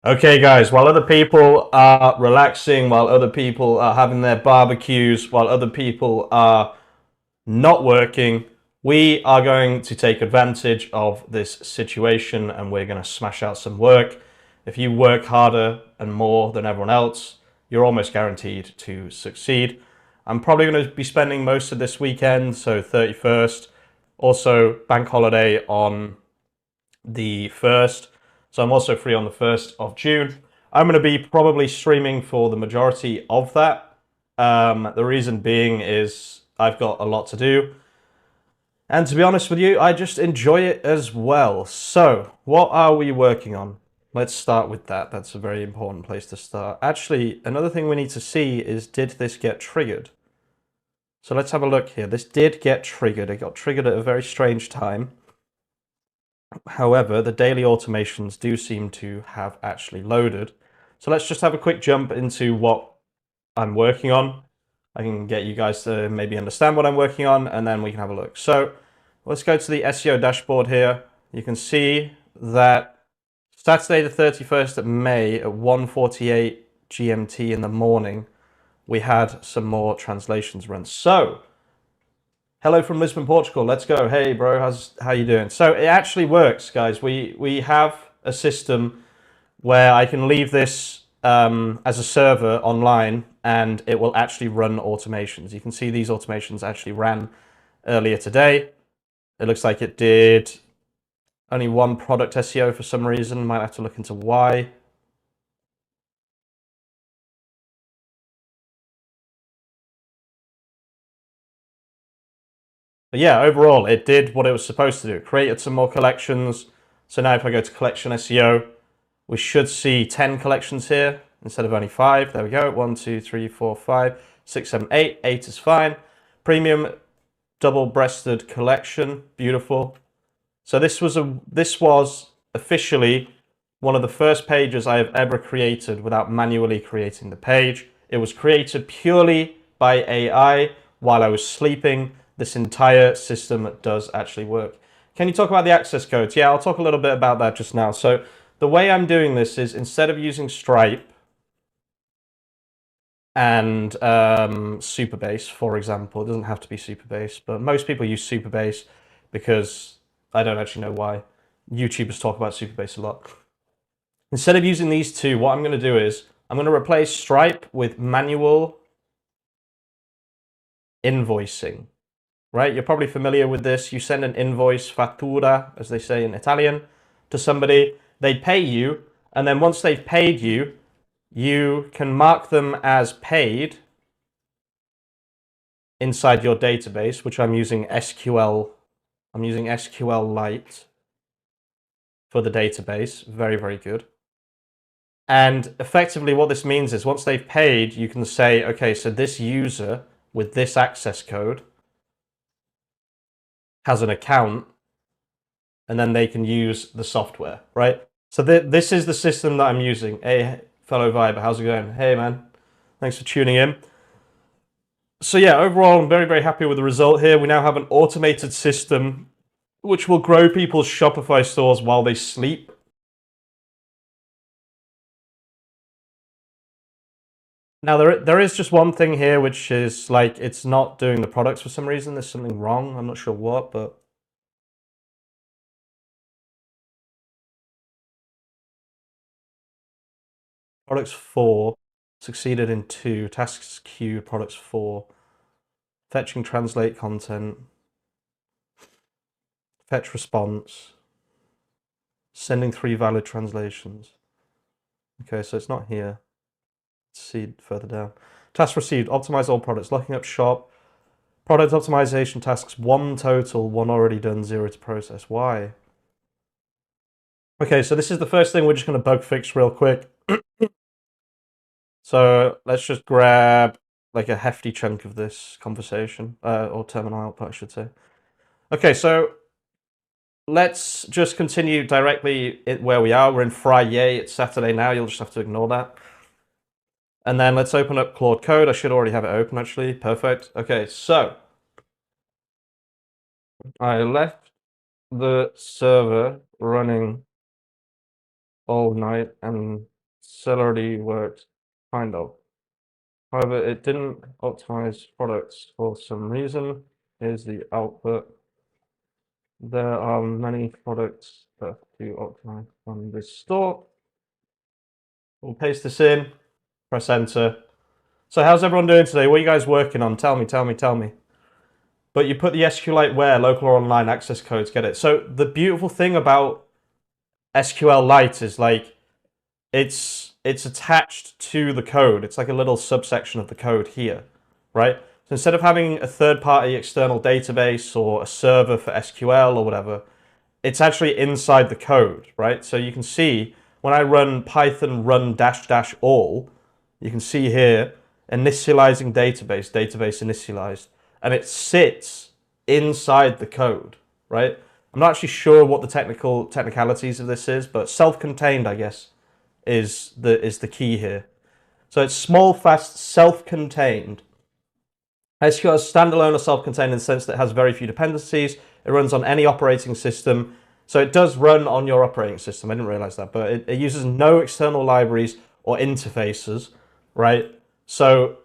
Okay, guys, while other people are relaxing, while other people are having their barbecues, while other people are not working, we are going to take advantage of this situation and we're going to smash out some work. If you work harder and more than everyone else, you're almost guaranteed to succeed. I'm probably going to be spending most of this weekend, so 31st, also bank holiday on the 1st. So I'm also free on the 1st of June. I'm going to be probably streaming for the majority of that. The reason being is I've got a lot to do. And to be honest with you, I just enjoy it as well. So, what are we working on? Let's start with that. That's a very important place to start. Actually, another thing we need to see is, did this get triggered? So let's have a look here. This did get triggered. It got triggered at a very strange time. However, the daily automations do seem to have actually loaded. So let's just have a quick jump into what I'm working on. I can get you guys to maybe understand what I'm working on, and then we can have a look. So let's go to the SEO dashboard here. You can see that Saturday the 31st of May at 1:48 GMT in the morning, we had some more translations run. So hello from Lisbon, Portugal. Let's go. Hey, bro, how you doing? So it actually works, guys. We have a system where I can leave this as a server online, and it will actually run automations. You can see these automations actually ran earlier today. It looks like it did only one product SEO for some reason. Might have to look into why. But yeah, overall, it did what it was supposed to do. It created some more collections. So now if I go to collection SEO, we should see 10 collections here instead of only 5. There we go. 1, 2, 3, 4, 5, 6, 7, 8. 8 is fine. Premium double-breasted collection. Beautiful. So this was officially one of the first pages I have ever created without manually creating the page. It was created purely by AI while I was sleeping. This entire system does actually work. Can you talk about the access codes? Yeah, I'll talk a little bit about that just now. So the way I'm doing this is, instead of using Stripe and Supabase, for example, it doesn't have to be Supabase, but most people use Supabase because I don't actually know why. YouTubers talk about Supabase a lot. Instead of using these two, what I'm going to do is I'm going to replace Stripe with manual invoicing. Right? You're probably familiar with this. You send an invoice, fattura, as they say in Italian, to somebody. They pay you, and then once they've paid you, you can mark them as paid inside your database, which I'm using SQL. I'm using SQLite for the database. Very, very good. And effectively what this means is, once they've paid, you can say, okay, so this user with this access code has an account, and then they can use the software, right? So this is the system that I'm using. Hey, fellow Viber, how's it going? Hey, man. Thanks for tuning in. So yeah, overall, I'm very, very happy with the result here. We now have an automated system which will grow people's Shopify stores while they sleep. Now, there is just one thing here, which is like, it's not doing the products for some reason. There's something wrong. I'm not sure what, but products 4 succeeded in 2. Tasks queue, products 4. Fetching translate content. Fetch response. Sending 3 valid translations. Okay, so it's not here. Let's see further down. Task received, optimize all products, locking up shop. Product optimization tasks, 1 total, 1 already done, 0 to process. Why? Okay, so this is the first thing we're just going to bug fix real quick. So let's just grab like a hefty chunk of this conversation, or terminal output, I should say. Okay, so let's just continue directly where we are. We're in Friday. It's Saturday now. You'll just have to ignore that. And then let's open up Claude Code. I should already have it open, actually. Perfect. Okay, so I left the server running all night, and Celery worked, kind of. However, it didn't optimize products for some reason. Here's the output. There are many products that do optimize on this store. We'll paste this in, press enter. So how's everyone doing today? What are you guys working on? Tell me, tell me, tell me. But you put the SQLite where? Local or online access codes, get it. So the beautiful thing about SQLite is like it's attached to the code. It's like a little subsection of the code here, right? So instead of having a third-party external database or a server for SQL or whatever, it's actually inside the code, right? So you can see when I run Python run dash dash all, you can see here initializing database, database initialized, and it sits inside the code, right? I'm not actually sure what the technicalities of this is, but self-contained, I guess, is the key here. So it's small, fast, self-contained. SQL is standalone or self-contained in the sense that it has very few dependencies. It runs on any operating system. So it does run on your operating system. I didn't realize that, but it uses no external libraries or interfaces, right? So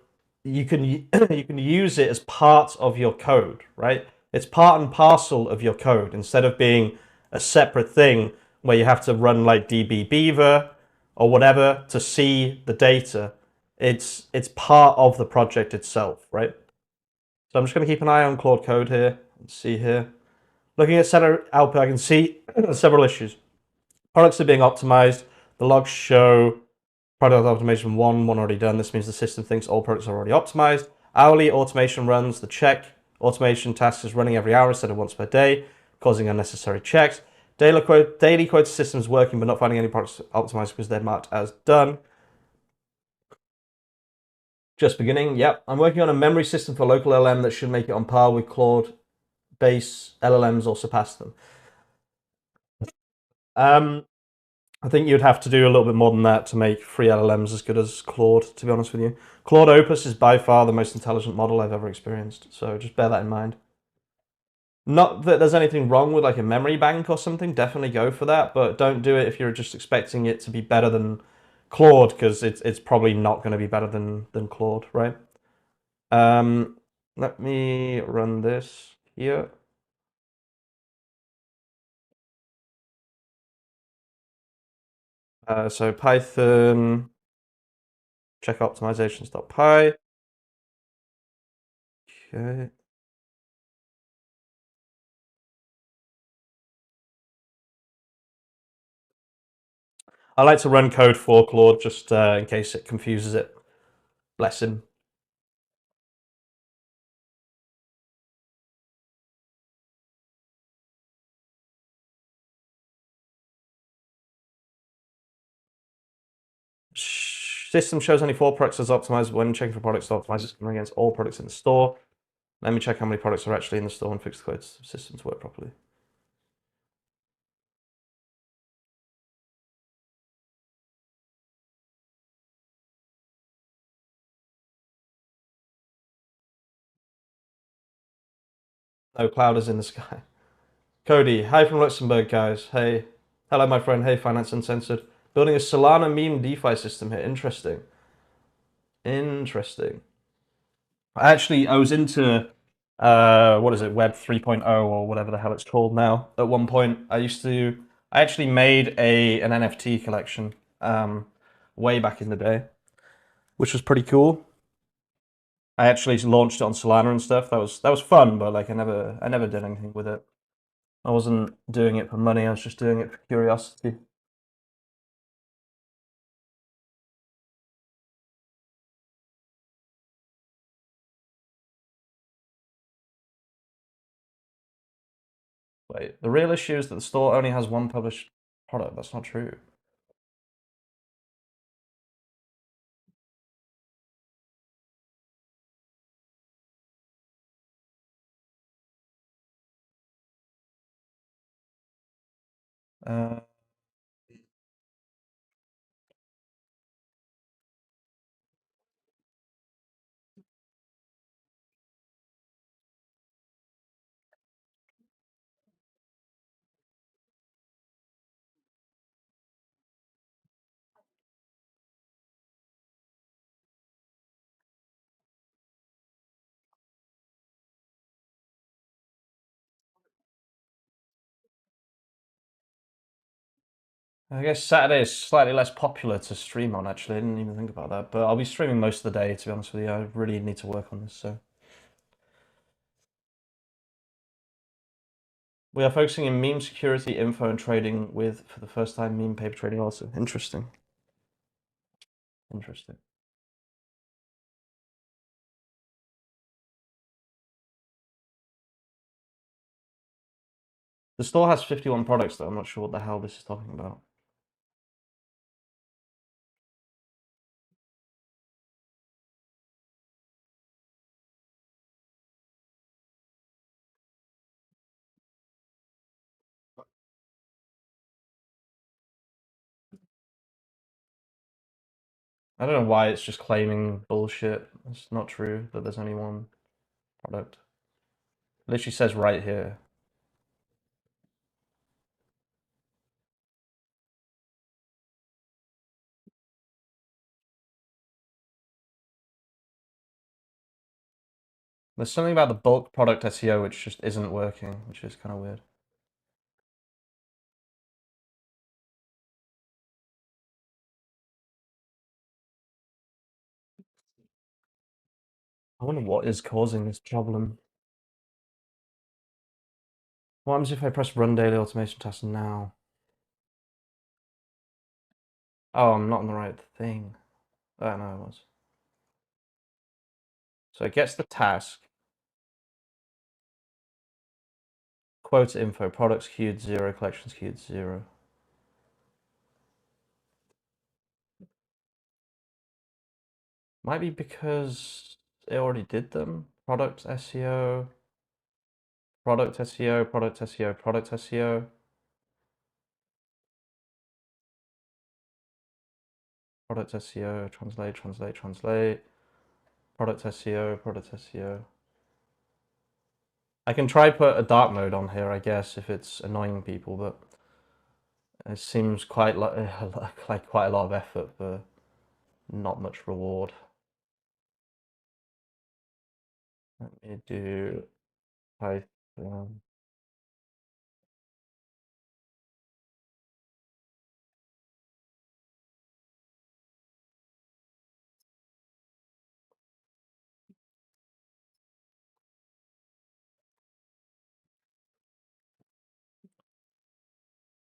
you can you can use it as part of your code, right? It's part and parcel of your code instead of being a separate thing where you have to run like DB Beaver or whatever to see the data. It's part of the project itself, right? So I'm just going to keep an eye on Claude Code here. Let's see here. Looking at seller output, I can see several issues. Products are being optimized. The logs show product optimization one already done. This means the system thinks all products are already optimized. Hourly automation runs. The check automation task is running every hour instead of once per day, causing unnecessary checks. Daily quota system is working, but not finding any products optimized because they're marked as done. Just beginning. Yep. I'm working on a memory system for local LM that should make it on par with Claude base LLMs or surpass them. I think you'd have to do a little bit more than that to make free LLMs as good as Claude, to be honest with you. Claude Opus is by far the most intelligent model I've ever experienced, so just bear that in mind. Not that there's anything wrong with like a memory bank or something, definitely go for that, but don't do it if you're just expecting it to be better than Claude, because it's probably not going to be better than Claude, right? Let me run this here. So Python check optimizations.py. Okay. I like to run code for Claude just in case it confuses it. Bless him. System shows only 4 products as optimized. When checking for products to optimize, it's coming against all products in the store. Let me check how many products are actually in the store and fix the code system to work properly. No cloud is in the sky. Cody, hi from Luxembourg, guys. Hey. Hello, my friend. Hey, Finance Uncensored. Building a Solana meme DeFi system here. Interesting. Interesting. I was into what is it, Web 3.0 or whatever the hell it's called now. At one point, I actually made an NFT collection way back in the day, which was pretty cool. I actually launched it on Solana and stuff. That was fun, but like I never did anything with it. I wasn't doing it for money. I was just doing it for curiosity. Wait, the real issue is that the store only has one published product. That's not true. Uh, I guess Saturday is slightly less popular to stream on, actually. I didn't even think about that. But I'll be streaming most of the day, to be honest with you. I really need to work on this, so. We are focusing in meme security, info, and trading with, for the first time, meme paper trading also. Interesting. Interesting. The store has 51 products, though. I'm not sure what the hell this is talking about. I don't know why it's just claiming bullshit. It's not true that there's only one product. It literally says right here. There's something about the bulk product SEO which just isn't working, which is kind of weird. I wonder what is causing this problem. What happens if I press run daily automation task now? Oh, I'm not on the right thing. Oh, no, I was. So it gets the task. Quota info, products queued 0, collections queued 0. Might be because it already did them. Product SEO, product SEO, product SEO, product SEO. Product SEO, translate, translate, translate. Product SEO, product SEO. I can try put a dark mode on here, I guess, if it's annoying people, but it seems quite like quite a lot of effort for not much reward. Let me do Python.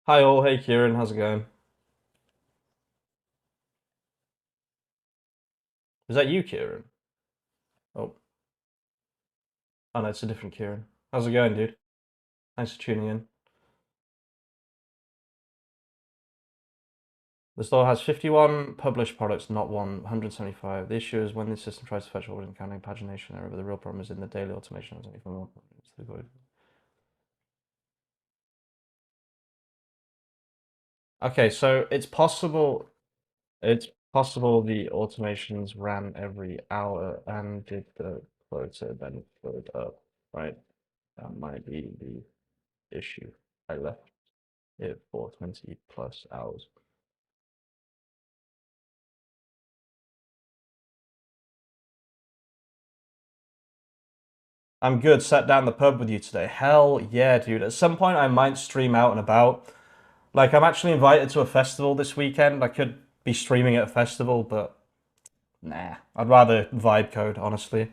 Hi all, hey Kieran, how's it going? Is that you, Kieran? Oh, oh no, it's a different Kieran. How's it going, dude? Thanks for tuning in. The store has 51 published products, not one, 175. The issue is when the system tries to fetch orders encountering pagination error, but the real problem is in the daily automation. Okay, so it's possible the automations ran every hour and did the quota then flowed up, right? That might be the issue. I left it for 20 plus hours. I'm good. Sat down the pub with you today. Hell yeah, dude. At some point, I might stream out and about. Like, I'm actually invited to a festival this weekend. I could be streaming at a festival, but nah. I'd rather vibe code, honestly.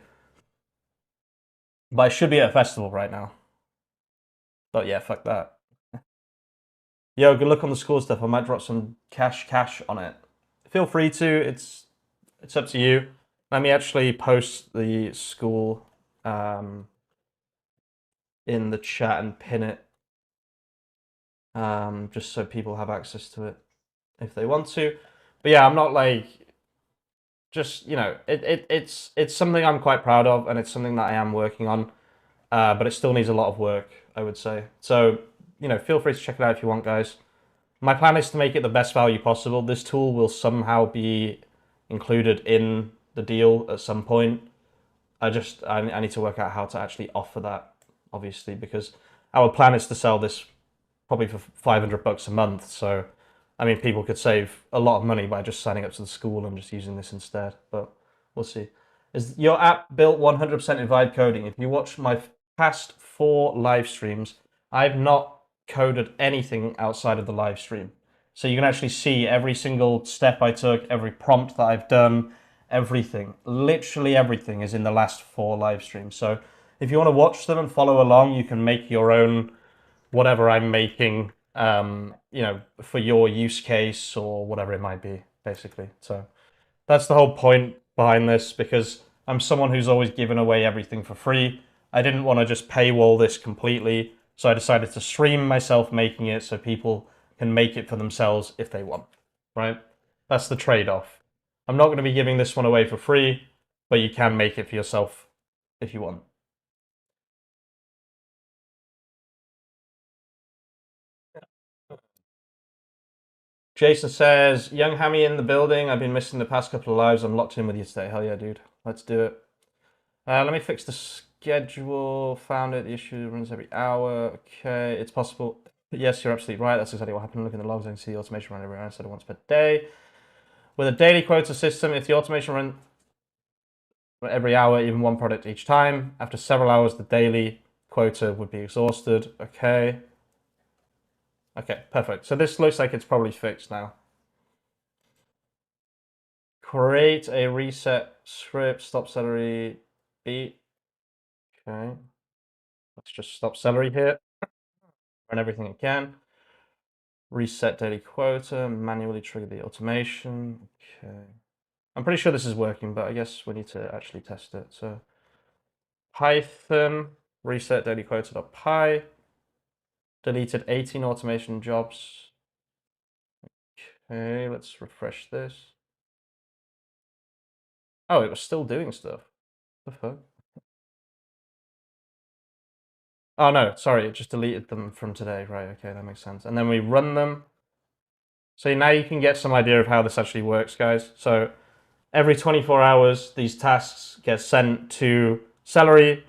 But I should be at a festival right now. But yeah, fuck that. Yo, good luck on the Skool stuff. I might drop some cash on it. Feel free to. It's up to you. Let me actually post the Skool in the chat and pin it, just so people have access to it if they want to. But yeah, I'm not like just it's something I'm quite proud of, and it's something that I am working on. But it still needs a lot of work, I would say. So feel free to check it out if you want, guys. My plan is to make it the best value possible. This tool will somehow be included in the deal at some point. I need to work out how to actually offer that, obviously, because our plan is to sell this probably for $500 a month. So, I mean, people could save a lot of money by just signing up to the Skool and just using this instead. But we'll see. Is your app built 100% in vibe coding? If you watch my past 4 live streams, I've not coded anything outside of the live stream. So you can actually see every single step I took, every prompt that I've done, everything. Literally everything is in the last 4 live streams. So if you want to watch them and follow along, you can make your own whatever I'm making, for your use case or whatever it might be, basically. So that's the whole point behind this, because I'm someone who's always given away everything for free. I didn't want to just paywall this completely, so I decided to stream myself making it so people can make it for themselves if they want, right? That's the trade-off. I'm not going to be giving this one away for free, but you can make it for yourself if you want. Jason says, young Hammy in the building. I've been missing the past couple of lives. I'm locked in with you today. Hell yeah, dude. Let's do it. Let me fix the schedule. Found it. The issue runs every hour. Okay, it's possible. Yes, you're absolutely right. That's exactly what happened. Look in the logs and see the automation run every hour instead of once per day. With a daily quota system, if the automation run every hour, even one product each time, after several hours, the daily quota would be exhausted. Okay. Okay, perfect. So this looks like it's probably fixed now. Create a reset script, stop celery beat. Okay. Let's just stop celery here. Run everything again. Reset daily quota, manually trigger the automation. Okay. I'm pretty sure this is working, but I guess we need to actually test it. So Python, reset daily quota.py, deleted 18 automation jobs. Okay, let's refresh this. Oh, it was still doing stuff. What the fuck? Oh no, sorry, it just deleted them from today. Right, okay, that makes sense. And then we run them. So now you can get some idea of how this actually works, guys. So every 24 hours, these tasks get sent to Celery,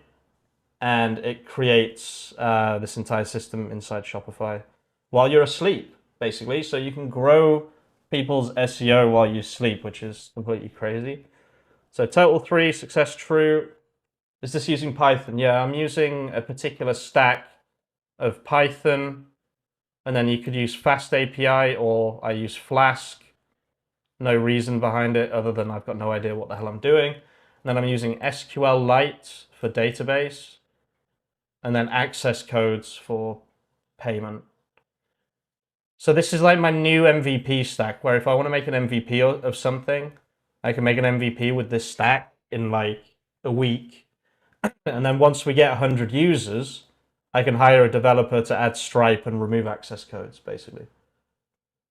and it creates this entire system inside Shopify while you're asleep, basically. So you can grow people's SEO while you sleep, which is completely crazy. So total 3, success true. Is this using Python? Yeah, I'm using a particular stack of Python, and then you could use Fast API, or I use Flask. No reason behind it other than I've got no idea what the hell I'm doing. And then I'm using SQLite for database, and then access codes for payment. So this is like my new MVP stack, where if I want to make an MVP of something, I can make an MVP with this stack in like a week. And then once we get 100 users, I can hire a developer to add Stripe and remove access codes, basically.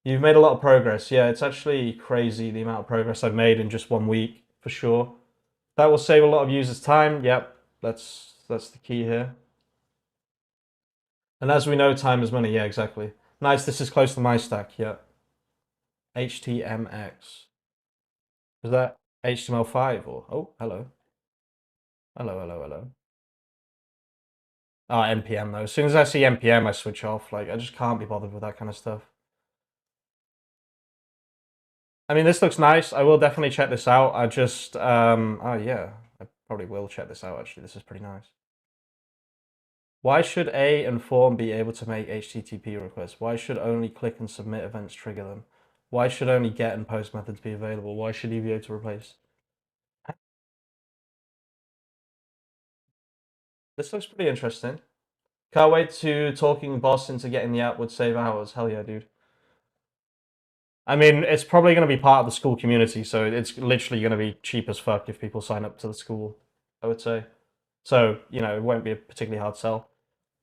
You've made a lot of progress. Yeah, it's actually crazy the amount of progress I've made in just 1 week, for sure. That will save a lot of users' time. Yep, that's the key here. And as we know, time is money. Yeah, exactly. Nice, this is close to my stack. Yeah. HTMX. Is that HTML5 or... Oh, hello. Hello, hello, hello. Oh, NPM though. As soon as I see NPM, I switch off. Like, I just can't be bothered with that kind of stuff. I mean, this looks nice. I will definitely check this out. I just, oh yeah, I probably will check this out actually. This is pretty nice. Why should A and form be able to make HTTP requests? Why should only click and submit events trigger them? Why should only get and post methods be available? Why should you be able to replace? This looks pretty interesting. Can't wait to talking boss into getting the app would save hours. Hell yeah, dude. I mean, it's probably going to be part of the Skool community, so it's literally going to be cheap as fuck if people sign up to the Skool, I would say. So, it won't be a particularly hard sell.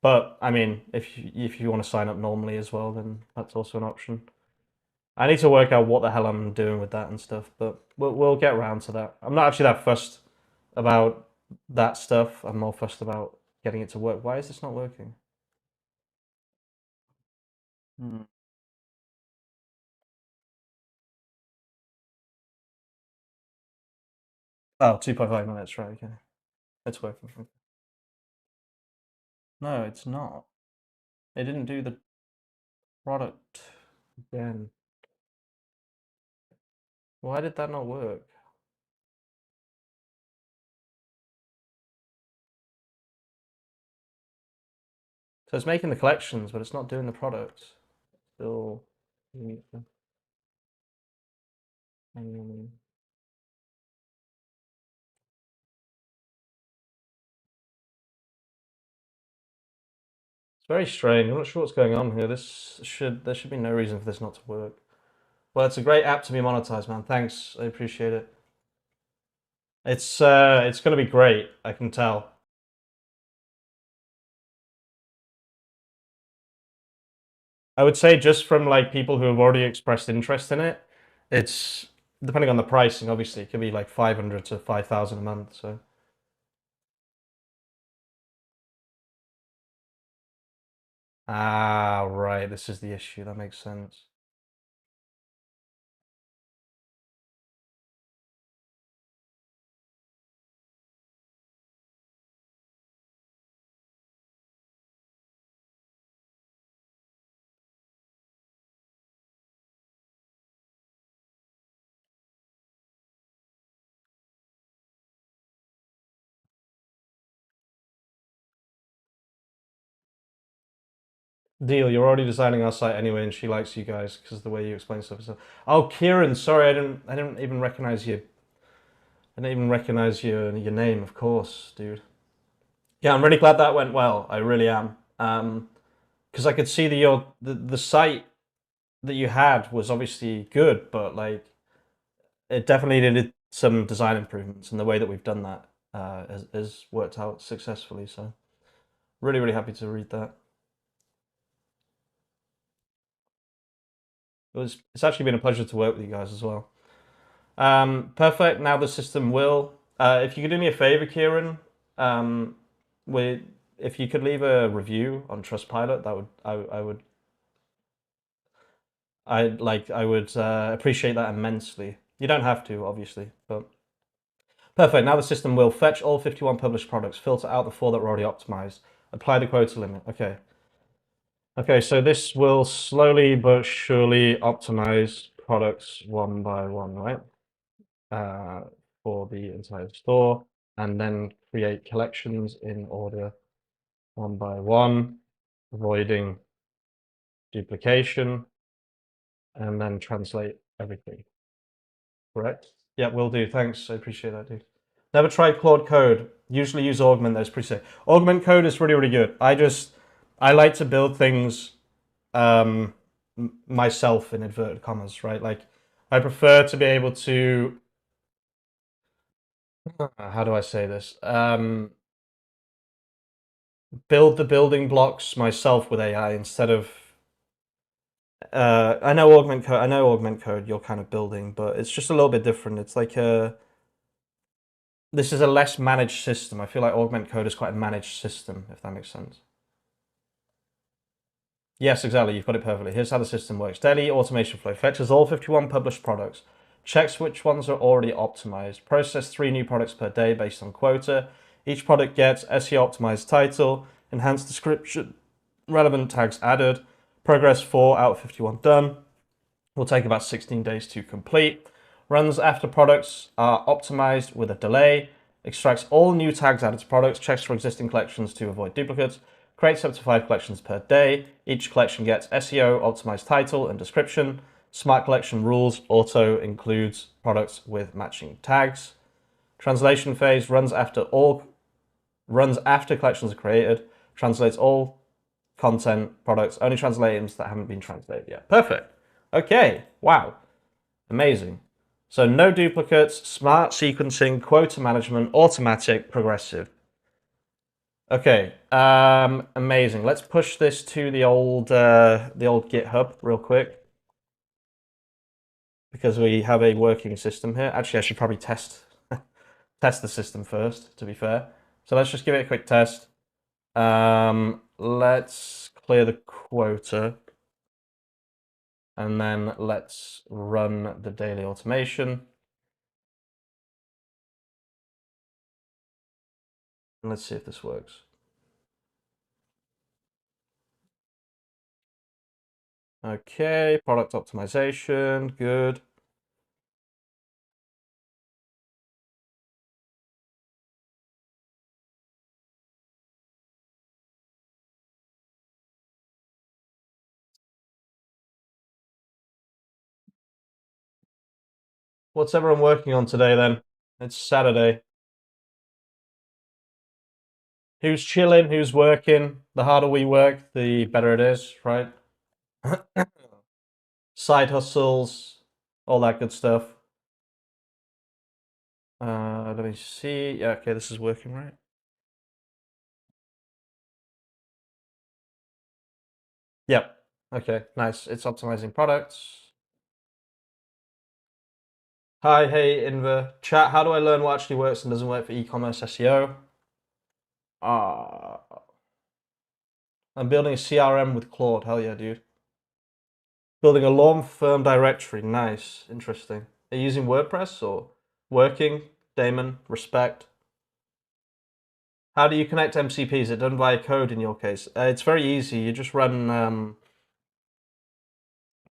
But, I mean, if you want to sign up normally as well, then that's also an option. I need to work out what the hell I'm doing with that and stuff, but we'll get around to that. I'm not actually that fussed about that stuff. I'm more fussed about getting it to work. Why is this not working? Hmm. Oh, 2.5 minutes, right, okay. It's working. No, it's not. It didn't do the product again. Why did that not work? So it's making the collections, but it's not doing the products. Still. It's very strange. I'm not sure what's going on here. There should be no reason for this not to work. Well, it's a great app to be monetized, man. Thanks. I appreciate it. It's gonna be great, I can tell. I would say just from like people who have already expressed interest in it, it's depending on the pricing, obviously, it can be like 500 to 5,000 a month. So right, this is the issue. That makes sense. Deal. You're already designing our site anyway, and she likes you guys because of the way you explain stuff. So, oh, Kieran, sorry, I didn't even recognize you. I didn't even recognize your name, of course, dude. Yeah, I'm really glad that went well. I really am. Because I could see that the site that you had was obviously good, but like it definitely needed some design improvements, and the way that we've done that has worked out successfully. So really, really happy to read that. It's actually been a pleasure to work with you guys as well. Perfect. Now the system will. If you could do me a favor, Kieran, um, with if you could leave a review on Trustpilot, that would I would appreciate that immensely. You don't have to, obviously, but perfect. Now the system will fetch all 51 published products, filter out the 4 that were already optimized, apply the quota limit. Okay. Okay, so this will slowly but surely optimize products one by one, right? Uh, for the entire store, and then create collections in order one by one, avoiding duplication, and then translate everything. Correct? Yeah, will do. Thanks. I appreciate that, dude. Never tried Claude Code. Usually use Augment. That's pretty safe. Augment Code is really, really good. I like to build things myself in inverted commas, right? Like I prefer to be able to. How do I say this? Build the building blocks myself with AI instead of. I know Augment Code. I know Augment Code. You're kind of building, but it's just a little bit different. It's like a this is a less managed system. I feel like Augment Code is quite a managed system, if that makes sense. Yes, exactly. You've got it perfectly. Here's how the system works. Daily automation flow fetches all 51 published products, checks which ones are already optimized, process 3 new products per day based on quota. Each product gets SEO optimized title, enhanced description, relevant tags added, progress 4 out of 51 done. Will take about 16 days to complete. Runs after products are optimized with a delay, extracts all new tags added to products, checks for existing collections to avoid duplicates, creates up to 5 collections per day. Each collection gets SEO optimized title and description. Smart collection rules auto includes products with matching tags. Translation phase runs after collections are created, translates all content products, only translate items that haven't been translated yet. Perfect. Okay. Wow. Amazing. So no duplicates, smart sequencing, quota management, automatic, progressive. Okay. Amazing. Let's push this to the old GitHub real quick because we have a working system here. Actually, I should probably test the system first, to be fair. So let's just give it a quick test. Let's clear the quota. And then let's run the daily automation. And let's see if this works. Okay, product optimization, good. What's everyone working on today then? It's Saturday. Who's chilling? Who's working? The harder we work, the better it is, right? Side hustles, all that good stuff. Let me see. Yeah, okay, this is working, right? Yep. Okay, nice. It's optimizing products. Hi, hey, Inver. Chat, how do I learn what actually works and doesn't work for e-commerce SEO? I'm building a CRM with Claude. Hell yeah, dude. Building a law firm directory. Nice. Interesting. Are you using WordPress or working? Damon, respect. How do you connect MCP? Is it done via code in your case? It's very easy. You just run.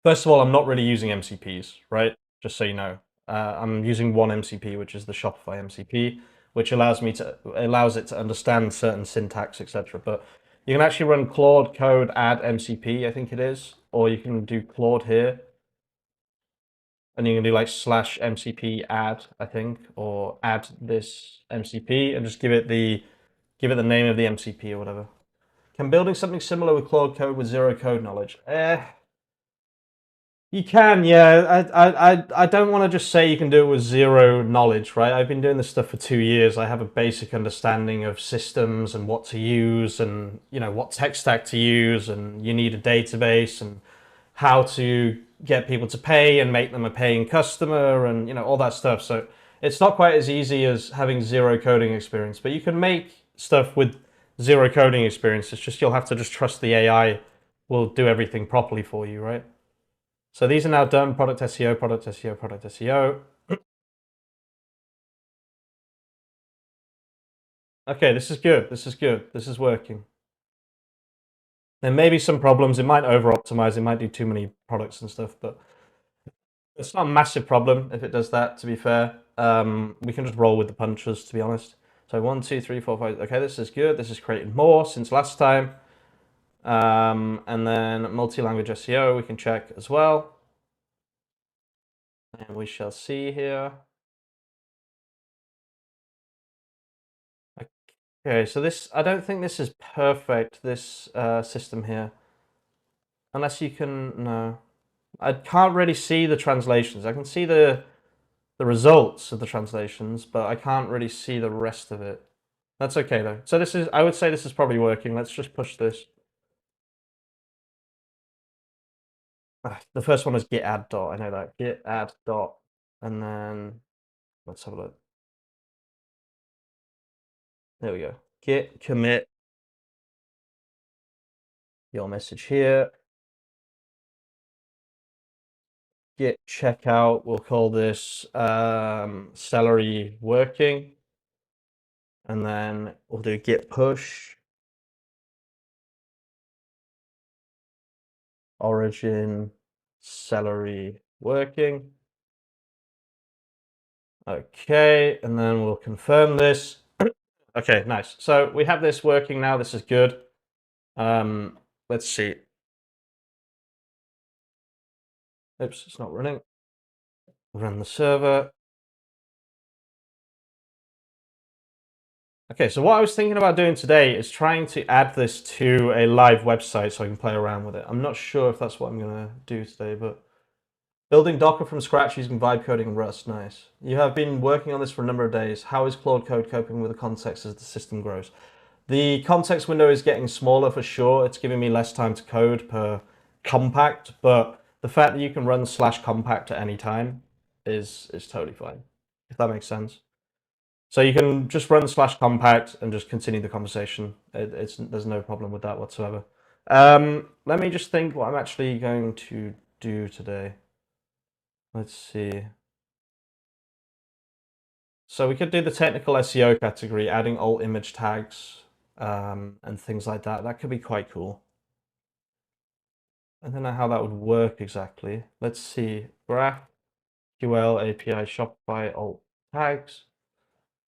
First of all, I'm not really using MCPs, right? Just so you know. I'm using one MCP, which is the Shopify MCP, which allows it to understand certain syntax, etc. But you can actually run Claude code add MCP, I think it is, or you can do Claude here, and you can do like slash MCP add, I think, or add this MCP, and just give it the name of the MCP or whatever. Can building something similar with Claude code with zero code knowledge? You can, yeah. I don't want to just say you can do it with zero knowledge, right? I've been doing this stuff for 2 years. I have a basic understanding of systems and what to use, and what tech stack to use, and you need a database and how to get people to pay and make them a paying customer, and all that stuff. So it's not quite as easy as having zero coding experience, but you can make stuff with zero coding experience. It's just you'll have to just trust the AI will do everything properly for you, right? So these are now done. Product SEO, product SEO, product SEO. Okay, this is good. This is good. This is working. There may be some problems. It might over optimize. It might do too many products and stuff, but it's not a massive problem if it does that, to be fair. We can just roll with the punches, to be honest. So 1, 2, 3, 4, 5. Okay, this is good. This is created more since last time. And then multi-language SEO, we can check as well. And we shall see here. Okay, so this, I don't think this is perfect, this system here. Unless you can, no. I can't really see the translations. I can see the results of the translations, but I can't really see the rest of it. That's okay though. So this is, I would say this is probably working. Let's just push this. The first one is git add dot. I know that. Git add dot. And then let's have a look. There we go. Git commit your message here. Git checkout. We'll call this celery working. And then we'll do git push. Origin celery working. Okay, and then we'll confirm this. Okay, nice. So we have this working now. This is good. Let's see. Oops, it's not running. Run the server. Okay, so what I was thinking about doing today is trying to add this to a live website so I can play around with it. I'm not sure if that's what I'm going to do today, but building Docker from scratch using vibe coding and Rust, nice. You have been working on this for a number of days. How is Claude Code coping with the context as the system grows? The context window is getting smaller for sure. It's giving me less time to code per compact, but the fact that you can run slash compact at any time is totally fine, if that makes sense. So you can just run slash compact and just continue the conversation. There's no problem with that whatsoever. Let me just think what I'm actually going to do today. Let's see. So we could do the technical SEO category, adding alt image tags and things like that. That could be quite cool. I don't know how that would work exactly. Let's see. GraphQL API Shopify alt tags.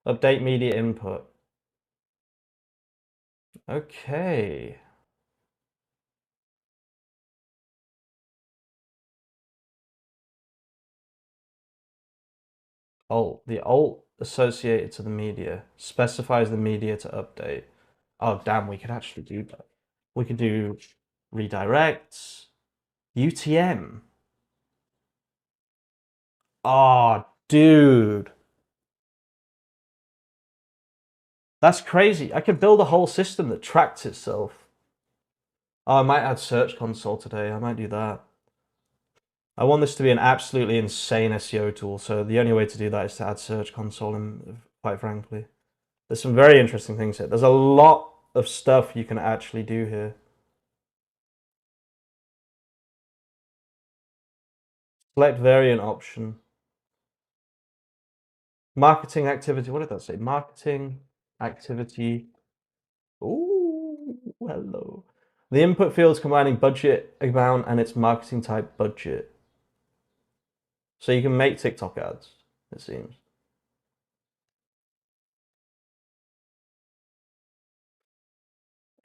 Update media input. Okay. alt. The alt associated to the media specifies the media to update. Oh, damn, we could actually do that. We could do redirects, UTM. Oh, dude. That's crazy. I could build a whole system that tracks itself. Oh, I might add Search Console today. I might do that. I want this to be an absolutely insane SEO tool, so the only way to do that is to add Search Console, and quite frankly. There's some very interesting things here. There's a lot of stuff you can actually do here. Select variant option. Marketing activity. What did that say? Marketing activity. Ooh, hello. The input field is combining budget amount and its marketing type budget. So you can make TikTok ads, it seems.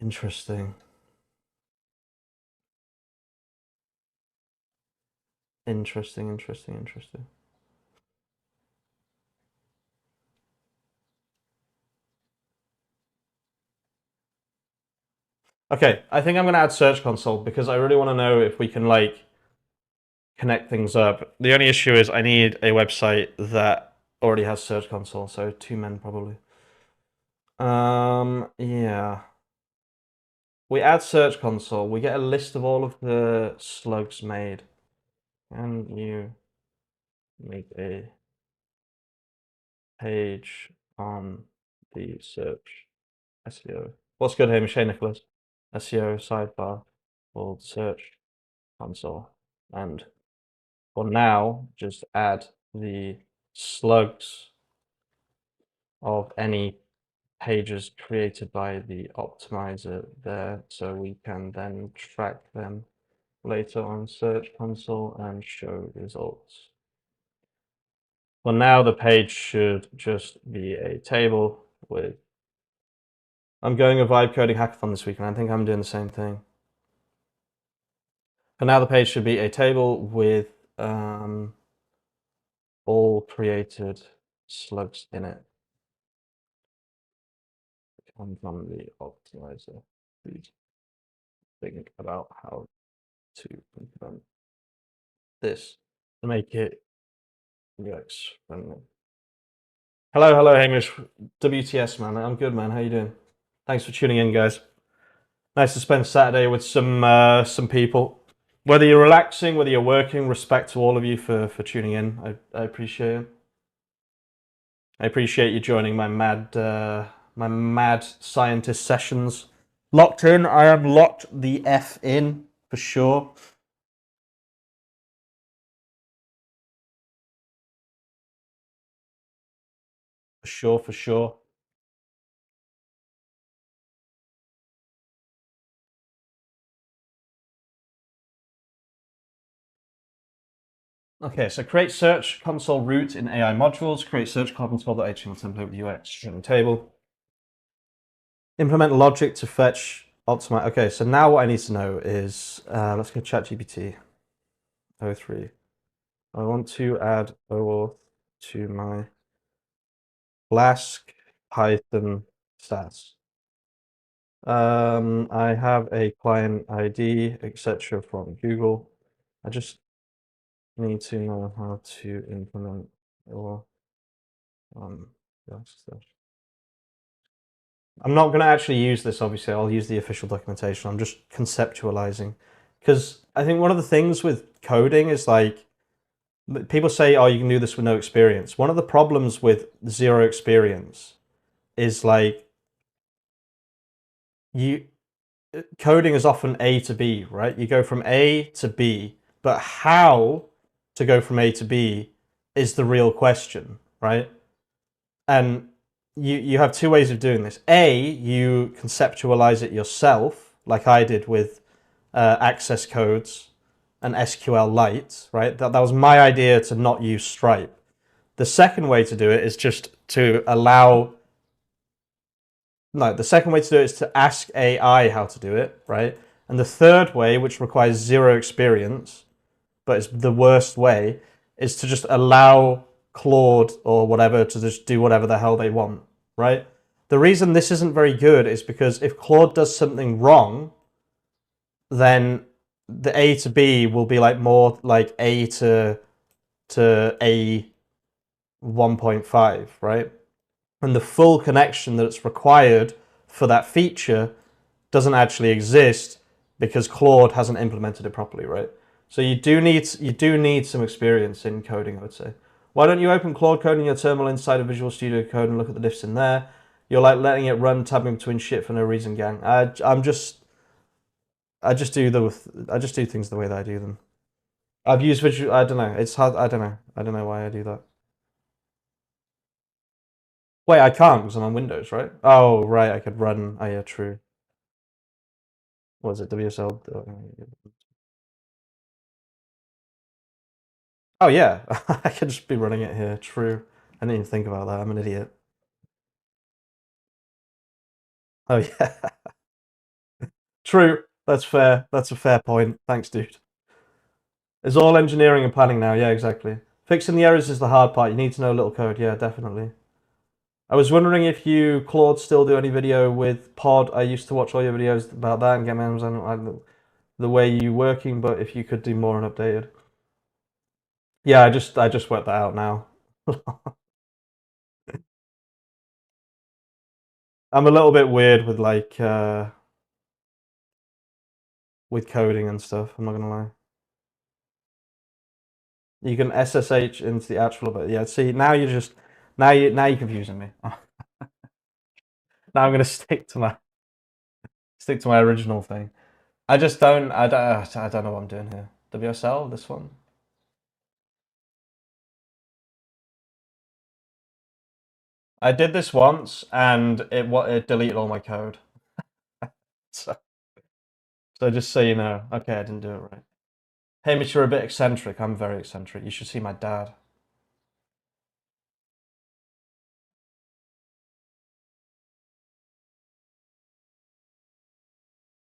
Interesting. Interesting. Okay, I think I'm going to add Search Console because I really want to know if we can like connect things up. The only issue is I need a website that already has Search Console, so 2 men probably. Yeah. We add Search Console, we get a list of all of the slugs made. Can you make a page on the search SEO? What's good, Hamish? Hey, Nicholas. SEO sidebar called Search Console. And for now, just add the slugs of any pages created by the optimizer there, so we can then track them later on Search Console and show results. Well, now the page should just be a table with... I'm going a vibe coding hackathon this week, and I think I'm doing the same thing. And now the page should be a table with all created slugs in it. Come from the optimizer. Please think about how to implement this to make it UX friendly. Hello, Hamish. WTS, man. I'm good, man. How you doing? Thanks for tuning in, guys. Nice to spend Saturday with some people. Whether you're relaxing, whether you're working, respect to all of you for tuning in. I appreciate it. I appreciate you joining my mad scientist sessions. Locked in. I am locked the F in for sure. For sure. Okay, so create search console root in AI modules, create search console.html template with UX string table. Implement logic to fetch optimize. Okay, so now what I need to know is, let's go ChatGPT 03. I want to add OAuth to my Flask Python stats. I have a client ID, etc. from Google. I just need to know how to implement or stuff. I'm not going to actually use this, obviously. I'll use the official documentation. I'm just conceptualizing. Because I think one of the things with coding is like, people say, oh, you can do this with no experience. One of the problems with zero experience is like, coding is often A to B, right? You go from A to B, but how to go from A to B is the real question, right? And you have 2 ways of doing this. A, you conceptualize it yourself, like I did with access codes and SQLite, right? That was my idea to not use Stripe. The second way to do it is just to allow... No, the second way to do it is to ask AI how to do it, right? And the third way, which requires zero experience, but it's the worst way, is to just allow Claude or whatever to just do whatever the hell they want, right? The reason this isn't very good is because if Claude does something wrong, then the A to B will be like more like A to A 1.5, right? And the full connection that's required for that feature doesn't actually exist because Claude hasn't implemented it properly, right? So you do need some experience in coding, I would say. Why don't you open Claude Code in your terminal inside of Visual Studio Code and look at the diffs in there? You're like letting it run, tabbing between shit for no reason, gang. I just do things the way that I do them. I've used Visual. I don't know. It's hard. I don't know. I don't know why I do that. Wait, I can't because I'm on Windows, right? Oh, right. I could run. Oh, yeah, true. What is it? WSL. Oh yeah, I could just be running it here. True. I didn't even think about that. I'm an idiot. Oh yeah. True. That's fair. That's a fair point. Thanks, dude. It's all engineering and planning now. Yeah, exactly. Fixing the errors is the hard part. You need to know a little code. Yeah, definitely. I was wondering if you, Claude, still do any video with Pod. I used to watch all your videos about that and get my hands on the way you working, but if you could do more and updated. Yeah, I just worked that out now. I'm a little bit weird with like with coding and stuff. I'm not gonna lie. You can SSH into the actual, but yeah. See, now you're confusing me. Now I'm gonna stick to my original thing. I don't know what I'm doing here. WSL, this one. I did this once, and it deleted all my code. So, so just so you know, okay, I didn't do it right. Hamish, you're a bit eccentric. I'm very eccentric. You should see my dad.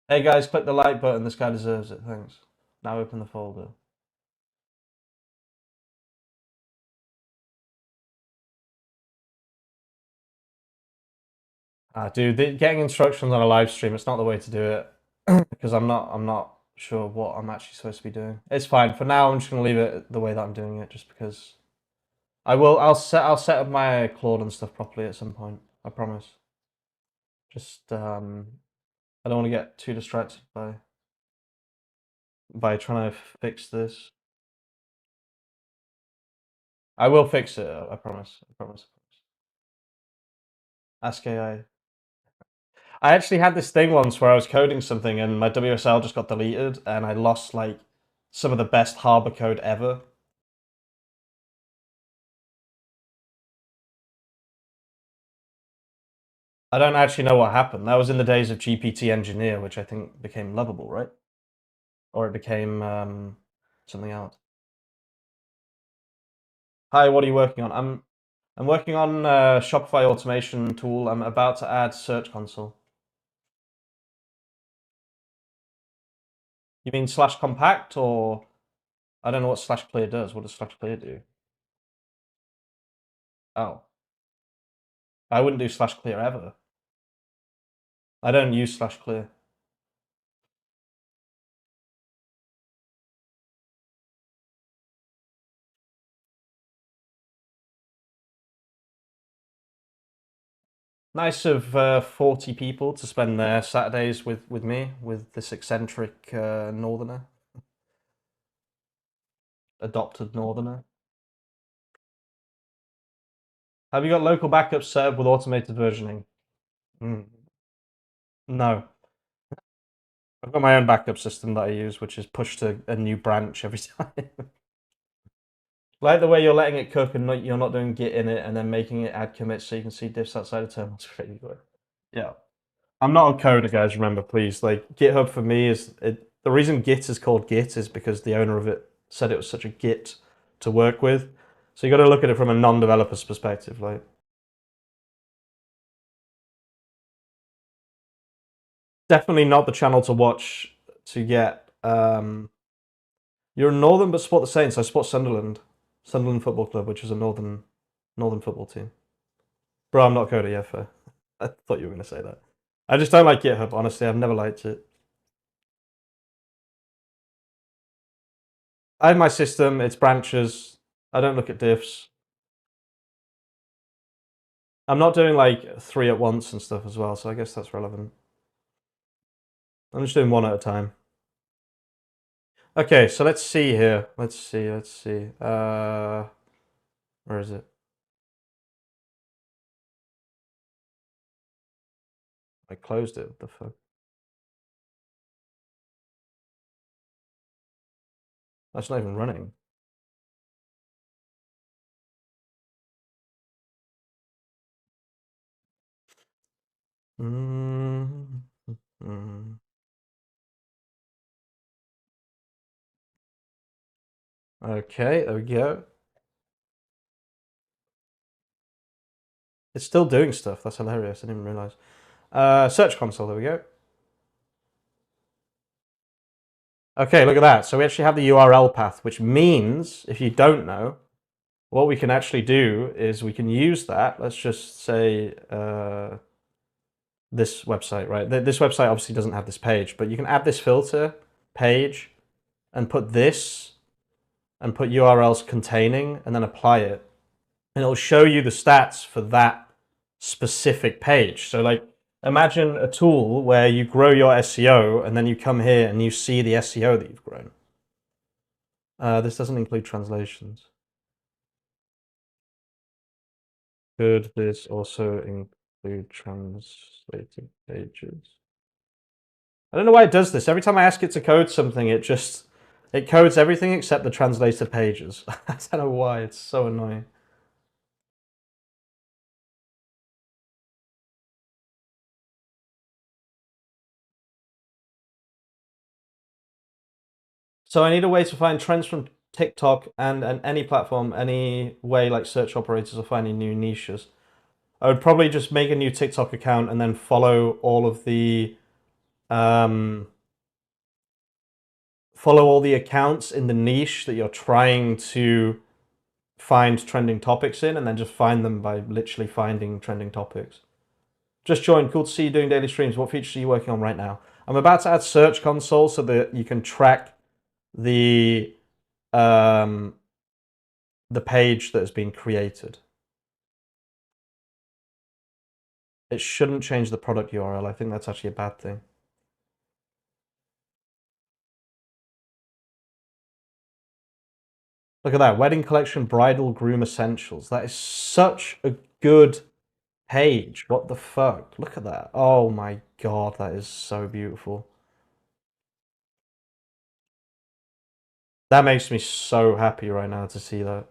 Hey guys, click the like button. This guy deserves it. Thanks. Now open the folder. Dude, getting instructions on a live stream, it's not the way to do it because I'm not sure what I'm actually supposed to be doing. It's fine. For now, I'm just gonna leave it the way that I'm doing it, just because I'll set up my Claude and stuff properly at some point. I promise. Just I don't want to get too distracted by trying to fix this. I will fix it. I promise. I promise. Ask AI. I actually had this thing once where I was coding something and my WSL just got deleted and I lost like some of the best harbor code ever. I don't actually know what happened. That was in the days of GPT Engineer, which I think became Lovable, right? Or it became something else. Hi, what are you working on? I'm working on a Shopify automation tool. I'm about to add Search Console. You mean slash compact or I don't know what slash clear does. What does slash clear do? Oh, I wouldn't do slash clear ever. I don't use slash clear. Nice of 40 people to spend their Saturdays with me, with this eccentric northerner, adopted northerner. Have you got local backups set up with automated versioning? No. I've got my own backup system that I use, which is push to a new branch every time. Like the way you're letting it cook and you're not doing git in it and then making it add commits so you can see diffs outside of terminals. Pretty good. Yeah. I'm not a coder, guys. Remember, please. Like GitHub for me is the reason Git is called Git is because the owner of it said it was such a Git to work with. So you got to look at it from a non-developer's perspective. Like, definitely not the channel to watch to get. You're in Northern but support the Saints. I support Sunderland. Sunderland Football Club, which is a northern football team. Bro, I'm not coding, yeah, fair. I thought you were going to say that. I just don't like GitHub, honestly. I've never liked it. I have my system, it's branches. I don't look at diffs. I'm not doing like 3 at once and stuff as well, so I guess that's relevant. I'm just doing 1 at a time. Okay, so let's see here. Let's see. Where is it? I closed it. What the fuck? That's not even running. Okay, there we go. It's still doing stuff. That's hilarious. I didn't even realize. Search console. There we go. Okay, look at that. So we actually have the URL path, which means, if you don't know, what we can actually do is we can use that. Let's just say this website, right? This website obviously doesn't have this page, but you can add this filter page and put this and put URLs containing and then apply it. And it'll show you the stats for that specific page. So like imagine a tool where you grow your SEO and then you come here and you see the SEO that you've grown. This doesn't include translations. Could this also include translated pages? I don't know why it does this. Every time I ask it to code something, it codes everything except the translated pages. I don't know why. It's so annoying. So I need a way to find trends from TikTok and any platform, any way like search operators are finding new niches. I would probably just make a new TikTok account and then follow all of the accounts in the niche that you're trying to find trending topics in, and then just find them by literally finding trending topics. Just joined. Cool to see you doing daily streams. What features are you working on right now? I'm about to add Search Console so that you can track the page that has been created. It shouldn't change the product URL. I think that's actually a bad thing. Look at that. Wedding collection, bridal, groom essentials. That is such a good page. What the fuck? Look at that. Oh my god, that is so beautiful. That makes me so happy right now to see that.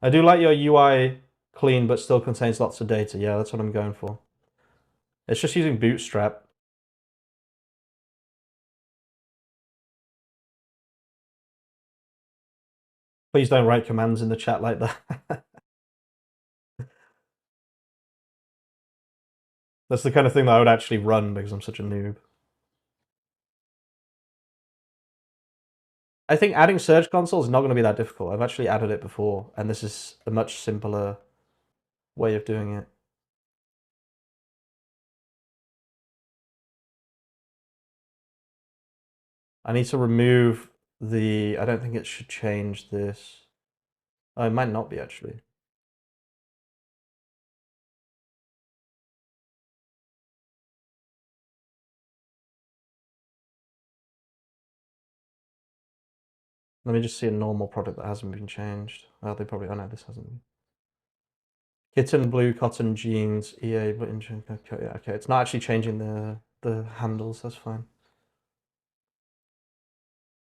I do like your UI clean, but still contains lots of data. Yeah, that's what I'm going for. It's just using Bootstrap. Please don't write commands in the chat like that. That's the kind of thing that I would actually run because I'm such a noob. I think adding Search Console is not going to be that difficult. I've actually added it before, and this is a much simpler way of doing it. I need to remove the... I don't think it should change this. Oh, it might not be, actually. Let me just see a normal product that hasn't been changed. Oh, they probably... Oh, no, this hasn't been. Kitten, blue, cotton, jeans, EA, but okay, yeah, okay. It's not actually changing the handles. That's fine.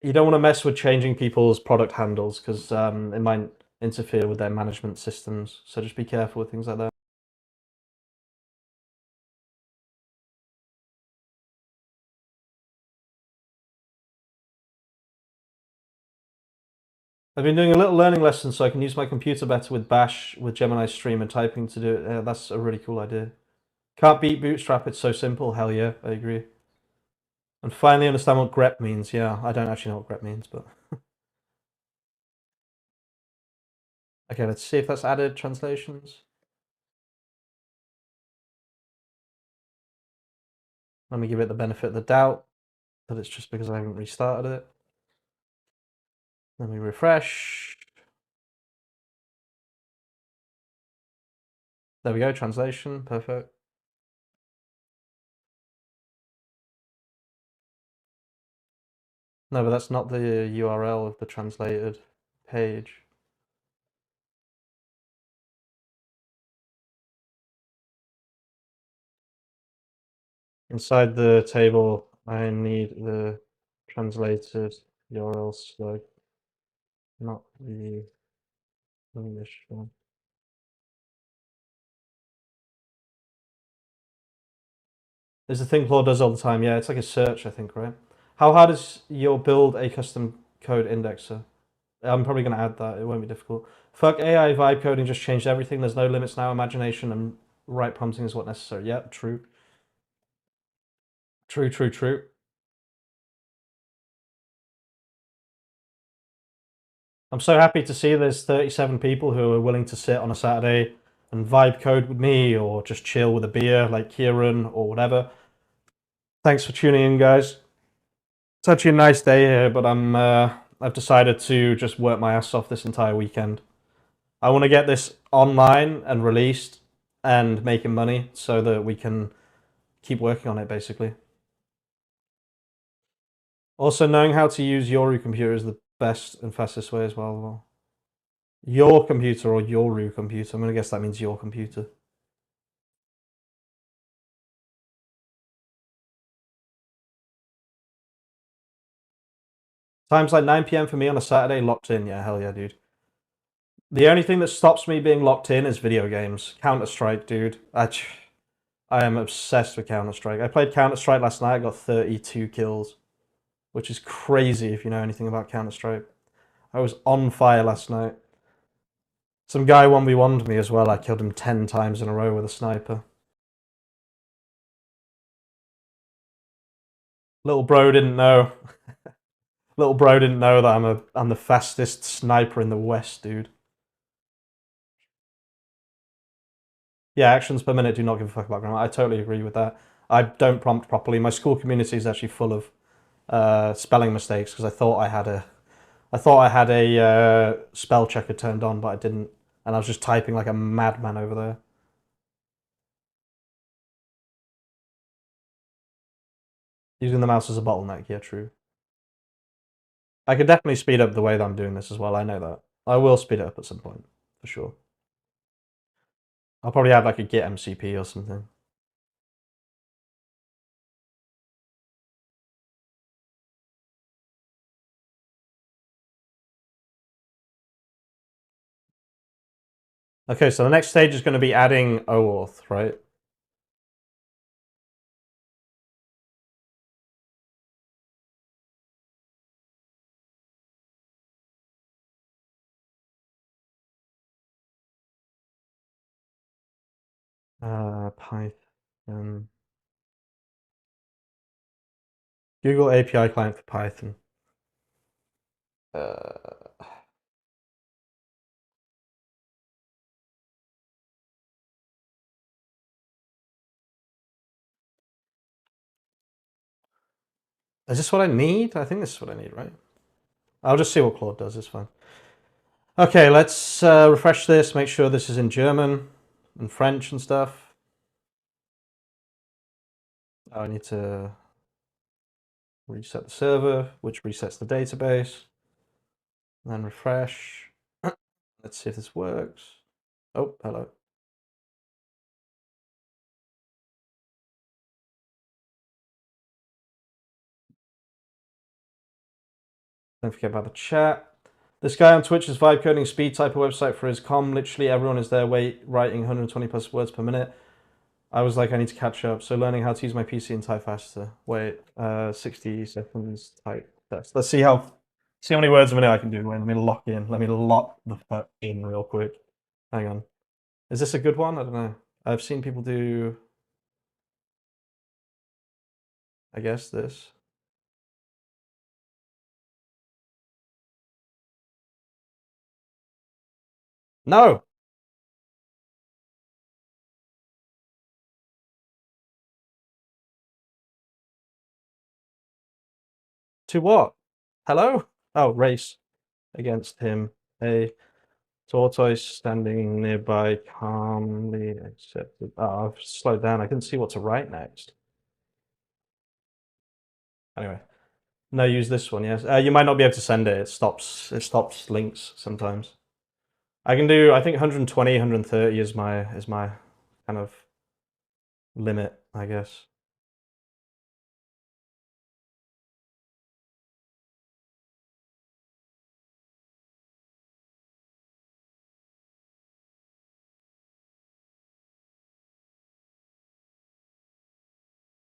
You don't want to mess with changing people's product handles because it might interfere with their management systems. So just be careful with things like that. I've been doing a little learning lesson so I can use my computer better with Bash, with Gemini Stream and typing to do it. That's a really cool idea. Can't beat Bootstrap, it's so simple. Hell yeah, I agree. And finally understand what grep means. Yeah, I don't actually know what grep means, but... Okay, let's see if that's added translations. Let me give it the benefit of the doubt that it's just because I haven't restarted it. Let me refresh. There we go, translation, perfect. No, but that's not the URL of the translated page. Inside the table, I need the translated URL slug, not the English one. There's a thing Claude does all the time. Yeah, it's like a search, I think, right? How hard is your build a custom code indexer? I'm probably going to add that. It won't be difficult. Fuck AI vibe coding just changed everything. There's no limits now. Imagination and right prompting is what necessary. Yep, true. True, true, true. I'm so happy to see there's 37 people who are willing to sit on a Saturday and vibe code with me or just chill with a beer like Kieran or whatever. Thanks for tuning in, guys. It's actually a nice day here, but I've decided to just work my ass off this entire weekend. I want to get this online and released and making money so that we can keep working on it, basically. Also, knowing how to use Yoru computer is the best and fastest way as well. Your computer or Yoru computer. I'm going to guess that means your computer. Times like 9 p.m. for me on a Saturday, locked in. Yeah, hell yeah, dude. The only thing that stops me being locked in is video games. Counter-Strike, dude. I am obsessed with Counter-Strike. I played Counter-Strike last night, I got 32 kills, which is crazy if you know anything about Counter-Strike. I was on fire last night. Some guy 1v1'd me as well. I killed him 10 times in a row with a sniper. Little bro didn't know. Little bro didn't know that I'm the fastest sniper in the West, dude. Yeah, actions per minute do not give a fuck about grammar. I totally agree with that. I don't prompt properly. My school community is actually full of spelling mistakes because I thought I had a spell checker turned on, but I didn't, and I was just typing like a madman over there. Using the mouse as a bottleneck, yeah, true. I could definitely speed up the way that I'm doing this as well. I know that. I will speed it up at some point, for sure. I'll probably have like a git MCP or something. Okay, so the next stage is going to be adding OAuth, right? Python. Google API client for Python. Is this what I need? I think this is what I need, right? I'll just see what Claude does, it's fine. Okay, let's refresh this, make sure this is in German and French and stuff. I need to reset the server, which resets the database. And then refresh. Let's see if this works. Oh, hello. Don't forget about the chat. This guy on Twitch is vibe coding speed type of website for his com. Literally everyone is there writing 120 plus words per minute. I was like, I need to catch up. So learning how to use my PC and type faster. Wait, 60 seconds type test. Let's see how many words a minute I can do. Wait, let me lock in. Let me lock the fuck in real quick. Hang on. Is this a good one? I don't know. I've seen people do, I guess, this. No. To what? Hello? Oh, race against him. A tortoise standing nearby calmly accepted. Oh, I've slowed down. I couldn't see what to write next. Anyway, no, use this one. Yes, you might not be able to send it. It stops links sometimes. I can do. I think 120, 130 is my kind of limit, I guess.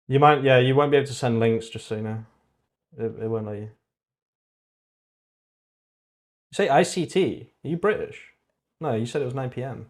You might. Yeah, you won't be able to send links. Just so you know, it won't let you. You say ICT? Are you British? No, you said it was 9 p.m.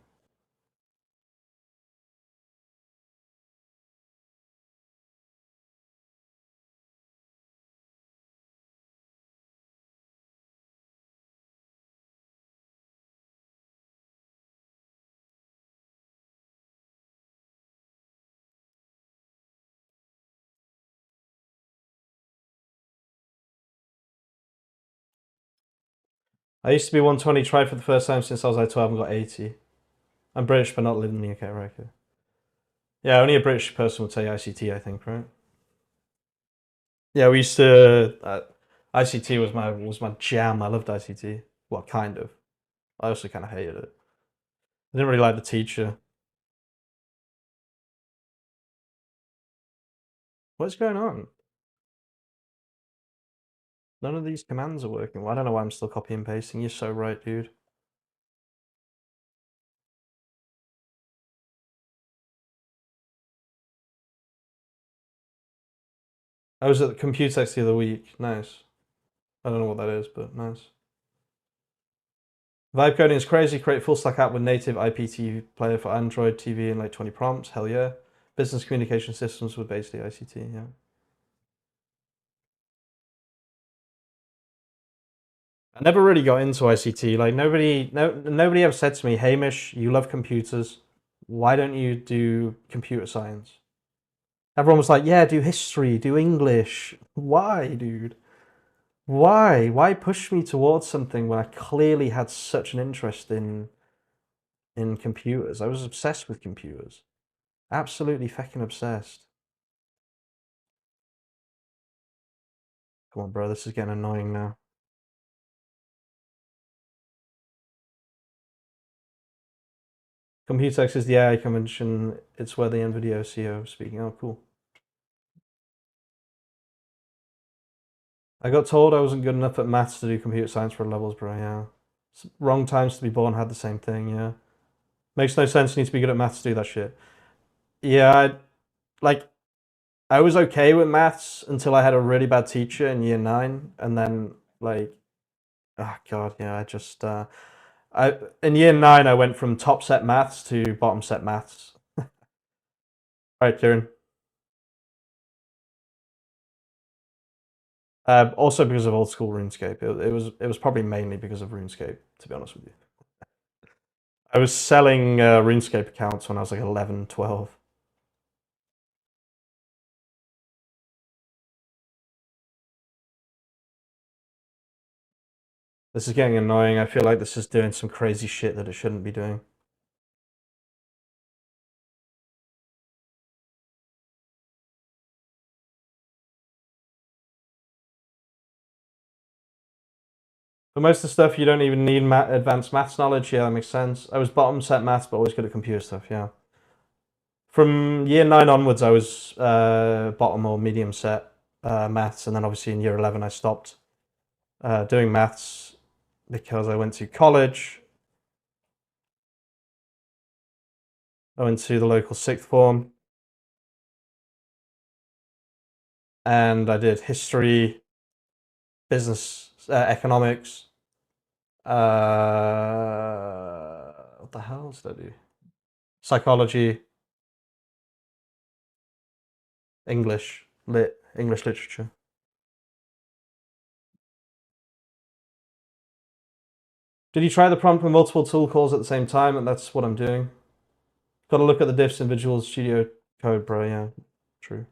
I used to be 120, tried for the first time since I was like 12 and got 80. I'm British but not living in the UK, right? Okay. Yeah, only a British person would say ICT, I think, right? Yeah, we used to. ICT was my jam. I loved ICT. Well, kind of. I also kind of hated it. I didn't really like the teacher. What's going on? None of these commands are working. Well, I don't know why I'm still copy and pasting. You're so right, dude. I was at the Computex the other week. Nice. I don't know what that is, but nice. Vibe coding is crazy. Create full stack app with native IPTV player for Android TV in like 20 prompts. Hell yeah. Business communication systems with basically ICT. Yeah. I never really got into ICT. Like nobody ever said to me, "Hamish, you love computers. Why don't you do computer science?" Everyone was like, "Yeah, do history, do English." Why, dude? Why? Why push me towards something when I clearly had such an interest in computers? I was obsessed with computers. Absolutely fucking obsessed. Come on, bro, this is getting annoying now. Computex is the AI convention. It's where the NVIDIA CEO is speaking. Oh, cool. I got told I wasn't good enough at maths to do computer science for levels, bro. Yeah. Wrong times to be born had the same thing. Yeah. Makes no sense. You need to be good at maths to do that shit. Yeah. Like, I was okay with maths until I had a really bad teacher in year 9. And then, like, oh, God. Yeah. In year 9, I went from top set maths to bottom set maths. All right, Kieran. Also because of old school RuneScape. It was probably mainly because of RuneScape, to be honest with you. I was selling RuneScape accounts when I was like 11, 12. This is getting annoying. I feel like this is doing some crazy shit that it shouldn't be doing. For most of the stuff, you don't even need advanced maths knowledge. Yeah, that makes sense. I was bottom set maths, but always good at computer stuff. Yeah. From year 9 onwards, I was bottom or medium set maths, and then obviously in year 11, I stopped doing maths because I went to college. I went to the local sixth form, and I did history, business, economics. What the hell did I do? Psychology, English, English literature. Did you try the prompt with multiple tool calls at the same time? And that's what I'm doing. Got to look at the diffs in Visual Studio Code, bro. Yeah, true.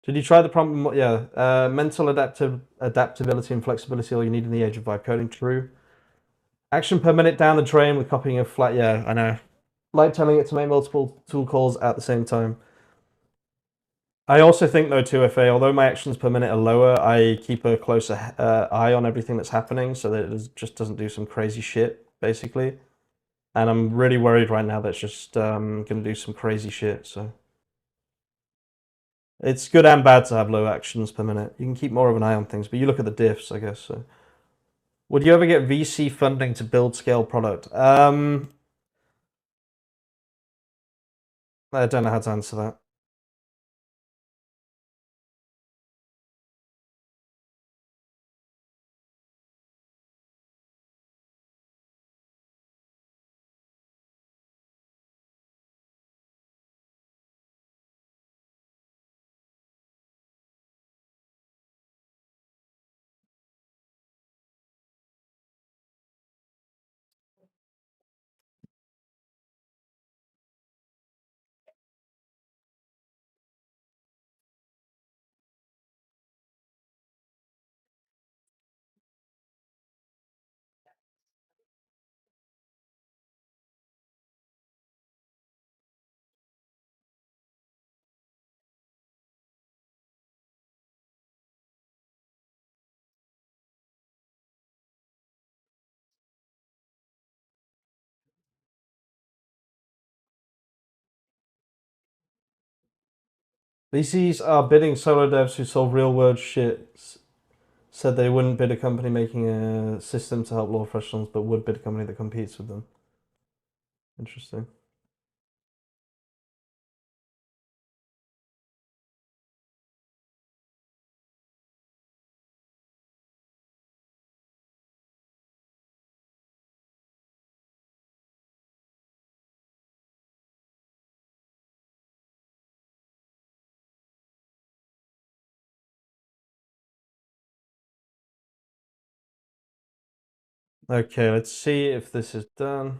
Did you try the prompt? Yeah, mental adaptability and flexibility. All you need in the age of vibe coding. True. Action per minute down the drain with copying a flat. Yeah, I know. Like telling it to make multiple tool calls at the same time. I also think though, 2FA, although my actions per minute are lower, I keep a closer eye on everything that's happening so that it just doesn't do some crazy shit, basically. And I'm really worried right now that it's just going to do some crazy shit. So it's good and bad to have low actions per minute. You can keep more of an eye on things, but you look at the diffs, I guess. So. Would you ever get VC funding to build scale product? I don't know how to answer that. VCs are bidding solo devs who solve real world shit. Said they wouldn't bid a company making a system to help law professionals, but would bid a company that competes with them. Interesting. Okay, let's see if this is done.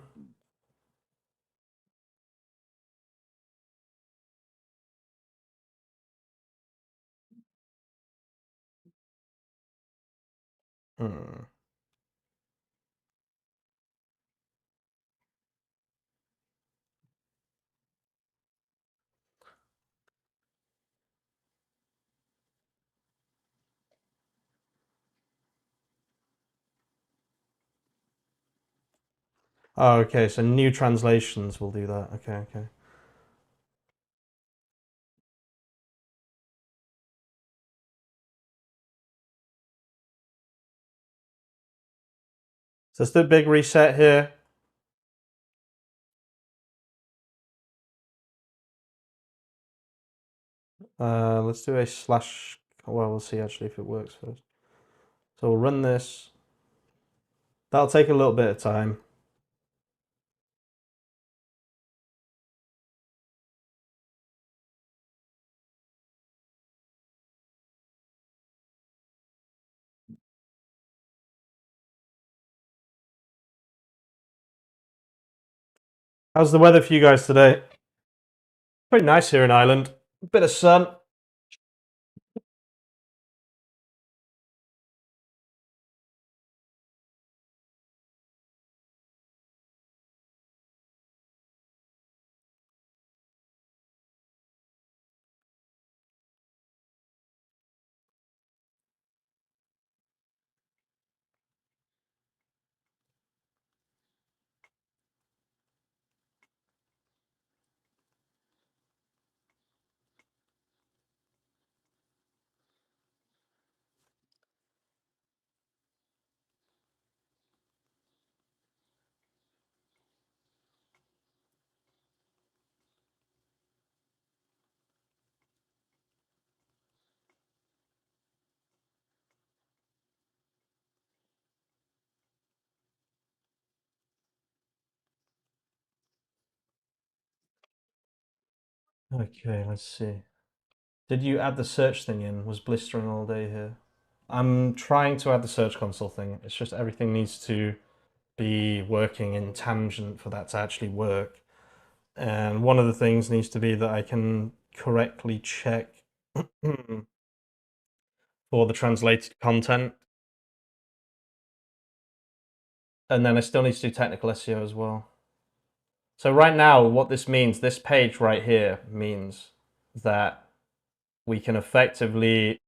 Hmm. Oh, okay, so new translations will do that. Okay, okay. So let's do a big reset here. Let's do a slash. Well, we'll see actually if it works first. So we'll run this. That'll take a little bit of time. How's the weather for you guys today? Pretty nice here in Ireland. A bit of sun. Okay, let's see. Did you add the search thing in? Was blistering all day here. I'm trying to add the Search Console thing. It's just everything needs to be working in tangent for that to actually work. And one of the things needs to be that I can correctly check for the translated content. And then I still need to do technical SEO as well. So right now, what this means, this page right here means that we can effectively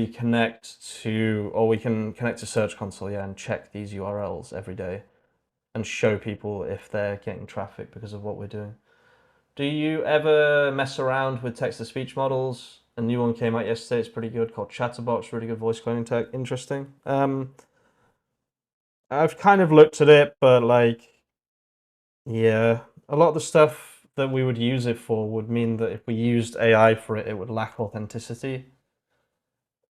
connect to, or we can connect to Search Console, yeah, and check these URLs every day and show people if they're getting traffic because of what we're doing. Do you ever mess around with text-to-speech models? A new one came out yesterday. It's pretty good, called Chatterbox. Really good voice cloning tech. Interesting. I've kind of looked at it, but like, yeah, a lot of the stuff that we would use it for would mean that if we used AI for it, it would lack authenticity.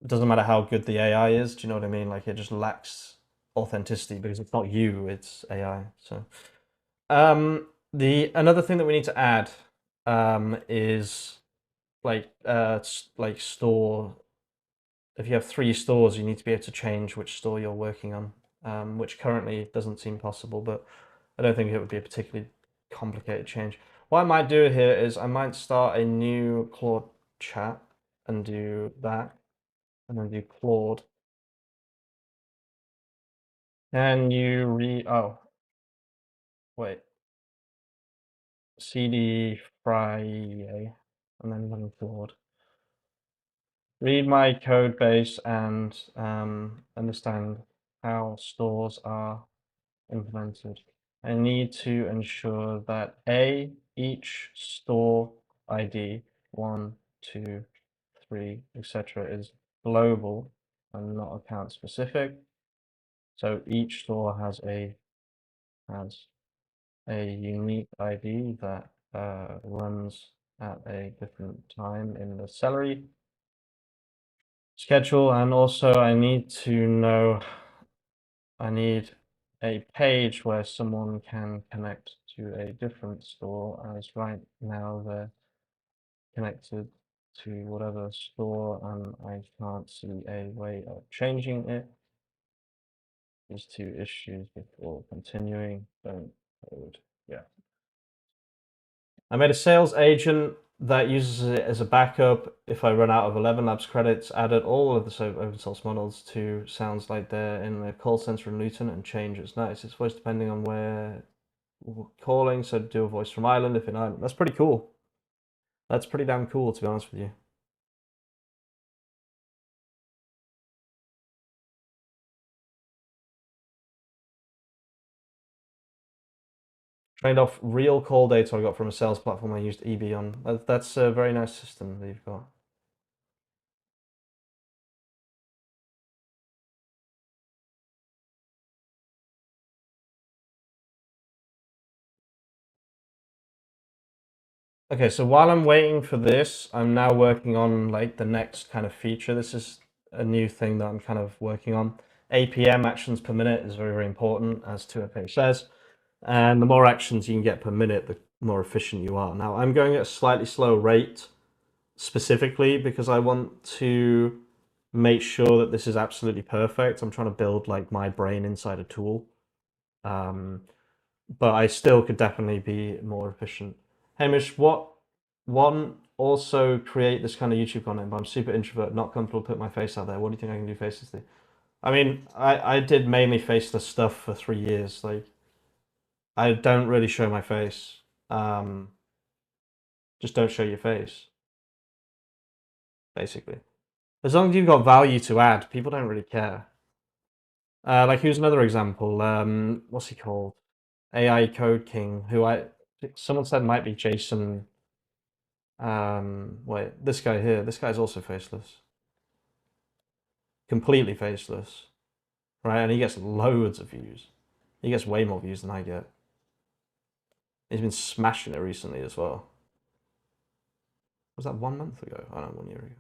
It doesn't matter how good the AI is. Do you know what I mean? Like, it just lacks authenticity because it's not you, it's AI. So, the another thing that we need to add is like store. If you have 3 stores, you need to be able to change which store you're working on, which currently doesn't seem possible, but I don't think it would be a particularly complicated change. What I might do here is I might start a new Claude chat and do that, and then do Claude. And you oh, wait, CD Friday, and then run Claude. Read my code base and understand how stores are implemented. I need to ensure that each store ID, 1, 2, 3, etc., is global and not account specific. So each store has a unique ID that runs at a different time in the Celery schedule, and also I need a page where someone can connect to a different store, as right now they're connected to whatever store and I can't see a way of changing it. These 2 issues before continuing. Don't code. Yeah. I made a sales agent that uses it as a backup. If I run out of 11 Labs credits, added all of the open source models to sounds like they're in the call center in Luton and change its nice. It's voice depending on where we're calling. So do a voice from Ireland if in Ireland. That's pretty cool. That's pretty damn cool, to be honest with you. Trained off real call data I got from a sales platform I used EB on. That's a very nice system that you've got. Okay, so while I'm waiting for this, I'm now working on like the next kind of feature. This is a new thing that I'm kind of working on. APM, actions per minute, is very, very important, as 2FA says. And the more actions you can get per minute, the more efficient you are. Now, I'm going at a slightly slow rate specifically because I want to make sure that this is absolutely perfect. I'm trying to build like my brain inside a tool. But I still could definitely be more efficient. Hamish, what one also create this kind of YouTube content, but I'm super introvert, not comfortable putting my face out there. What do you think I can do faces to? I mean, I did mainly faceless stuff for 3 years. Like, I don't really show my face. Just don't show your face, basically. As long as you've got value to add, people don't really care. Like, here's another example. What's he called? AI Code King, who someone said might be Jason. Wait, this guy here. This guy's also faceless. Completely faceless, right? And he gets loads of views. He gets way more views than I get. He's been smashing it recently as well. Was that 1 month ago? I don't know, 1 year ago.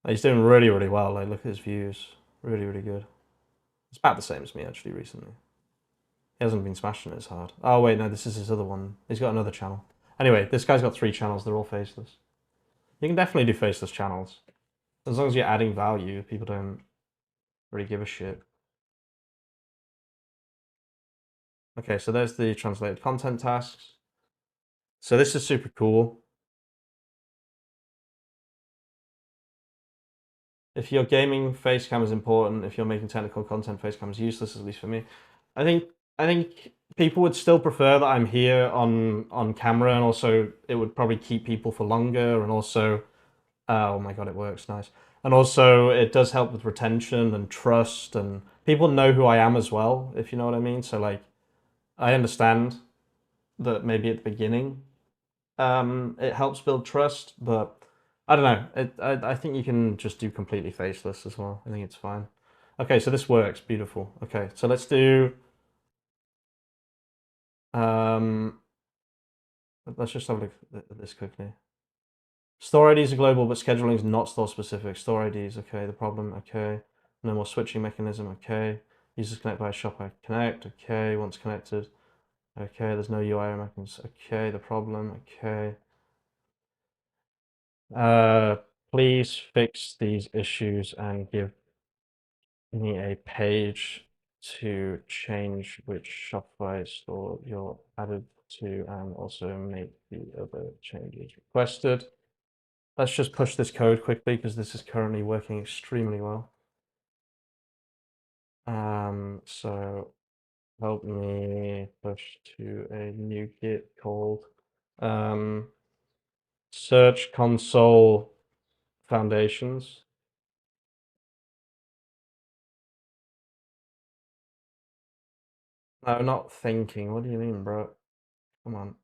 He's doing really, really well. Like, look at his views. Really, really good. It's about the same as me, actually, recently. He hasn't been smashing it as hard. Oh wait, no, this is his other one. He's got another channel. Anyway, this guy's got 3 channels. They're all faceless. You can definitely do faceless channels. As long as you're adding value, people don't really give a shit. Okay, so there's the translated content tasks. So this is super cool. If your gaming face cam is important, if you're making technical content, face cam is useless, at least for me. I think people would still prefer that I'm here on camera, and also it would probably keep people for longer, and also oh my god, it works nice. And also it does help with retention and trust, and people know who I am as well, if you know what I mean. So like I understand that maybe at the beginning it helps build trust, but I don't know. I think you can just do completely faceless as well. I think it's fine. Okay, so this works. Beautiful. Okay, so let's do. Um, let's just have a look at this quickly. Store IDs are global, but scheduling is not store specific. Store IDs, okay. The problem, okay. No more switching mechanism, okay. Users connect via Shopify Connect, okay. Once connected, okay. There's no UI mechanisms, okay. The problem, okay. Please fix these issues and give me a page to change which Shopify store you're added to, and also make the other changes requested. Let's just push this code quickly because this is currently working extremely well. So help me push to a new Git called Search Console Foundations. No, not thinking. What do you mean, bro? Come on.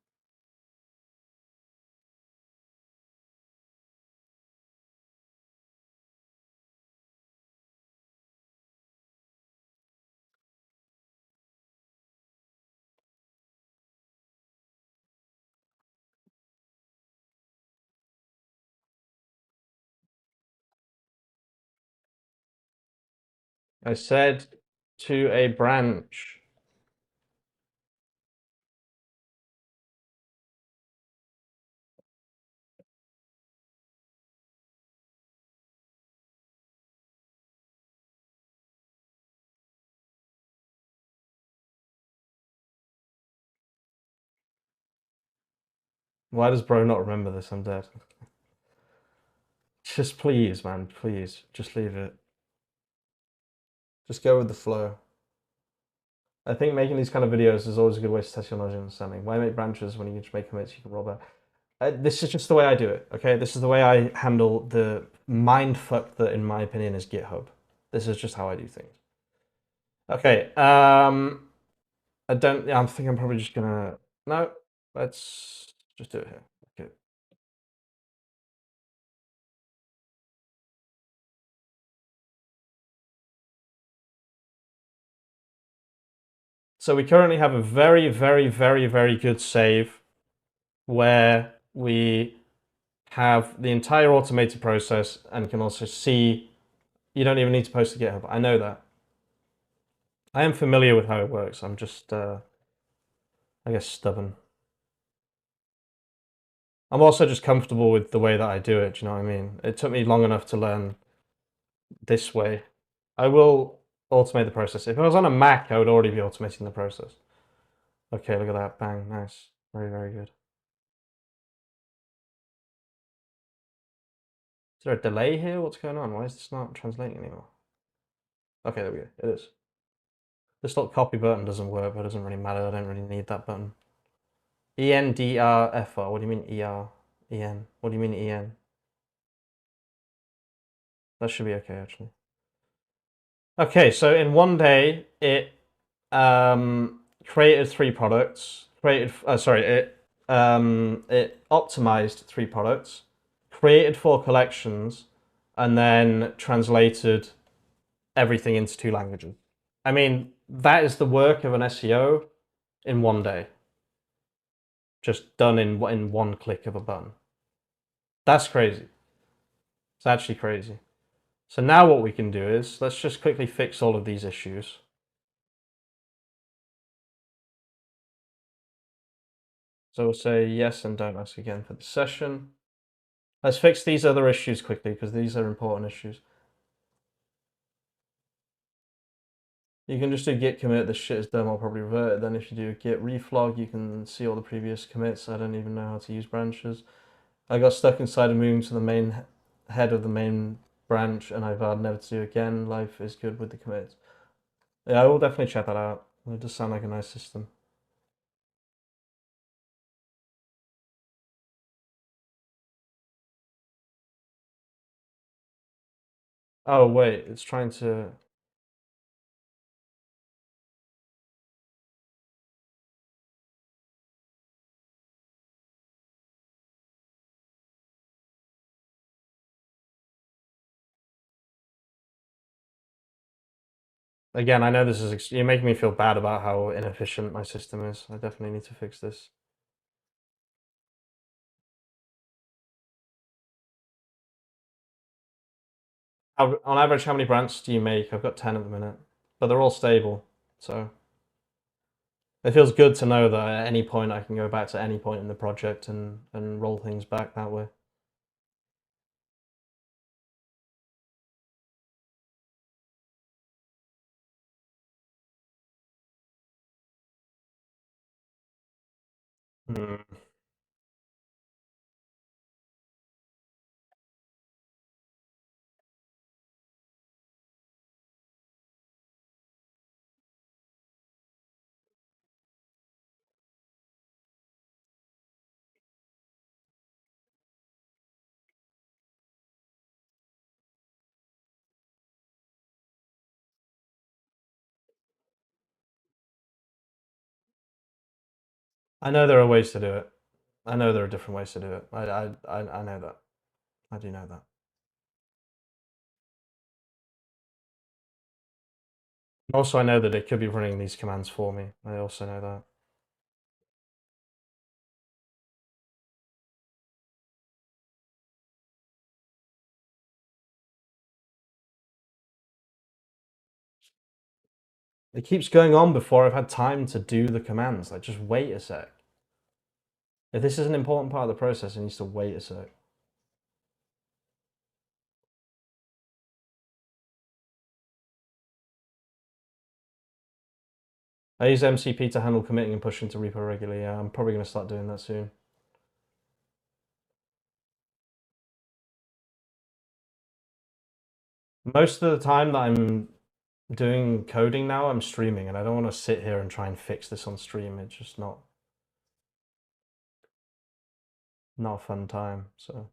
I said to a branch. Why does bro not remember this? I'm dead. Just please, man, please. Just leave it. Just go with the flow. I think making these kind of videos is always a good way to test your knowledge and understanding. Why make branches when you can just make commits you can roll back? This is just the way I do it, okay? This is the way I handle the mindfuck that, in my opinion, is GitHub. This is just how I do things. Okay, I don't, yeah, I think I'm probably just gonna, no, let's just do it here. Okay. So we currently have a very, very, very, very good save where we have the entire automated process and can also see you don't even need to post to GitHub. I know that. I am familiar with how it works. I'm just, I guess, stubborn. I'm also just comfortable with the way that I do it. Do you know what I mean? It took me long enough to learn this way. I will automate the process. If I was on a Mac, I would already be automating the process. Okay, look at that. Bang. Nice. Very, very good. Is there a delay here? What's going on? Why is this not translating anymore? Okay, there we go. It is. This little copy button doesn't work, but it doesn't really matter. I don't really need that button. ENDRFR. What do you mean ER? EN. What do you mean EN? That should be okay, actually. Okay, so in one day, it created 3 products. It optimized 3 products, created 4 collections, and then translated everything into 2 languages. I mean, that is the work of an SEO in one day. Just done in one click of a button. That's crazy. It's actually crazy. So now what we can do is, let's just quickly fix all of these issues. So we'll say yes and don't ask again for the session. Let's fix these other issues quickly because these are important issues. You can just do git commit, this shit is dumb, I'll probably revert it. Then if you do a git reflog, you can see all the previous commits. I don't even know how to use branches. I got stuck inside of moving to the main head of the main branch and I vowed never to do again. Life is good with the commits. Yeah, I will definitely check that out. It does sound like a nice system. Oh wait, it's trying to... Again, I know this is... You're making me feel bad about how inefficient my system is. I definitely need to fix this. On average, how many branches do you make? I've got 10 at the minute, but they're all stable, so it feels good to know that at any point I can go back to any point in the project and roll things back that way. Hmm. I know there are ways to do it. I know there are different ways to do it. I know that. I do know that. Also, I know that it could be running these commands for me. I also know that. It keeps going on before I've had time to do the commands. Like, just wait a sec. If this is an important part of the process, it needs to wait a sec. I use MCP to handle committing and pushing to repo regularly. Yeah, I'm probably going to start doing that soon. Most of the time that I'm doing coding now, I'm streaming, and I don't want to sit here and try and fix this on stream. It's just not a fun time. So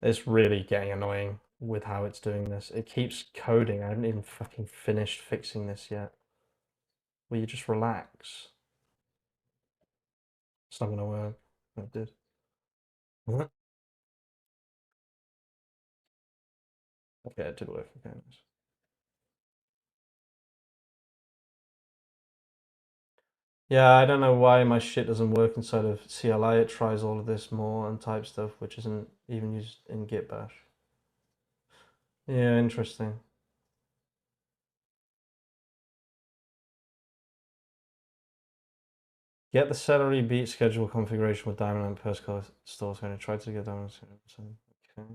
it's really getting annoying with how it's doing this. It keeps coding. I haven't even fucking finished fixing this yet. Will you just relax? It's not gonna work. It did. Okay, it did work. Okay. Yeah, I don't know why my shit doesn't work inside of CLI. It tries all of this more and type stuff, which isn't even used in Git Bash. Yeah, interesting. Get the celery beat schedule configuration with diamond and postcode stores. Going to try to get diamond. Okay.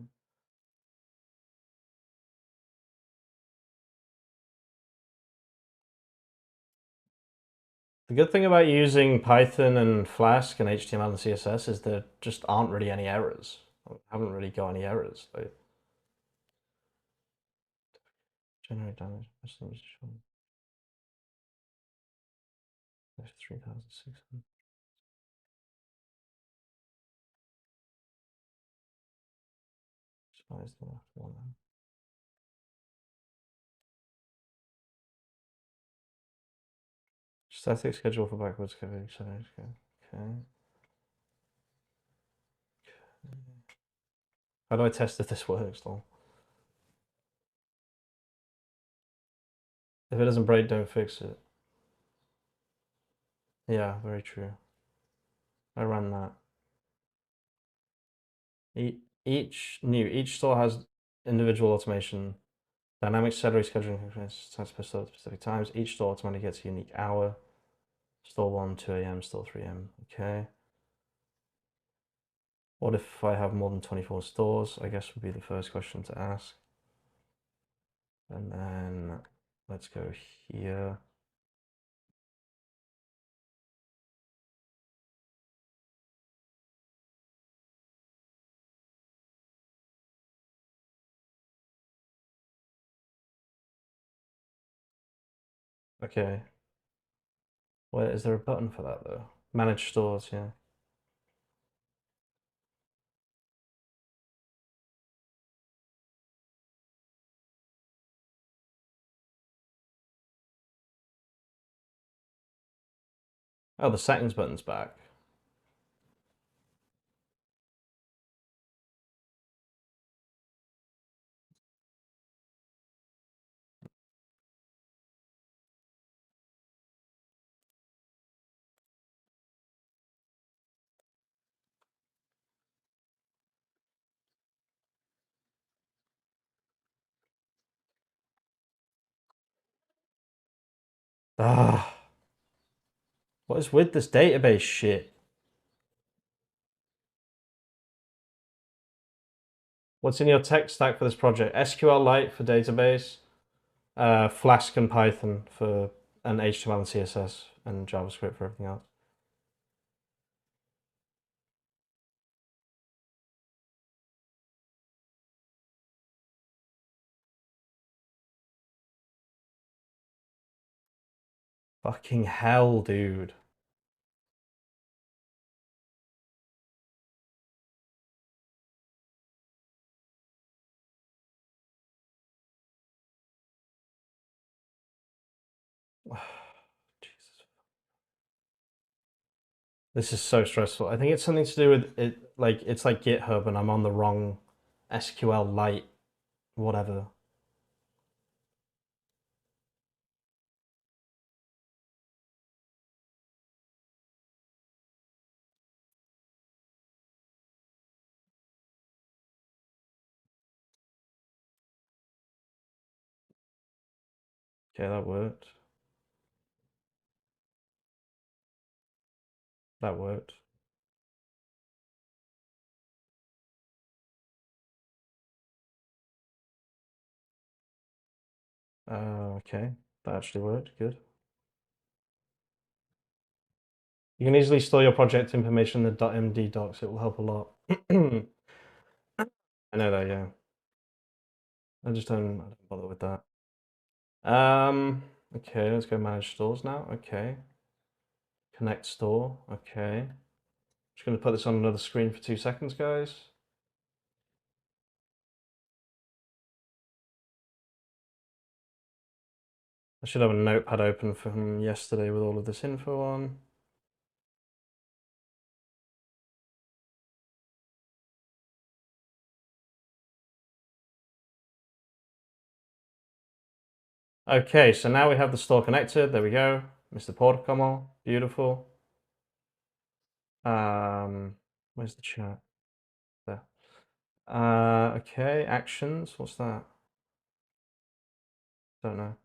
The good thing about using Python and Flask and HTML and CSS is there just aren't really any errors. I haven't really got any errors. Like, generate damage. 3,600. Spies the left one. Static schedule for backwards coding. Okay. How do I test if this works, though? If it doesn't break, don't fix it. Yeah, very true. I ran that. Each store has individual automation Dynamic salary scheduling times per store at specific times. Each store automatically gets a unique hour. Store 1, 2 a.m., store 3 a.m. Okay. What if I have more than 24 stores? I guess would be the first question to ask. And then let's go here. Okay. Where is there a button for that though? Manage stores, yeah. Oh, the settings button's back. Ah, what is with this database shit? What's in your tech stack for this project? SQLite for database, Flask and Python for and HTML and CSS and JavaScript for everything else. Fucking hell, dude. Jesus. This is so stressful. I think it's something to do with it, like it's like GitHub and I'm on the wrong SQLite, whatever. Okay, that worked. That worked. Okay, that actually worked. Good. You can easily store your project information in the .md docs. It will help a lot. I know that, yeah. I don't bother with that. Okay, let's go manage stores now. Okay. Connect store. Okay. Just gonna put this on another screen for 2 seconds, guys. I should have a notepad open from yesterday with all of this info on. Okay, so now we have the store connected. There we go. Mr Porkamo. Beautiful. Where's the chat? There. Okay, actions. What's that? Don't know.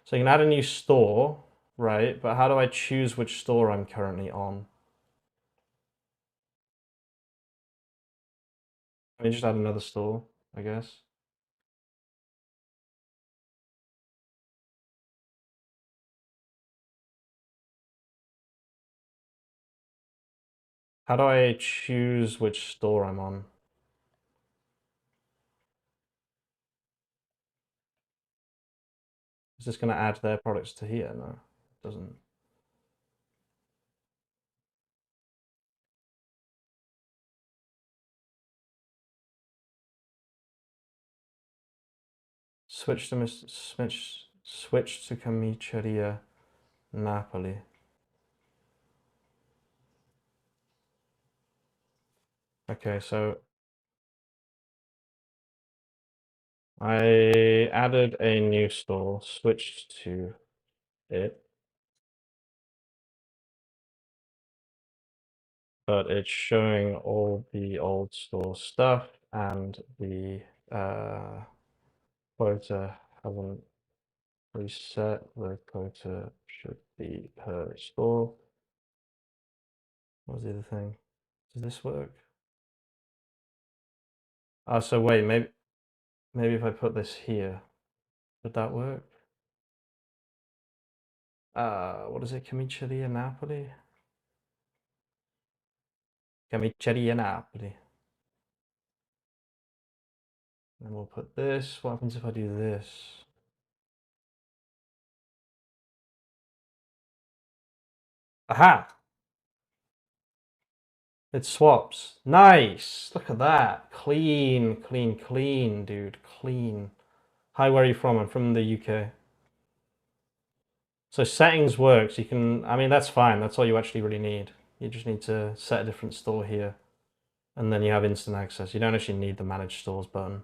So you can add a new store, right? But how do I choose which store I'm currently on? Let me just add another store, I guess. How do I choose which store I'm on? Is this going to add their products to here? No, it doesn't. Switch to switch to Camiceria Napoli. Okay, so I added a new store, switched to it, but it's showing all the old store stuff and the quota haven't reset. The quota should be per store. What was the other thing? Does this work? Oh, so wait, maybe if I put this here, would that work? What is it? Camiceria Napoli? Camiceria Napoli. And we'll put this. What happens if I do this? Aha! It swaps. Nice! Look at that. Clean, clean, clean, dude. Clean. Hi, where are you from? I'm from the UK. So settings works. You can, I mean, that's fine. That's all you actually really need. You just need to set a different store here. And then you have instant access. You don't actually need the manage stores button.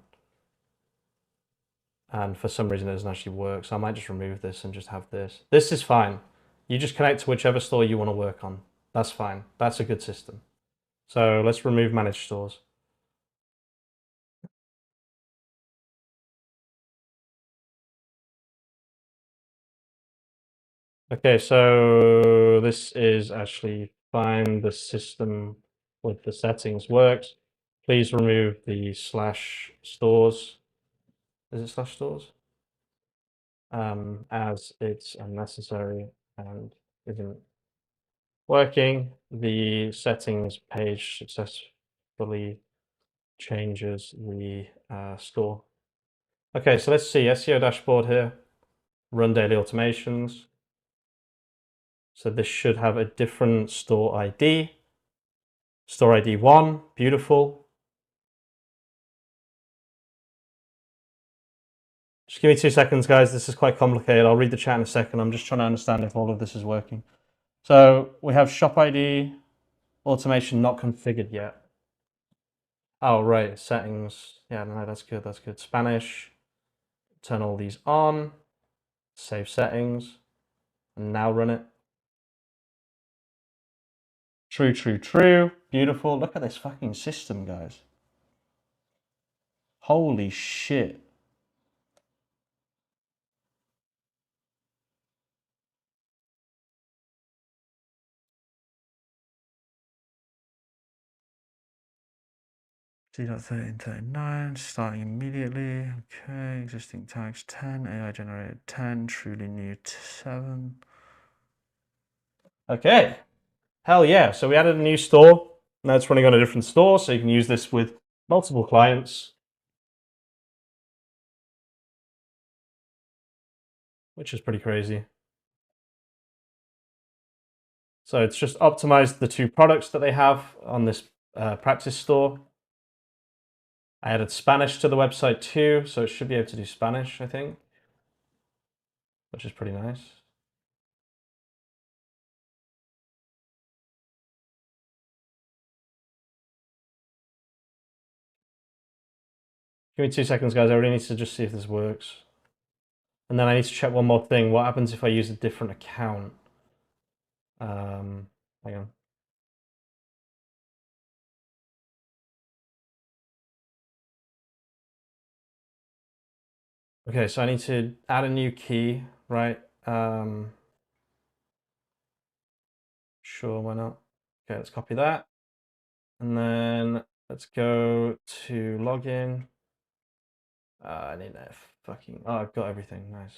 And for some reason it doesn't actually work. So I might just remove this and just have this. This is fine. You just connect to whichever store you want to work on. That's fine. That's a good system. So let's remove managed stores. Okay, so this is actually fine. The system with the settings works. Please remove the slash stores. Is it slash stores? As it's unnecessary and isn't working. The settings page successfully changes the store. Okay, so let's see SEO dashboard here. Run daily automations. So this should have a different store ID. Store ID 1, beautiful. Just give me 2 seconds, guys. This is quite complicated. I'll read the chat in a second. I'm just trying to understand if all of this is working. So we have shop ID automation not configured yet. Oh, right, settings. Yeah, no, that's good, that's good. Spanish, turn all these on, save settings, and now run it. True, true, true. Beautiful. Look at this fucking system, guys. Holy shit. C.1339, starting immediately. Okay, existing tags 10, AI generated 10, truly new 7. Okay, hell yeah. So we added a new store. Now it's running on a different store, so you can use this with multiple clients, which is pretty crazy. So it's just optimized the 2 products that they have on this practice store. I added Spanish to the website too, so it should be able to do Spanish, I think, which is pretty nice. Give me 2 seconds, guys. I really need to just see if this works. And then I need to check one more thing. What happens if I use a different account? Hang on. Okay, so I need to add a new key, right? Sure, why not? Okay, let's copy that. And then let's go to login. I need that fucking... Oh, I've got everything. Nice.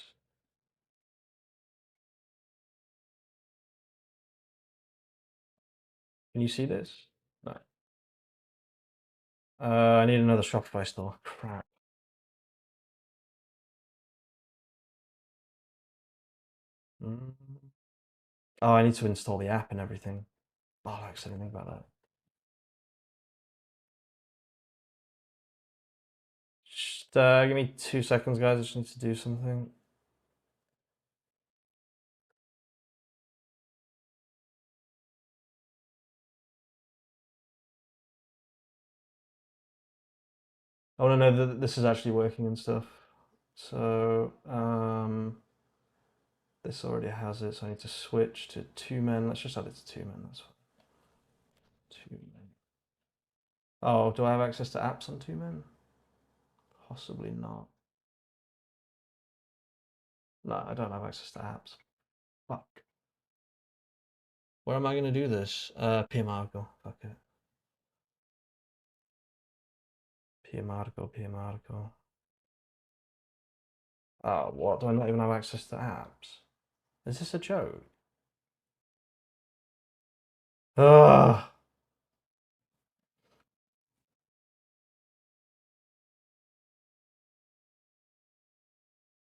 Can you see this? No. I need another Shopify store. Crap. Mm. Oh, I need to install the app and everything. Bollocks, I didn't think about that. Just give me 2 seconds, guys. I just need to do something. I want to know that this is actually working and stuff. So this already has it, so I need to switch to 2 men. Let's just add it to 2 men. That's fine. 2 men. Oh, do I have access to apps on 2 men? Possibly not. No, I don't have access to apps. Fuck. Where am I going to do this? PM article. Fuck it. PM article, PM article. Oh, what? Do I not even have access to apps? Is this a joke? Ugh.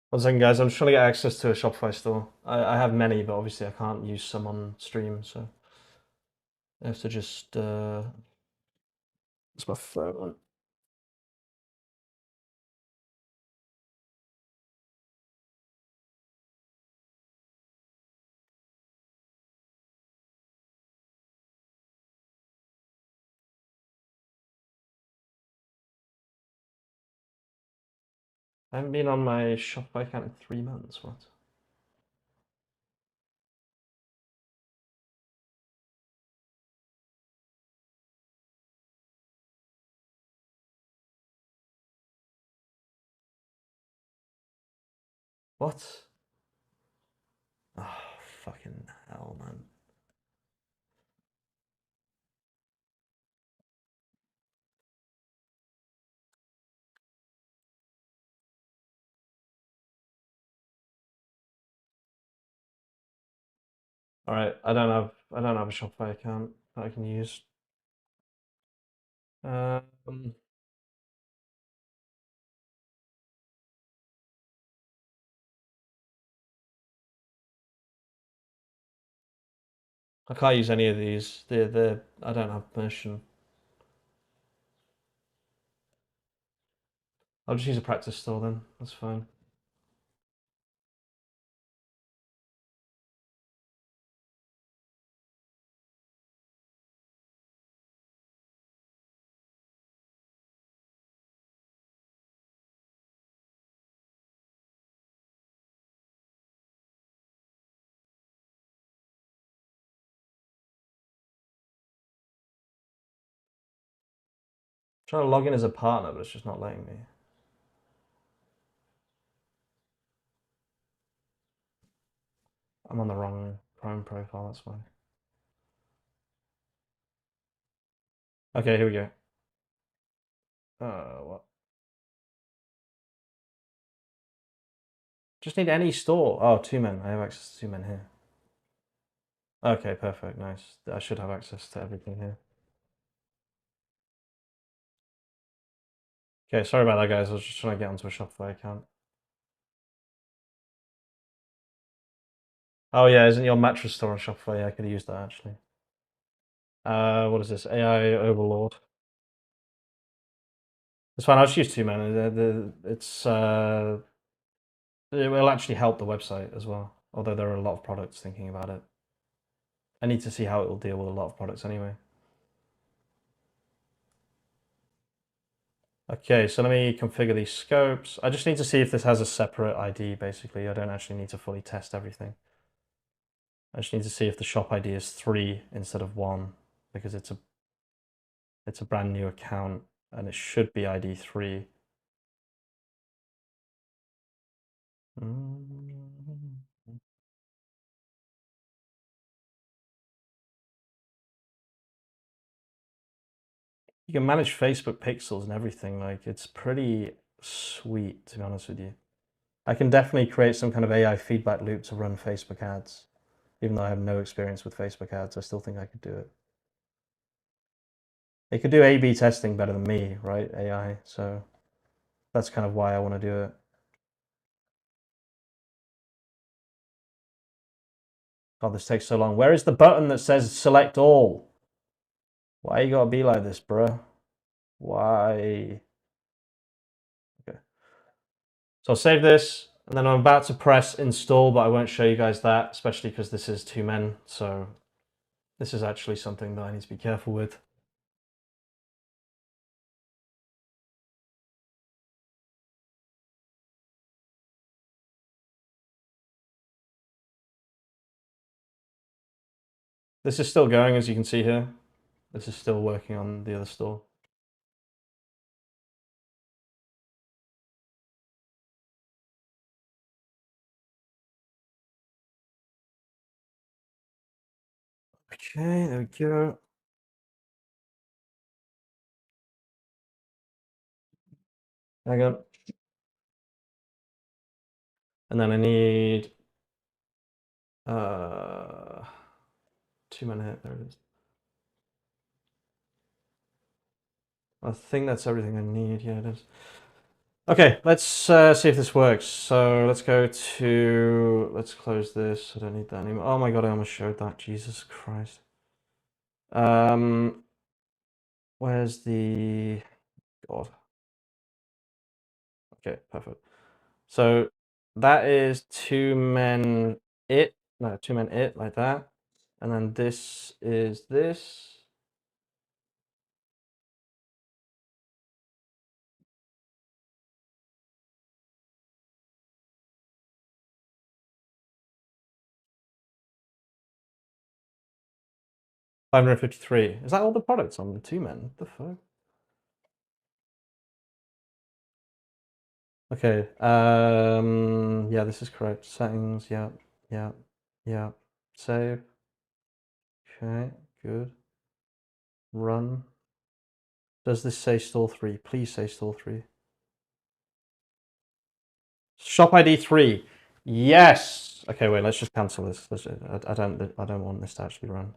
One second, guys. I'm just trying to get access to a Shopify store. I have many, but obviously I can't use some on stream, so I have to just. It's my phone. I haven't been on my Shopify account in 3 months. What? What? Oh, fucking hell, man. All right, I don't have a Shopify account that I can use. Um, I can't use any of these. I don't have permission. I'll just use a practice store then. That's fine. I'm trying to log in as a partner, but it's just not letting me. I'm on the wrong Chrome profile, that's why. Okay, here we go. What? Just need any store. Oh, 2men. I have access to 2men here. Okay, perfect. Nice. I should have access to everything here. Okay, sorry about that, guys. I was just trying to get onto a Shopify account. Oh yeah, isn't your mattress store on Shopify? Yeah, I could have used that actually. What is this? AI Overlord. It's fine. I'll just use 2men. It will actually help the website as well. Although there are a lot of products thinking about it. I need to see how it will deal with a lot of products anyway. Okay, so let me configure these scopes. I just need to see if this has a separate ID, basically. I don't actually need to fully test everything. I just need to see if the shop ID is 3 instead of 1, because it's a brand new account, and it should be ID 3. You can manage Facebook pixels and everything. Like, it's pretty sweet, to be honest with you. I can definitely create some kind of AI feedback loop to run Facebook ads. Even though I have no experience with Facebook ads, I still think I could do it. It could do A/B testing better than me, right? AI. So that's kind of why I want to do it. God, this takes so long. Where is the button that says select all? Why you gotta be like this, bruh? Why? Okay. So I'll save this, and then I'm about to press install, but I won't show you guys that, especially because this is 2men. So this is actually something that I need to be careful with. This is still going, as you can see here. This is still working on the other store. Okay, there we go. Hang on. And then I need 2-man hit. There it is. I think that's everything I need. Yeah, it is. Okay, let's see if this works. So let's go to, let's close this. I don't need that anymore. Oh my God, I almost showed that. Jesus Christ. Um, where's the, God. Okay, perfect. So that is 2 men it, no, 2 men it, like that. And then this is this. $553. Is that all the products on the 2 men? What the fuck? Okay. Yeah, this is correct. Settings. Yeah. Yeah. Yeah. Save. Okay. Good. Run. Does this say store 3? Please say store 3. Shop ID 3. Yes. Okay. Wait. Let's just cancel this. I don't want this to actually run.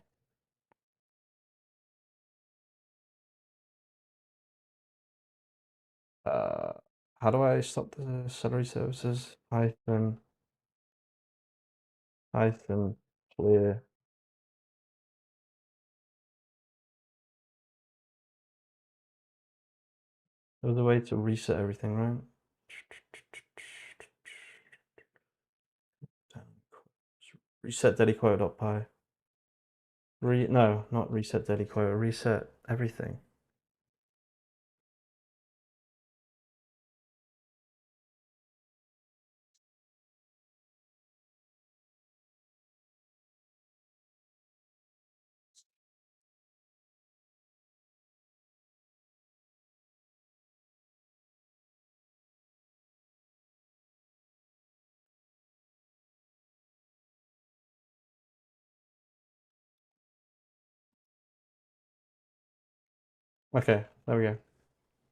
How do I stop the celery services? Hyphen clear. There's a way to reset everything, right? Reset daily quota.py. No, not reset daily quota. Reset everything. Okay, there we go.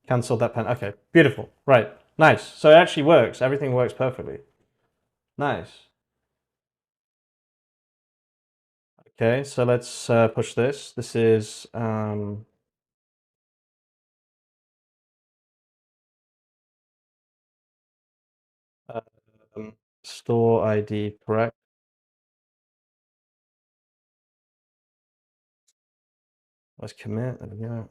Cancel that pen. Okay, beautiful. Right, nice. So it actually works. Everything works perfectly. Nice. Okay, so let's push this. This is um, store ID, correct? Let's commit. There we go.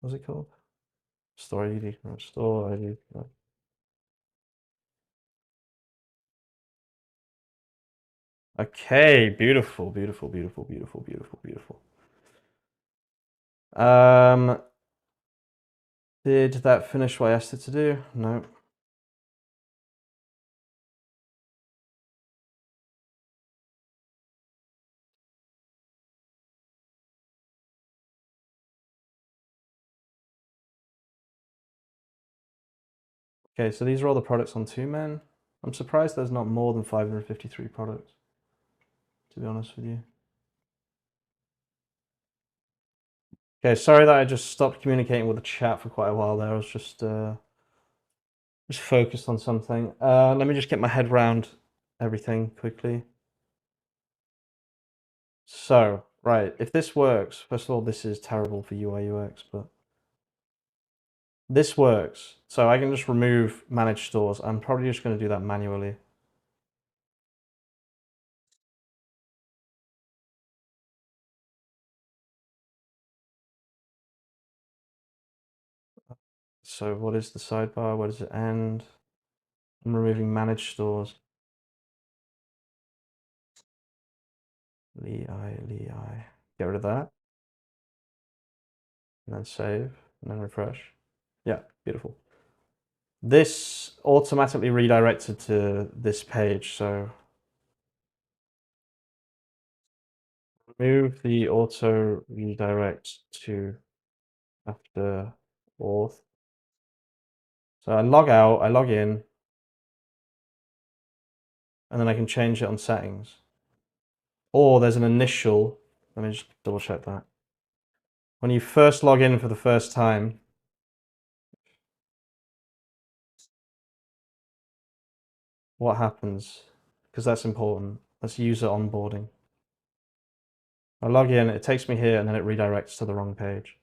What's it called? Store ID. Store ID. Okay, beautiful, beautiful, beautiful, beautiful, beautiful, beautiful. Did that finish what I asked it to do? No. Okay, so these are all the products on 2men. I'm surprised there's not more than 553 products, to be honest with you. Okay, sorry that I just stopped communicating with the chat for quite a while there. I was just focused on something. Let me just get my head round everything quickly. So, right, if this works, first of all, this is terrible for UI UX, but this works. So I can just remove manage stores. I'm probably just going to do that manually. So what is the sidebar? Where does it end? I'm removing manage stores. Lei. Get rid of that. And then save. And then refresh. Yeah, beautiful. This automatically redirected to this page, so remove the auto redirect to after auth. So I log out, I log in, and then I can change it on settings. Or there's an initial, let me just double check that. When you first log in for the first time, what happens? Because that's important. That's user onboarding. I log in, it takes me here, and then it redirects to the wrong page.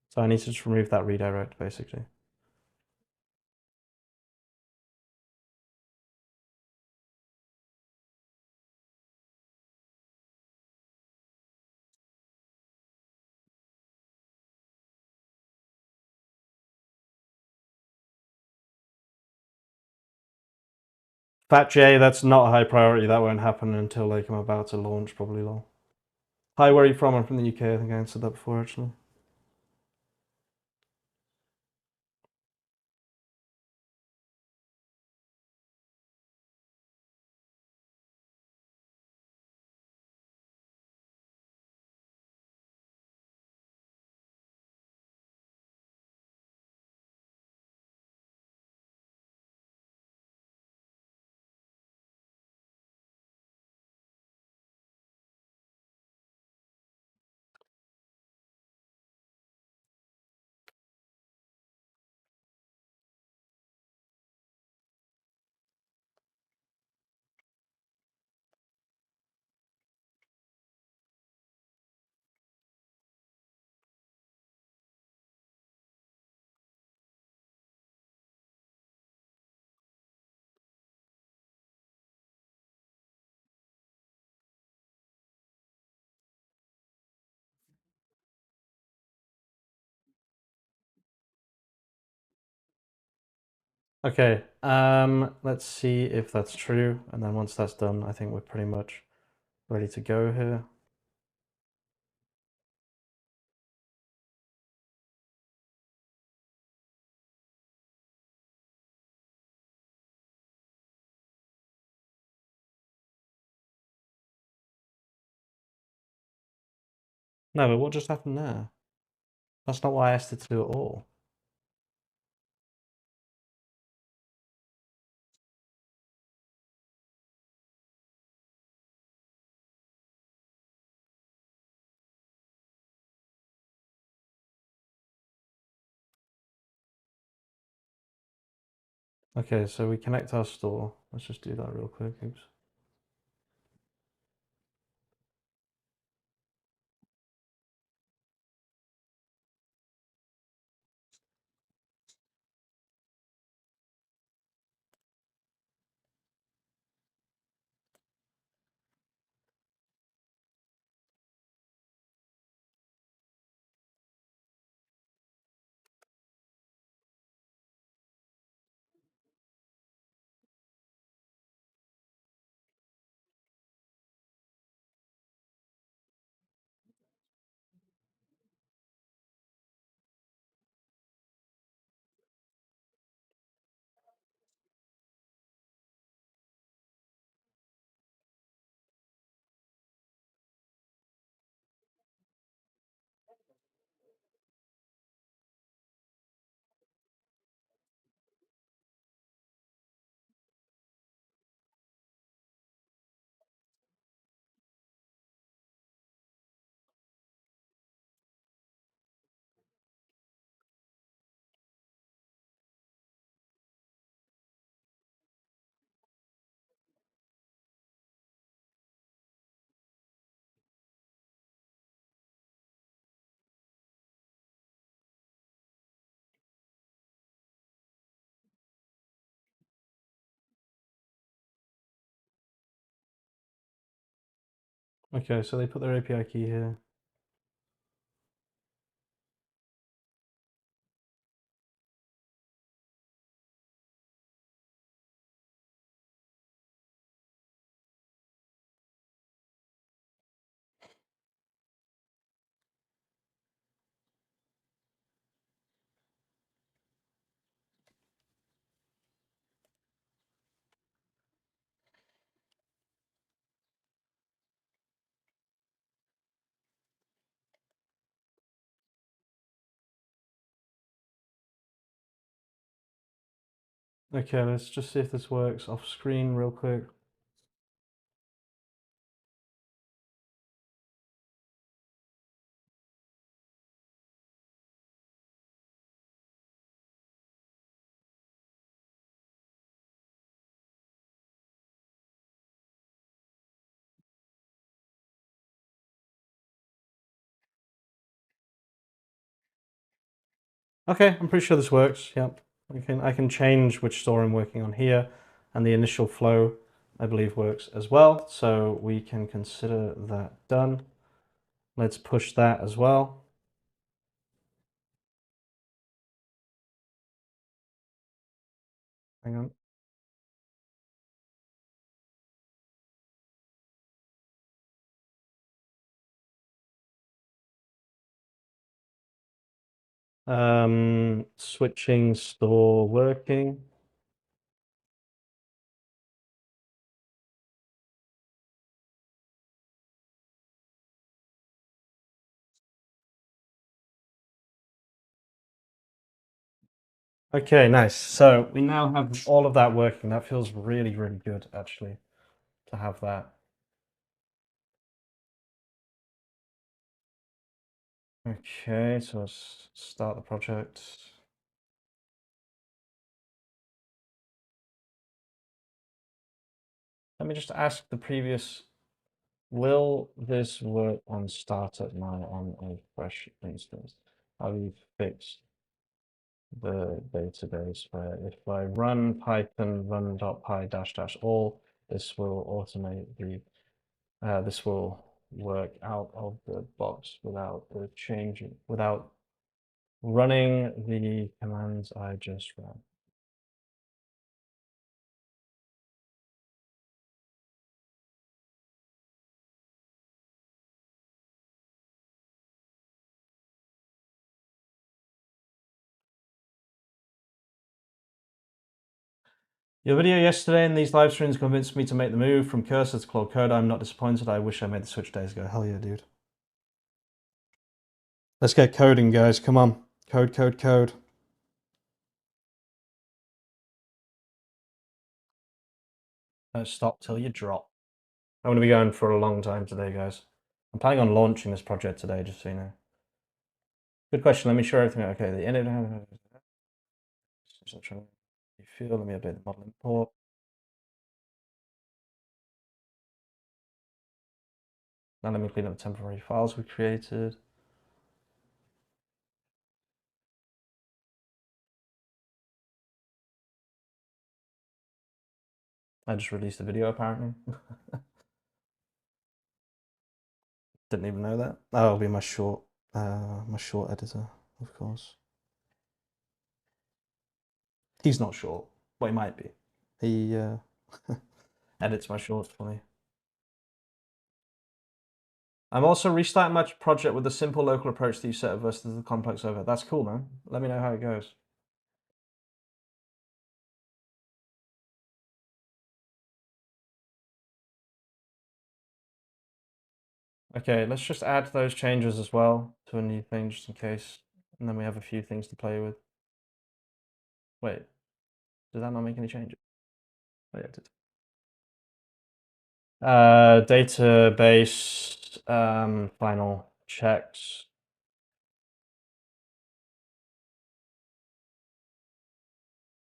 So I need to just remove that redirect, basically. Fat J, that's not a high priority. That won't happen until like I'm about to launch, probably. Lol. Hi, where are you from? I'm from the UK. I think I answered that before, actually. Okay, let's see if that's true. And then once that's done, I think we're pretty much ready to go here. No, but what just happened there? That's not what I asked it to do at all. Okay, so we connect our store. Let's just do that real quick. Oops. Okay, so they put their API key here. Okay, let's just see if this works off screen real quick. Okay, I'm pretty sure this works. Yep. I can change which store I'm working on here, and the initial flow I believe works as well. So we can consider that done. Let's push that as well. Hang on. Switching store working. Okay, nice. So we now have all of that working. That feels really, really good, actually, to have that. Okay, so let's start the project. Let me just ask the previous, will this work on startup now on a fresh instance? Have you fixed the database where if I run python run.py dash dash all, this will automate the this will work out of the box without the changing, without running the commands I just ran. Your video yesterday and these live streams convinced me to make the move from Cursor to Claude Code. I'm not disappointed. I wish I made the switch days ago. Hell yeah, dude. Let's get coding, guys. Come on. Code, code, code. Don't stop till you drop. I'm going to be going for a long time today, guys. I'm planning on launching this project today, just so you know. Good question. Let me show everything. Okay, the init. You feel. Let me update the model import. Now let me clean up the temporary files we created. I just released the video apparently. Didn't even know that. Oh, it'll be my short editor, of course. He's not short. Well, he might be. He edits my shorts for me. I'm also restarting my project with the simple local approach that you set up versus the complex over. That's cool, man. Let me know how it goes. Okay, let's just add those changes as well to a new thing just in case. And then we have a few things to play with. Wait, did that not make any changes? Oh, yeah, it did. Database final checks.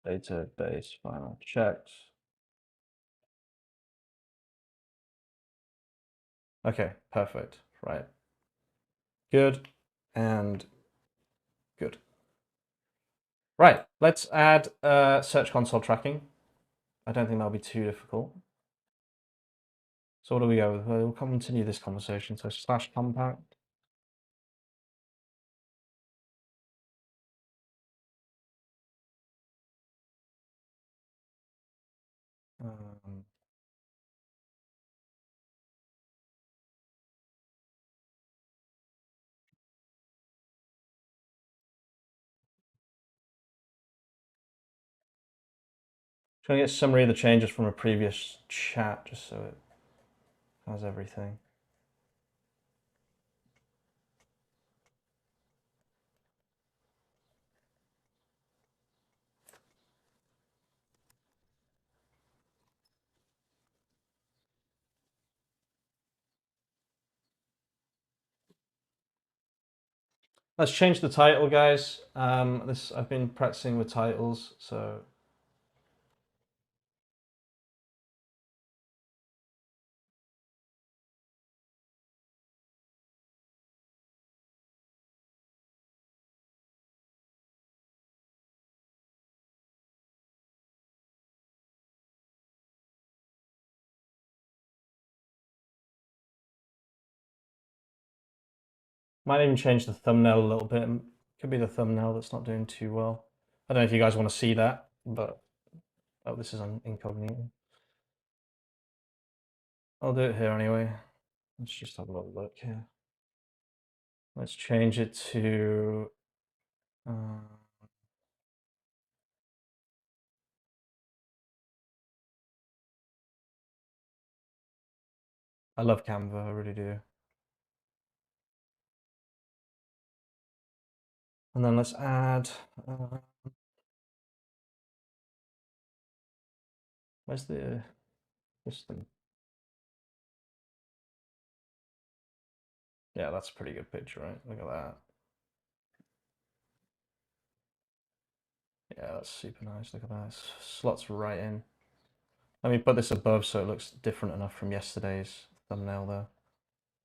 Database final checks. Okay, perfect. Right. Good and good. Right, let's add Search Console tracking. I don't think that'll be too difficult. So what do we go with? We'll continue this conversation. So slash compact. Um, Trying to get a summary of the changes from a previous chat, just so it has everything. Let's change the title, guys. I've been practicing with titles, so Might even change the thumbnail a little bit. Could be the thumbnail that's not doing too well. I don't know if you guys want to see that, but oh, this is on incognito. I'll do it here anyway. Let's just have a little look here. Let's change it to I love Canva, I really do. And then let's add where's this thing? Yeah, that's a pretty good picture, right? Look at that. Yeah, that's super nice. Look at that. It slots right in. Let me put this above so it looks different enough from yesterday's thumbnail there.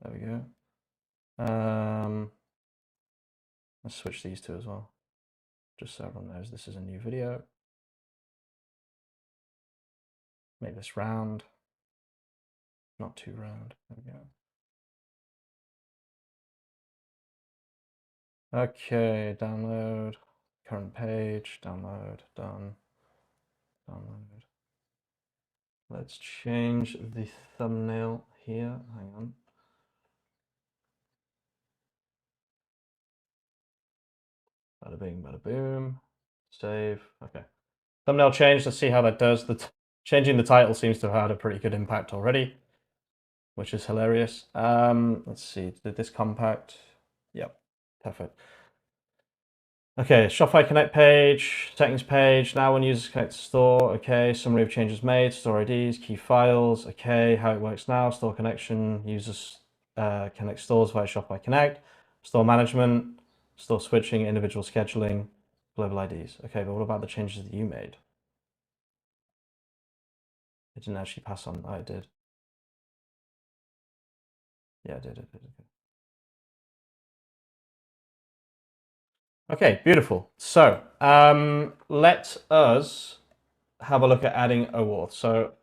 There we go. Let's switch these two as well, just so everyone knows this is a new video. Make this round, not too round. There we go. Okay, download, current page, download, done, download. Let's change the thumbnail here. Hang on. Bada bing, bada boom. Save. Okay. Thumbnail change. Let's see how that does. Changing the title seems to have had a pretty good impact already, which is hilarious. Let's see. Did this compact? Yep. Perfect. Okay, Shopify Connect page, settings page. Now when users connect to store, okay, summary of changes made, store IDs, key files, okay, how it works now, store connection, users connect stores via Shopify Connect, store management, store switching, individual scheduling, global IDs. Okay, but what about the changes that you made? It didn't actually pass on. Oh, it did. Yeah, it did. It did. Okay, beautiful. So let us have a look at adding OAuth. So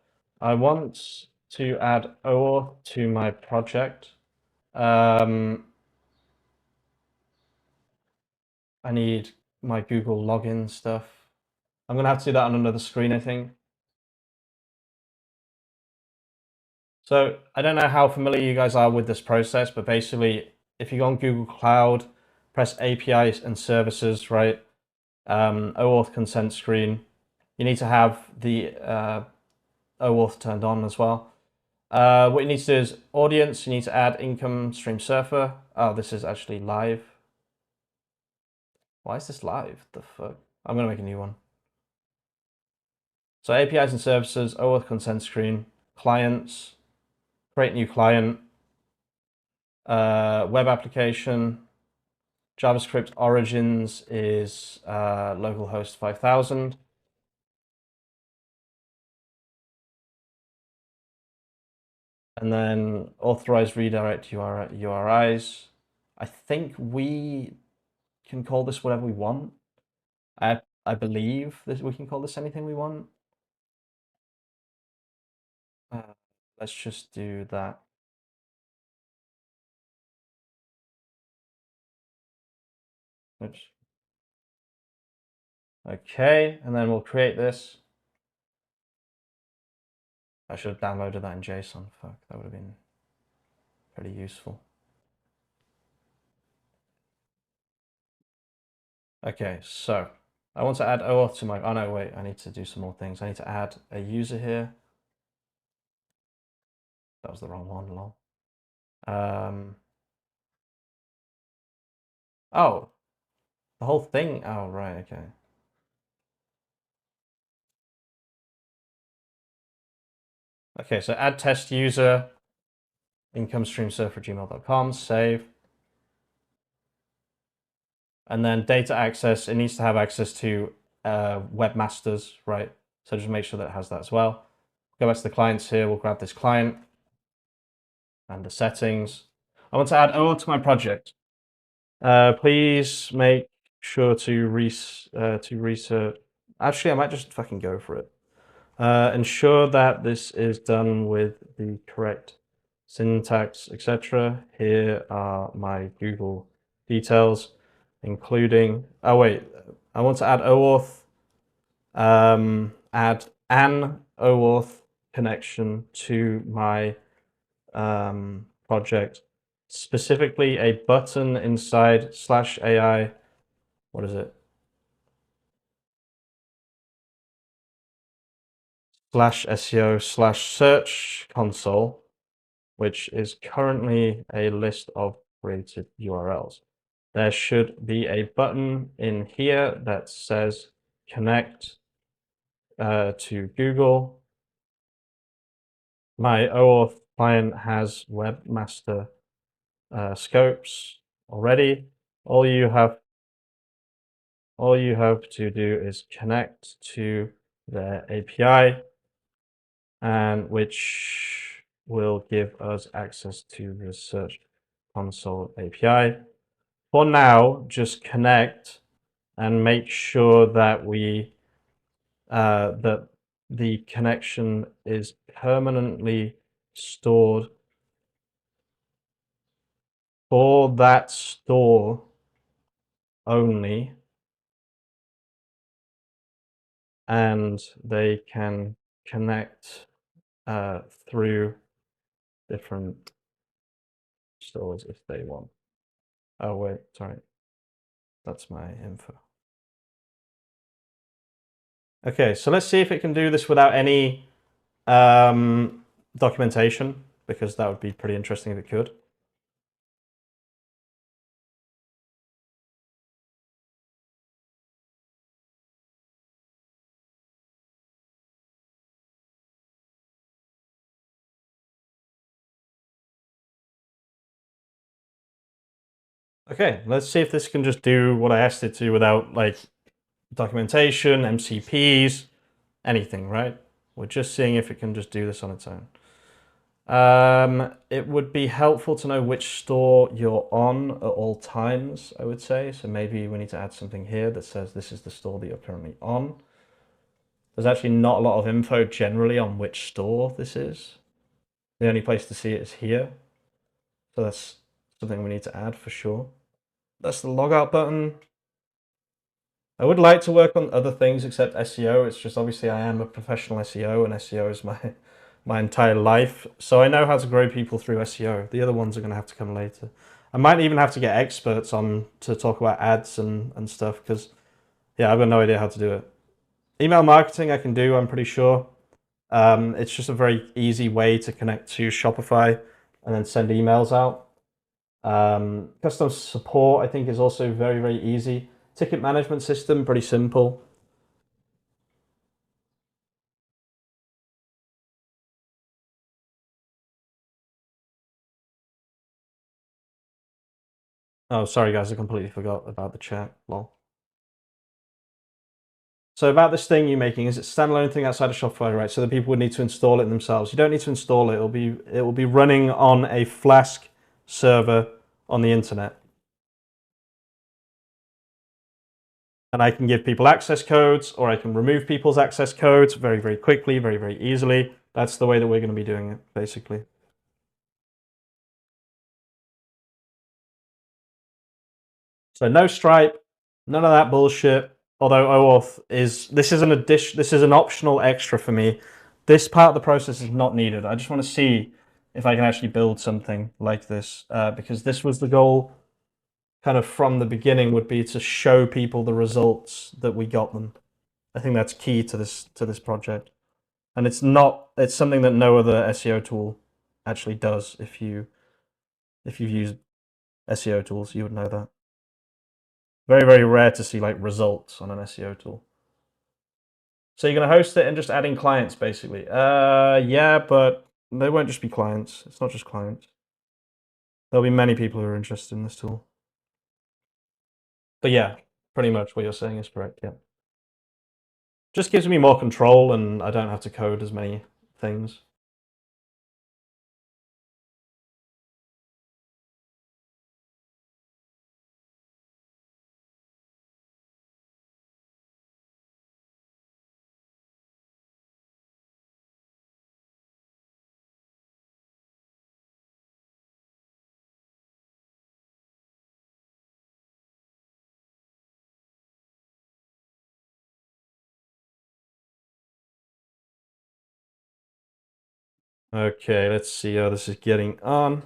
I want to add OAuth to my project. I need my Google login stuff. I'm going to have to do that on another screen, I think. So I don't know how familiar you guys are with this process, but basically, if you go on Google Cloud, press APIs and services, right? OAuth consent screen. You need to have the OAuth turned on as well. What you need to do is audience, you need to add income stream surfer. Oh, this is actually live. Why is this live? The fuck? I'm gonna make a new one. So APIs and services, OAuth consent screen, clients, create new client, web application, JavaScript origins is localhost 5000. And then authorized redirect URIs. I think we can call this whatever we want. I believe that we can call this anything we want. Let's just do that. Oops. Okay, and then we'll create this. I should have downloaded that in JSON. Fuck, that would have been pretty useful. Okay, so I want to add OAuth to my, oh no, wait, I need to do some more things. I need to add a user here. That was the wrong one, lol. Oh, the whole thing, oh, right, okay. Okay, so add test user, income stream surfer gmail.com, save. And then data access, it needs to have access to webmasters, right? So just make sure that it has that as well. Go back to the clients here, we'll grab this client and the settings. I want to add OAuth to my project. Please make sure to research. Actually, I might just fucking go for it. Ensure that this is done with the correct syntax, etc. Here are my Google details, including, oh wait, I want to add OAuth, add an OAuth connection to my project, specifically a button inside /AI, what is it? /SEO/search console, which is currently a list of created URLs. There should be a button in here that says connect to Google. My OAuth client has webmaster scopes already. All you have to do is connect to their API, and which will give us access to the Search Console API. For now, just connect and make sure that that the connection is permanently stored for that store only, and they can connect through different stores if they want. Oh wait, sorry, that's my info. Okay, so let's see if it can do this without any documentation, because that would be pretty interesting if it could. Okay, let's see if this can just do what I asked it to without like documentation, MCPs, anything, right? We're just seeing if it can just do this on its own. It would be helpful to know which store you're on at all times, I would say. So maybe we need to add something here that says this is the store that you're currently on. There's actually not a lot of info generally on which store this is. The only place to see it is here. So that's something we need to add for sure. That's the logout button. I would like to work on other things except SEO. It's just obviously I am a professional SEO, and SEO is my entire life. So I know how to grow people through SEO. The other ones are going to have to come later. I might even have to get experts on to talk about ads and stuff, because yeah, I've got no idea how to do it. Email marketing I can do, I'm pretty sure. It's just a very easy way to connect to Shopify and then send emails out. Customer support I think is also very, very easy. Ticket management system, pretty simple. Oh, sorry guys, I completely forgot about the chat. Lol. So about this thing you're making, is it standalone thing outside of Shopify, right? So that people would need to install it themselves. You don't need to install it. It will be running on a Flask server on the internet. And I can give people access codes, or I can remove people's access codes very, very quickly, very, very easily. That's the way that we're going to be doing it, basically. So no Stripe, none of that bullshit. Although OAuth this is an optional extra for me. This part of the process is not needed. I just want to see if I can actually build something like this, because this was the goal kind of from the beginning, would be to show people the results that we got them. I think that's key to this project. And it's something that no other SEO tool actually does. If you've used SEO tools, you would know that. Very, very rare to see like results on an SEO tool. So you're going to host it and just adding clients, basically. Yeah, but they won't just be clients. It's not just clients. There'll be many people who are interested in this tool. But yeah, pretty much what you're saying is correct, yeah. Just gives me more control, and I don't have to code as many things. Okay, let's see how this is getting on.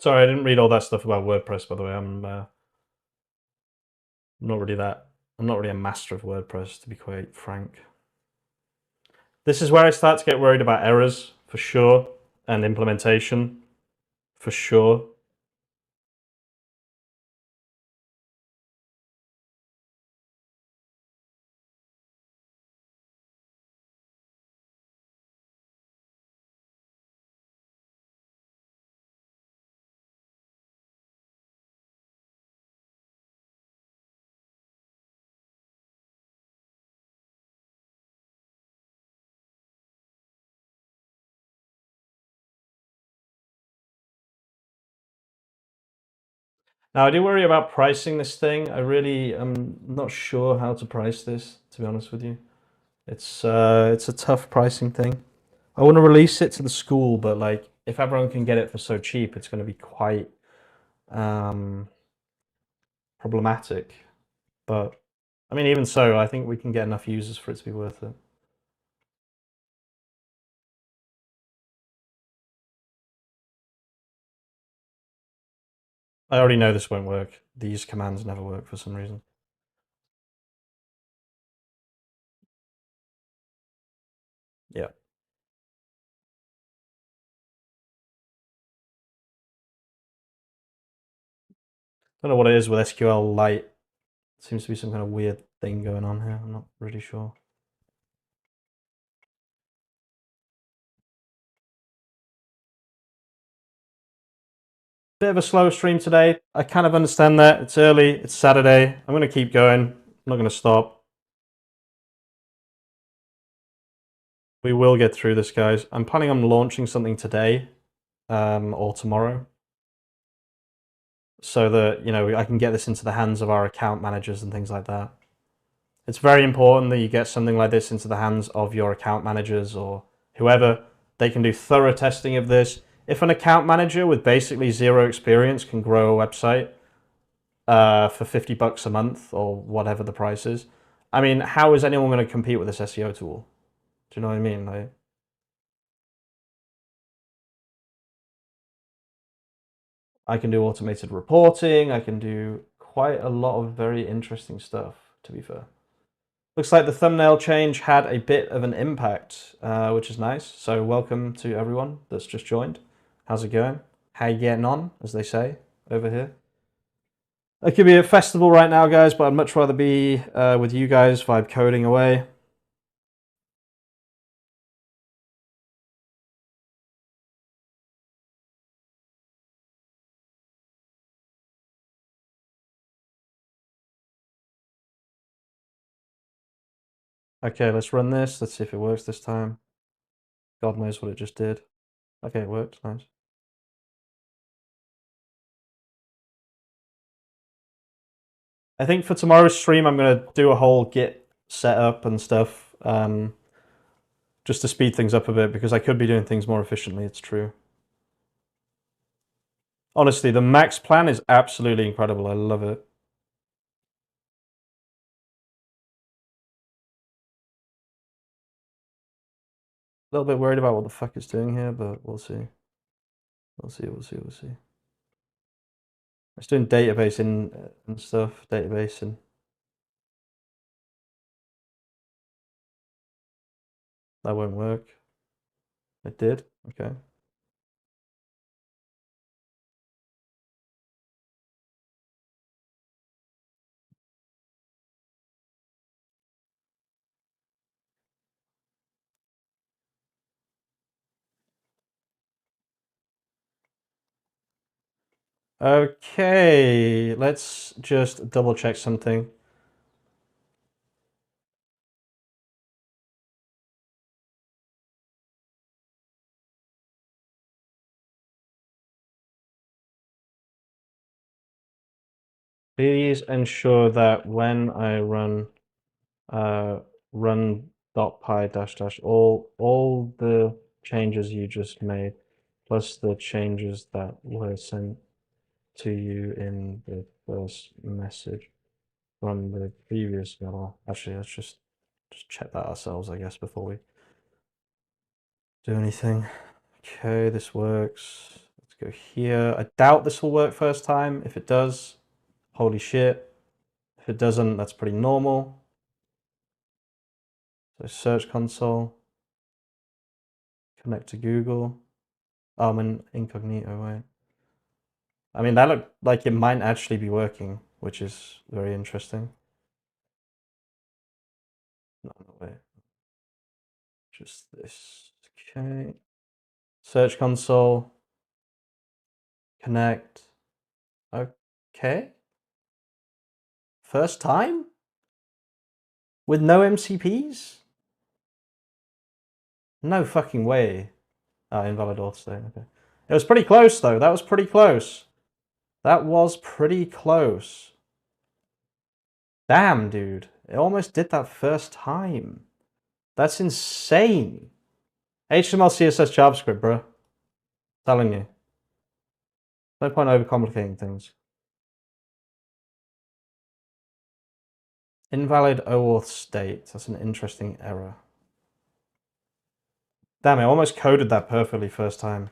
Sorry, I didn't read all that stuff about WordPress, by the way. I'm not really a master of WordPress, to be quite frank. This is where I start to get worried about errors, for sure, and implementation, for sure. Now, I do worry about pricing this thing. I really am not sure how to price this, to be honest with you. It's a tough pricing thing. I want to release it to the school, but like if everyone can get it for so cheap, it's going to be quite problematic. But I mean, even so, I think we can get enough users for it to be worth it. I already know this won't work. These commands never work for some reason. Yeah. Don't know what it is with SQLite. Seems to be some kind of weird thing going on here. I'm not really sure. Bit of a slower stream today. I kind of understand that. It's early. It's Saturday. I'm going to keep going. I'm not going to stop. We will get through this, guys. I'm planning on launching something today or tomorrow so that, you know, I can get this into the hands of our account managers and things like that. It's very important that you get something like this into the hands of your account managers or whoever. They can do thorough testing of this. If an account manager with basically zero experience can grow a website for $50 a month or whatever the price is, I mean, how is anyone going to compete with this SEO tool? Do you know what I mean? Like, I can do automated reporting. I can do quite a lot of very interesting stuff, to be fair. Looks like the thumbnail change had a bit of an impact, which is nice. So welcome to everyone that's just joined. How's it going? How you getting on, as they say over here? I could be at a festival right now, guys, but I'd much rather be with you guys, vibe coding away. Okay, let's run this. Let's see if it works this time. God knows what it just did. Okay, it worked. Nice. I think for tomorrow's stream, I'm going to do a whole Git setup and stuff just to speed things up a bit because I could be doing things more efficiently. It's true. Honestly, the max plan is absolutely incredible. I love it. A little bit worried about what the fuck it's doing here, but we'll see. We'll see. We'll see. We'll see. It's doing database and stuff. Database and that won't work. It did. Okay. Okay. Let's just double check something. Please ensure that when I run run.py dash dash all the changes you just made, plus the changes that were sent to you in the first message from the previous mail. Actually, let's just check that ourselves, I guess, before we do anything. Okay, this works. Let's go here. I doubt this will work first time. If it does, holy shit. If it doesn't, that's pretty normal. So search console. Connect to Google. Oh, I'm in incognito, wait. I mean, that looked like it might actually be working, which is very interesting. No, wait. Just this. Okay. Search console. Connect. Okay. First time? With no MCPs? No fucking way. Oh, invalid auth state. Okay. It was pretty close, though. That was pretty close. That was pretty close. Damn, dude. It almost did that first time. That's insane. HTML, CSS, JavaScript, bro. Telling you. No point overcomplicating things. Invalid OAuth state. That's an interesting error. Damn, I almost coded that perfectly first time.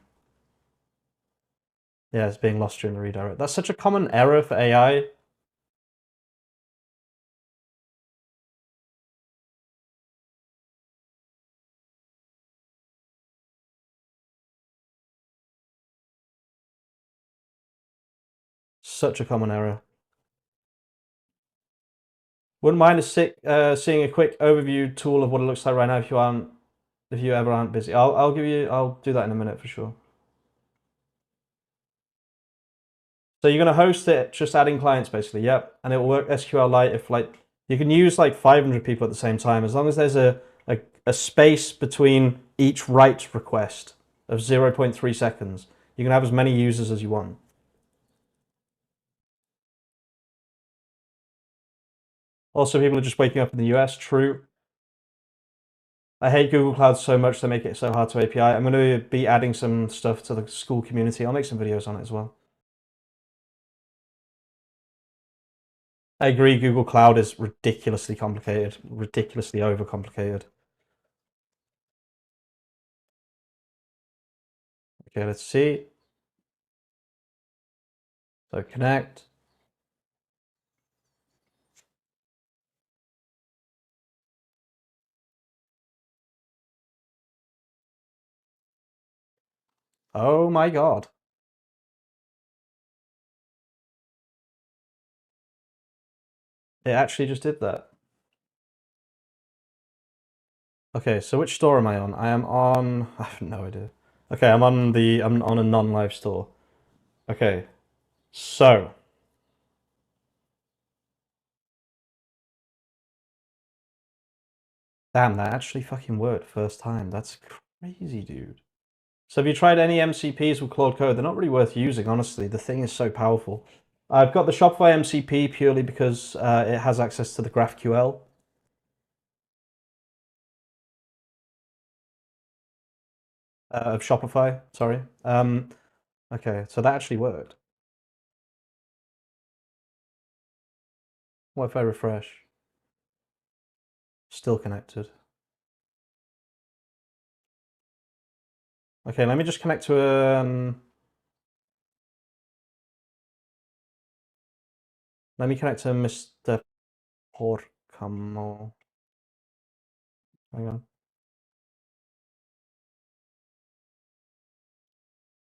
Yeah, it's being lost during the redirect. That's such a common error for AI. Such a common error. Wouldn't mind seeing a quick overview tool of what it looks like right now if you ever aren't busy. I'll do that in a minute for sure. So you're gonna host it, just adding clients basically, yep. And it will work SQLite if you can use 500 people at the same time, as long as there's a space between each write request of 0.3 seconds. You can have as many users as you want. Also, people are just waking up in the US, true. I hate Google Cloud so much they make it so hard to API. I'm going to be adding some stuff to the Skool community. I'll make some videos on it as well. I agree, Google Cloud is ridiculously complicated, ridiculously overcomplicated. Okay, let's see. So connect. Oh my god. It actually just did that. Okay, so which store am I on? I am on... I have no idea. Okay, I'm on a non-live store. Okay, so... Damn, that actually fucking worked first time. That's crazy, dude. So have you tried any MCPs with Claude Code? They're not really worth using, honestly. The thing is so powerful. I've got the Shopify MCP purely because it has access to the GraphQL. Of Shopify, sorry. Okay, so that actually worked. What if I refresh? Still connected. Okay, let me just connect to let me connect to Mr Porkamo. Hang on.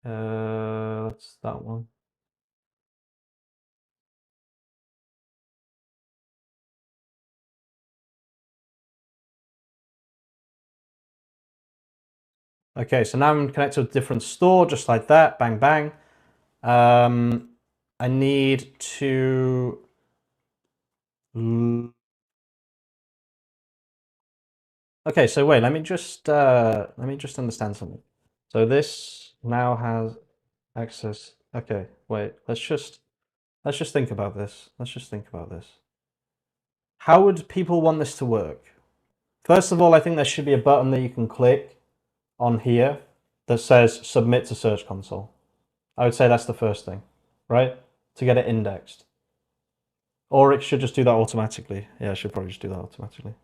That's that one. Okay, so now I'm connected to a different store, just like that. Bang, bang. I need to... Okay, so wait, let me just understand something. So this now has access. Okay, wait, let's just think about this. Let's just think about this. How would people want this to work? First of all, I think there should be a button that you can click on here that says submit to Search Console. I would say that's the first thing, right? To get it indexed. Or it should just do that automatically. Yeah, it should probably just do that automatically.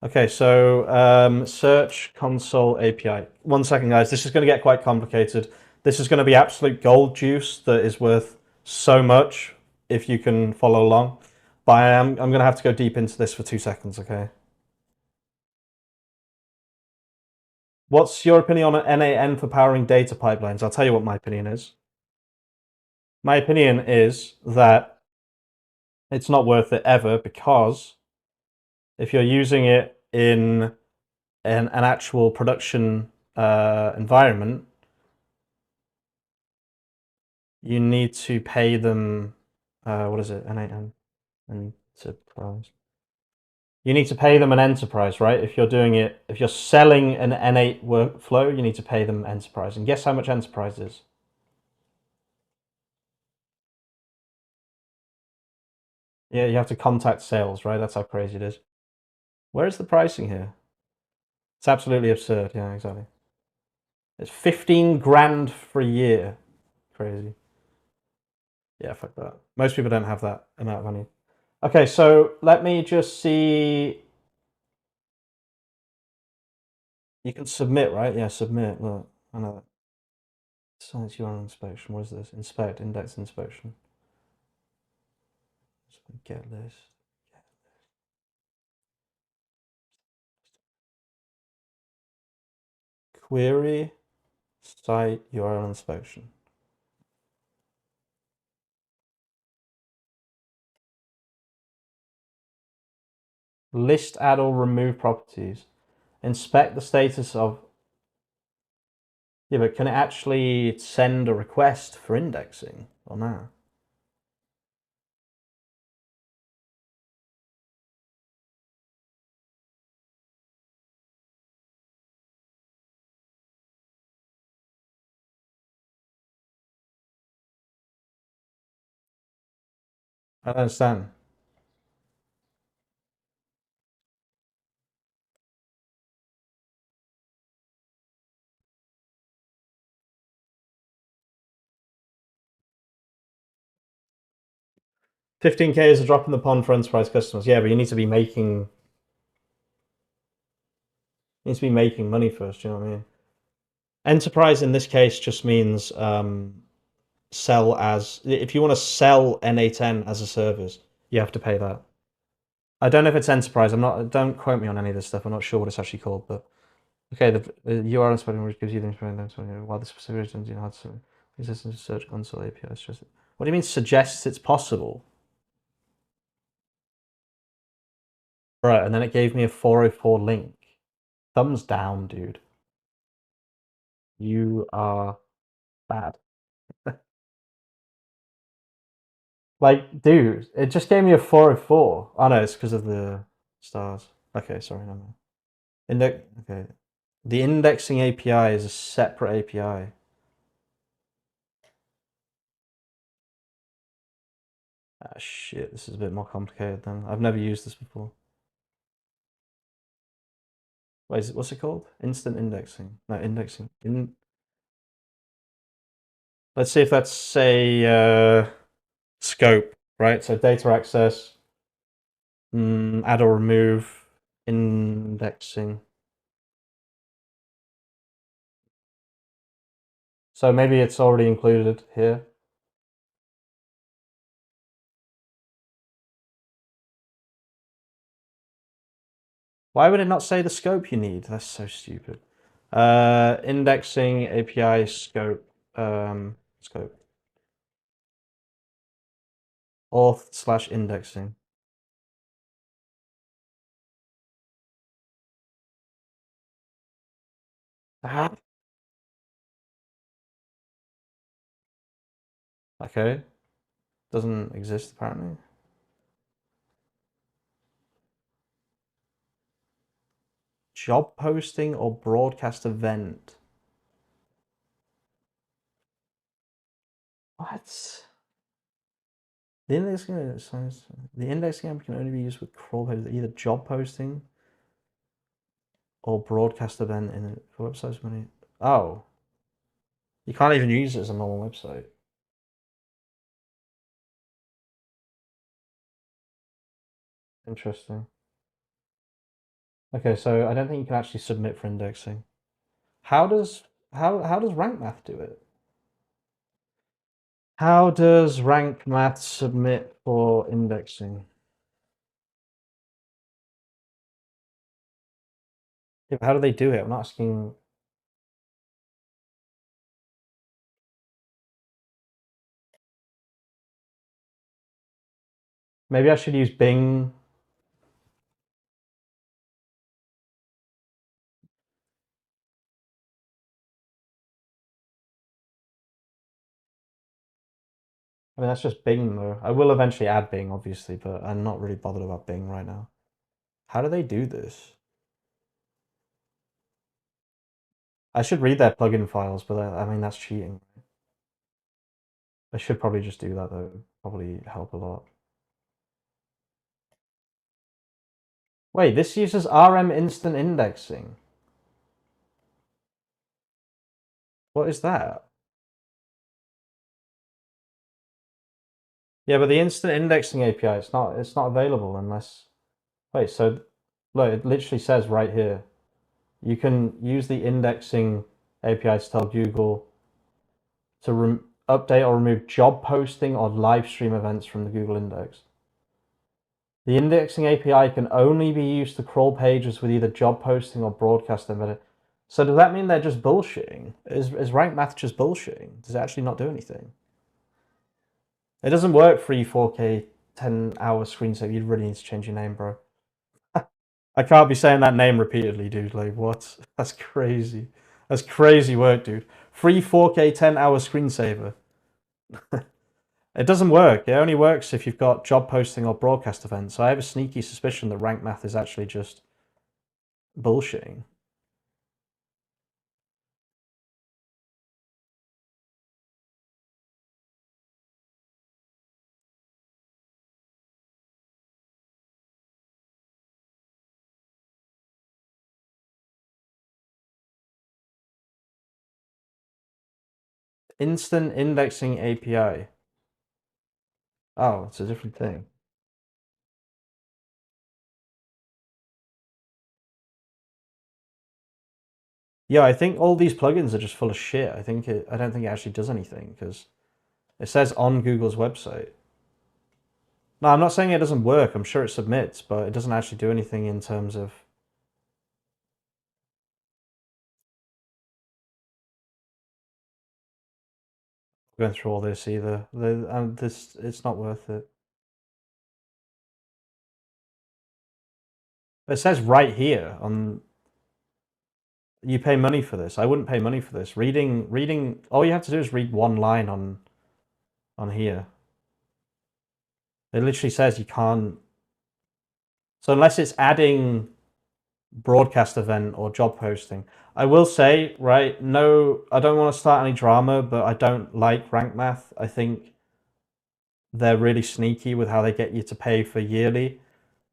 Okay, so Search Console API. 1 second, guys. This is going to get quite complicated. This is going to be absolute gold juice that is worth so much if you can follow along. But I'm going to have to go deep into this for 2 seconds, okay? What's your opinion on an NAN for powering data pipelines? I'll tell you what my opinion is. My opinion is that it's not worth it ever, because if you're using it in an actual production environment, you need to pay them, what is it, NAN, enterprise. You need to pay them an enterprise, right? If you're doing it, if you're selling an N8 workflow, you need to pay them enterprise. And guess how much enterprise is? Yeah, you have to contact sales, right? That's how crazy it is. Where is the pricing here? It's absolutely absurd. Yeah, exactly. It's 15 grand for a year. Crazy. Yeah, fuck that. Most people don't have that amount of money. Okay, so let me just see. You can submit, right? Yeah, submit. Look, I know that. Science URL inspection. What is this? Inspect, index inspection. Get list. Query site URL inspection. List, add, or remove properties. Inspect the status of. Yeah, but can it actually send a request for indexing or no? I don't understand. $15K is a drop in the pond for enterprise customers. Yeah, but you need to be making money first. You know what I mean? Enterprise in this case just means sell as. If you want to sell N8N as a service, you have to pay that. I don't know if it's enterprise. I'm not. Don't quote me on any of this stuff. I'm not sure what it's actually called, but okay. The URL spreading which gives you the information. While the specific regions, you know how to existing Search Console API. What do you mean suggests it's possible? Right, and then it gave me a 404 link. Thumbs down, dude. You are bad. Like, dude, it just gave me a 404. Oh no, it's because of the stars. Okay, sorry, no more. Okay. The indexing API is a separate API. Ah, shit, this is a bit more complicated then. I've never used this before. What's it called? Instant indexing. No, indexing. Let's see if that's, say, scope, right? So data access, add or remove, indexing. So maybe it's already included here. Why would it not say the scope you need? That's so stupid. Indexing API scope. Scope. Auth/indexing. Ah. Okay. Doesn't exist apparently. Job posting or broadcast event. What? The indexing app can only be used with crawl pages, either job posting or broadcast event in it for websites money. Oh, you can't even use it as a normal website. Interesting. Okay, so I don't think you can actually submit for indexing. How does rank math do it? How does rank math submit for indexing? Yeah, how do they do it? I'm not asking. Maybe I should use Bing. I mean, that's just Bing though. I will eventually add Bing, obviously, but I'm not really bothered about Bing right now. How do they do this? I should read their plugin files, but I mean, that's cheating. I should probably just do that though. Probably help a lot. Wait, this uses RM instant indexing. What is that? Yeah, but the instant indexing API, it's not available unless. Wait, so look, it literally says right here. You can use the indexing API to tell Google to update or remove job posting or live stream events from the Google index. The indexing API can only be used to crawl pages with either job posting or broadcast embedded. So does that mean they're just bullshitting? Is rank math just bullshitting? Does it actually not do anything? It doesn't work for 4K 10-hour screensaver. You really need to change your name, bro. I can't be saying that name repeatedly, dude. Like, what? That's crazy. That's crazy work, dude. Free 4K 10-hour screensaver. It doesn't work. It only works if you've got job posting or broadcast events. So I have a sneaky suspicion that rank math is actually just bullshitting. Instant indexing API. Oh, it's a different thing. Yeah, I think all these plugins are just full of shit. I don't think it actually does anything because it says on Google's website. No, I'm not saying it doesn't work. I'm sure it submits, but it doesn't actually do anything in terms of going through all this either. It's not worth it. It says right here on you pay money for this. I wouldn't pay money for this. Reading. All you have to do is read one line on here. It literally says you can't. So unless it's adding broadcast event or job posting, I will say right. No, I don't want to start any drama, but I don't like rank math. I think they're really sneaky with how they get you to pay for yearly.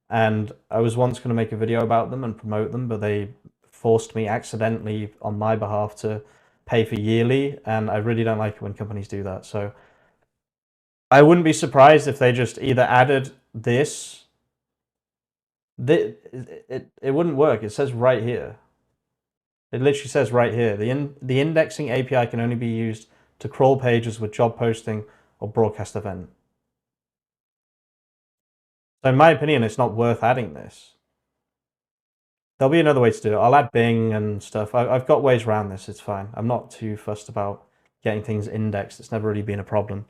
And I was once going to make a video about them and promote them, but they forced me accidentally on my behalf to pay for yearly, and I really don't like it when companies do that. So I wouldn't be surprised if they just either added this. It wouldn't work. It says right here. It literally says right here. The indexing API can only be used to crawl pages with job posting or broadcast event. So in my opinion, it's not worth adding this. There'll be another way to do it. I'll add Bing and stuff. I've got ways around this. It's fine. I'm not too fussed about getting things indexed. It's never really been a problem.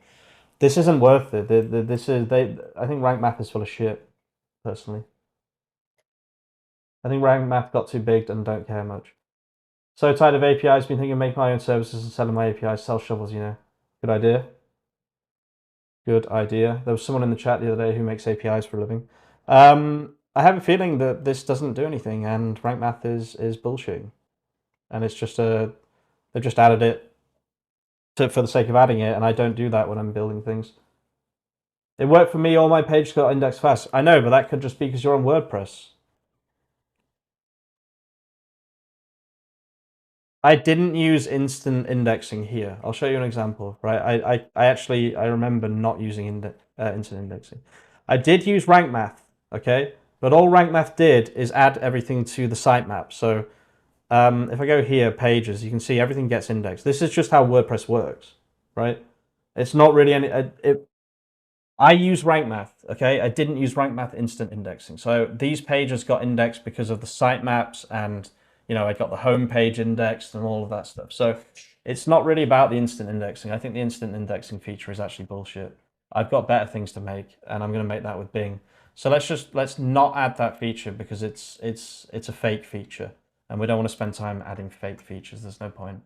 This isn't worth it. I think rank math is full of shit, personally. I think rank math got too big and don't care much. So tired of APIs, been thinking of making my own services and selling my APIs, sell shovels, you know. Good idea. Good idea. There was someone in the chat the other day who makes APIs for a living. I have a feeling that this doesn't do anything, and rank math is bullshit, and it's just they've just added it for the sake of adding it, and I don't do that when I'm building things. It worked for me. All my pages got indexed fast. I know, but that could just be because you're on WordPress. I didn't use instant indexing here. I'll show you an example, right? I remember not using instant indexing. I did use rank math, okay? But all rank math did is add everything to the sitemap. So if I go here, pages, you can see everything gets indexed. This is just how WordPress works, right? It's not really any. I use rank math, okay? I didn't use rank math instant indexing. So these pages got indexed because of the sitemaps and, I got the home page indexed and all of that stuff. So it's not really about the instant indexing. I think the instant indexing feature is actually bullshit. I've got better things to make, and I'm going to make that with Bing. So let's not add that feature because it's a fake feature, and we don't want to spend time adding fake features. There's no point.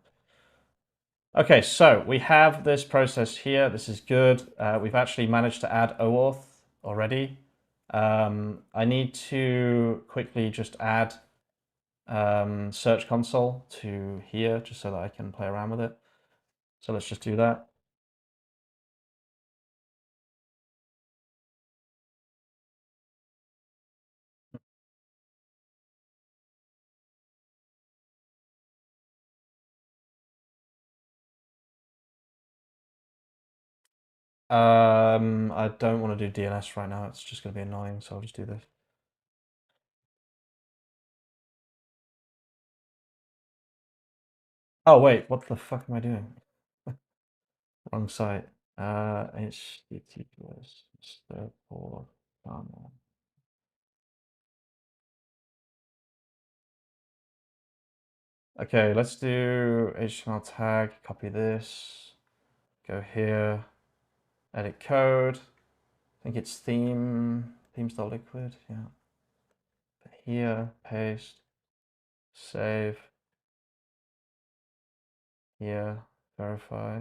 Okay, so we have this process here. This is good. We've actually managed to add OAuth already. I need to quickly just add Search Console to here just so that I can play around with it. So let's just do that. I don't want to do DNS right now. It's just going to be annoying, so I'll just do this. Oh, wait, what the fuck am I doing? Wrong site. HTTPS Mr Porkamo. Okay, let's do HTML tag, copy this, go here, edit code. I think it's themes.liquid, yeah. Here, paste, save, here, verify.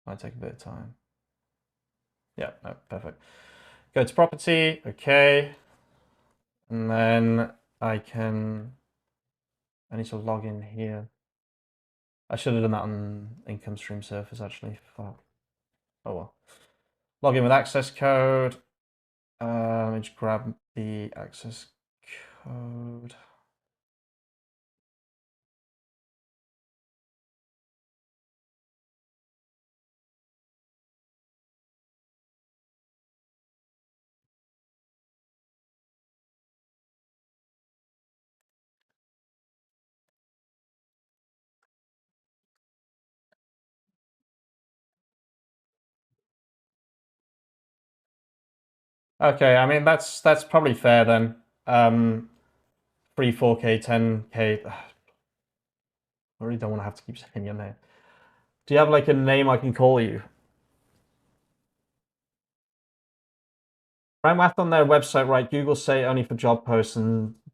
Might take a bit of time. Yeah, no, perfect. Go to property, okay. And then I need to log in here. I should have done that on income stream surface actually. Fuck. Oh well. Log in with access code. Let me just grab the access code. Okay, I mean that's probably fair then. 3, 4K, 10K. I really don't want to have to keep saying your name. Do you have like a name I can call you? Rank Math on their website, right? Google say only for job posts,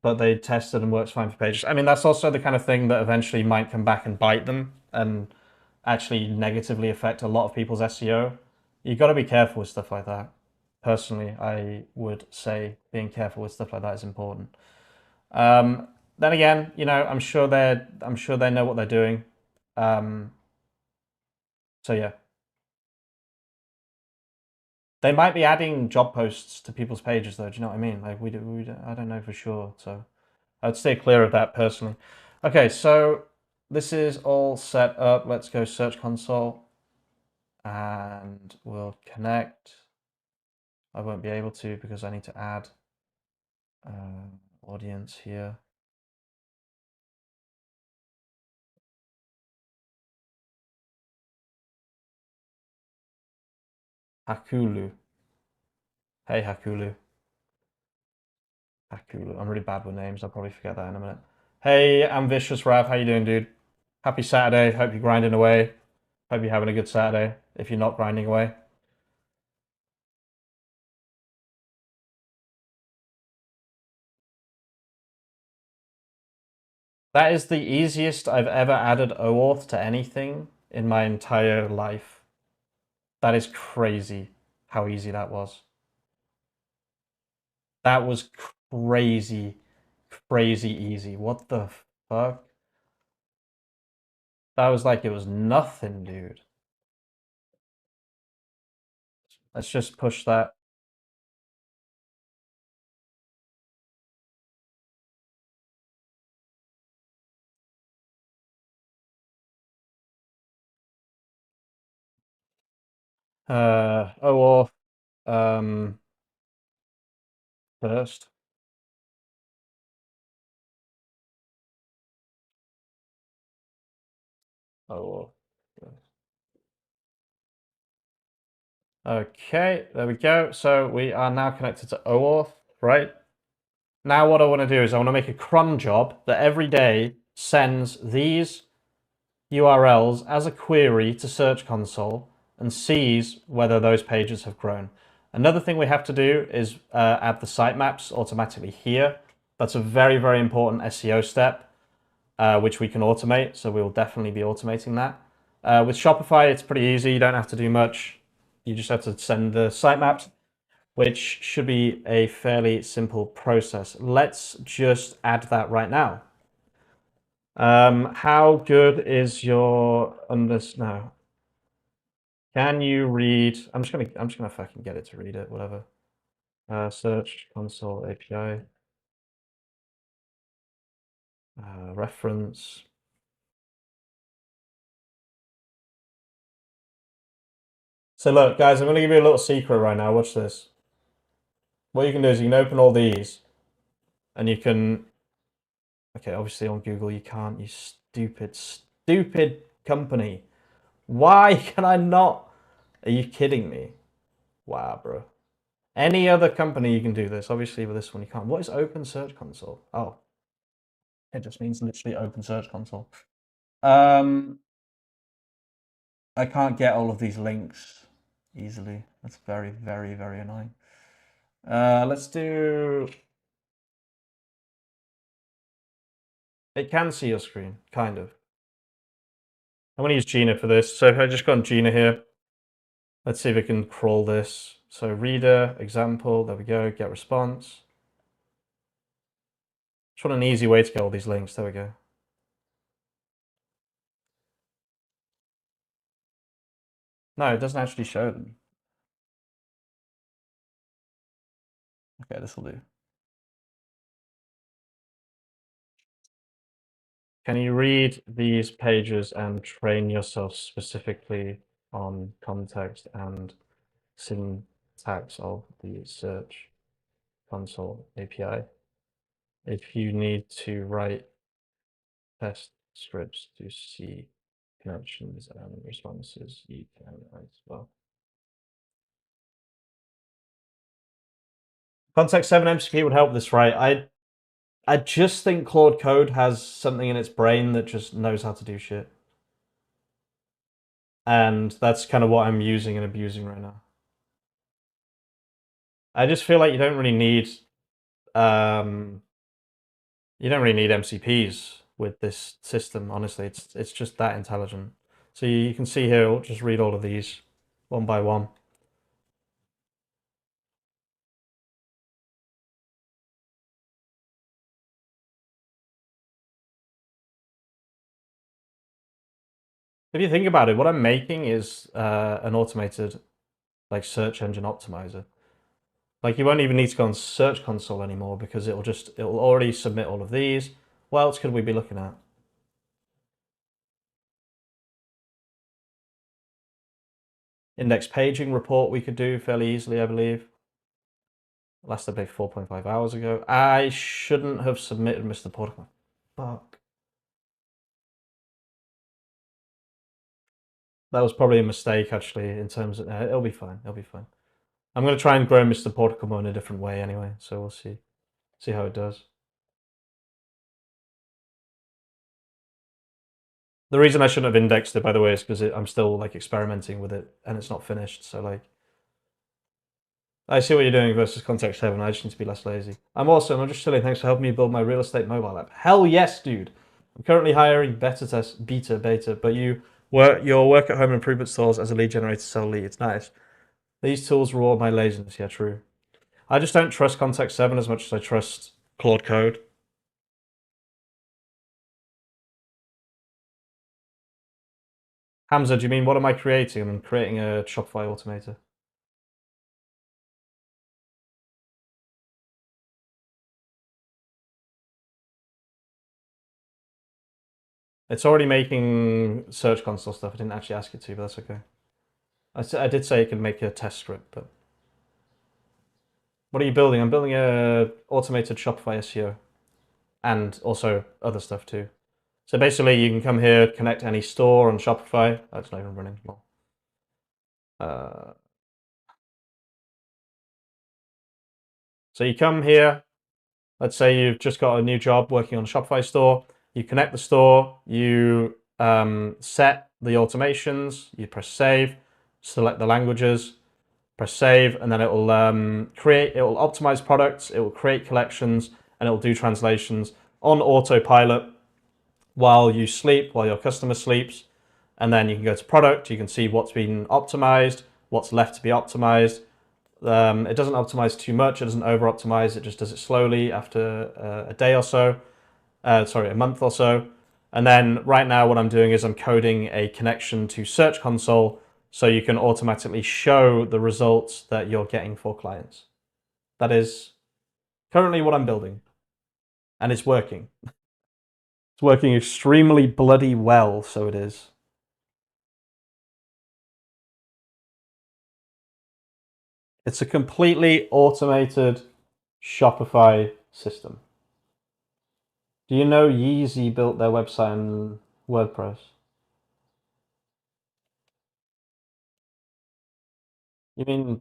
but they tested and works fine for pages. I mean, that's also the kind of thing that eventually might come back and bite them and actually negatively affect a lot of people's SEO. You've got to be careful with stuff like that. Personally, I would say being careful with stuff like that is important. Then again, I'm sure they know what they're doing. So yeah, they might be adding job posts to people's pages, though. Do you know what I mean? Like I don't know for sure. So I'd stay clear of that personally. Okay, so this is all set up. Let's go Search Console, and we'll connect. I won't be able to because I need to add audience here. Hakulu. Hey, Hakulu. Hakulu. I'm really bad with names. I'll probably forget that in a minute. Hey, Ambitious Rav. How you doing, dude? Happy Saturday. Hope you're grinding away. Hope you're having a good Saturday if you're not grinding away. That is the easiest I've ever added OAuth to anything in my entire life. That is crazy how easy that was. That was crazy, crazy easy. What the fuck? That was like it was nothing, dude. Let's just push that. OAuth first. OAuth. Okay, there we go. So we are now connected to OAuth, right? Now what I want to do is I want to make a cron job that every day sends these URLs as a query to Search Console and sees whether those pages have grown. Another thing we have to do is add the sitemaps automatically here. That's a very, very important SEO step, which we can automate. So we will definitely be automating that. With Shopify, it's pretty easy. You don't have to do much. You just have to send the sitemaps, which should be a fairly simple process. Let's just add that right now. How good is your no? Can you read? I'm just gonna fucking get it to read it. Whatever. Search console API. Reference. So look, guys, I'm gonna give you a little secret right now. Watch this. What you can do is you can open all these, and you can. Okay, obviously on Google you can't. You stupid, stupid company. Why can I not? Are you kidding me? Wow, bro. Any other company you can do this. Obviously with this one you can't. What is Open Search Console? Oh, it just means literally Open Search Console. I can't get all of these links easily. That's very, very, very annoying. Let's do. It can see your screen, kind of. I'm going to use Gina for this. So if I just go on Gina here, let's see if we can crawl this. So reader, example, there we go, get response. Just want an easy way to get all these links. There we go. No, it doesn't actually show them. Okay, this will do. Can you read these pages and train yourself specifically on context and syntax of the Search Console API? If you need to write test scripts to see connections and responses, you can as well. Context 7 MCP would help this, right? I just think Claude Code has something in its brain that just knows how to do shit. And that's kind of what I'm using and abusing right now. I just feel like you don't really need MCPs with this system, honestly. It's just that intelligent. So you can see here, I'll just read all of these one by one. If you think about it, what I'm making is an automated like search engine optimizer. Like you won't even need to go on Search Console anymore because it'll already submit all of these. What else could we be looking at? Index paging report we could do fairly easily, I believe. Last update 4.5 hours ago. I shouldn't have submitted Mr Porkamo. Fuck. That was probably a mistake, actually, in terms of... it'll be fine. It'll be fine. I'm going to try and grow Mr Porkamo in a different way anyway, so we'll see. See how it does. The reason I shouldn't have indexed it, by the way, is because I'm still like experimenting with it and it's not finished. So like, I see what you're doing versus Context 7. I just need to be less lazy. I'm awesome. I'm just chilling. Thanks for helping me build my real estate mobile app. Hell yes, dude. I'm currently hiring beta, but your work at home improvement stores as a lead generator to sell leads. Nice. These tools reward my laziness. Yeah, true. I just don't trust Context 7 as much as I trust Claude Code. Hamza, do you mean what am I creating? I'm creating a Shopify automator. It's already making Search Console stuff. I didn't actually ask it to, but that's okay. I did say it could make a test script, but what are you building? I'm building a automated Shopify SEO and also other stuff too. So basically, you can come here, connect any store on Shopify. That's not even running. Well, so you come here. Let's say you've just got a new job working on a Shopify store. You connect the store. You set the automations. You press save. Select the languages. Press save, and then it will create. It will optimize products. It will create collections, and it will do translations on autopilot while you sleep, while your customer sleeps. And then you can go to product. You can see what's been optimized, what's left to be optimized. It doesn't optimize too much. It doesn't over optimize. It just does it slowly after a day or so. Sorry, a month or so. And then right now what I'm doing is I'm coding a connection to Search Console so you can automatically show the results that you're getting for clients. That is currently what I'm building. And it's working. It's working extremely bloody well, so it is. It's a completely automated Shopify system. Do you know Yeezy built their website on WordPress? You mean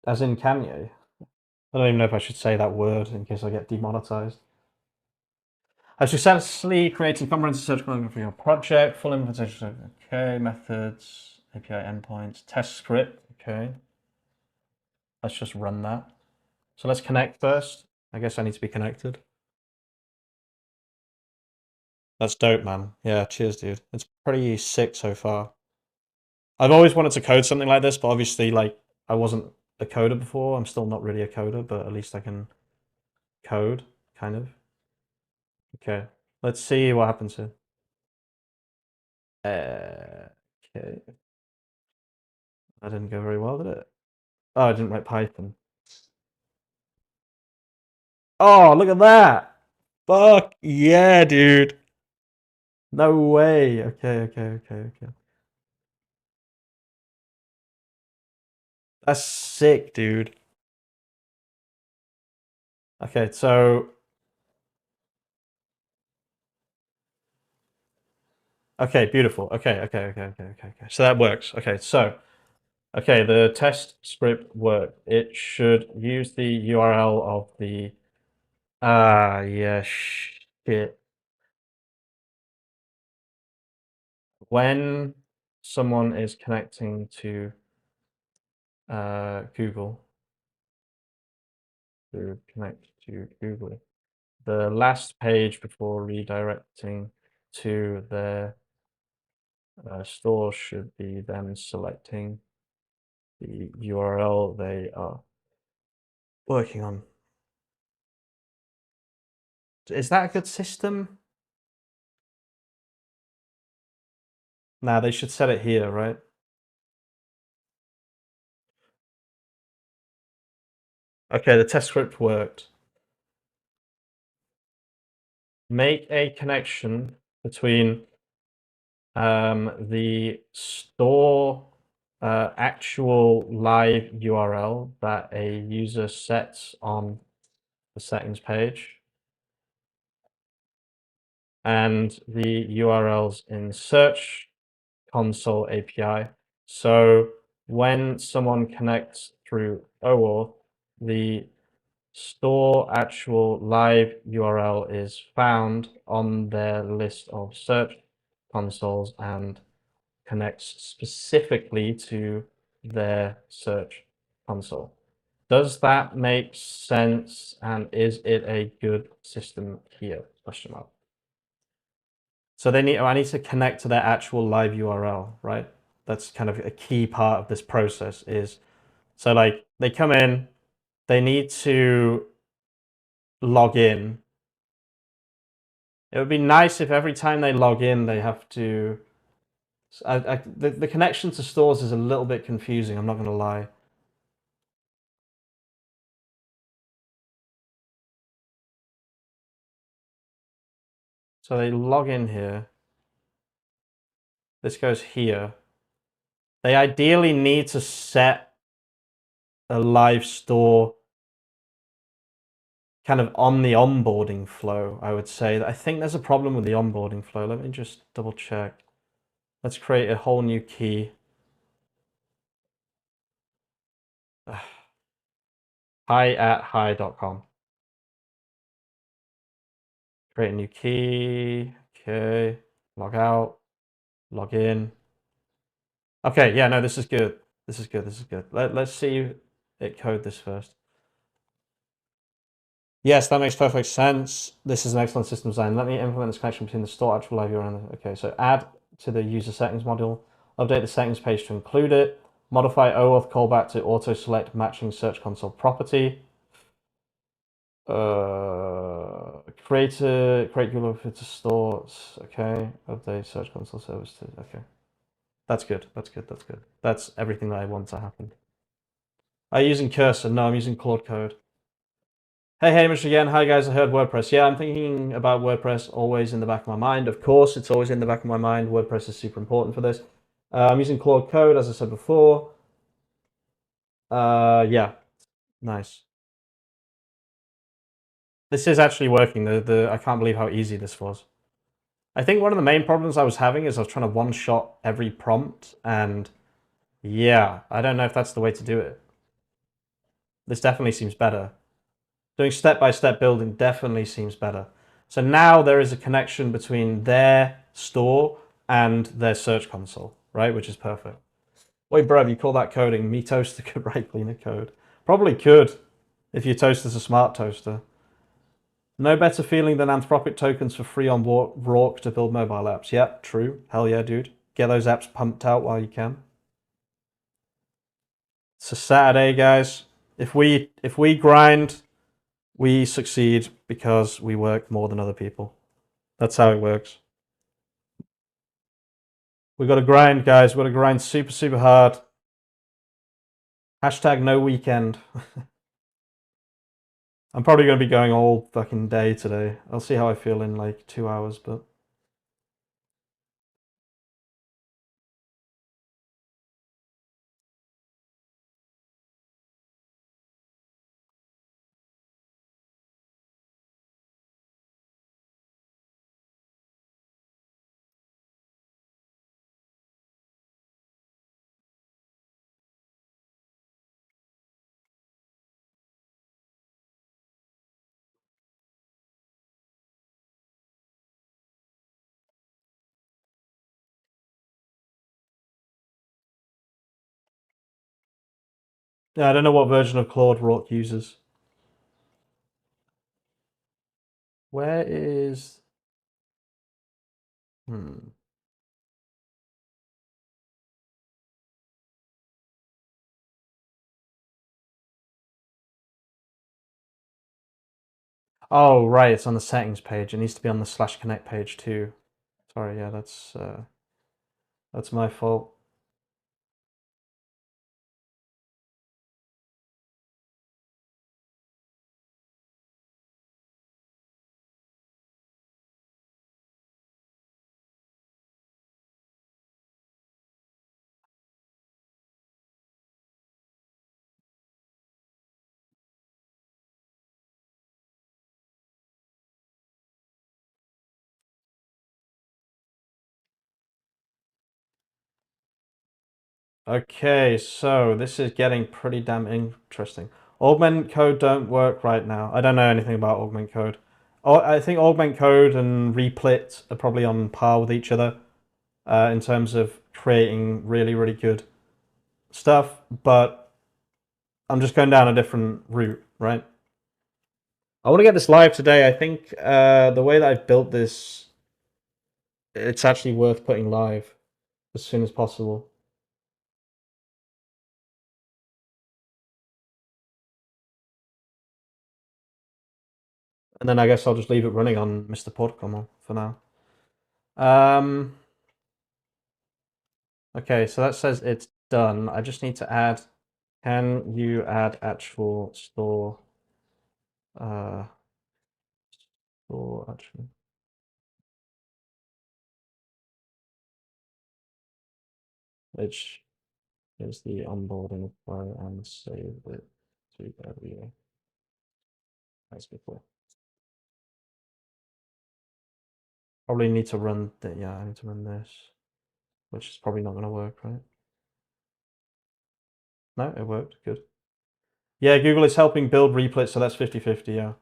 as in Kanye? I don't even know if I should say that word in case I get demonetized. I've successfully created comprehensive search content for your project, full implementation. Okay, methods, API endpoints, test script. Okay, let's just run that. So let's connect first. I guess I need to be connected. That's dope, man. Yeah, cheers, dude. It's pretty sick so far. I've always wanted to code something like this, but obviously, like, I wasn't a coder before. I'm still not really a coder, but at least I can code, kind of. Okay, let's see what happens here. Okay, that didn't go very well, did it? Oh, I didn't write Python. Oh, look at that! Fuck yeah, dude! No way. Okay. That's sick, dude. Okay, so okay, beautiful. Okay. So that works. Okay, so okay, the test script worked. It should use the URL of the yeah, shit. When someone is connecting to Google, to connect to Google, the last page before redirecting to their store should be them selecting the URL they are working on. Is that a good system? Nah, they should set it here, right? Okay, the test script worked. Make a connection between the store actual live URL that a user sets on the settings page and the URLs in Search Console API. So when someone connects through OAuth, the store actual live URL is found on their list of search consoles and connects specifically to their search console. Does that make sense? And is it a good system here? Question mark. So I need to connect to their actual live URL, right? That's kind of a key part of this process is, so like they come in, they need to log in. It would be nice if every time they log in, they have to, the connection to stores is a little bit confusing, I'm not going to lie. So they log in here. This goes here. They ideally need to set a live store kind of on the onboarding flow, I would say. I think there's a problem with the onboarding flow. Let me just double check. Let's create a whole new key. hi@hi.com. Create a new key. Okay. Log out. Log in. Okay, yeah, no, this is good. This is good. This is good. Let's see it code this first. Yes, that makes perfect sense. This is an excellent system design. Let me implement this connection between the store actual live URL and the... Okay, so add to the user settings module. Update the settings page to include it. Modify OAuth callback to auto-select matching search console property. Create URL for to stores. Okay. Update search console service to... Okay. That's good. That's good. That's good. That's everything that I want to happen. Are you using Cursor? No, I'm using Claude Code. Hey, Hamish again. Hi, guys. I heard WordPress. Yeah, I'm thinking about WordPress always in the back of my mind. Of course, it's always in the back of my mind. WordPress is super important for this. I'm using Claude Code, as I said before. Yeah, nice. This is actually working. I can't believe how easy this was. I think one of the main problems I was having is I was trying to one-shot every prompt, and yeah, I don't know if that's the way to do it. This definitely seems better. Doing step-by-step building definitely seems better. So now there is a connection between their store and their search console, right? Which is perfect. Wait, bro, you call that coding? Me toaster could write cleaner code. Probably could, if your toaster's a smart toaster. No better feeling than Anthropic tokens for free on Rourke to build mobile apps. Yep, true. Hell yeah, dude. Get those apps pumped out while you can. It's a Saturday, guys. If we grind, we succeed because we work more than other people. That's how it works. We got to grind, guys. We got to grind super, super hard. Hashtag no weekend. I'm probably going to be going all fucking day today. I'll see how I feel in like 2 hours, but... Yeah, I don't know what version of Claude Rourke uses. Where is... Oh, right, it's on the settings page. It needs to be on the /connect page too. Sorry, yeah, that's my fault. Okay, so this is getting pretty damn interesting. Augment code don't work right now. I don't know anything about augment code. Oh, I think augment code and replit are probably on par with each other in terms of creating really, really good stuff, but I'm just going down a different route, right? I want to get this live today. I think the way that I've built this, it's actually worth putting live as soon as possible. And then I guess I'll just leave it running on Mr Porkamo for now. Okay, so that says it's done. I just need to add, can you add actual store, store actually. Which Here's the onboarding flow and save it to earlier as before. Probably need to run yeah, I need to run this, which is probably not going to work, right? No, it worked. Good. Yeah, Google is helping build Replit, so that's 50-50, yeah.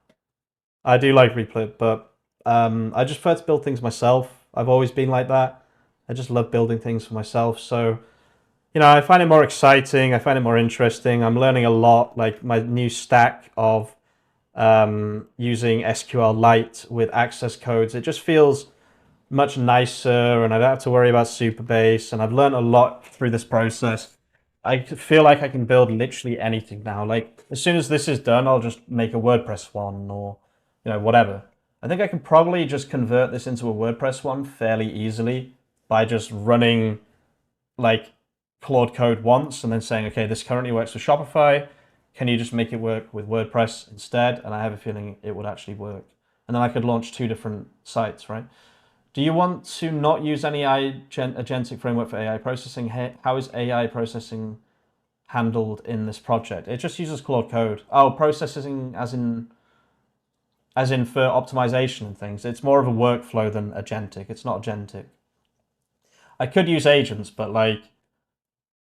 I do like Replit, but I just prefer to build things myself. I've always been like that. I just love building things for myself. So, you know, I find it more exciting. I find it more interesting. I'm learning a lot, like my new stack of using SQLite with access codes. It just feels much nicer, and I don't have to worry about Supabase. And I've learned a lot through this process. I feel like I can build literally anything now. Like as soon as this is done, I'll just make a WordPress one or, you know, whatever. I think I can probably just convert this into a WordPress one fairly easily by just running like Claude code once and then saying, okay, this currently works with Shopify. Can you just make it work with WordPress instead? And I have a feeling it would actually work. And then I could launch 2 different sites, right? Do you want to not use any agentic framework for AI processing? How is AI processing handled in this project? It just uses Claude code. Oh, processing as in for optimization and things. It's more of a workflow than agentic. It's not agentic. I could use agents, but like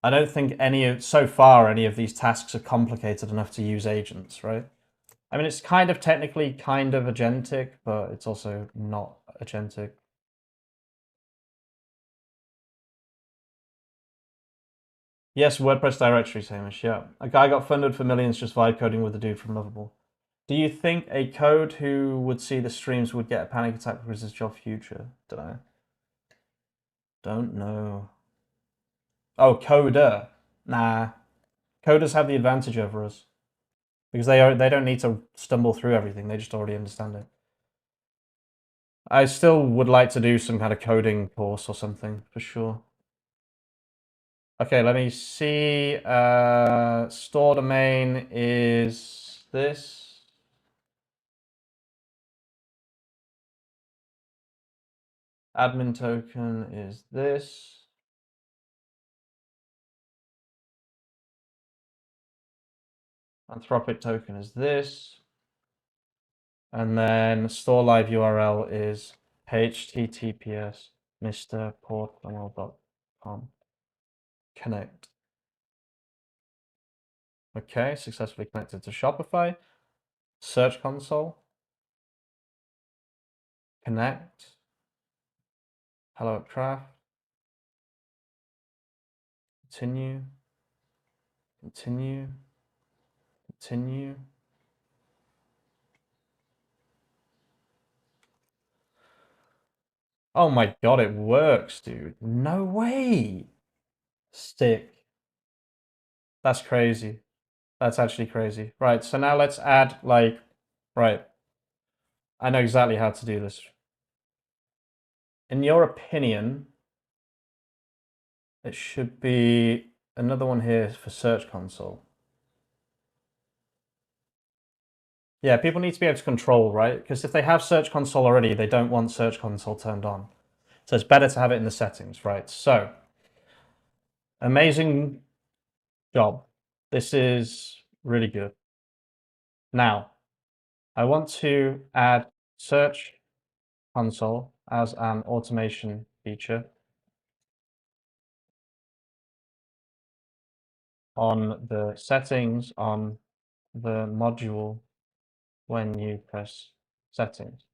I don't think so far any of these tasks are complicated enough to use agents, right? I mean, it's kind of technically kind of agentic, but it's also not agentic. Yes, WordPress directories, Hamish. Yeah, a guy got funded for millions just vibe coding with the dude from Lovable. Do you think a code who would see the streams would get a panic attack because his job future? Don't know. Don't know. Oh, coder. Nah, coders have the advantage over us because they don't need to stumble through everything. They just already understand it. I still would like to do some kind of coding course or something for sure. Okay, let me see. Store domain is this. Admin token is this. Anthropic token is this. And then store live URL is https mrporkamo.com. Connect. Okay, successfully connected to Shopify. Search console. Connect. Hello at craft. Continue. Continue. Continue. Oh my god, it works, dude. No way. Stick. That's crazy. That's actually crazy. Right, so now let's add like, right. I know exactly how to do this. In your opinion, it should be another one here for Search Console. Yeah, people need to be able to control, right? Because if they have Search Console already, they don't want Search Console turned on. So it's better to have it in the settings, right? So, amazing job. This is really good. Now, I want to add Search Console as an automation feature on the settings on the module when you press settings.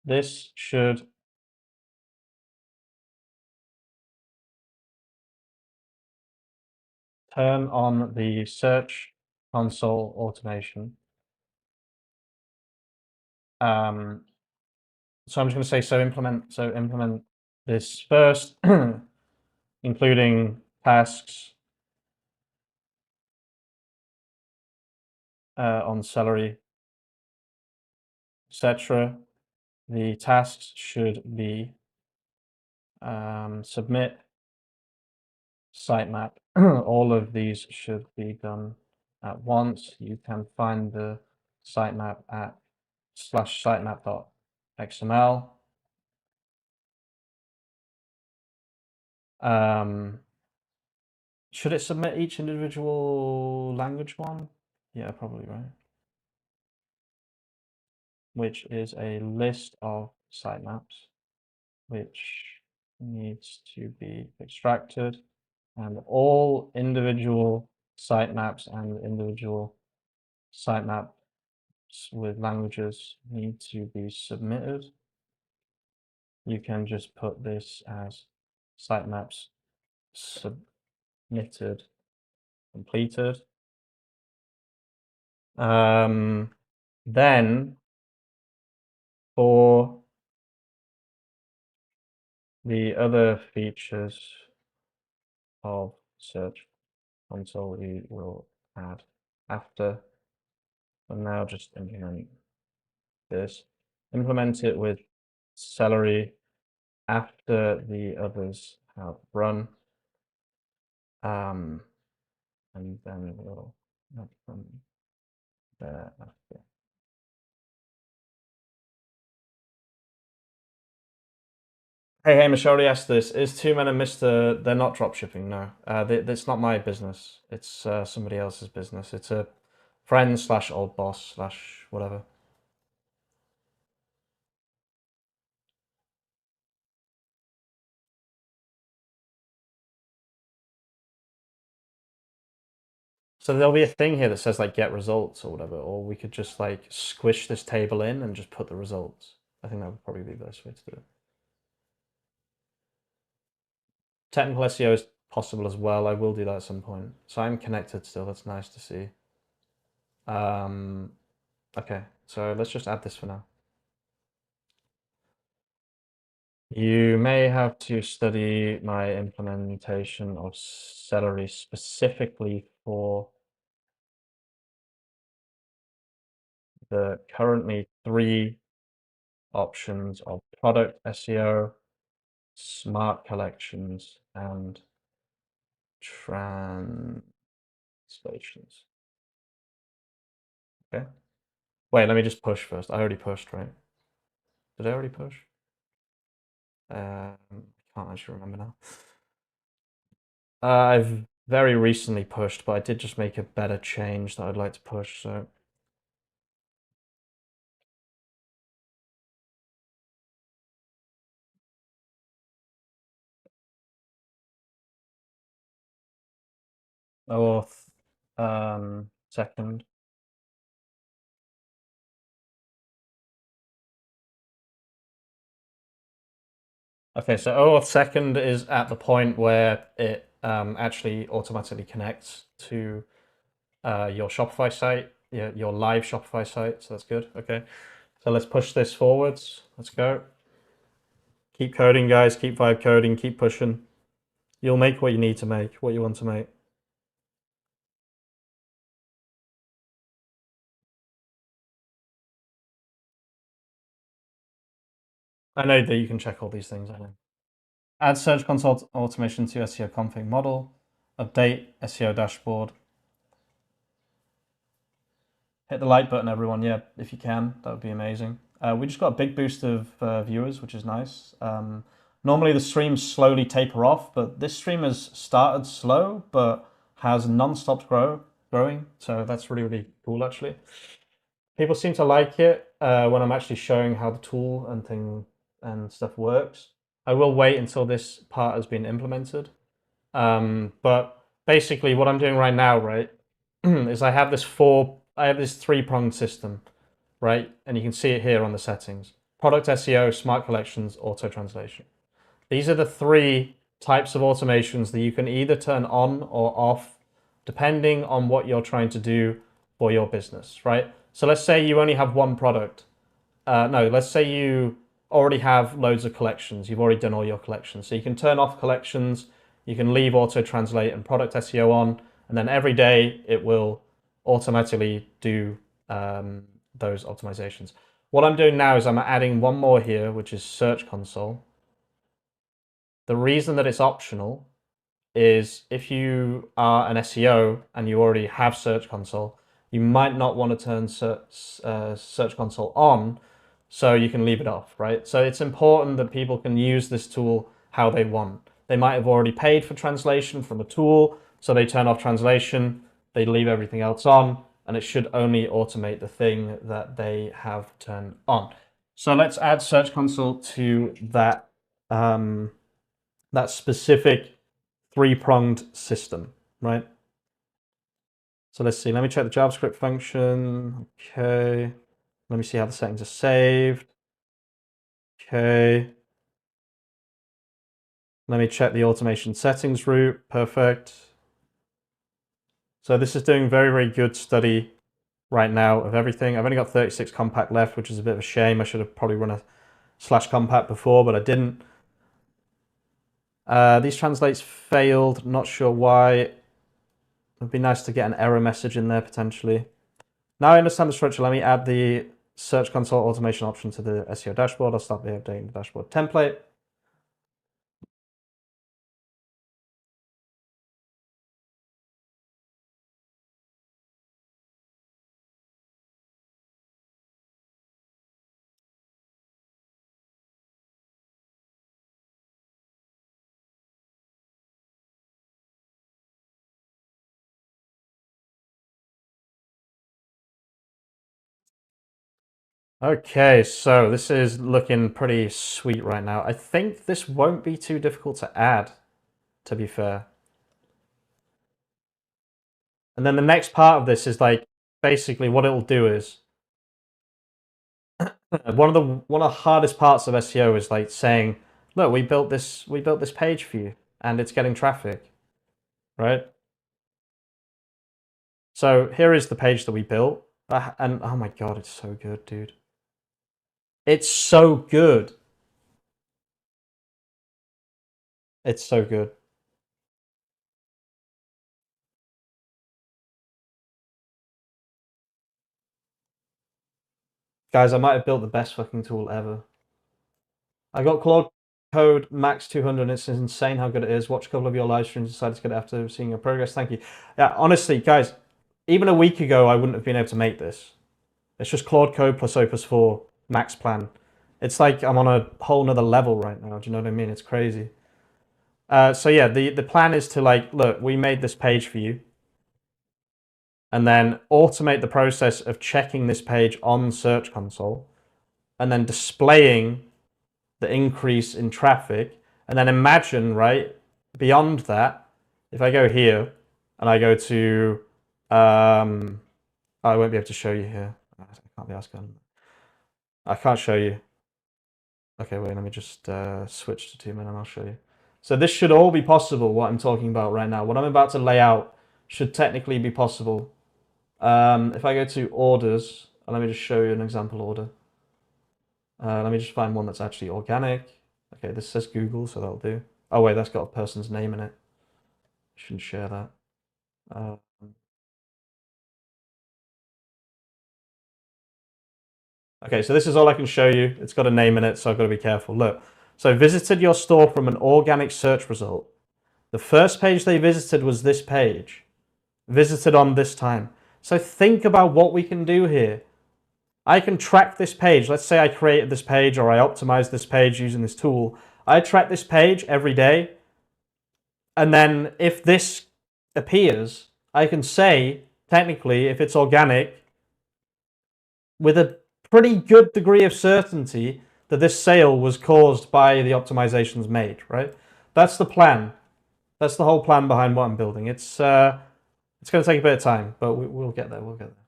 This should turn on the Search Console automation. So I'm just going to say, so implement this first, including tasks on Celery, etc. The tasks should be submit sitemap. All of these should be done at once. You can find the sitemap at /sitemap.xml. Should it submit each individual language one? Yeah, probably, right? Which is a list of sitemaps, which needs to be extracted, and all individual sitemaps and individual sitemaps with languages need to be submitted. You can just put this as sitemaps submitted completed. Then for the other features of Search Console, we will add after. And now just implement this. Implement it with Celery after the others have run. And then we'll add from there after. Hey, Hamish, I already asked this. Is Two Men and Mr. They're not drop shipping, no. It's not my business. It's somebody else's business. It's a friend slash old boss slash whatever. So there'll be a thing here that says like get results or whatever, or we could just like squish this table in and just put the results. I think that would probably be the best way to do it. Technical SEO is possible as well. I will do that at some point. So I'm connected still. That's nice to see. Okay, so let's just add this for now. You may have to study my implementation of Celery specifically for the currently 3 options of product SEO, smart collections, and translations. Okay. Wait, let me just push first. I already pushed, right? Did I already push? I can't actually remember now. I've very recently pushed, but I did just make a better change that I'd like to push, so. Oh, second. Okay, so OAuth second is at the point where it actually automatically connects to your Shopify site, your live Shopify site. So that's good. Okay, so let's push this forwards. Let's go. Keep coding, guys. Keep vibe coding. Keep pushing. You'll make what you need to make, what you want to make. I know that you can check all these things. I know. Add Search Console automation to SEO config model. Update SEO dashboard. Hit the like button, everyone. Yeah, if you can, that would be amazing. We just got a big boost of viewers, which is nice. Normally the streams slowly taper off, but this stream has started slow, but has non-stopped growing. So that's really, really cool, actually. People seem to like it when I'm actually showing how the tool and stuff works. I will wait until this part has been implemented. But basically what I'm doing right now, right, is I have this 3-pronged system, right? And you can see it here on the settings. Product SEO, smart collections, auto translation. These are the 3 types of automations that you can either turn on or off depending on what you're trying to do for your business, right? So let's say you only have one product. No, let's say you already have loads of collections. You've already done all your collections. So you can turn off collections, you can leave auto translate and product SEO on, and then every day it will automatically do those optimizations. What I'm doing now is I'm adding one more here, which is Search Console. The reason that it's optional is if you are an SEO and you already have Search Console, you might not want to turn Search Console on, so you can leave it off, right? So it's important that people can use this tool how they want. They might have already paid for translation from a tool, So they turn off translation, they leave everything else on, and it should only automate the thing that they have turned on. So let's add Search Console to that, that specific three-pronged system, right? So let's see, let me check the JavaScript function. Okay. Let me see how the settings are saved. Okay. Let me check the automation settings route. Perfect. So this is doing very, very good study right now of everything. I've only got 36 compact left, which is a bit of a shame. I should have probably run a /compact before, but I didn't. These translates failed. Not sure why. It'd be nice to get an error message in there potentially. Now I understand the structure. Let me add the Search Console automation option to the SEO dashboard. I'll start by updating the dashboard template. Okay, so this is looking pretty sweet right now. I think this won't be too difficult to add, to be fair. And then the next part of this is like, basically what it'll do is, one of the hardest parts of SEO is like saying, look, we built this page for you and it's getting traffic, right? So here is the page that we built. And oh my God, it's so good, dude. It's so good. It's so good. Guys, I might have built the best fucking tool ever. I got Claude Code Max 200 and it's insane how good it is. Watch a couple of your live streams, decided to get it after seeing your progress. Thank you. Yeah, honestly, guys, even a week ago, I wouldn't have been able to make this. It's just Claude Code plus Opus 4 Max plan. It's like I'm on a whole nother level right now. Do you know what I mean? It's crazy. So yeah, the plan is to like, look, we made this page for you. And then automate the process of checking this page on Search Console and then displaying the increase in traffic. And then imagine, right, beyond that, if I go here and I go to, I won't be able to show you here. I can't be asking. I can't show you. Okay, wait, let me just switch to 2 minutes and I'll show you. So this should all be possible, what I'm talking about right now. What I'm about to lay out should technically be possible. If I go to orders, let me just show you an example order. Let me just find one that's actually organic. Okay, this says Google, so that'll do. Oh wait, that's got a person's name in it. Shouldn't share that. Okay, so this is all I can show you. It's got a name in it, so I've got to be careful. Look, so visited your store from an organic search result. The first page they visited was this page. Visited on this time. So think about what we can do here. I can track this page. Let's say I created this page or I optimized this page using this tool. I track this page every day. And then if this appears, I can say, technically, if it's organic, with a pretty good degree of certainty that this sale was caused by the optimizations made, right? That's the plan. That's the whole plan behind what I'm building. It's going to take a bit of time, but we'll get there. We'll get there.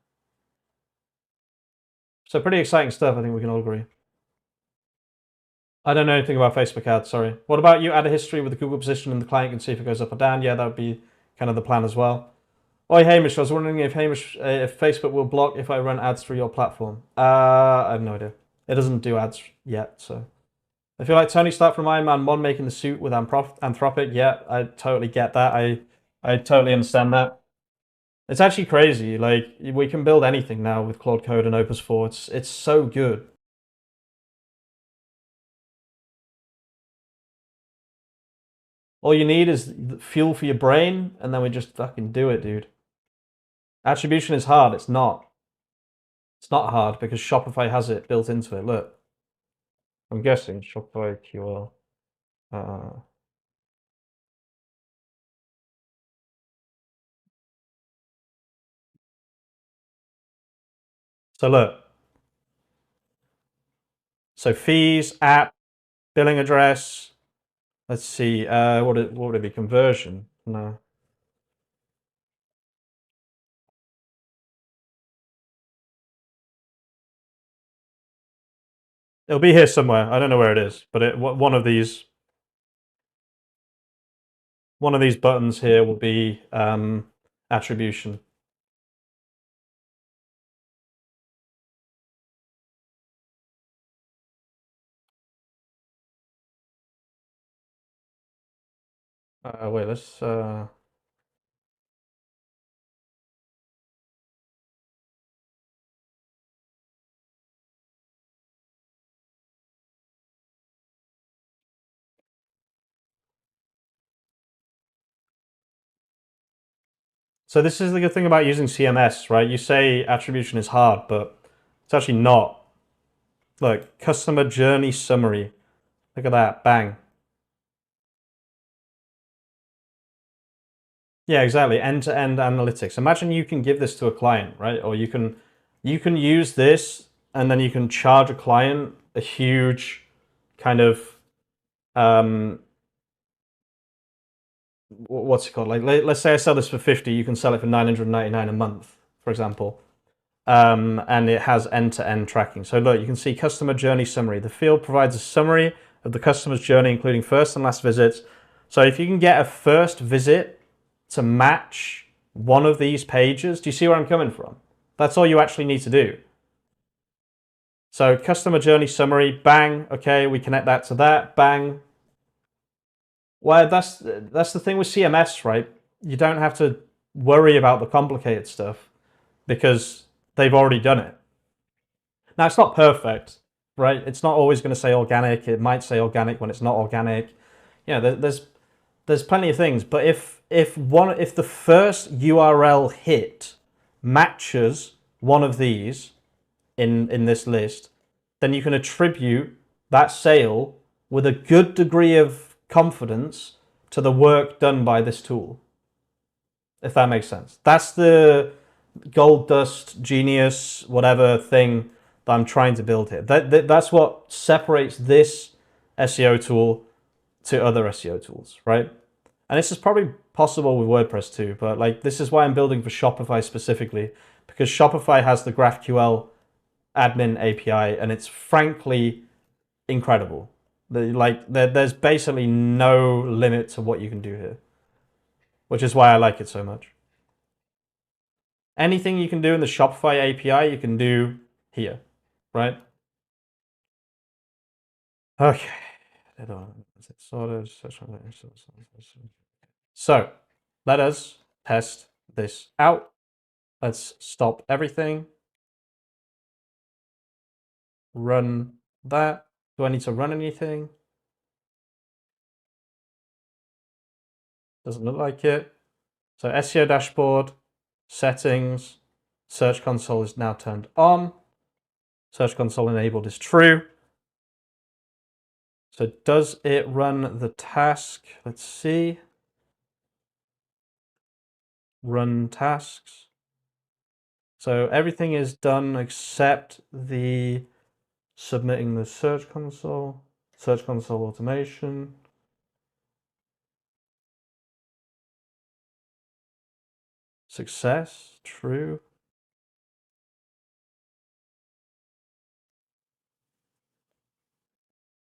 So pretty exciting stuff, I think we can all agree. I don't know anything about Facebook ads, sorry. What about you add a history with the Google position and the client can see if it goes up or down? Yeah, that would be kind of the plan as well. Oi, Hamish, I was wondering if if Facebook will block if I run ads through your platform. I have no idea. It doesn't do ads yet, so. I feel like Tony Stark from Iron Man 1 making the suit with Anthropic. Yeah, I totally get that. I totally understand that. It's actually crazy. Like, we can build anything now with Claude Code and Opus 4. It's so good. All you need is fuel for your brain, and then we just fucking do it, dude. Attribution is hard. It's not. It's not hard because Shopify has it built into it. Look. I'm guessing Shopify QL. So look. So fees, app, billing address. Let's see. What would it be? Conversion? No. It'll be here somewhere. I don't know where it is, but one of these buttons here will be attribution. Wait, let's. So this is the good thing about using CMS, right? You say attribution is hard, but it's actually not. Look, customer journey summary. Look at that, bang. Yeah, exactly. End-to-end analytics. Imagine you can give this to a client, right? Or you can use this and then you can charge a client a huge kind of what's it called? Like let's say I sell this for 50, you can sell it for 999 a month, for example. And it has end-to-end tracking. So look, you can see customer journey summary. The field provides a summary of the customer's journey, including first and last visits. So if you can get a first visit to match one of these pages, do you see where I'm coming from? That's all you actually need to do. So customer journey summary, bang, okay, we connect that to that, bang. Well, that's the thing with CMS, right? You don't have to worry about the complicated stuff because they've already done it. Now, it's not perfect, right? It's not always going to say organic. It might say organic when it's not organic. Yeah, there's plenty of things. But if the first URL hit matches one of these in this list, then you can attribute that sale with a good degree of confidence to the work done by this tool. If that makes sense. That's the gold dust genius whatever thing that I'm trying to build here. That's what separates this SEO tool to other SEO tools, right? And this is probably possible with WordPress too, but like this is why I'm building for Shopify specifically, because Shopify has the GraphQL admin API and it's frankly incredible. There's basically no limit to what you can do here, which is why I like it so much. Anything you can do in the Shopify API, you can do here, right? Okay. So let us test this out. Let's stop everything. Run that. Do I need to run anything? Doesn't look like it. So SEO dashboard, settings, Search Console is now turned on. Search Console enabled is true. So does it run the task? Let's see. Run tasks. So everything is done except the submitting the Search Console automation. Success, true.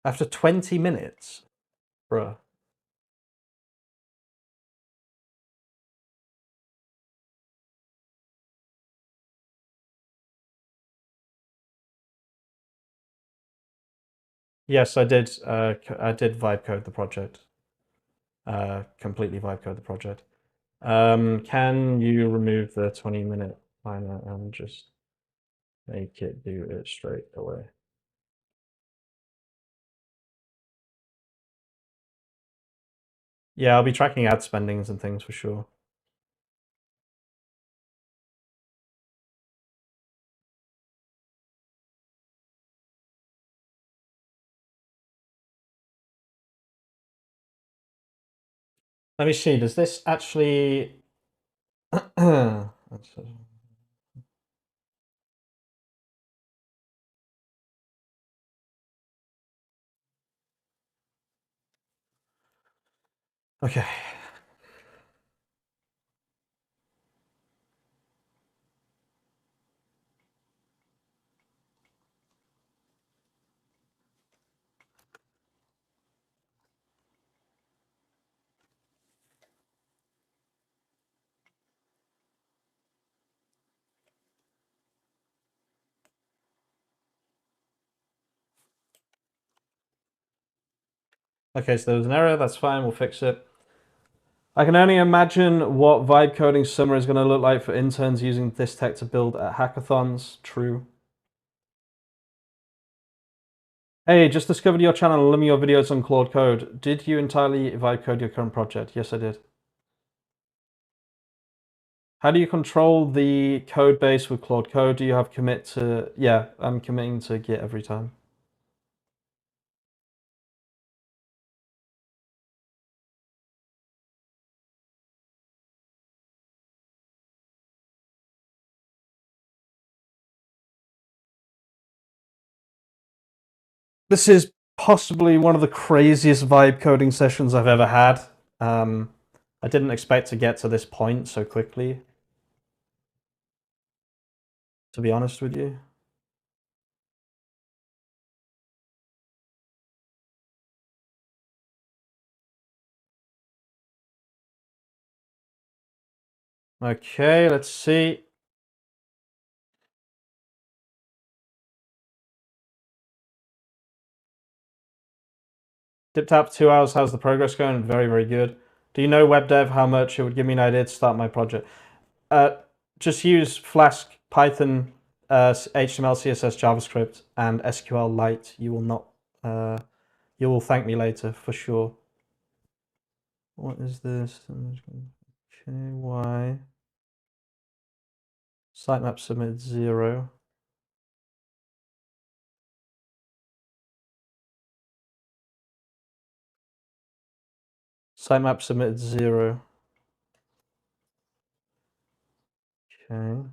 After 20 minutes, bruh. Yes, I did. I did vibe code the project. Completely vibe code the project. Can you remove the 20-minute timer and just make it do it straight away? Yeah, I'll be tracking ad spendings and things for sure. Let me see. Does this actually? Okay. Okay, so there was an error. That's fine. We'll fix it. I can only imagine what vibe coding summer is going to look like for interns using this tech to build at hackathons. True. Hey, just discovered your channel and loving your videos on Claude Code. Did you entirely vibe code your current project? Yes, I did. How do you control the code base with Claude Code? Do you have commit to... Yeah, I'm committing to Git every time. This is possibly one of the craziest vibe coding sessions I've ever had. I didn't expect to get to this point so quickly, to be honest with you. Okay, let's see. Dipped out 2 hours. How's the progress going? Very, very good. Do you know web dev how much it would give me an idea to start my project? Just use Flask, Python, HTML, CSS, JavaScript, and SQLite. You will not. You will thank me later for sure. What is this? Okay, why? Sitemap submitted 0. Sitemap submitted 0. Okay. I don't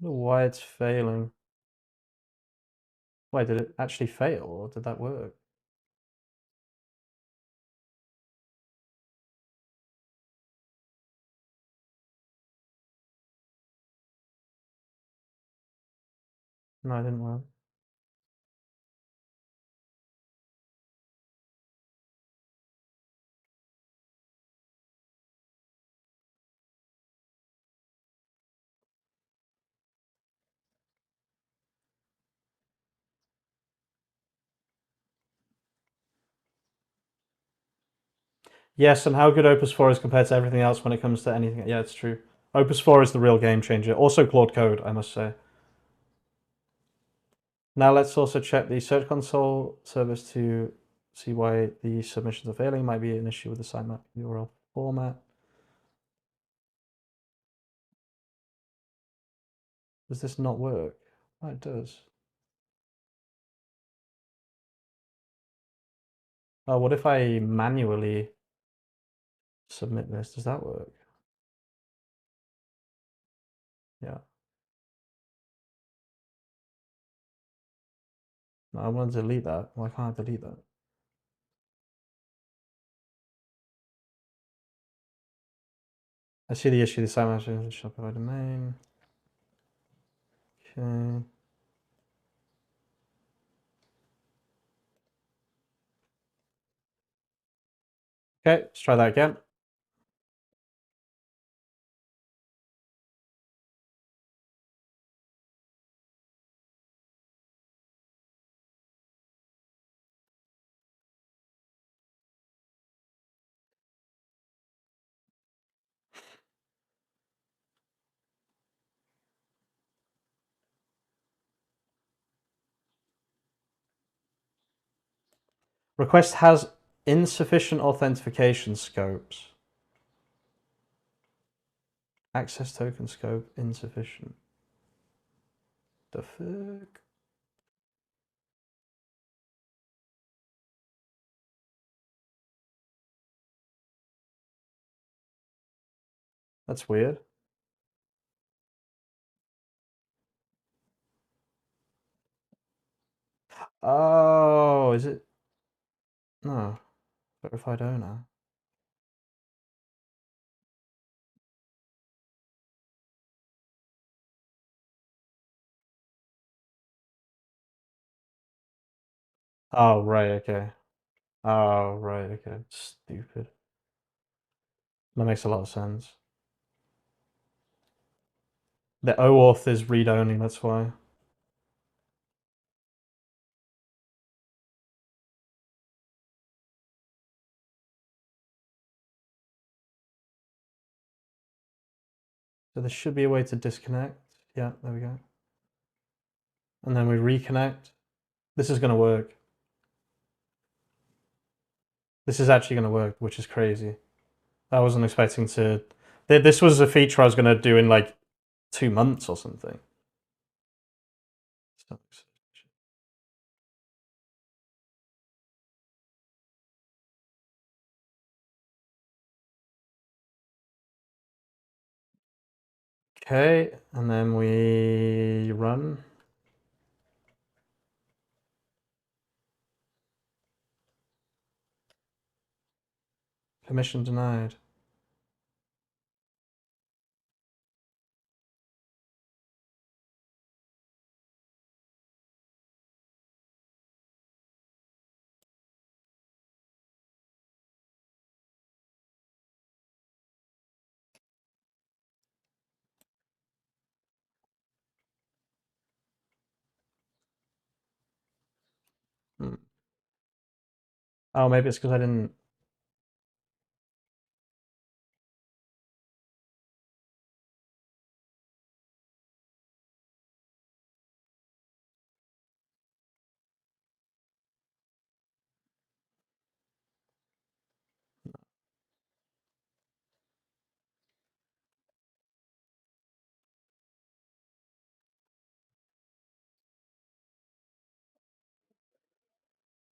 know why it's failing. Wait, did it actually fail or did that work? No, it didn't work. Yes, and how good Opus 4 is compared to everything else when it comes to anything. Yeah, it's true. Opus 4 is the real game changer. Also Claude Code, I must say. Now let's also check the Search Console service to see why the submissions are failing. Might be an issue with the sitemap URL format. Does this not work? Oh, it does. Oh, what if I manually submit this? Does that work? Yeah. No, I want to delete that. Why can't I delete that? I see the issue. The sitemap is Shopify domain. Okay. Okay, let's try that again. Request has insufficient authentication scopes. Access token scope insufficient. The fuck? That's weird. Oh, is it? No. Verified owner. Oh, right, okay. Oh, right, okay. Stupid. That makes a lot of sense. The OAuth is read-only, that's why. So there should be a way to disconnect. Yeah, there we go. And then we reconnect. This is going to work. This is actually going to work, which is crazy. I wasn't expecting to... This was a feature I was going to do in like 2 months or something. Okay, and then we run. Permission denied. Hmm. Oh, maybe it's because I didn't...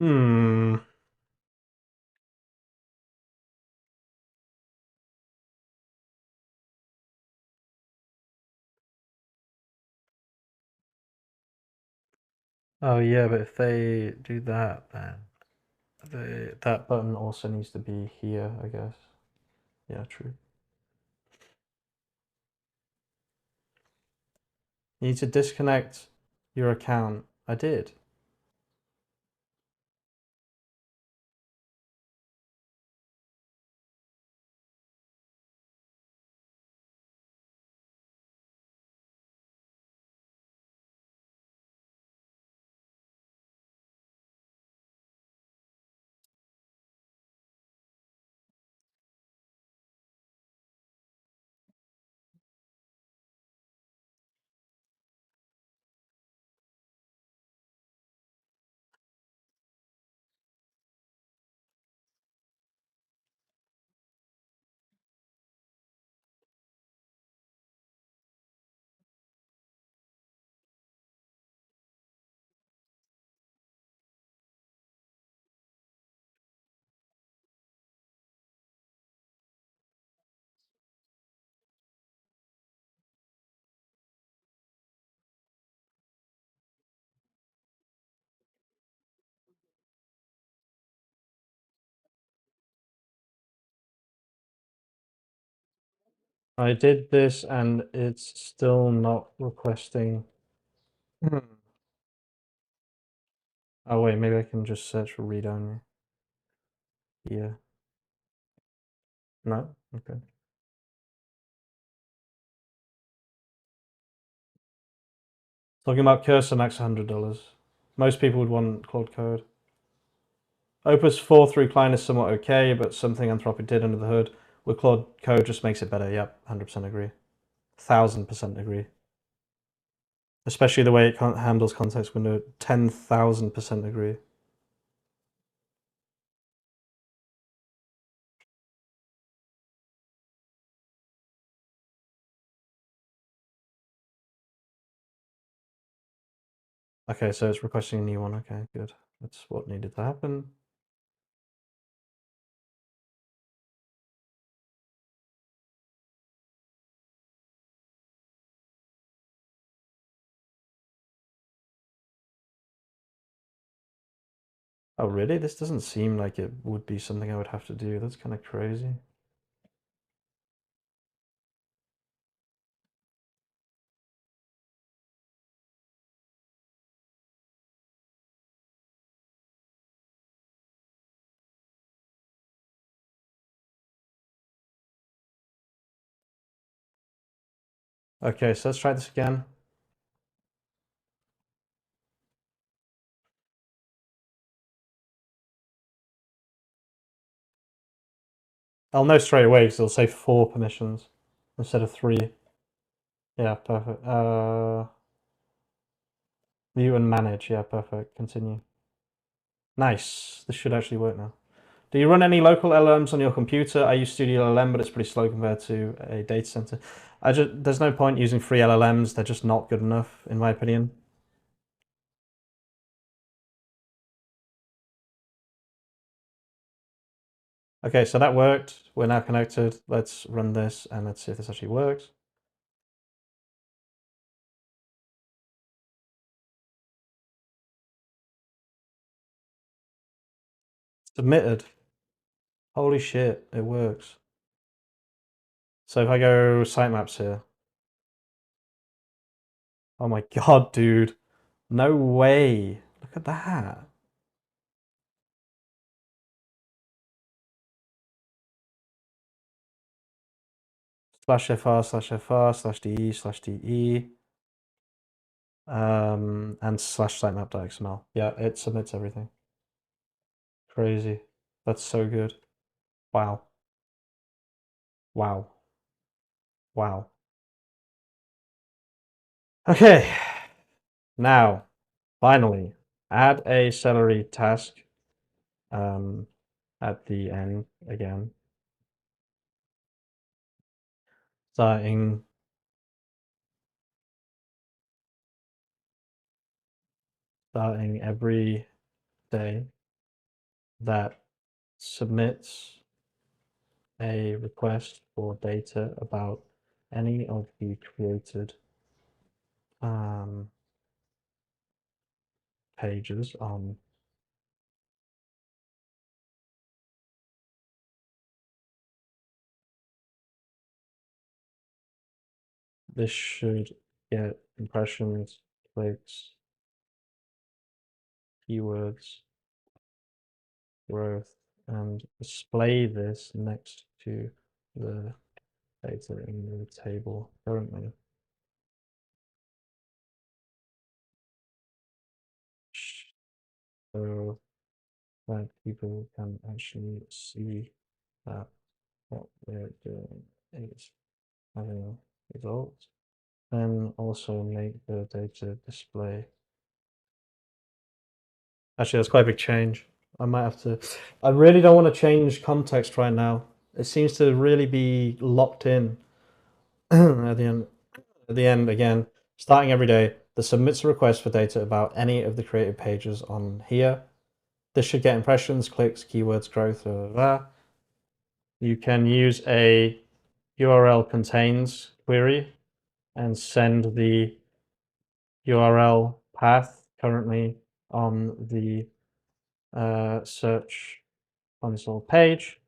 Hmm. Oh yeah, but if they do that, then that button also needs to be here, I guess. Yeah, true. You need to disconnect your account. I did. I did this and it's still not requesting. Hmm. Oh wait, maybe I can just search for read only. Yeah. No? Okay. Talking about cursor max $100. Most people would want Claude Code. Opus 4 through Klein is somewhat okay, but something Anthropic did under the hood with Claude Code just makes it better. Yep, 100% agree. 1000% agree. Especially the way it handles context window. 10,000% agree. Okay, so it's requesting a new one. Okay, good. That's what needed to happen. Oh, really? This doesn't seem like it would be something I would have to do. That's kind of crazy. Okay, so let's try this again. I'll know straight away because it'll say 4 permissions instead of 3. Yeah, perfect. View and manage. Yeah, perfect. Continue. Nice. This should actually work now. Do you run any local LLMs on your computer? I use Studio LLM, but it's pretty slow compared to a data center. There's no point using free LLMs. They're just not good enough, in my opinion. Okay, so that worked. We're now connected. Let's run this and let's see if this actually works. Submitted. Holy shit, it works. So if I go sitemaps here. Oh my god, dude. No way. Look at that. /fr/fr/de/de and /sitemap.xml. Yeah, it submits everything. Crazy. That's so good. Wow. Wow. Wow. Okay. Now, finally, add a celery task at the end again. Starting every day that submits a request for data about any of the created pages on this should get impressions, clicks, keywords, growth, and display this next to the data in the table currently. So that people can actually see that what we're doing is having results. Then also make the data display. Actually, that's quite a big change. I might have to. I really don't want to change context right now. It seems to really be locked in at the end. At the end, again, starting every day, that submits a request for data about any of the created pages on here. This should get impressions, clicks, keywords, growth, blah, blah, blah. You can use a URL contains query and send the URL path currently on the search console page.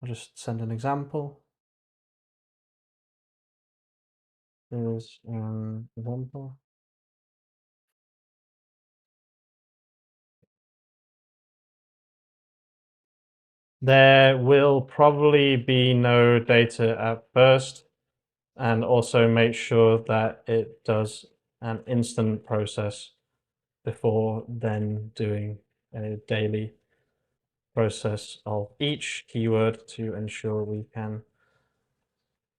I'll just send an example. Here's an example. There will probably be no data at first, and also make sure that it does an instant process before then doing a daily process of each keyword to ensure we can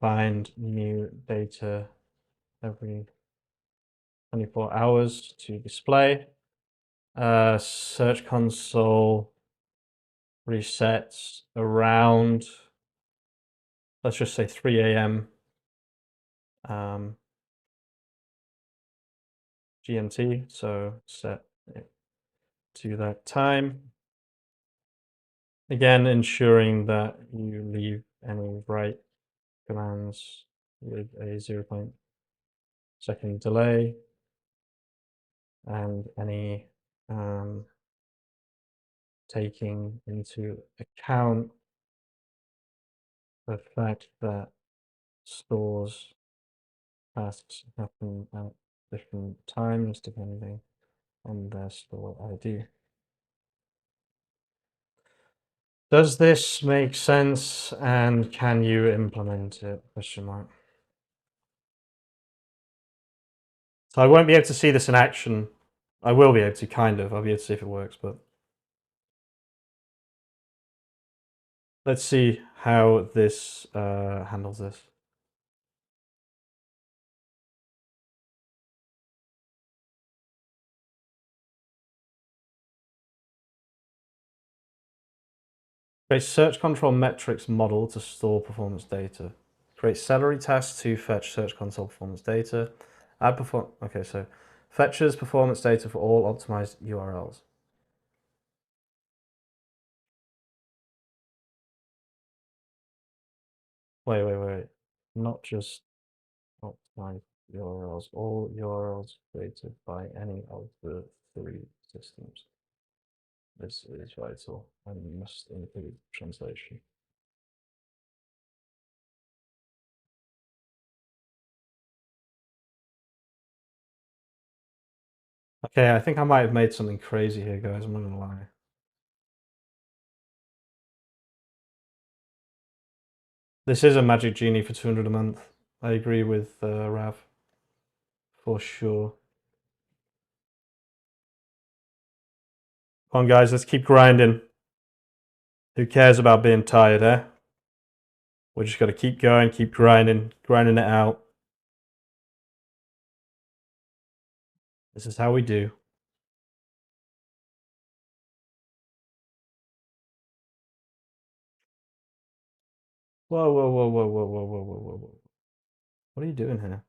find new data every 24 hours to display. Search console resets around, let's just say 3 a.m. GMT, so set it to that time. Again, ensuring that you leave any write commands with a 0.2 second delay and any taking into account the fact that stores tasks happen at different times depending on their store ID. Does this make sense and can you implement it? Question mark. So I won't be able to see this in action. I will be able to, kind of. I'll be able to see if it works, but let's see how this handles this. Create search control metrics model to store performance data. Create celery tasks to fetch search console performance data. Add okay, so fetches performance data for all optimized URLs. Wait. Not just optimized URLs, all URLs created by any of the 3 systems. This is vital and must include translation. Okay, I think I might have made something crazy here, guys. I'm not gonna lie. This is a magic genie for 200 a month. I agree with Rav. For sure. Come on, guys, let's keep grinding. Who cares about being tired, eh? We just got to keep going, keep grinding it out. This is how we do. Whoa. What are you doing here?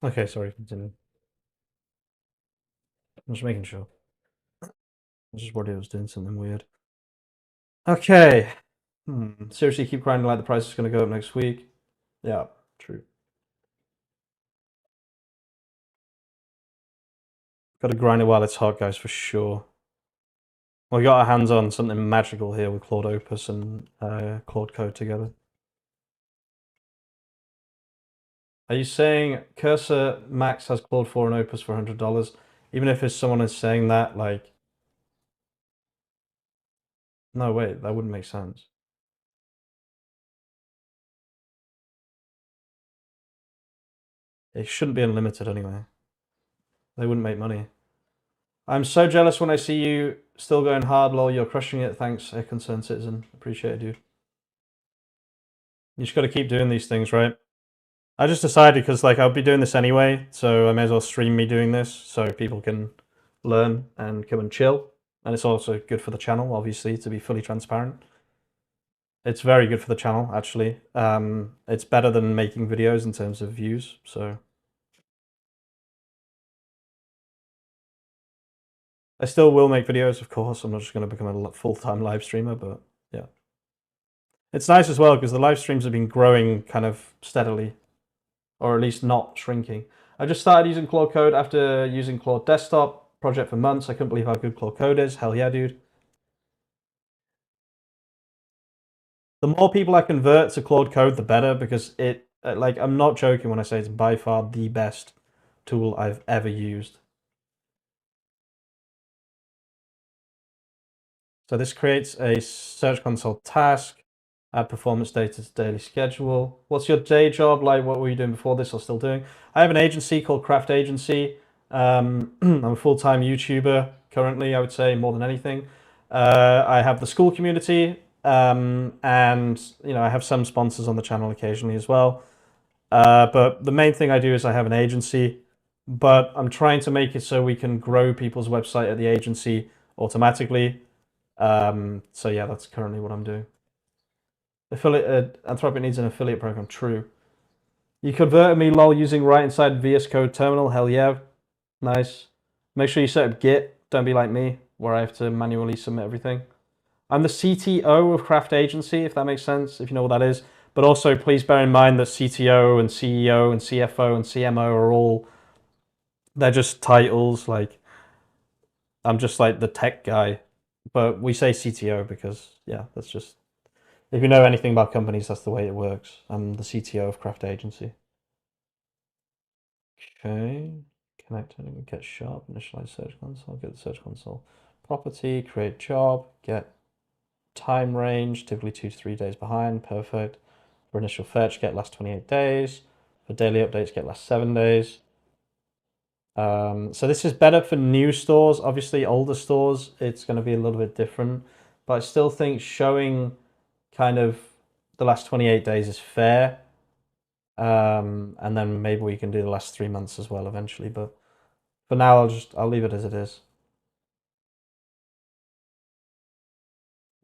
Okay, sorry, continue. I'm just making sure. I was just worried I was doing something weird. Okay. Seriously, keep grinding like the price is going to go up next week. Yeah, true. Got to grind it while it's hot, guys, for sure. We got our hands on something magical here with Claude Opus and Claude Code together. Are you saying Cursor Max has Claude 4 and Opus for $100? Even if someone is saying that, like... No, wait, that wouldn't make sense. It shouldn't be unlimited anyway. They wouldn't make money. I'm so jealous when I see you still going hard, lol. You're crushing it. Thanks, a concerned citizen. Appreciate it, dude. You just got to keep doing these things, right? I just decided because like I'll be doing this anyway, so I may as well stream me doing this so people can learn and come and chill. And it's also good for the channel, obviously, to be fully transparent. It's very good for the channel, actually. It's better than making videos in terms of views, so... I still will make videos, of course. I'm not just going to become a full-time live streamer, but yeah. It's nice as well because the live streams have been growing kind of steadily, or at least not shrinking. I just started using Claude Code after using Claude Desktop project for months. I couldn't believe how good Claude Code is. Hell yeah, dude. The more people I convert to Claude Code, the better, because it, like, I'm not joking when I say it's by far the best tool I've ever used. So this creates a Search Console task, add performance data to daily schedule. What's your day job like? What were you doing before this or still doing? I have an agency called Craft Agency. I'm a full-time YouTuber currently, I would say, more than anything. I have the Skool community, and you know, I have some sponsors on the channel occasionally as well. But the main thing I do is I have an agency, but I'm trying to make it so we can grow people's website at the agency automatically. So yeah, that's currently what I'm doing. Affiliate, Anthropic needs an affiliate program. True. You converted me, lol, using right inside VS Code terminal. Hell yeah. Nice. Make sure you set up Git. Don't be like me, where I have to manually submit everything. I'm the CTO of Craft Agency, if that makes sense, if you know what that is. But also, please bear in mind that CTO and CEO and CFO and CMO are all, they're just titles. Like, I'm just like the tech guy, but we say CTO because, yeah, that's just, if you know anything about companies, that's the way it works. I'm the CTO of Craft Agency. Okay, connect and get shop, initialize search console, get the search console. Property, create job, get time range, typically 2 to 3 days behind, perfect. For initial fetch, get last 28 days. For daily updates, get last 7 days. So this is better for new stores. Obviously, older stores, it's going to be a little bit different. But I still think showing kind of the last 28 days is fair. And then maybe we can do the last 3 months as well eventually. But for now, I'll leave it as it is.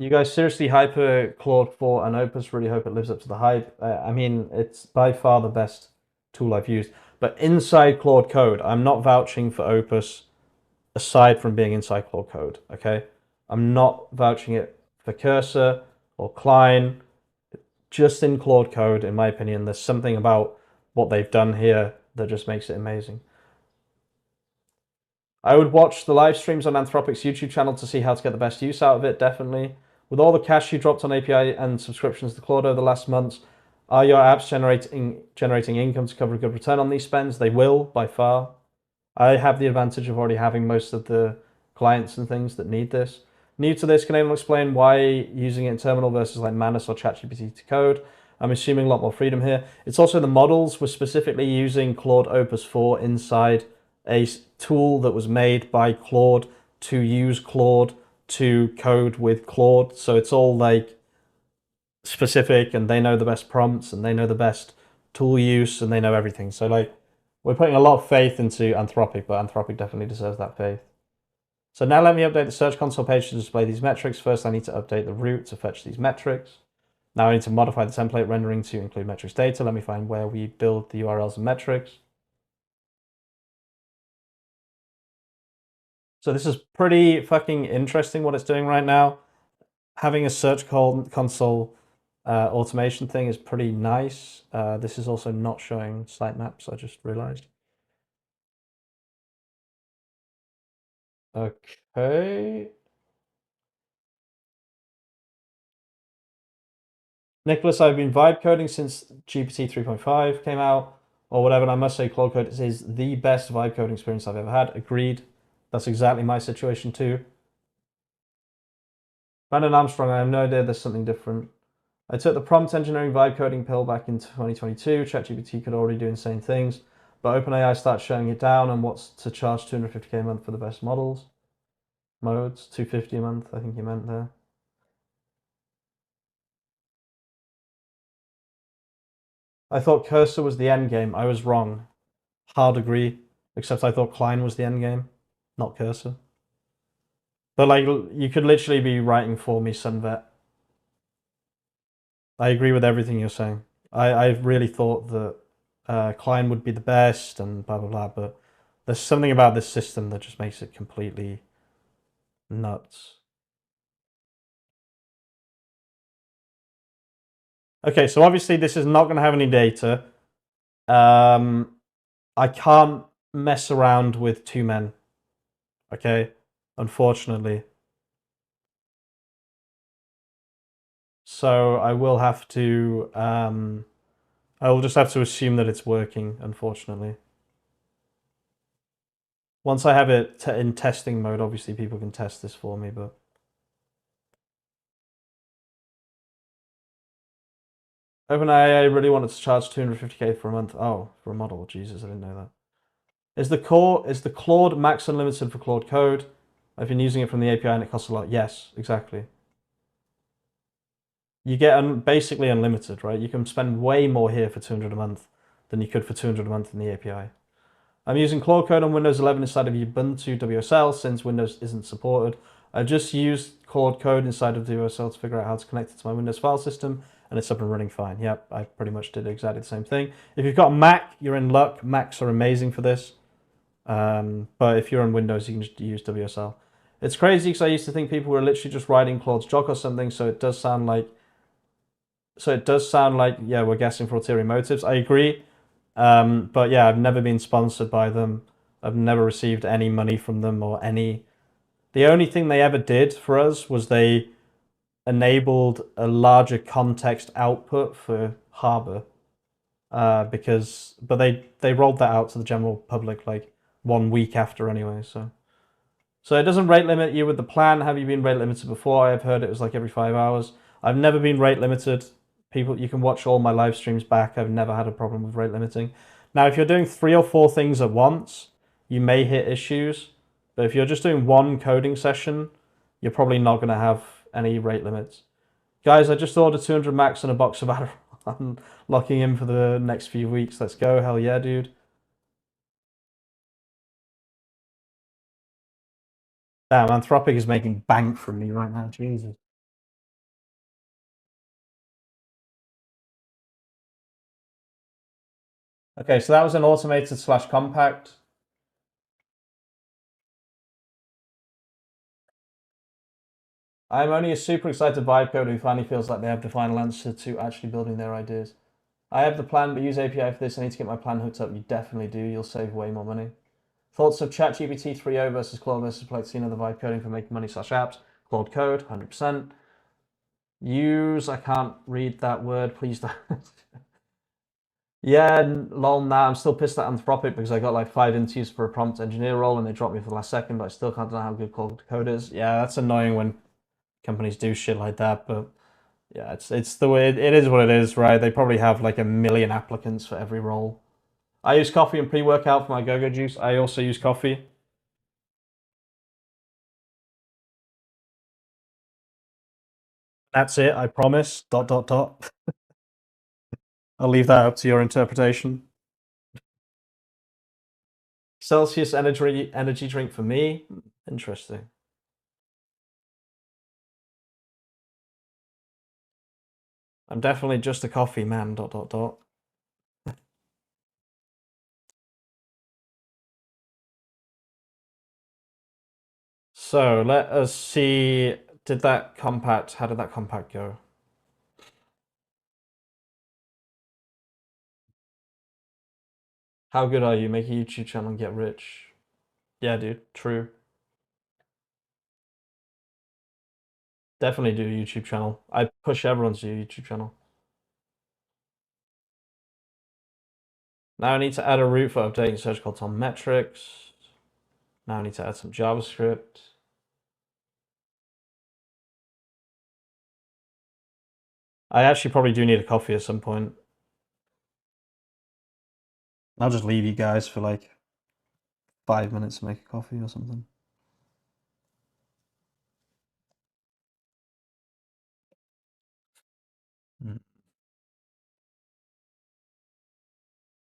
You guys seriously hyper Claude 4 and Opus. Really hope it lives up to the hype. I mean, it's by far the best tool I've used. But inside Claude Code, I'm not vouching for Opus aside from being inside Claude Code, okay? I'm not vouching it for Cursor or Klein. Just in Claude Code, in my opinion, there's something about what they've done here that just makes it amazing. I would watch the live streams on Anthropic's YouTube channel to see how to get the best use out of it, definitely. With all the cash you dropped on API and subscriptions to Claude over the last months, are your apps generating income to cover a good return on these spends? They will, by far. I have the advantage of already having most of the clients and things that need this. New to this, can anyone explain why using it in terminal versus like Manus or ChatGPT to code? I'm assuming a lot more freedom here. It's also the models. We're specifically using Claude Opus 4 inside a tool that was made by Claude to use Claude to code with Claude. So it's all like specific, and they know the best prompts and they know the best tool use and they know everything. So like, we're putting a lot of faith into Anthropic, but Anthropic definitely deserves that faith. So now let me update the Search Console page to display these metrics. First, I need to update the root to fetch these metrics. Now I need to modify the template rendering to include metrics data. Let me find where we build the URLs and metrics. So this is pretty fucking interesting what it's doing right now. Having a Search Console automation thing is pretty nice. This is also not showing sitemaps, I just realized. Okay. Nicholas, I've been vibe coding since GPT 3.5 came out, or whatever, and I must say Claude Code is the best vibe coding experience I've ever had. Agreed. That's exactly my situation too. Brandon Armstrong, I have no idea there's something different. I took the prompt engineering vibe coding pill back in 2022. ChatGPT could already do insane things, but OpenAI starts shutting it down and wants to charge $250K a month for the best models. Modes, $250 a month, I think you meant there. I thought Cursor was the end game. I was wrong. Hard agree, except I thought Klein was the end game, not Cursor. But like, you could literally be writing for me, Sunvet. I agree with everything you're saying. I really thought that Klein would be the best and blah blah blah, but there's something about this system that just makes it completely nuts. Okay, so obviously this is not going to have any data. I can't mess around with two men. Okay, unfortunately. So I will have to. I will just have to assume that it's working. Unfortunately. Once I have it in testing mode, obviously people can test this for me, but. OpenAI really wanted to charge $250K for a month. Oh, for a model. Jesus, I didn't know that. Is the Claude Max Unlimited for Claude Code? I've been using it from the API and it costs a lot. Yes, exactly. You get basically unlimited, right? You can spend way more here for 200 a month than you could for 200 a month in the API. I'm using Claude Code on Windows 11 inside of Ubuntu WSL since Windows isn't supported. I just used Claude Code inside of WSL to figure out how to connect it to my Windows file system, and it's up and running fine. Yep, I pretty much did exactly the same thing. If you've got a Mac, you're in luck. Macs are amazing for this. But if you're on Windows, you can just use WSL. It's crazy because I used to think people were literally just writing Claude's Jock or something, so it does sound like So it does sound like, yeah, we're guessing for ulterior motives. I agree. But yeah, I've never been sponsored by them. I've never received any money from them or any. The only thing they ever did for us was they enabled a larger context output for Harbor. But they rolled that out to the general public like 1 week after anyway. So it doesn't rate limit you with the plan. Have you been rate limited before? I've heard it was like every 5 hours. I've never been rate limited. People, you can watch all my live streams back. I've never had a problem with rate limiting. Now, if you're doing 3 or 4 things at once, you may hit issues. But if you're just doing one coding session, you're probably not going to have any rate limits. Guys, I just ordered 200 max and a box of Adderall. I'm locking in for the next few weeks. Let's go. Hell yeah, dude. Damn, Anthropic is making bank from me right now. Jesus. Okay, so that was an automated slash compact. I'm only a super excited vibe coder who finally feels like they have the final answer to actually building their ideas. I have the plan, but use API for this. I need to get my plan hooked up. You definitely do. You'll save way more money. Thoughts of ChatGPT 3.0 versus Claude versus Plexino, the vibe coding for making money slash apps. Claude Code, 100%. Use, I can't read that word, please don't. Yeah, lol, nah, I'm still pissed at Anthropic because I got like 5 interviews for a prompt engineer role and they dropped me for the last second, but I still can't know how good Claude Code is. Yeah, that's annoying when companies do shit like that, but yeah, it's the way it is what it is, right? They probably have like a million applicants for every role. I use coffee and pre-workout for my go-go juice. I also use coffee. That's it, I promise. Dot dot dot. I'll leave that up to your interpretation. Celsius energy drink for me. Interesting. I'm definitely just a coffee man. Dot dot dot. So let us see. How did that compact go? How good are you? Make a YouTube channel and get rich. Yeah, dude. True. Definitely do a YouTube channel. I push everyone to do a YouTube channel. Now I need to add a route for updating search called on metrics. Now I need to add some JavaScript. I actually probably do need a coffee at some point. I'll just leave you guys for like 5 minutes to make a coffee or something.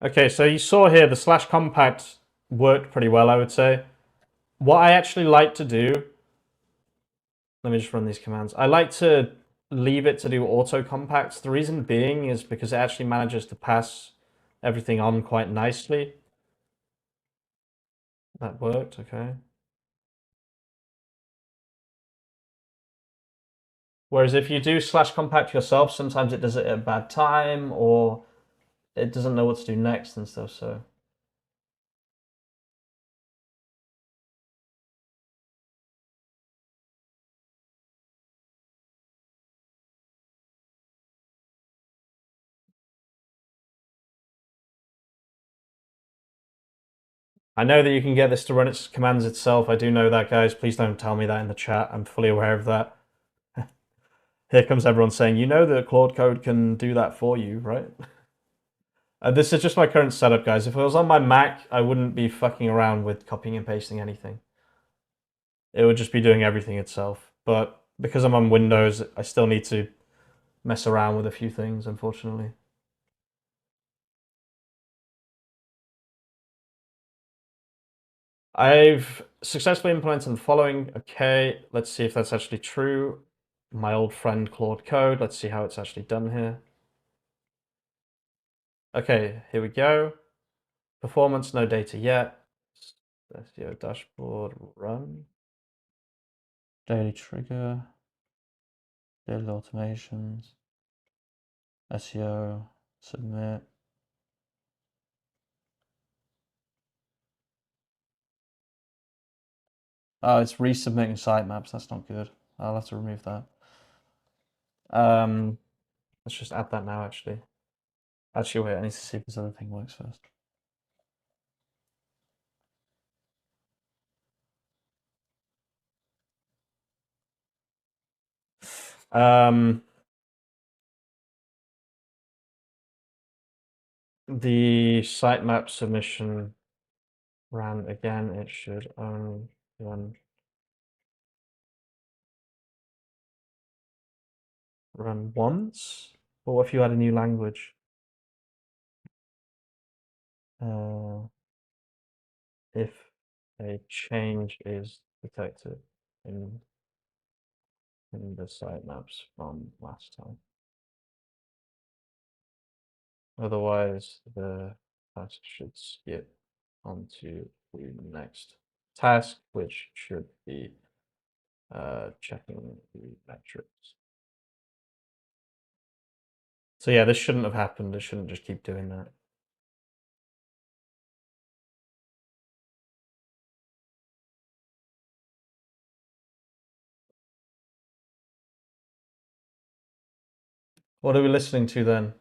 Okay, so you saw here the slash compact worked pretty well, I would say. What I actually like to do, let me just run these commands. I like to leave it to do auto compacts. The reason being is because it actually manages to pass everything on quite nicely. That worked, okay. Whereas if you do slash compact yourself, sometimes it does it at a bad time or it doesn't know what to do next and stuff, so. I know that you can get this to run its commands itself. I do know that, guys. Please don't tell me that in the chat. I'm fully aware of that. Here comes everyone saying, you know that Claude Code can do that for you, right? This is just my current setup, guys. If it was on my Mac, I wouldn't be fucking around with copying and pasting anything. It would just be doing everything itself. But because I'm on Windows, I still need to mess around with a few things, unfortunately. I've successfully implemented the following. Okay, let's see if that's actually true. My old friend Claude Code. Let's see how it's actually done here. Okay, here we go. Performance, no data yet. SEO dashboard, run. Daily trigger. Daily automations. SEO, submit. Oh, it's resubmitting sitemaps. That's not good. I'll have to remove that. Let's just add that now, actually. Actually, wait, I need to see if this other thing works first. The sitemap submission ran again. It should run once. But what if you add a new language? If a change is detected in the sitemaps from last time. Otherwise, the task should skip onto the next task, which should be checking the metrics. So yeah, this shouldn't have happened. It shouldn't just keep doing that. What are we listening to then?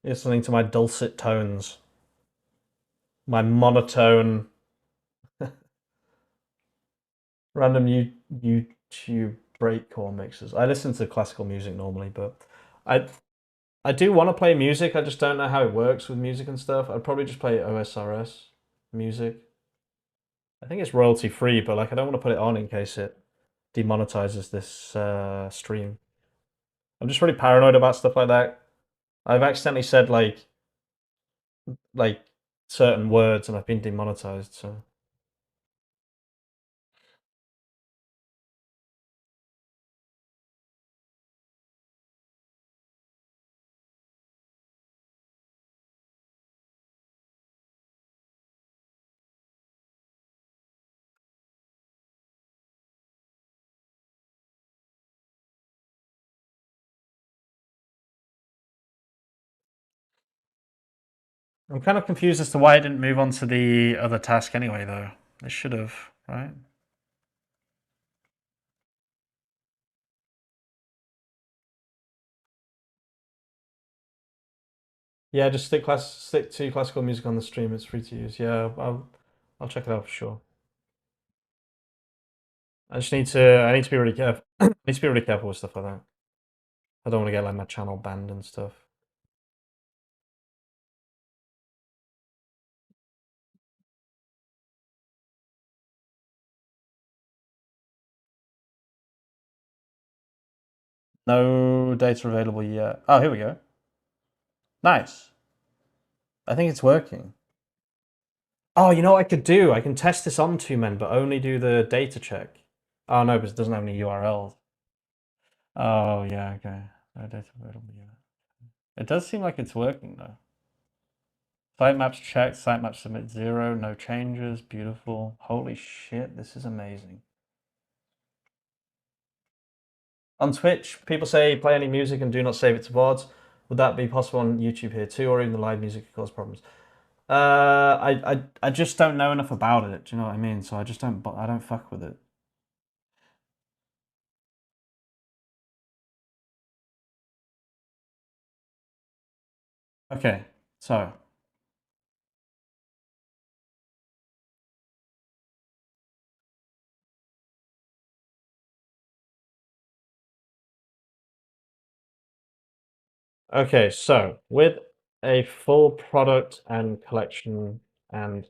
Listening to my dulcet tones, my monotone, random YouTube breakcore mixes. I listen to classical music normally, but I do want to play music. I just don't know how it works with music and stuff. I'd probably just play OSRS music. I think it's royalty free, but like I don't want to put it on in case it demonetizes this stream. I'm just really paranoid about stuff like that. I've accidentally said like certain words and I've been demonetized. So I'm kind of confused as to why I didn't move on to the other task anyway, though. It should have, right? Yeah, just stick to classical music on the stream. It's free to use. Yeah, I'll check it out for sure. I need to be really careful. I need to be really careful with stuff like that. I don't want to get like my channel banned and stuff. No data available yet. Oh, here we go. Nice. I think it's working. Oh, you know what I could do? I can test this on 2men, but only do the data check. Oh no, but it doesn't have any URLs. Oh yeah, okay. No data available yet. It does seem like it's working though. Sitemaps checked, sitemap submit 0, no changes, beautiful. Holy shit, this is amazing. On Twitch, people say play any music and do not save it to VODs. Would that be possible on YouTube here too, or even the live music could cause problems? I just don't know enough about it. Do you know what I mean? So I don't fuck with it. Okay, so okay, so with a full product and collection and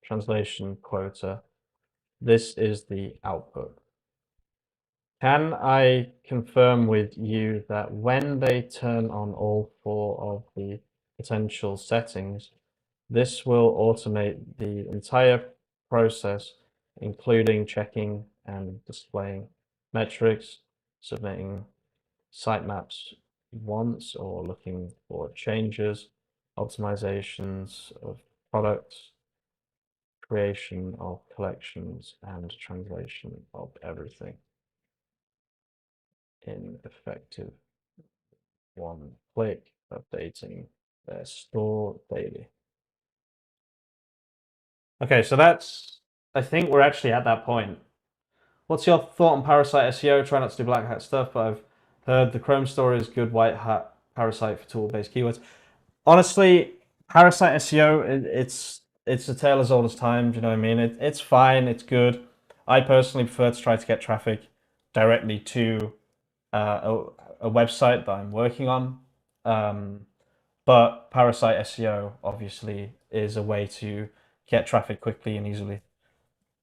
translation quota, this is the output. Can I confirm with you that when they turn on all 4 of the potential settings, this will automate the entire process, including checking and displaying metrics, submitting sitemaps once or looking for changes, optimizations of products, creation of collections, and translation of everything in effective one click, updating their store daily. Okay, so that's, I think we're actually at that point. What's your thought on Parasite SEO? Try not to do black hat stuff, but I've heard the Chrome store is good white hat Parasite for tool-based keywords. Honestly, Parasite SEO, it's a tale as old as time. Do you know what I mean? It's fine. It's good. I personally prefer to try to get traffic directly to a website that I'm working on. But Parasite SEO obviously is a way to get traffic quickly and easily.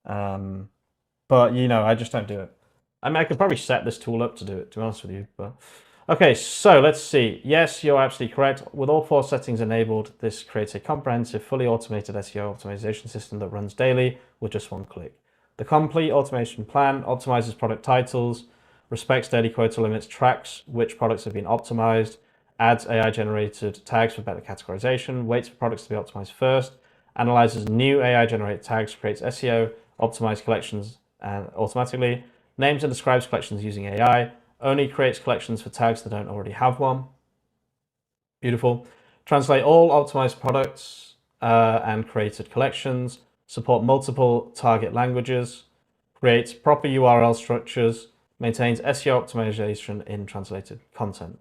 But you know, I just don't do it. I mean, I could probably set this tool up to do it, to be honest with you. But okay, so let's see. Yes, you're absolutely correct. With all 4 settings enabled, this creates a comprehensive, fully automated SEO optimization system that runs daily with just one click. The complete automation plan optimizes product titles, respects daily quota limits, tracks which products have been optimized, adds AI-generated tags for better categorization, waits for products to be optimized first, analyzes new AI-generated tags, creates SEO optimized collections and automatically, names and describes collections using AI, only creates collections for tags that don't already have one. Beautiful. Translate all optimized products and created collections, support multiple target languages, creates proper URL structures, maintains SEO optimization in translated content,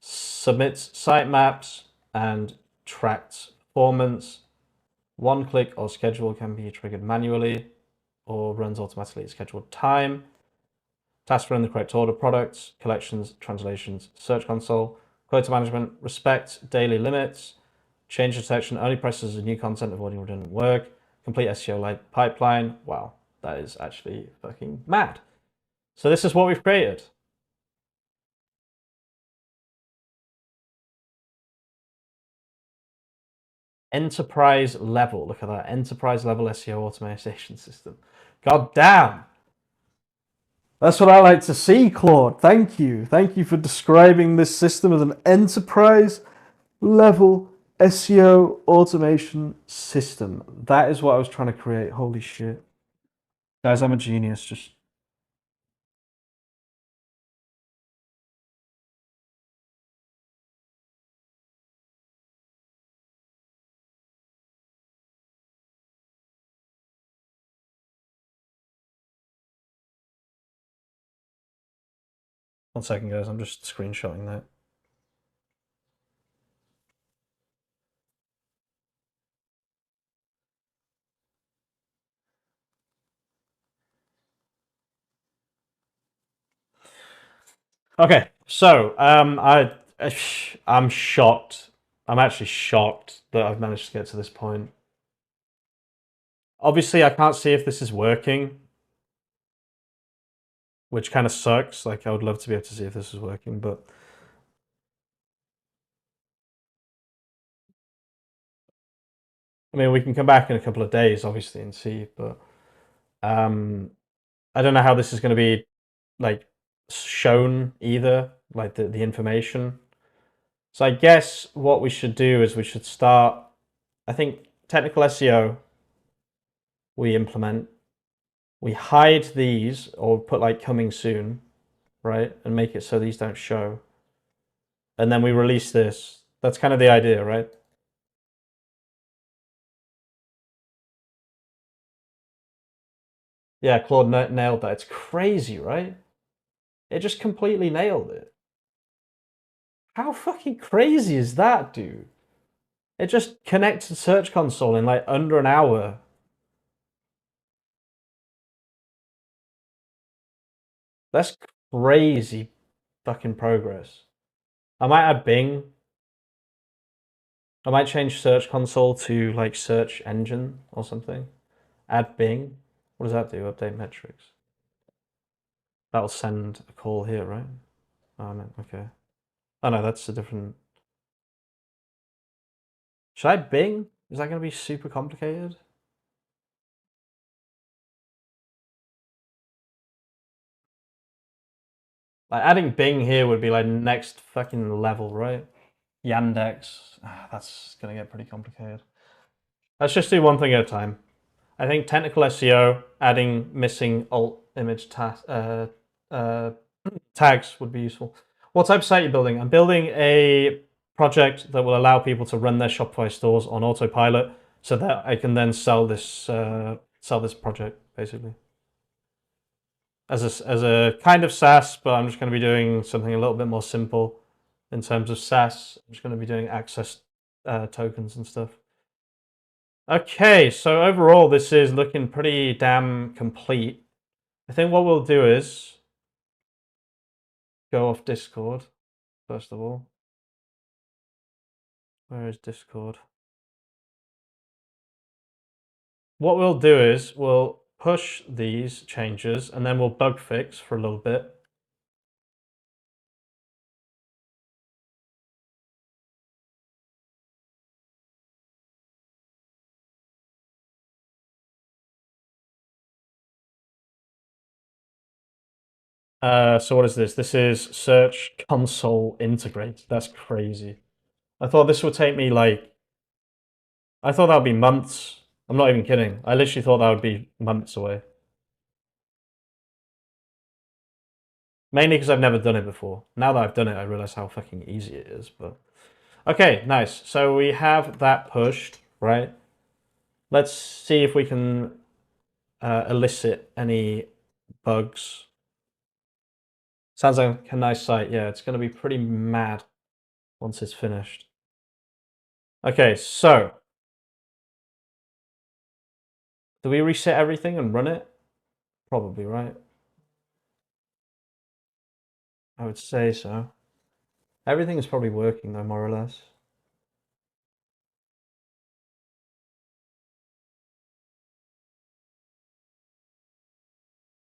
submits sitemaps and tracks performance. One click or schedule can be triggered manually or runs automatically at scheduled time. Task run the correct order, products, collections, translations, search console, quota management, respect daily limits, change detection, only presses new content, avoiding redundant work, complete SEO pipeline. Wow, that is actually fucking mad. So this is what we've created. Enterprise level, look at that, enterprise level SEO optimization system. God damn. That's what I like to see, Claude. Thank you. Thank you for describing this system as an enterprise level SEO automation system. That is what I was trying to create. Holy shit. Guys, I'm a genius. Just 1 second, guys. I'm just screenshotting that. Okay, so I'm shocked. I'm actually shocked that I've managed to get to this point. Obviously, I can't see if this is working, which kind of sucks. Like, I would love to be able to see if this is working, but I mean, we can come back in a couple of days, obviously, and see. But I don't know how this is going to be like shown either, like the information. So I guess what we should do is we should start. I think technical SEO we implement. We hide these or put like coming soon, right? And make it so these don't show. And then we release this. That's kind of the idea, right? Yeah, Claude nailed that. It's crazy, right? It just completely nailed it. How fucking crazy is that, dude? It just connects to Search Console in like under an hour. That's crazy fucking progress. I might add Bing. I might change Search Console to like search engine or something. Add Bing. What does that do? Update metrics. That'll send a call here, right? Oh no, okay. Oh no, that's a different. Should I Bing? Is that going to be super complicated? Like adding Bing here would be like next fucking level, right? Yandex. That's going to get pretty complicated. Let's just do one thing at a time. I think technical SEO, adding missing alt image tags would be useful. What type of site are you building? I'm building a project that will allow people to run their Shopify stores on autopilot, so that I can then sell this project basically as a kind of SaaS. But I'm just going to be doing something a little bit more simple in terms of SaaS. I'm just going to be doing access tokens and stuff. Okay, so overall this is looking pretty damn complete. I think what we'll do is go off Discord first of all. Where is Discord? What we'll do is we'll push these changes and then we'll bug fix for a little bit. So what is this? This is Search Console Integrate. That's crazy. I thought this would take me like... I thought that would be months. I'm not even kidding. I literally thought that would be months away. Mainly because I've never done it before. Now that I've done it, I realize how fucking easy it is. But okay, nice. So we have that pushed, right? Let's see if we can elicit any bugs. Sounds like a nice site. Yeah, it's going to be pretty mad once it's finished. Okay, so do we reset everything and run it? Probably, right? I would say so. Everything is probably working though, more or less.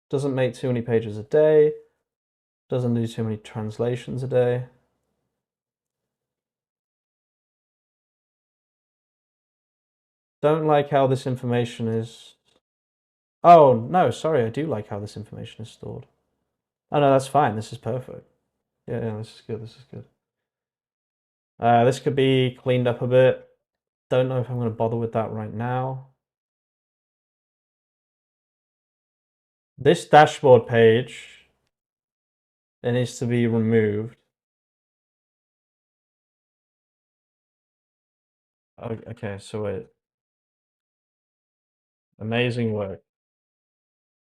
Doesn't make too many pages a day. Doesn't do too many translations a day. Don't like how this information is... Oh, no, sorry, I do like how this information is stored. Oh, no, that's fine. This is perfect. Yeah, this is good, this is good. This could be cleaned up a bit. Don't know if I'm going to bother with that right now. This dashboard page, it needs to be removed. Okay, so wait. Amazing work.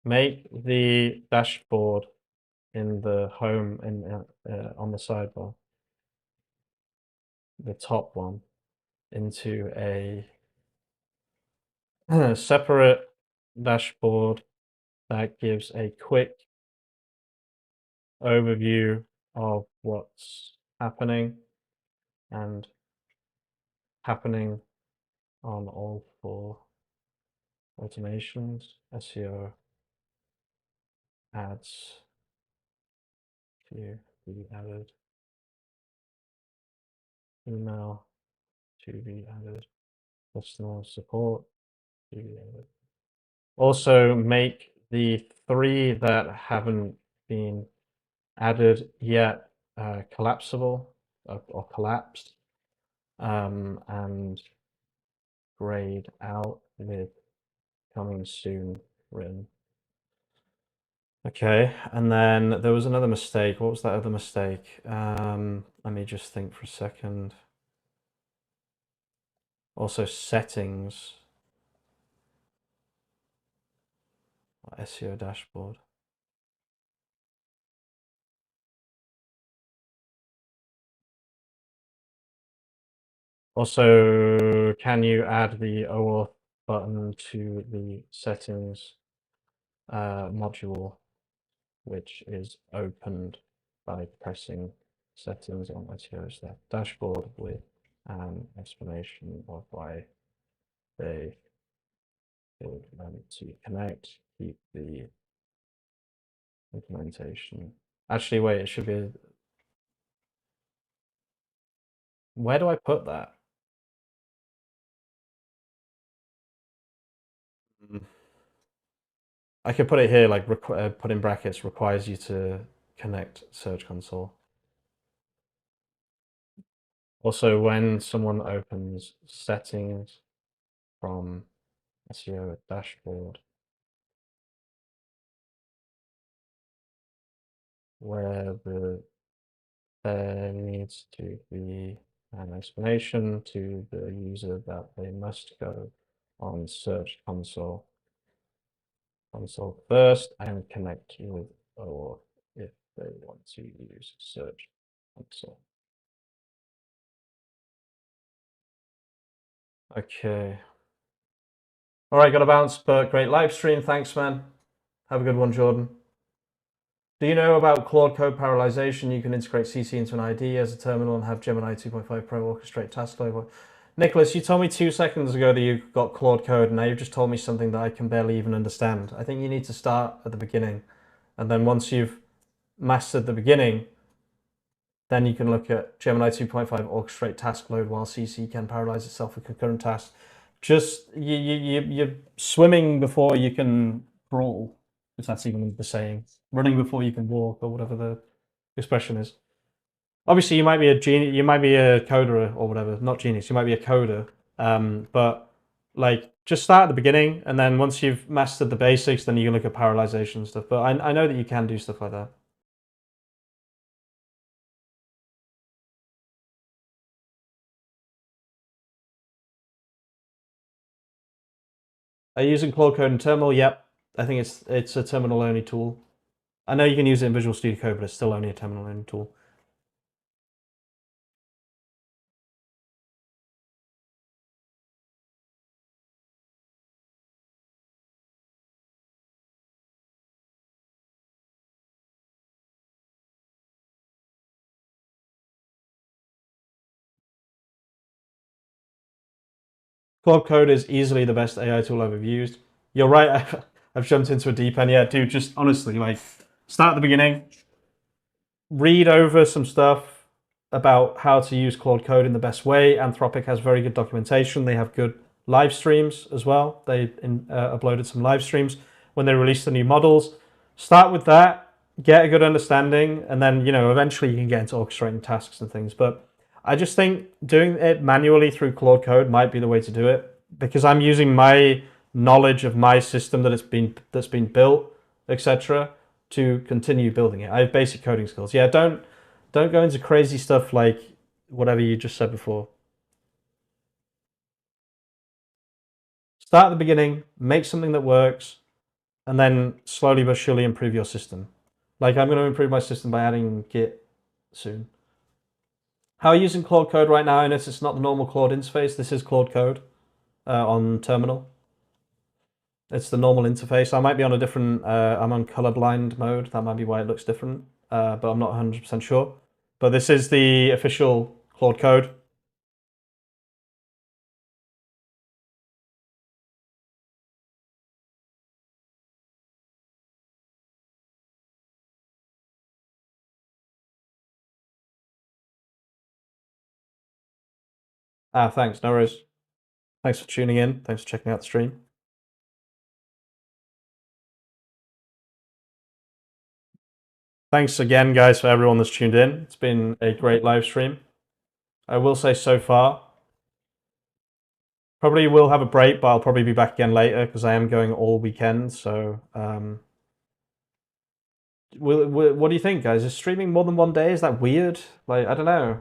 Make the dashboard in the home on the sidebar, the top one, into a separate dashboard that gives a quick overview of what's happening and happening on all four automations: SEO, ads to be added, email to be added, customer support to be added. Also make the 3 that haven't been added yet collapsible or collapsed, and grayed out with coming soon written. Okay, and then there was another mistake. What was that other mistake? Let me just think for a second. Also settings. SEO dashboard. Also, can you add the OAuth button to the settings module, which is opened by pressing settings on SEO's dashboard with an explanation of why they would want to connect, keep the implementation. Actually, wait, it should be... Where do I put that? I could put it here, like put in brackets, requires you to connect Search Console. Also, when someone opens settings from SEO dashboard, where the there needs to be an explanation to the user that they must go on Search Console first and connect with or if they want to use Search Console. Okay. All right, got a bounce, but great live stream. Thanks, man. Have a good one, Jordan. Do you know about Claude Code parallelization? You can integrate CC into an ID as a terminal and have Gemini 2.5 Pro orchestrate task load. Nicholas, you told me 2 seconds ago that you got Claude Code, and now you've just told me something that I can barely even understand. I think you need to start at the beginning, and then once you've mastered the beginning, then you can look at Gemini 2.5 orchestrate task load while CC can parallelize itself with concurrent tasks. Just you're swimming before you can crawl, if that's even the saying. Running before you can walk, or whatever the expression is. Obviously, you might be a genius, you might be a coder or whatever. Not genius, you might be a coder. But like, just start at the beginning, and then once you've mastered the basics, then you can look at parallelization and stuff. But I know that you can do stuff like that. Are you using Claude Code in Terminal? Yep. I think it's a terminal only tool. I know you can use it in Visual Studio Code, but it's still only a terminal only tool. Claude Code is easily the best AI tool I've ever used. You're right. I've jumped into a deep end. Yeah, dude, just honestly, like, start at the beginning, read over some stuff about how to use Claude Code in the best way. Anthropic has very good documentation. They have good live streams as well. They uploaded some live streams when they released the new models. Start with that, get a good understanding, and then, you know, eventually you can get into orchestrating tasks and things. But I just think doing it manually through Claude Code might be the way to do it, because I'm using my knowledge of my system that's been built, etc., to continue building it. I have basic coding skills. Yeah, don't go into crazy stuff like whatever you just said before. Start at the beginning, make something that works, and then slowly but surely improve your system. Like, I'm going to improve my system by adding Git soon. How are you using Claude Code right now? I notice it's not the normal Claude interface. This is Claude Code on terminal. It's the normal interface. I might be on a different, I'm on colorblind mode. That might be why it looks different, but I'm not 100% sure. But this is the official Claude Code. Thanks, no worries. Thanks for tuning in. Thanks for checking out the stream. Thanks again, guys, for everyone that's tuned in. It's been a great live stream. I will say so far, probably will have a break, but I'll probably be back again later because I am going all weekend. So, what do you think, guys? Is streaming more than one day? Is that weird? Like, I don't know.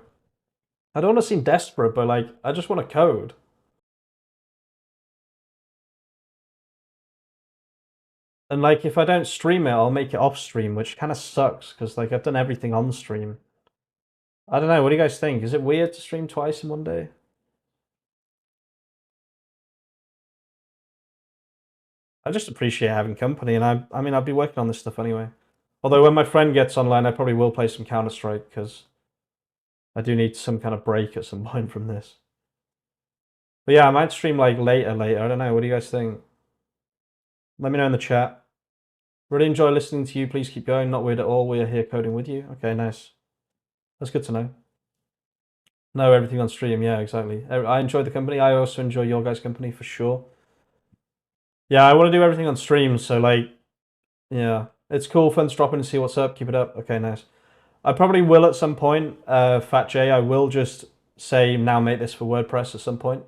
I don't want to seem desperate, but like, I just want to code. And like, if I don't stream it, I'll make it off stream, which kind of sucks because like I've done everything on stream. I don't know. What do you guys think? Is it weird to stream twice in one day? I just appreciate having company, and I mean, I'd be working on this stuff anyway. Although when my friend gets online, I probably will play some Counter-Strike because I do need some kind of break at some point from this. But yeah, I might stream like later. I don't know. What do you guys think? Let me know in the chat. Really enjoy listening to you. Please keep going. Not weird at all. We are here coding with you. Okay, nice. That's good to know. No, everything on stream. Yeah, exactly. I enjoy the company. I also enjoy your guys' company for sure. Yeah, I want to do everything on stream. So like, yeah, it's cool. Fun to drop in and see what's up. Keep it up. Okay, nice. I probably will at some point. Fat J, I will just say now make this for WordPress at some point.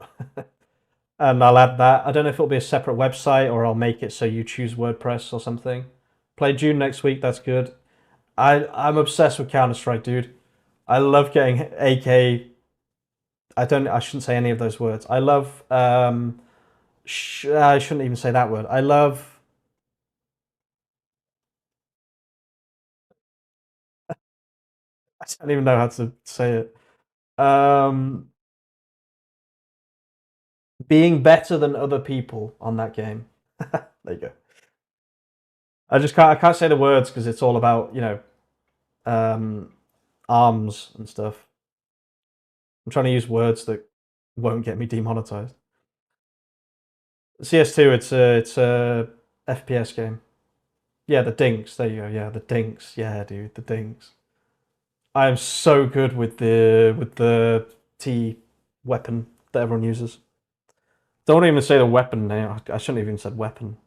And I'll add that. I don't know if it'll be a separate website or I'll make it so you choose WordPress or something. Play June next week. That's good. I'm obsessed with Counter-Strike, dude. I love getting AK. I shouldn't say any of those words. I love. I shouldn't even say that word. I love. I don't even know how to say it. Um, being better than other people on that game. There you go. I just can't. I can't say the words because it's all about um, arms and stuff. I'm trying to use words that won't get me demonetized. CS2. It's a FPS game. Yeah, the dinks. There you go. Yeah, the dinks. Yeah, dude, the dinks. I am so good with the T weapon that everyone uses. Don't even say the weapon name. I shouldn't have even said weapon.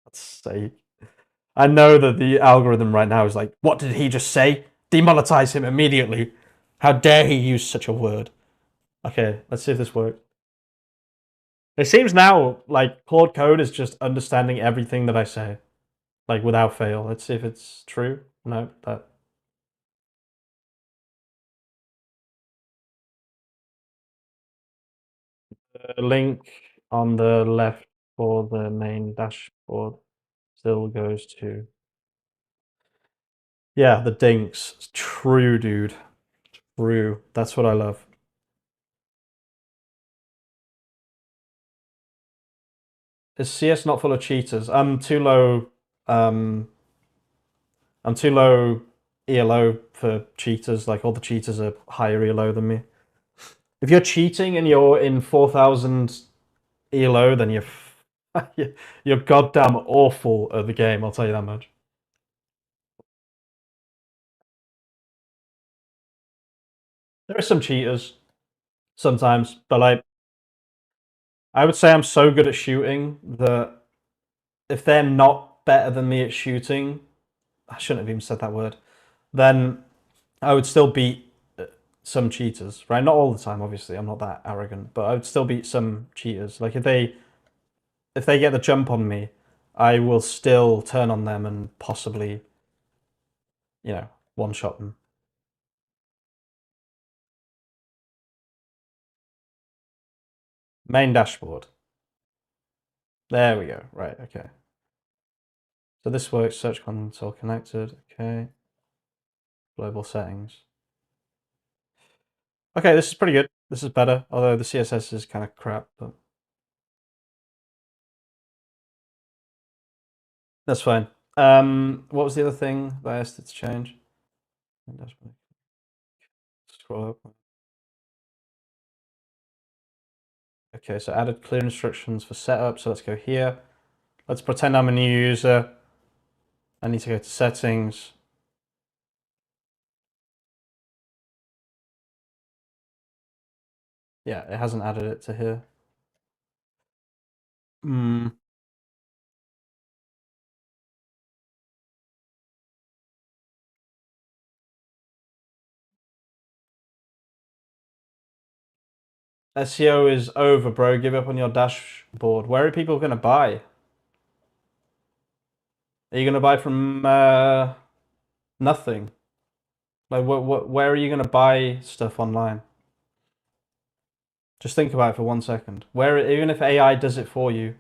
Let's say. I know that the algorithm right now is like, what did he just say? Demonetize him immediately. How dare he use such a word? Okay, let's see if this works. It seems now like Claude Code is just understanding everything that I say, like without fail. Let's see if it's true. No, that the link on the left for the main dashboard still goes to. Yeah, the dinks. True, dude. True. That's what I love. Is CS not full of cheaters? I'm too low. Um, I'm too low ELO for cheaters. Like all the cheaters are higher ELO than me. If you're cheating and you're in 4,000 ELO, then you're goddamn awful at the game. I'll tell you that much. There are some cheaters sometimes, but like I would say I'm so good at shooting that if they're not better than me at shooting, I shouldn't have even said that word. Then I would still beat some cheaters, right? Not all the time, obviously. I'm not that arrogant, but I would still beat some cheaters. Like if they get the jump on me, I will still turn on them and possibly, one shot them. Main dashboard. There we go. Right. Okay. So this works. Search console connected. Okay. Global settings. Okay, this is pretty good. This is better, although the CSS is kind of crap, but that's fine. What was the other thing that I asked it to change? Scroll up. Okay, so added clear instructions for setup. So let's go here. Let's pretend I'm a new user. I need to go to settings. Yeah, it hasn't added it to here. SEO is over, bro. Give up on your dashboard. Where are people going to buy? Are you going to buy from nothing? Like, where are you going to buy stuff online? Just think about it for 1 second. Even if AI does it for you,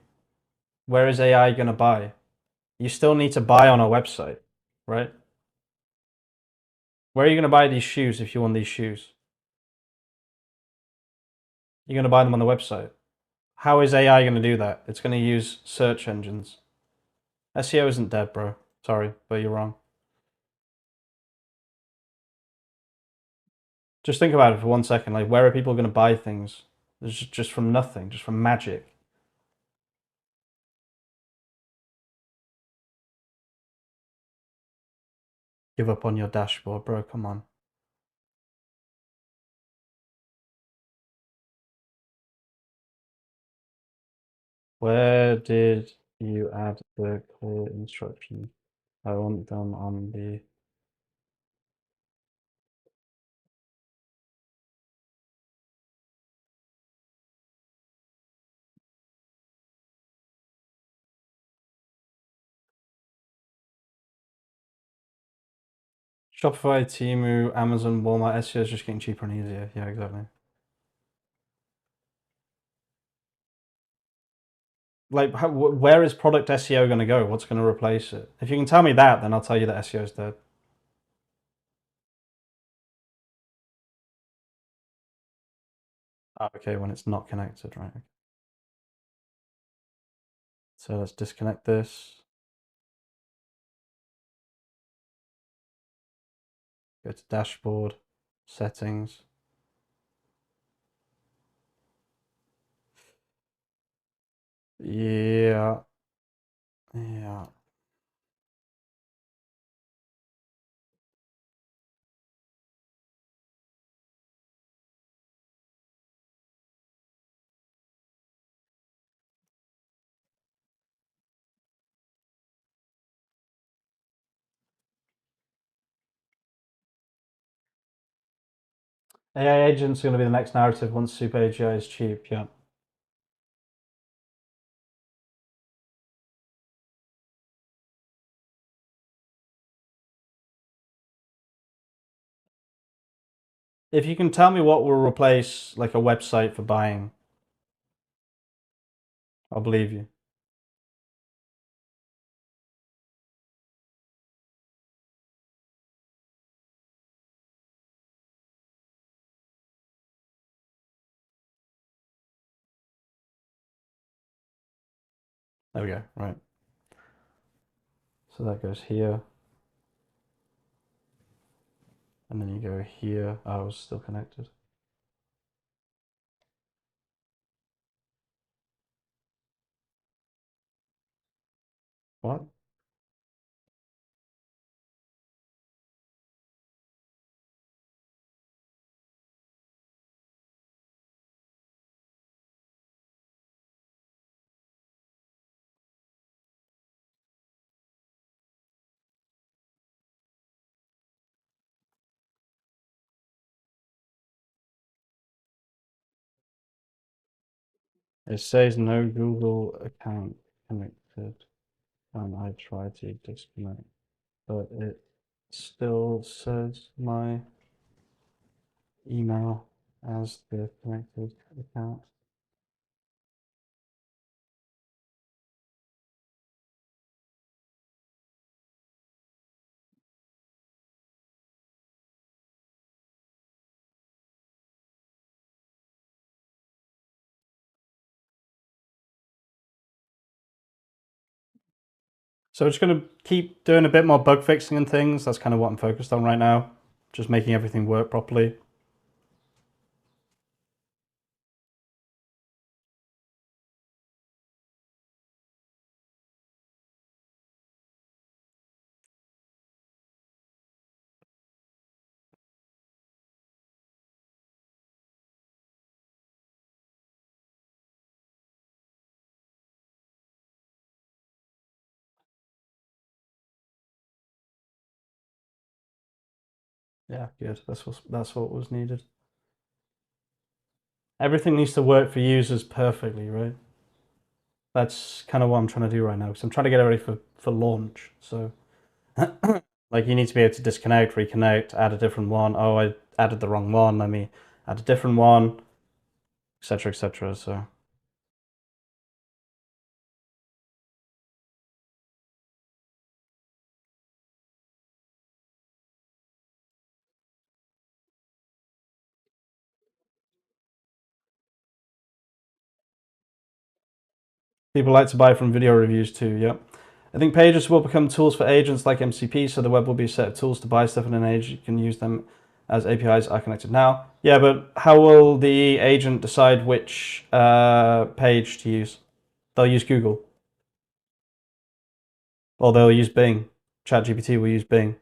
where is AI going to buy? You still need to buy on a website, right? Where are you going to buy these shoes if you want these shoes? You're going to buy them on the website. How is AI going to do that? It's going to use search engines. SEO isn't dead, bro. Sorry, but you're wrong. Just think about it for 1 second. Like, where are people going to buy things? Just from nothing, just from magic. Give up on your dashboard, bro. Come on. Where did you add the clear instruction? I want them on the. Shopify, Temu, Amazon, Walmart, SEO is just getting cheaper and easier. Yeah, exactly. Like, where is product SEO going to go? What's going to replace it? If you can tell me that, then I'll tell you that SEO is dead. Oh, okay, when it's not connected, right? So let's disconnect this. Go to dashboard, settings. Yeah. Yeah. AI agents are going to be the next narrative once Super AGI is cheap. Yeah. If you can tell me what will replace like a website for buying, I'll believe you. There we go. Right. So that goes here. And then you go here. Oh, I was still connected. What? It says no Google account connected. And I tried to disconnect, but it still says my email as the connected account. So we're just going to keep doing a bit more bug fixing and things. That's kind of what I'm focused on right now. Just making everything work properly. Yeah, good. That's what was needed. Everything needs to work for users perfectly, right? That's kind of what I'm trying to do right now because I'm trying to get it ready for launch. So, like, you need to be able to disconnect, reconnect, add a different one. Oh, I added the wrong one. Let me add a different one, etc., etc. So, people like to buy from video reviews too. Yep. I think pages will become tools for agents like MCP, so the web will be a set of tools to buy stuff in an agent. You can use them as APIs are connected now. Yeah, but how will the agent decide which page to use? They'll use Google, or they'll use Bing. ChatGPT will use Bing.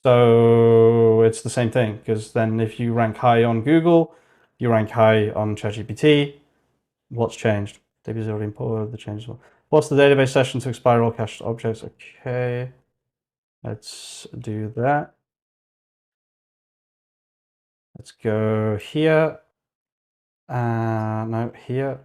So it's the same thing, because then if you rank high on Google, you rank high on ChatGPT. What's changed? DB's already imported the changes. What's the database session to expire all cached objects? Okay, let's do that. Let's go here. No, here.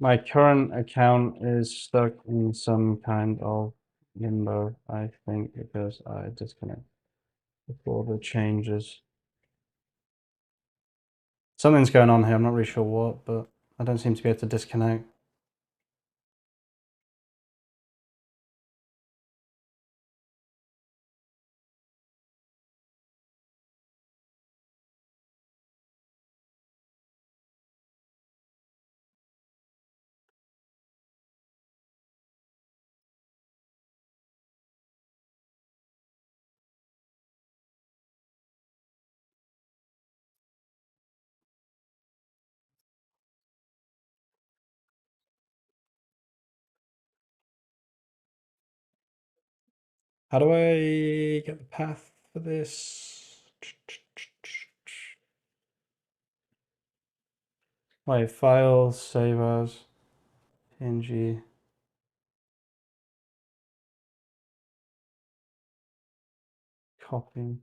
My current account is stuck in some kind of limbo, I think, because I disconnect before the changes. Something's going on here, I'm not really sure what, but I don't seem to be able to disconnect. How do I get the path for this? Wait, files, save as, PNG. Copy.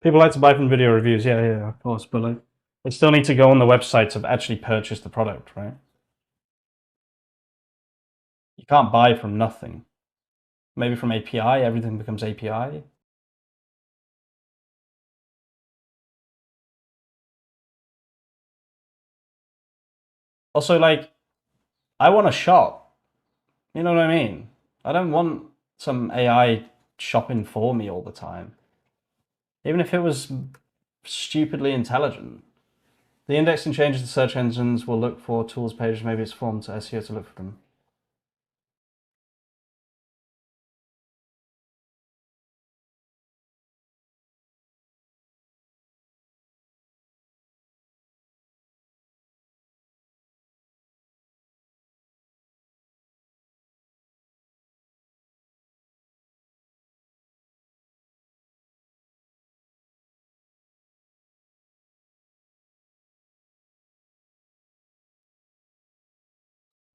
People like to buy from video reviews, yeah, of course, but like, they still need to go on the website to actually purchase the product, right? You can't buy from nothing. Maybe from API, everything becomes API. Also, like, I want a shop. You know what I mean? I don't want some AI shopping for me all the time. Even if it was stupidly intelligent. The indexing changes to search engines will look for tools pages, maybe it's formed to SEO to look for them.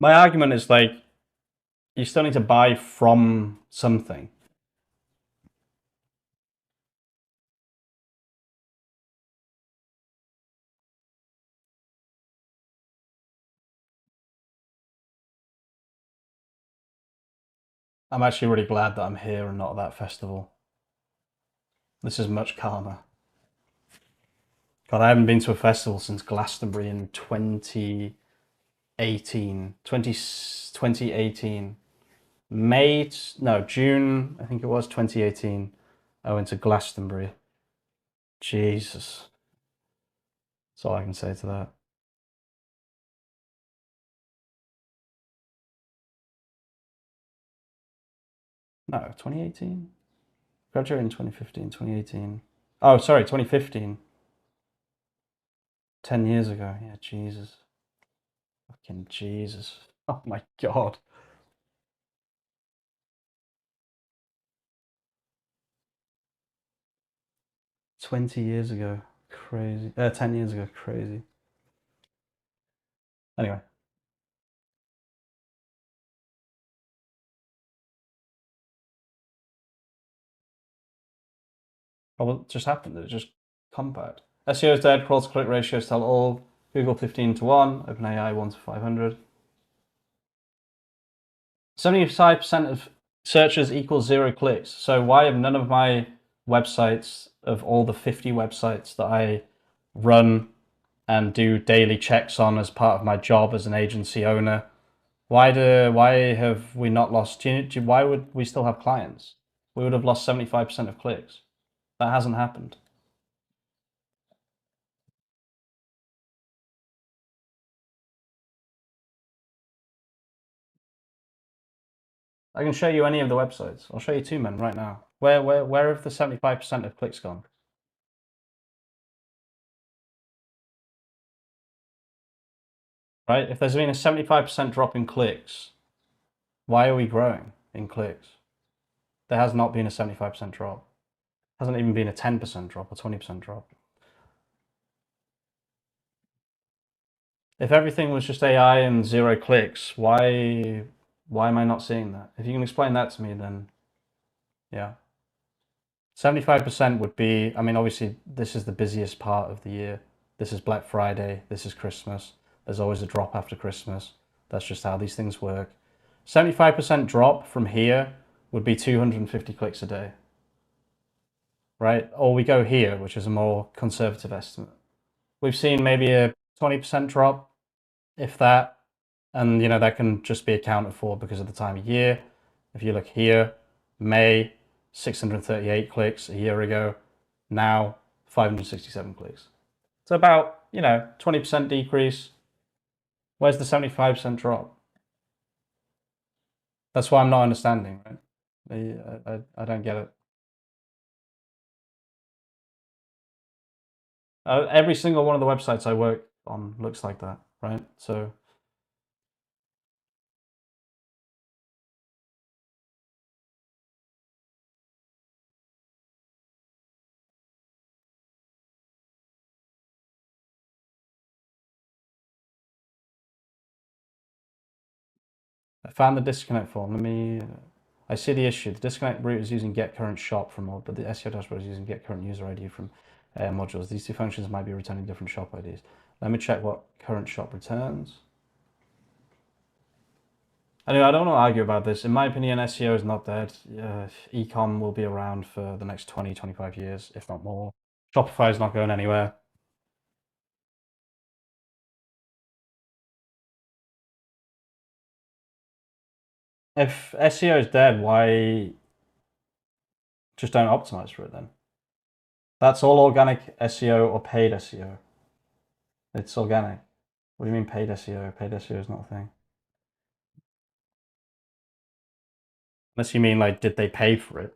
My argument is like, you still need to buy from something. I'm actually really glad that I'm here and not at that festival. This is much calmer. God, I haven't been to a festival since Glastonbury in 2018. 2018. June, I think it was 2018. I went to Glastonbury. Jesus. That's all I can say to that. No, 2018? Graduated in 2015, 2018. Oh, sorry, 2015. 10 years ago. Yeah, Jesus. Fucking Jesus. Oh my God. 20 years ago. Crazy. 10 years ago. Crazy. Anyway. What just happened? It just compact. SEO is dead. Crawl to click ratios tell all. Google 15 to 1. OpenAI 1 to 500. 75% of searches equals 0 clicks. So why have none of my websites, of all the 50 websites that I run and do daily checks on as part of my job as an agency owner, why have we not lost? Why would we still have clients? We would have lost 75% of clicks. That hasn't happened. I can show you any of the websites. I'll show you two men right now. Where have the 75% of clicks gone? Right? If there's been a 75% drop in clicks, why are we growing in clicks? There has not been a 75% drop. Hasn't even been a 10% drop or 20% drop. If everything was just AI and 0 clicks, why am I not seeing that? If you can explain that to me, then yeah. 75% would be, I mean, obviously, this is the busiest part of the year. This is Black Friday. This is Christmas. There's always a drop after Christmas. That's just how these things work. 75% drop from here would be 250 clicks a day, right? Or we go here, which is a more conservative estimate. We've seen maybe a 20% drop, if that, and that can just be accounted for because of the time of year. If you look here, May, 638 clicks a year ago, now 567 clicks. So about 20% decrease. Where's the 75% drop? That's why I'm not understanding, right? I don't get it. Every single one of the websites I work on looks like that, right? So I found the disconnect form. I see the issue. The disconnect route is using get current shop from all, but the SEO dashboard is using get current user ID from modules. These two functions might be returning different shop IDs. Let me check what current shop returns. Anyway, I don't want to argue about this. In my opinion, SEO is not dead. Ecom will be around for the next 20, 25 years, if not more. Shopify is not going anywhere. If SEO is dead, why just don't optimize for it then? That's all organic SEO or paid SEO. It's organic. What do you mean paid SEO? Paid SEO is not a thing. Unless you mean like, did they pay for it?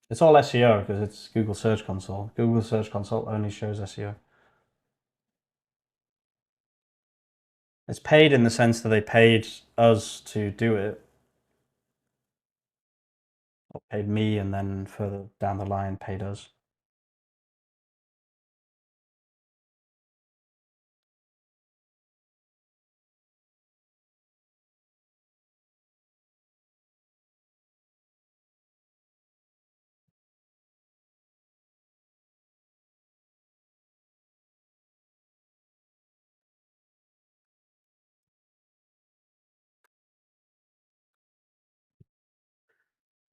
It's all SEO because it's Google Search Console. Google Search Console only shows SEO. It's paid in the sense that they paid us to do it, or paid me, and then further down the line paid us.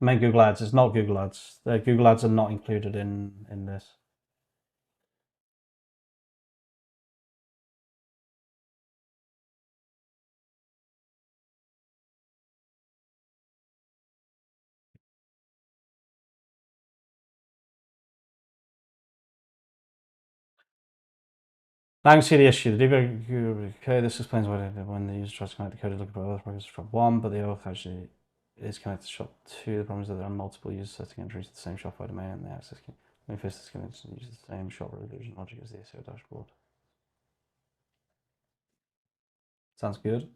I mean Google Ads. It's not Google Ads. The Google Ads are not included in this. Now I can see the issue. The debug, okay, this explains why when the user tries to connect the code, looking for other progress to shop 1, but the OAuth actually is connected to shop 2. The problem is that there are multiple users setting entries to the same Shopify domain, and the access can first is connected to use the same shop resolution logic as the SEO dashboard. Sounds good.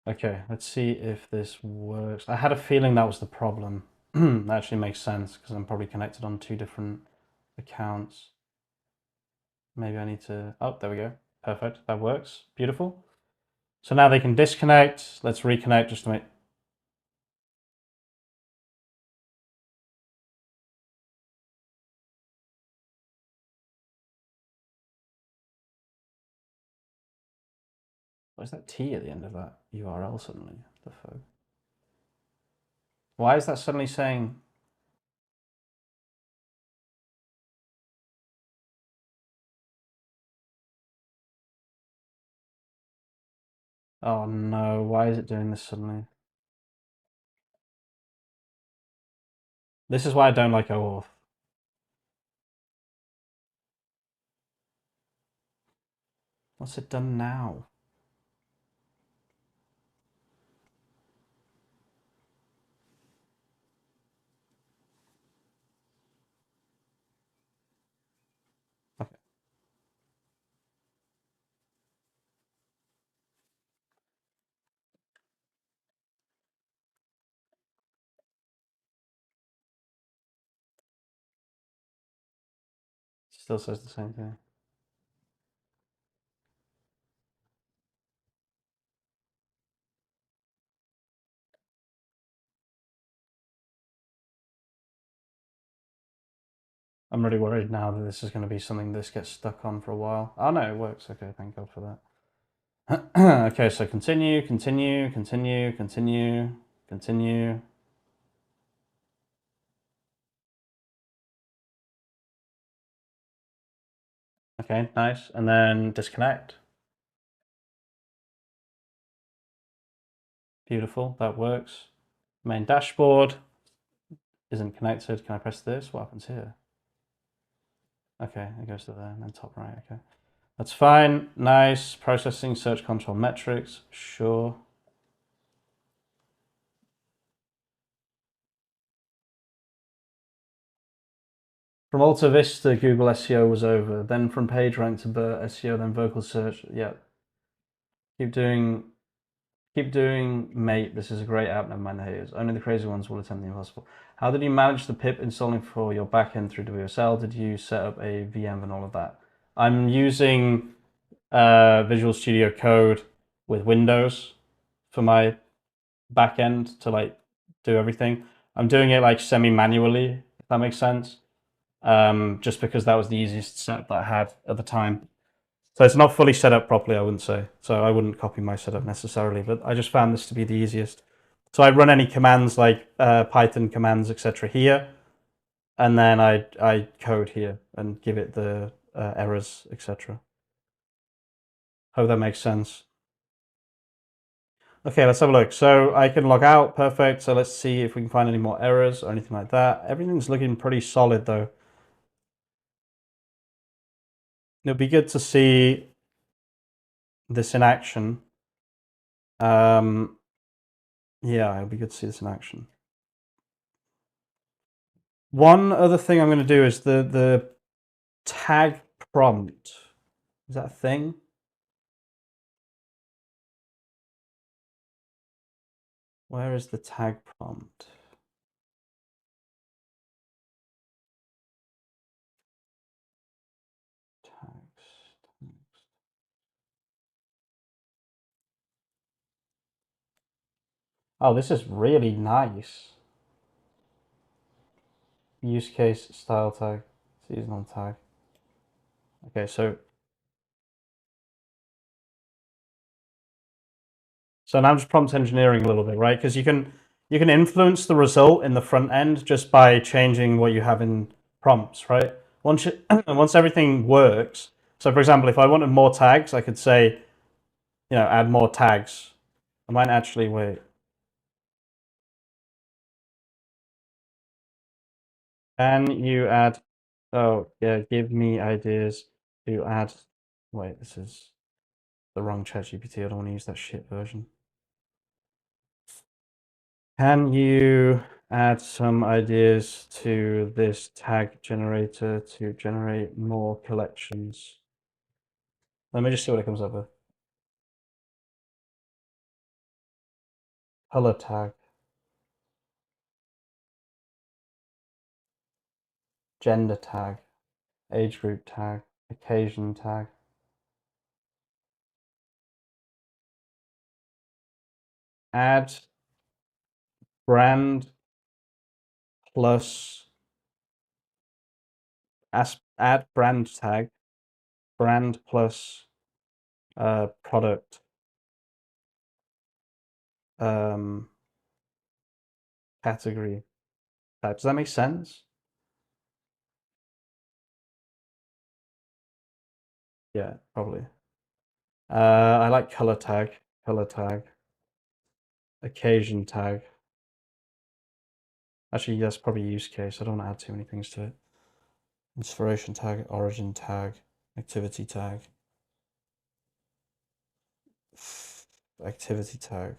Okay, let's see if this works. I had a feeling that was the problem. That actually makes sense because I'm probably connected on 2 different accounts. Maybe I need to, oh, there we go. Perfect, that works, beautiful. So now they can disconnect. Let's reconnect just to make, where's that T at the end of that URL suddenly? The fuck? Why is that suddenly saying? Oh no, why is it doing this suddenly? This is why I don't like OAuth. What's it done now? Still says the same thing. I'm really worried now that this is going to be something this gets stuck on for a while. Oh no, it works. Okay, thank God for that. Okay, so continue, continue, continue, continue, continue. Okay, nice. And then disconnect. Beautiful, that works. Main dashboard isn't connected. Can I press this? What happens here? Okay, it goes to there and then top right. Okay, that's fine. Nice. Processing, search console metrics. Sure. From Alta Vista, Google SEO was over. Then from PageRank to BERT SEO, then vocal search. Yeah. Keep doing, mate. This is a great app. Never mind the haters. Only the crazy ones will attempt the impossible. How did you manage the pip installing for your backend through WSL? Did you set up a VM and all of that? I'm using Visual Studio Code with Windows for my backend to like do everything. I'm doing it like semi-manually, if that makes sense. Just because that was the easiest setup that I had at the time. So it's not fully set up properly, I wouldn't say. So I wouldn't copy my setup necessarily, but I just found this to be the easiest. So I run any commands like Python commands, etc. here, and then I code here and give it the errors, etc. Hope that makes sense. Okay, let's have a look. So I can log out, perfect. So let's see if we can find any more errors or anything like that. Everything's looking pretty solid though. It'd be good to see this in action. Yeah, it'll be good to see this in action. One other thing I'm going to do is the tag prompt. Is that a thing? Where is the tag prompt? Tags. Oh, this is really nice. Use case, style tag, seasonal tag. Okay, so now I'm just prompt engineering a little bit, right? Because you can influence the result in the front end just by changing what you have in prompts, right? Once everything works. So for example, if I wanted more tags, I could say, add more tags. I might actually wait. Can you add? Oh yeah, give me ideas to add. Wait, this is the wrong ChatGPT. I don't want to use that shit version. Can you add some ideas to this tag generator to generate more collections? Let me just see what it comes up with. Color tag, gender tag, age group tag, occasion tag. Add brand plus add brand tag, brand plus product category tag. Does that make sense? Yeah, probably. I like color tag, occasion tag. Actually, that's probably use case. I don't want to add too many things to it. Inspiration tag, origin tag, activity tag, activity tag.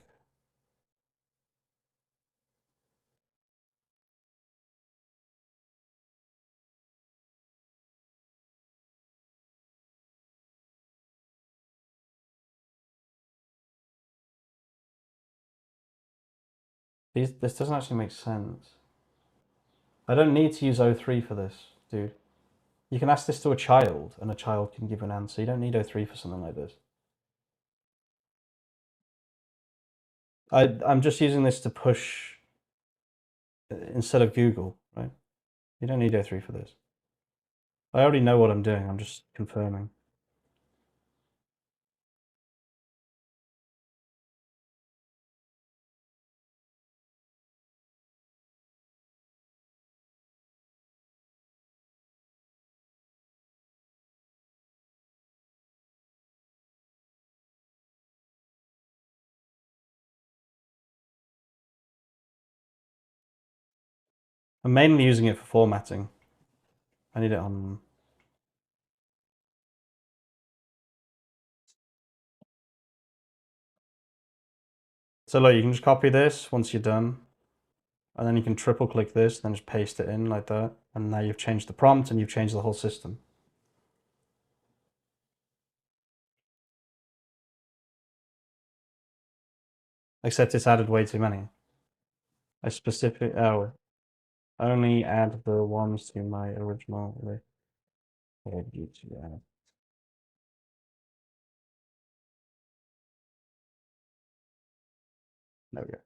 This doesn't actually make sense. I don't need to use O3 for this, dude. You can ask this to a child, and a child can give an answer. You don't need O3 for something like this. I'm just using this to push instead of Google, right? You don't need O3 for this. I already know what I'm doing. I'm just confirming. I'm mainly using it for formatting. I need it on. So look, you can just copy this once you're done, and then you can triple click this, then just paste it in like that. And now you've changed the prompt and you've changed the whole system. Except it's added way too many. Oh, only add the ones to my original list. There we go.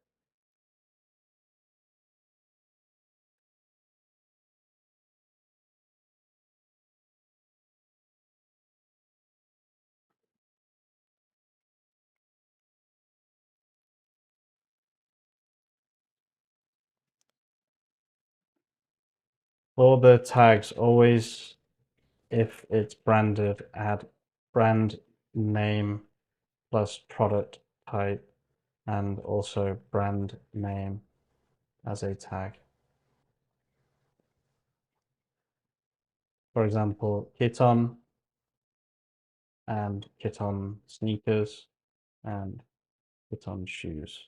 For the tags, always, if it's branded, add brand name plus product type and also brand name as a tag. For example, Kiton and Kiton sneakers and Kiton shoes.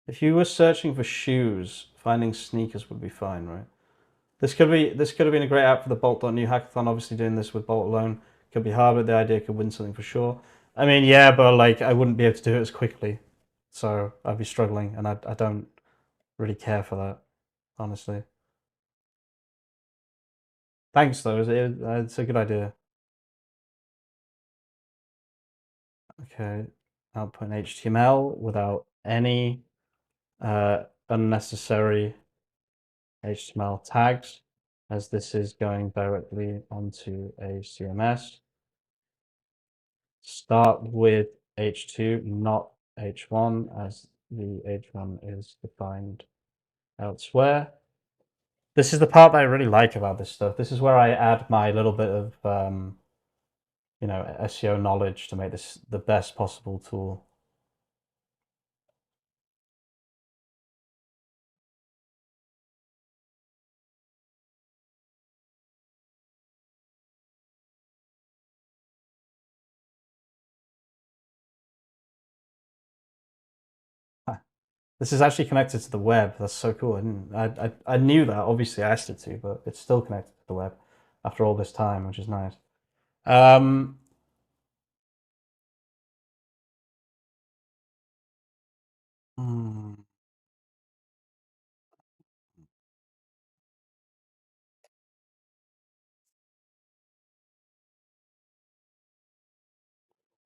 If you were searching for shoes, finding sneakers would be fine, right? This could have been a great app for the Bolt.new hackathon. Obviously, doing this with Bolt alone could be hard, but the idea could win something for sure. I mean, yeah, but like I wouldn't be able to do it as quickly, so I'd be struggling, and I don't really care for that, honestly. Thanks, though. It's a good idea. Okay, output HTML without any unnecessary HTML tags, as this is going directly onto a CMS. Start with H2, not H1, as the H1 is defined elsewhere. This is the part that I really like about this stuff. This is where I add my little bit of, SEO knowledge to make this the best possible tool. This is actually connected to the web. That's so cool. I knew that. Obviously, I asked it to, but it's still connected to the web after all this time, which is nice. Hmm.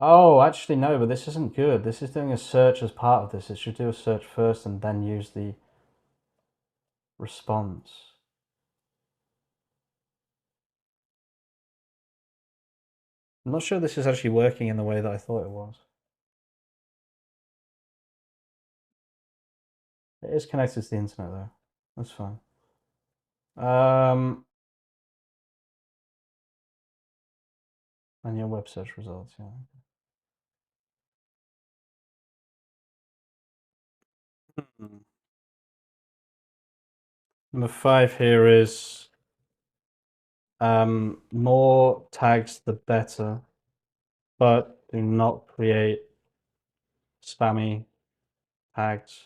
Oh, actually, no, but this isn't good. This is doing a search as part of this. It should do a search first and then use the response. I'm not sure this is actually working in the way that I thought it was. It is connected to the internet, though. That's fine. And your web search results, yeah. Number 5 here is more tags the better, but do not create spammy tags.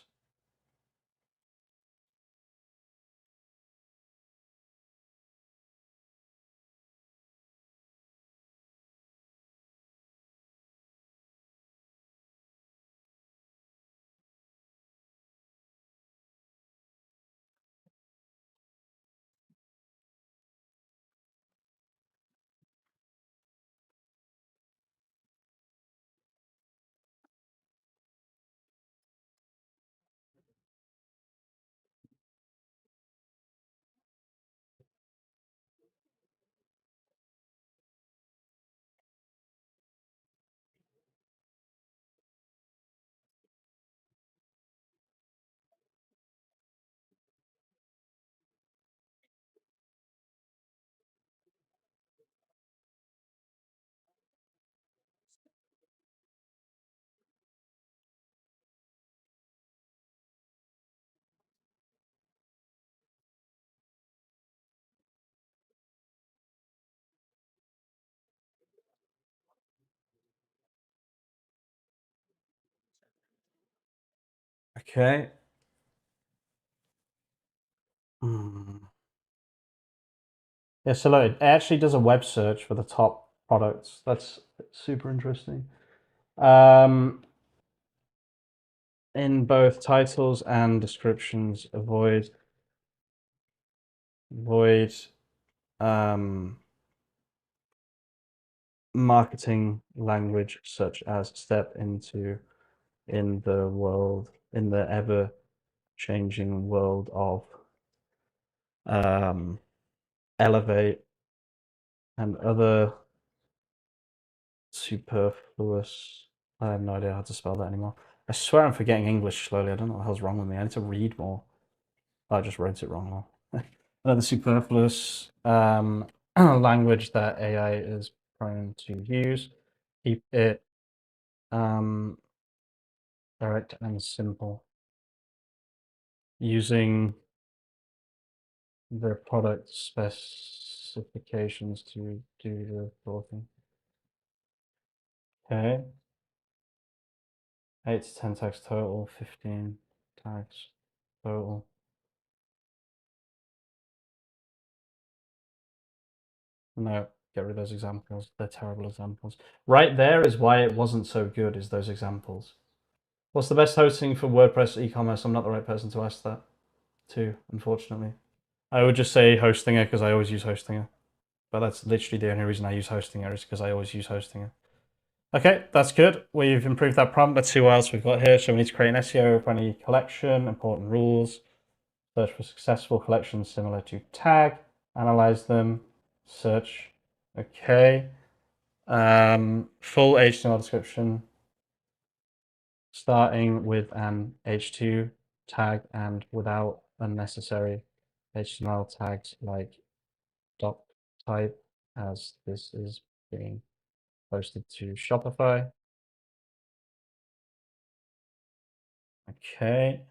Okay. Yeah, so look, it actually does a web search for the top products. That's super interesting. In both titles and descriptions, avoid marketing language such as step into in the ever changing world of elevate and other superfluous. I have no idea how to spell that anymore. I swear I'm forgetting English slowly. I don't know what the hell's wrong with me. I need to read more. I just wrote it wrong. Another superfluous language that AI is prone to use. Keep it direct and simple. Using the product specifications to do the sorting. Okay. 8 to 10 tags total, 15 tags total. No, get rid of those examples. They're terrible examples. Right there is why it wasn't so good, is those examples. What's the best hosting for WordPress e-commerce? I'm not the right person to ask that to, unfortunately. I would just say Hostinger because I always use Hostinger. But that's literally the only reason I use Hostinger is because I always use Hostinger. Okay, that's good. We've improved that prompt. Let's see what else we've got here. So we need to create an SEO for any collection, important rules, search for successful collections similar to tag, analyze them, search. Okay. Full HTML description, starting with an H2 tag and without unnecessary HTML tags like doc type, as this is being posted to Shopify. Okay.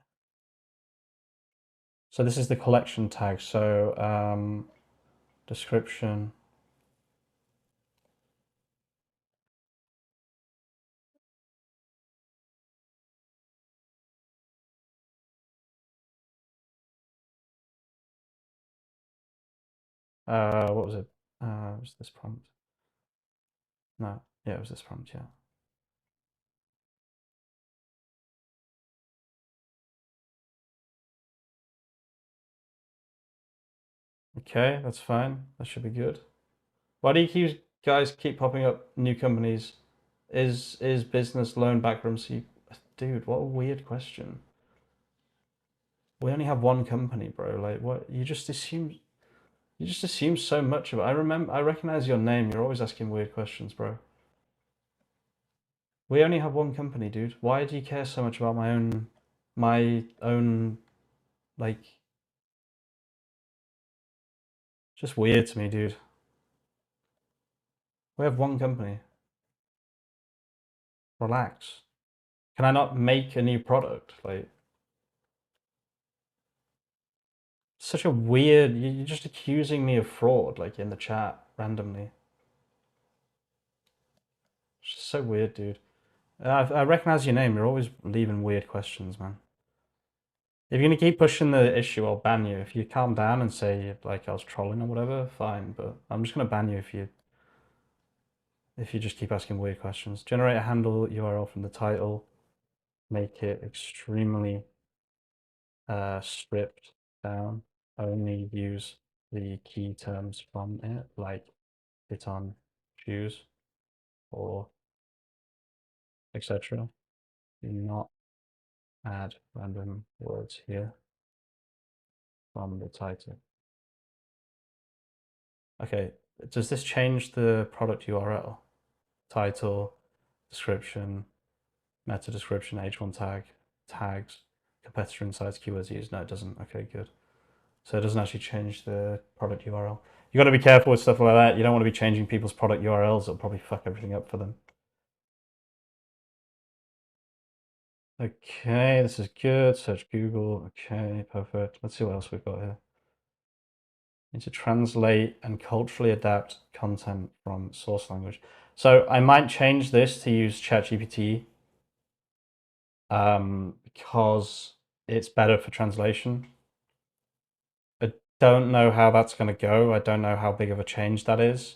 So this is the collection tag. So description. What was it? Was this prompt? No, yeah, it was this prompt, yeah. Okay, that's fine. That should be good. Why do you guys keep popping up new companies? Is business loan bankruptcy? Dude, what a weird question. We only have one company, bro. Like, what? You just assume so much of it. I recognize your name. You're always asking weird questions, bro. We only have one company, dude. Why do you care so much about my own, like, just weird to me, dude. We have one company. Relax. Can I not make a new product? Like, such a weird, you're just accusing me of fraud, like, in the chat, randomly. It's just so weird, dude. I recognize your name. You're always leaving weird questions, man. If you're gonna keep pushing the issue, I'll ban you. If you calm down and say, like, I was trolling or whatever, fine. But I'm just gonna ban you if you just keep asking weird questions. Generate a handle URL from the title. Make it extremely stripped down. Only use the key terms from it, like fit on shoes or etc. Do not add random words here from the title. Okay, does this change the product URL? Title, description, meta description, H1 tag, tags, competitor insights, keywords used. No, it doesn't. Okay, good. So it doesn't actually change the product URL. You got to be careful with stuff like that. You don't want to be changing people's product URLs. It'll probably fuck everything up for them. Okay, this is good. Search Google. Okay, perfect. Let's see what else we've got here. Need to translate and culturally adapt content from source language. So I might change this to use ChatGPT because it's better for translation. I don't know how that's going to go. I don't know how big of a change that is.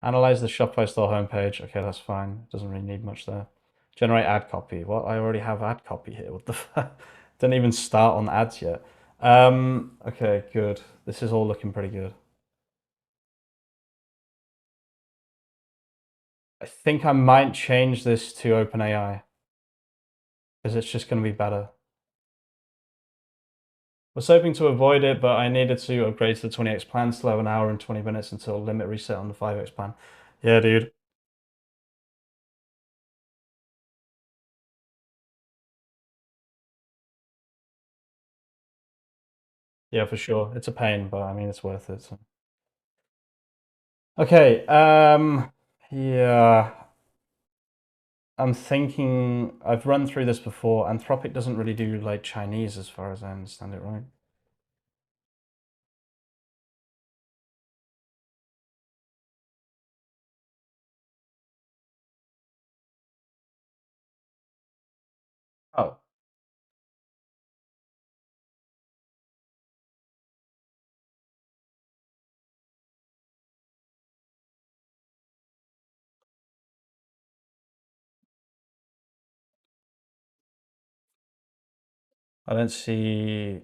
Analyze the Shopify store homepage. Okay, that's fine. Doesn't really need much there. Generate ad copy. Well, I already have ad copy here. What the fuck? Didn't even start on ads yet. Okay, good. This is all looking pretty good. I think I might change this to OpenAI because it's just going to be better. Was hoping to avoid it, but I needed to upgrade to the 20x plan. Still have an hour and 20 minutes until limit reset on the 5x plan. Yeah, dude. Yeah, for sure. It's a pain, but I mean, it's worth it. So. Okay. Yeah. I'm thinking I've run through this before. Anthropic doesn't really do like Chinese as far as I understand it, right? Oh. I don't see.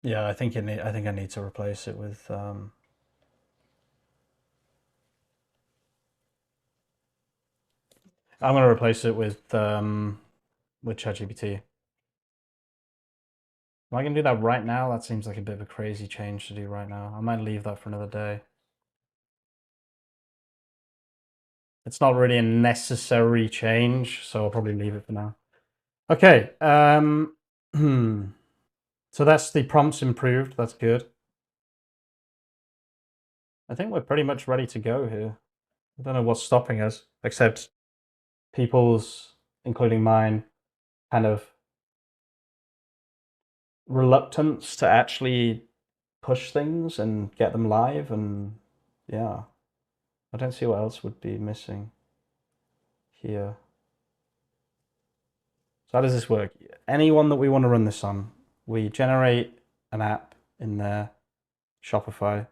Yeah, I think I need to replace it with I'm gonna replace it with ChatGPT. Am I gonna do that right now? That seems like a bit of a crazy change to do right now. I might leave that for another day. It's not really a necessary change, so I'll probably leave it for now. Okay. So that's the prompts improved. That's good. I think we're pretty much ready to go here. I don't know what's stopping us, except people's, including mine, kind of reluctance to actually push things and get them live. And yeah, I don't see what else would be missing here. So how does this work? Anyone that we want to run this on, we generate an app in there, Shopify,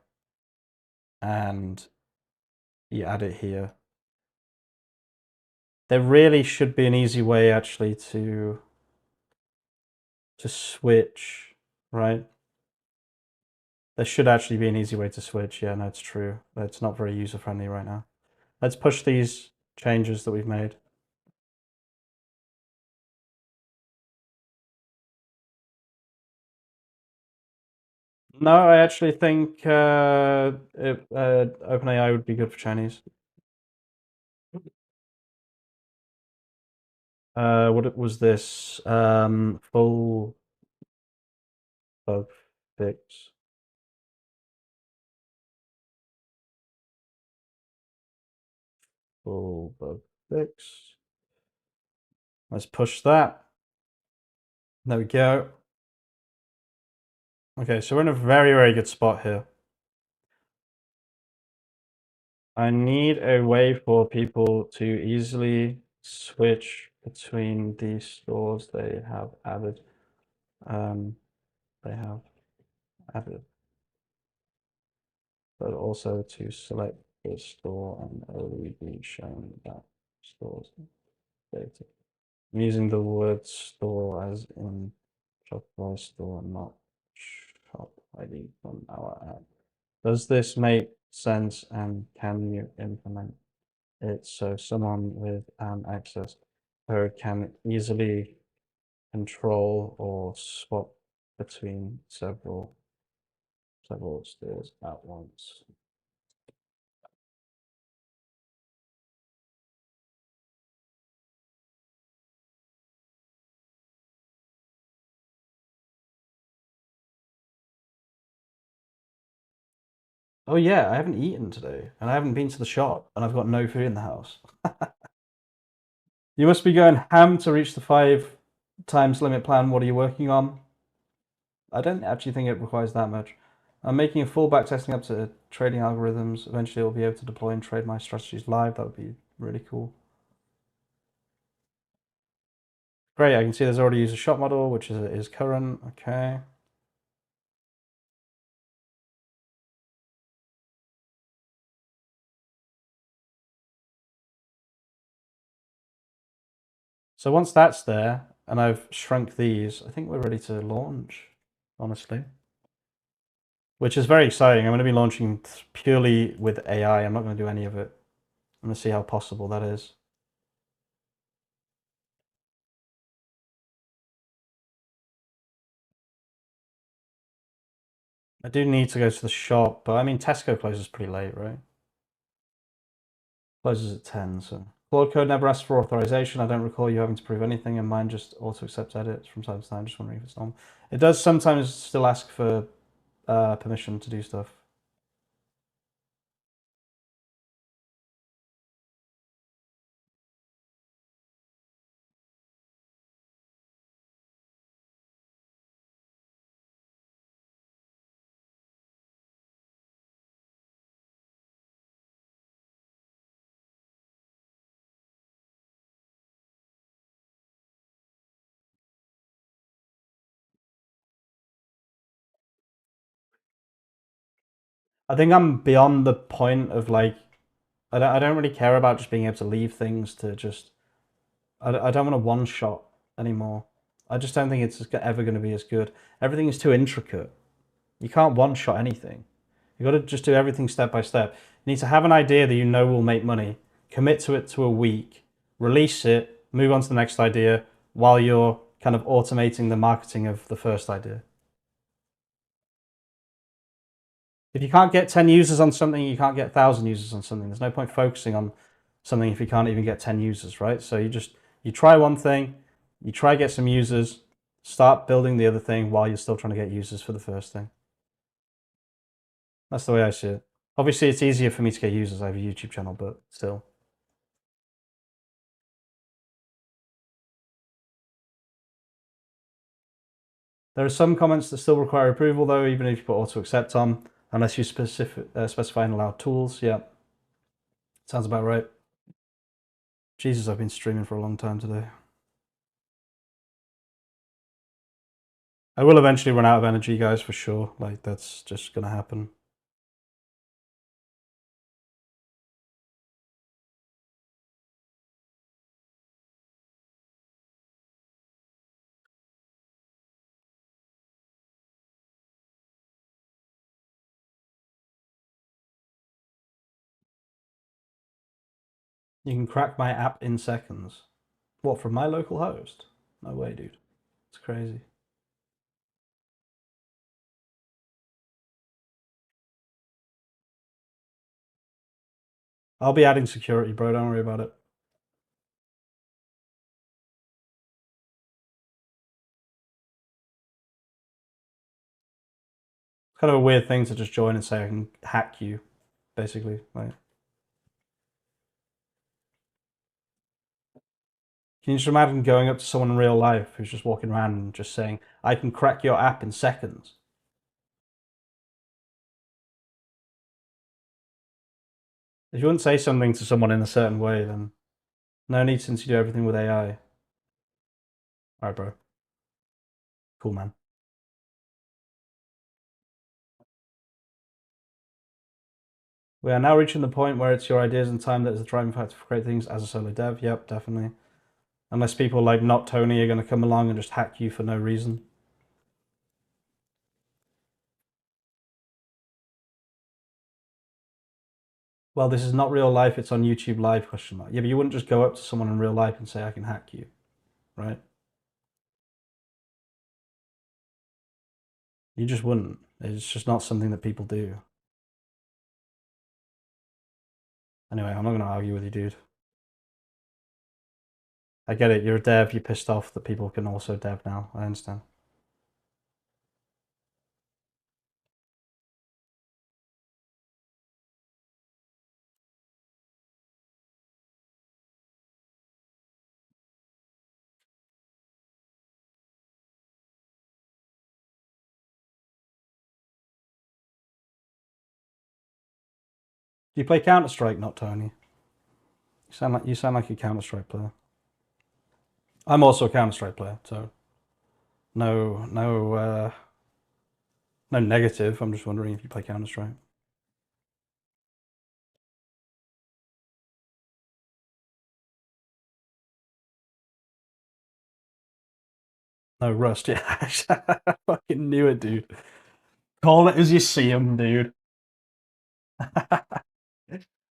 and you add it here. There really should be an easy way actually to switch, right? There should actually be an easy way to switch. Yeah, no, it's true. It's not very user friendly right now. Let's push these changes that we've made. No, I actually think OpenAI would be good for Chinese. What was this? Full bug fix. Full bug fix. Let's push that. There we go. Okay, so we're in a very, very good spot here. I need a way for people to easily switch between these stores they have added. They have added, but also to select the store and only be shown that store's data. I'm using the word store as in Shopify store, not shop ID from our app. Does this make sense and can you implement it so someone with an access code can easily control or swap between several stores at once? Oh yeah, I haven't eaten today, and I haven't been to the shop, and I've got no food in the house. You must be going ham to reach the 5 times limit plan. What are you working on? I don't actually think it requires that much. I'm making a full back testing up to trading algorithms. Eventually, I'll be able to deploy and trade my strategies live. That would be really cool. Great, I can see there's already used a shop model, which is current. Okay. So once that's there, and I've shrunk these, I think we're ready to launch, honestly. Which is very exciting. I'm going to be launching purely with AI. I'm not going to do any of it. I'm going to see how possible that is. I do need to go to the shop, but I mean, Tesco closes pretty late, right? Closes at 10, so. Claude Code never asks for authorization. I don't recall you having to prove anything, and mine just auto accepts edits from time to time. Just wondering if it's normal. It does sometimes still ask for permission to do stuff. I think I'm beyond the point of like, I don't really care about just being able to leave things to just, I don't want a one shot anymore. I just don't think it's ever going to be as good. Everything is too intricate. You can't one shot anything. You've got to just do everything step by step. You need to have an idea that you know will make money, commit to it to a week, release it, move on to the next idea while you're kind of automating the marketing of the first idea. If you can't get 10 users on something, you can't get 1,000 users on something. There's no point focusing on something if you can't even get 10 users, right? So you try one thing, you try get some users, start building the other thing while you're still trying to get users for the first thing. That's the way I see it. Obviously, it's easier for me to get users. I have a YouTube channel, but still. There are some comments that still require approval, though, even if you put auto accept on, unless you specify and allow tools. Yeah, sounds about right. Jesus, I've been streaming for a long time today. I will eventually run out of energy, guys, for sure. Like, that's just going to happen. You can crack my app in seconds. What, from my local host? No way, dude. It's crazy. I'll be adding security, bro. Don't worry about it. It's kind of a weird thing to just join and say I can hack you, basically. Like, can you just imagine going up to someone in real life who's just walking around and just saying, I can crack your app in seconds? If you wouldn't say something to someone in a certain way, then no need since you do everything with AI. All right, bro. Cool, man. We are now reaching the point where it's your ideas and time that is the driving factor for great things as a solo dev. Yep, definitely. Unless people like not Tony are going to come along and just hack you for no reason. Well, this is not real life. It's on YouTube Live, question mark. Yeah, but you wouldn't just go up to someone in real life and say, I can hack you, right? You just wouldn't. It's just not something that people do. Anyway, I'm not going to argue with you, dude. I get it. You're a dev. You're pissed off that people can also dev now. I understand. Do you play Counter-Strike, not Tony? You sound like a Counter-Strike player. I'm also a Counter-Strike player, so no negative. I'm just wondering if you play Counter-Strike. No, Rust, yeah. I fucking knew it, dude. Call it as you see him, dude.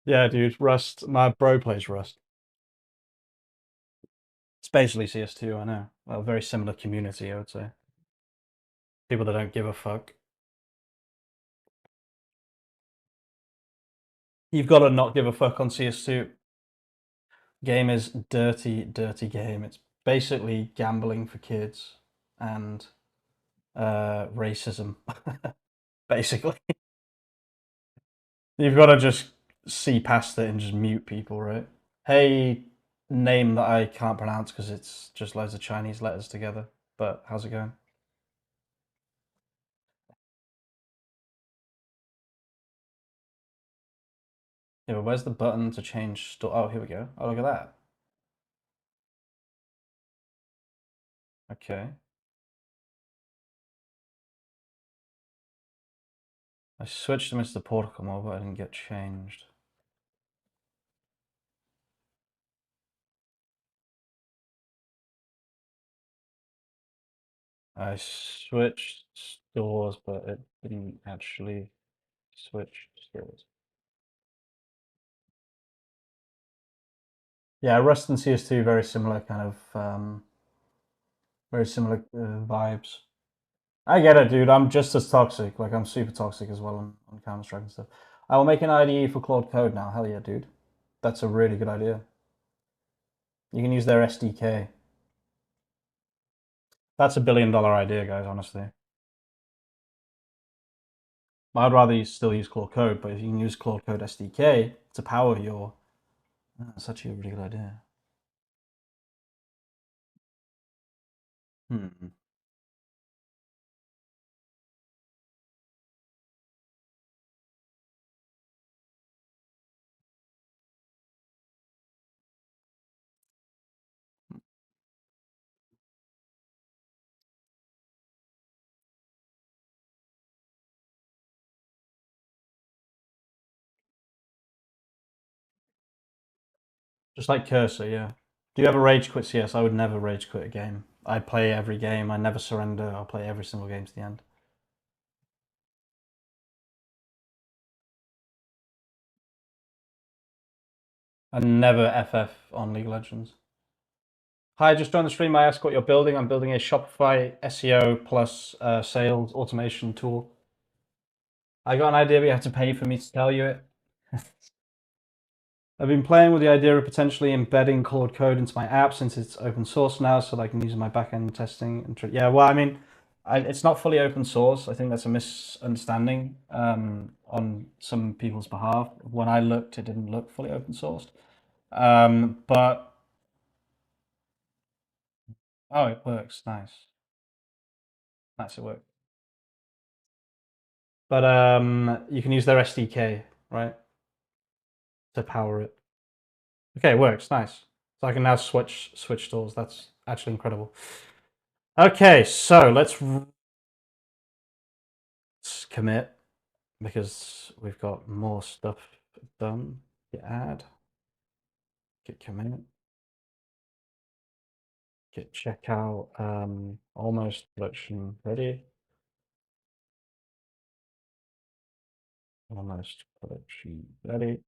Yeah, dude, Rust. My bro plays Rust. It's basically CS2, I know. Well, very similar community, I would say. People that don't give a fuck. You've got to not give a fuck on CS2. Game is dirty, dirty game. It's basically gambling for kids and racism, basically. You've got to just see past it and just mute people, right? Hey, name that I can't pronounce because it's just loads of Chinese letters together. But how's it going? Yeah, but where's the button to change store? Oh, here we go. Oh, look at that. Okay. I switched to Mr Porkamo, but I didn't get changed. I switched stores, but it didn't actually switch stores. Yeah, Rust and CS2 very similar kind of very similar vibes. I get it, dude. I'm just as toxic. Like I'm super toxic as well on Counter Strike and stuff. I will make an IDE for Claude Code now. Hell yeah, dude. That's a really good idea. You can use their SDK. That's $1 billion idea, guys. Honestly, I'd rather you still use Claude Code, but if you can use Claude Code SDK to power your, that's actually a really good idea. Hmm. Just like Cursor, yeah. Do you ever rage quit CS? I would never rage quit a game. I play every game. I never surrender. I'll play every single game to the end. I never FF on League of Legends. Hi, just joined the stream. I asked what you're building. I'm building a Shopify SEO plus sales automation tool. I got an idea, but you have to pay for me to tell you it. I've been playing with the idea of potentially embedding Claude Code into my app since it's open source now, so that I can use it in my backend testing. Yeah, well, I mean, it's not fully open source. I think that's a misunderstanding on some people's behalf. When I looked, it didn't look fully open sourced. But oh, it works. Nice, nice. It works. But you can use their SDK, right, to power it. Okay, it works. Nice. So I can now switch stores. That's actually incredible. Okay, so let's commit because we've got more stuff done. Git add, git commit, git checkout. Almost production ready. Almost production ready.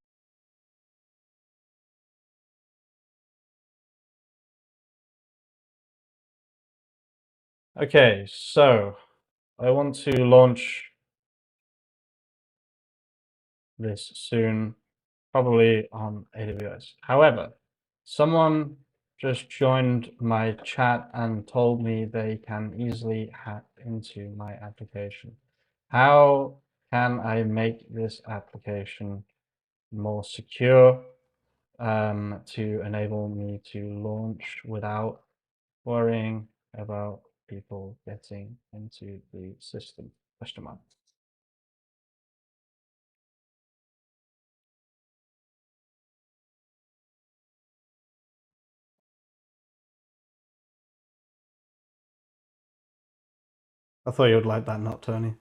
Okay, so I want to launch this soon, probably on AWS. However, someone just joined my chat and told me they can easily hack into my application. How can I make this application more secure to enable me to launch without worrying about people getting into the system? Question mark. I thought you would like that, not Tony.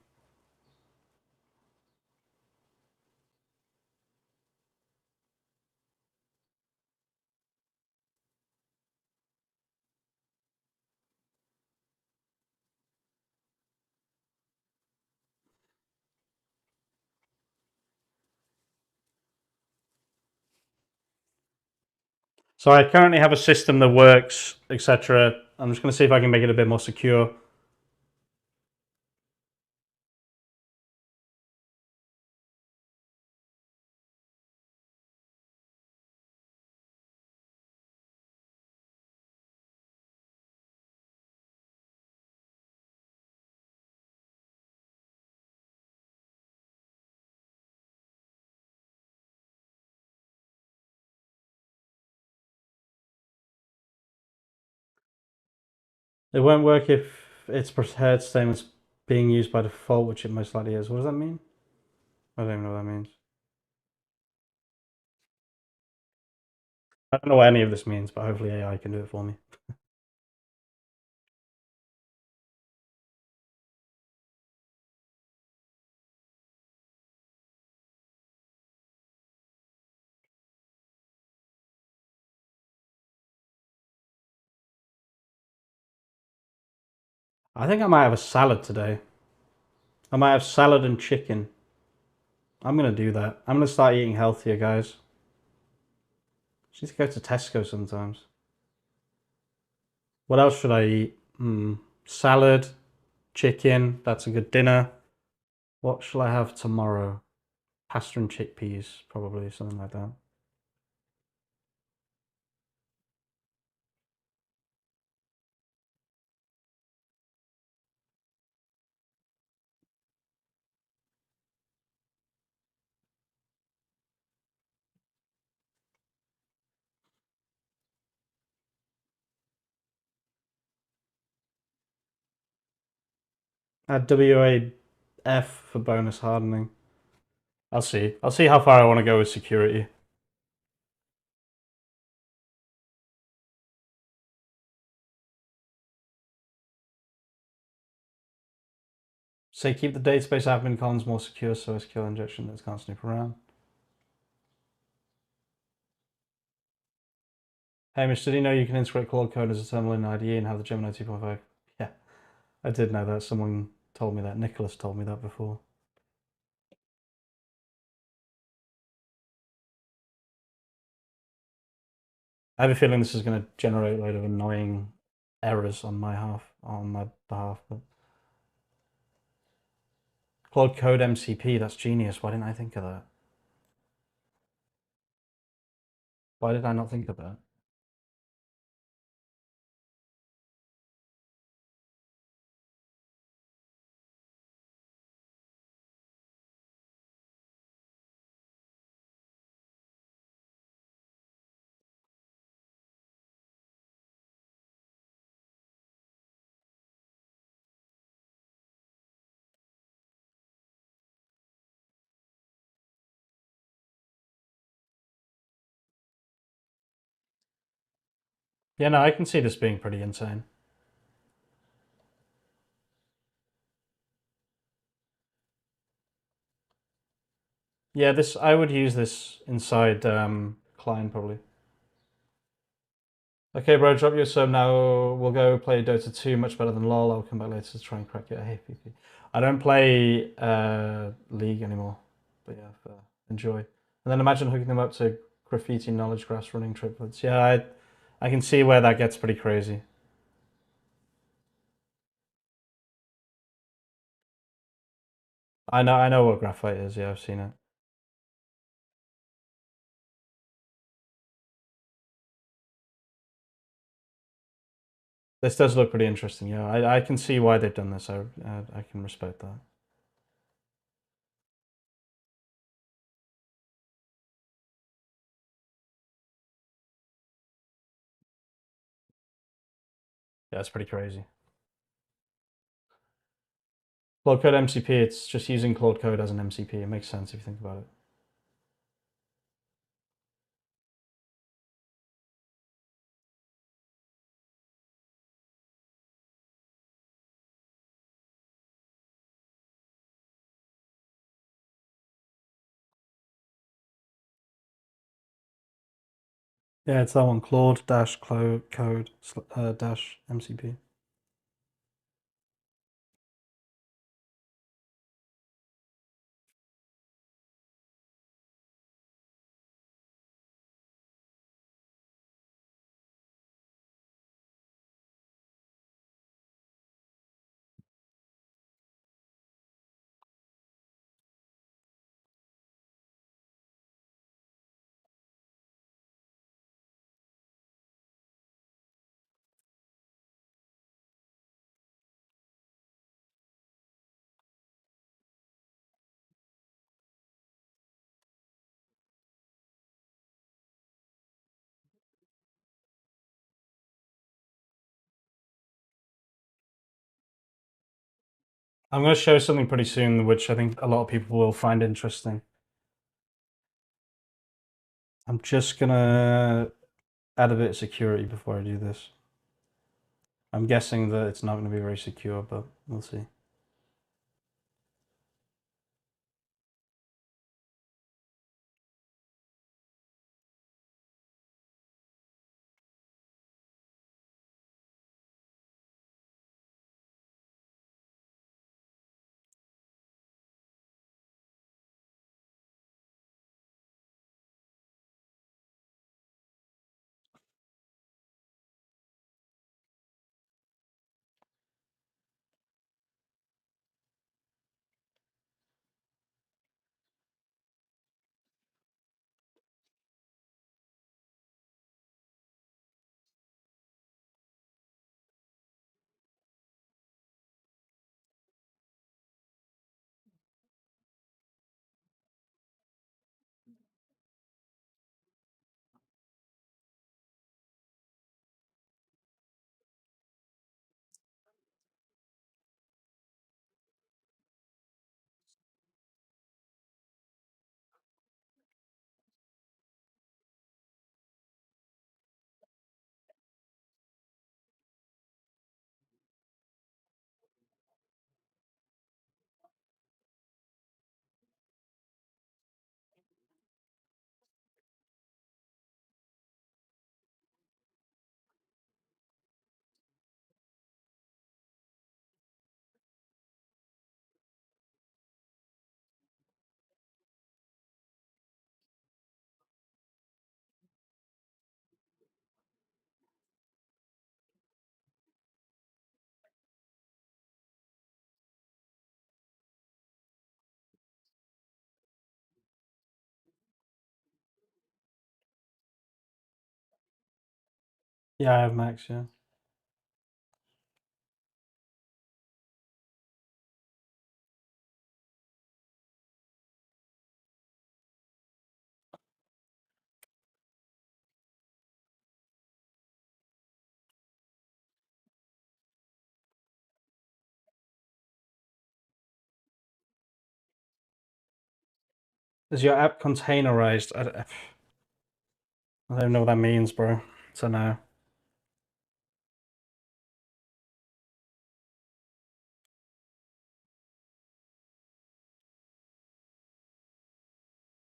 So I currently have a system that works, etc. I'm just going to see if I can make it a bit more secure. It won't work if it's prepared statements being used by default, which it most likely is. What does that mean? I don't even know what that means. I don't know what any of this means, but hopefully AI can do it for me. I think I might have a salad today. I might have salad and chicken. I'm going to do that. I'm going to start eating healthier, guys. Just need to go to Tesco sometimes. What else should I eat? Salad, chicken. That's a good dinner. What shall I have tomorrow? Pasta and chickpeas, probably, something like that. Add WAF for bonus hardening. I'll see. I'll see how far I want to go with security. Say keep the database admin columns more secure so SQL injection is can't snoop around. Hamish, did you know you can integrate Claude Code as a terminal in IDE and have the Gemini 2.5? Yeah, I did know that. Someone told me that. Nicholas told me that before. I have a feeling this is going to generate a load of annoying errors on my behalf. But Claude Code MCP, that's genius. Why didn't I think of that? Why did I not think of that? Yeah, no, I can see this being pretty insane. Yeah, this I would use this inside client probably. Okay, bro, drop your sub now. We'll go play Dota 2, much better than LoL. I'll come back later to try and crack it. Hey, PP. I don't play League anymore, but yeah, enjoy. And then imagine hooking them up to graffiti knowledge graphs running triplets. Yeah, I can see where that gets pretty crazy. I know what graphite is. Yeah, I've seen it. This does look pretty interesting. Yeah, I can see why they've done this. I can respect that. Yeah, it's pretty crazy. Claude Code MCP, it's just using Claude Code as an MCP. It makes sense if you think about it. Yeah, it's that one. Claude dash code dash MCP. I'm going to show something pretty soon, which I think a lot of people will find interesting. I'm just going to add a bit of security before I do this. I'm guessing that it's not going to be very secure, but we'll see. Yeah, I have Max, yeah. Is your app containerized? I don't know what that means, bro. So no.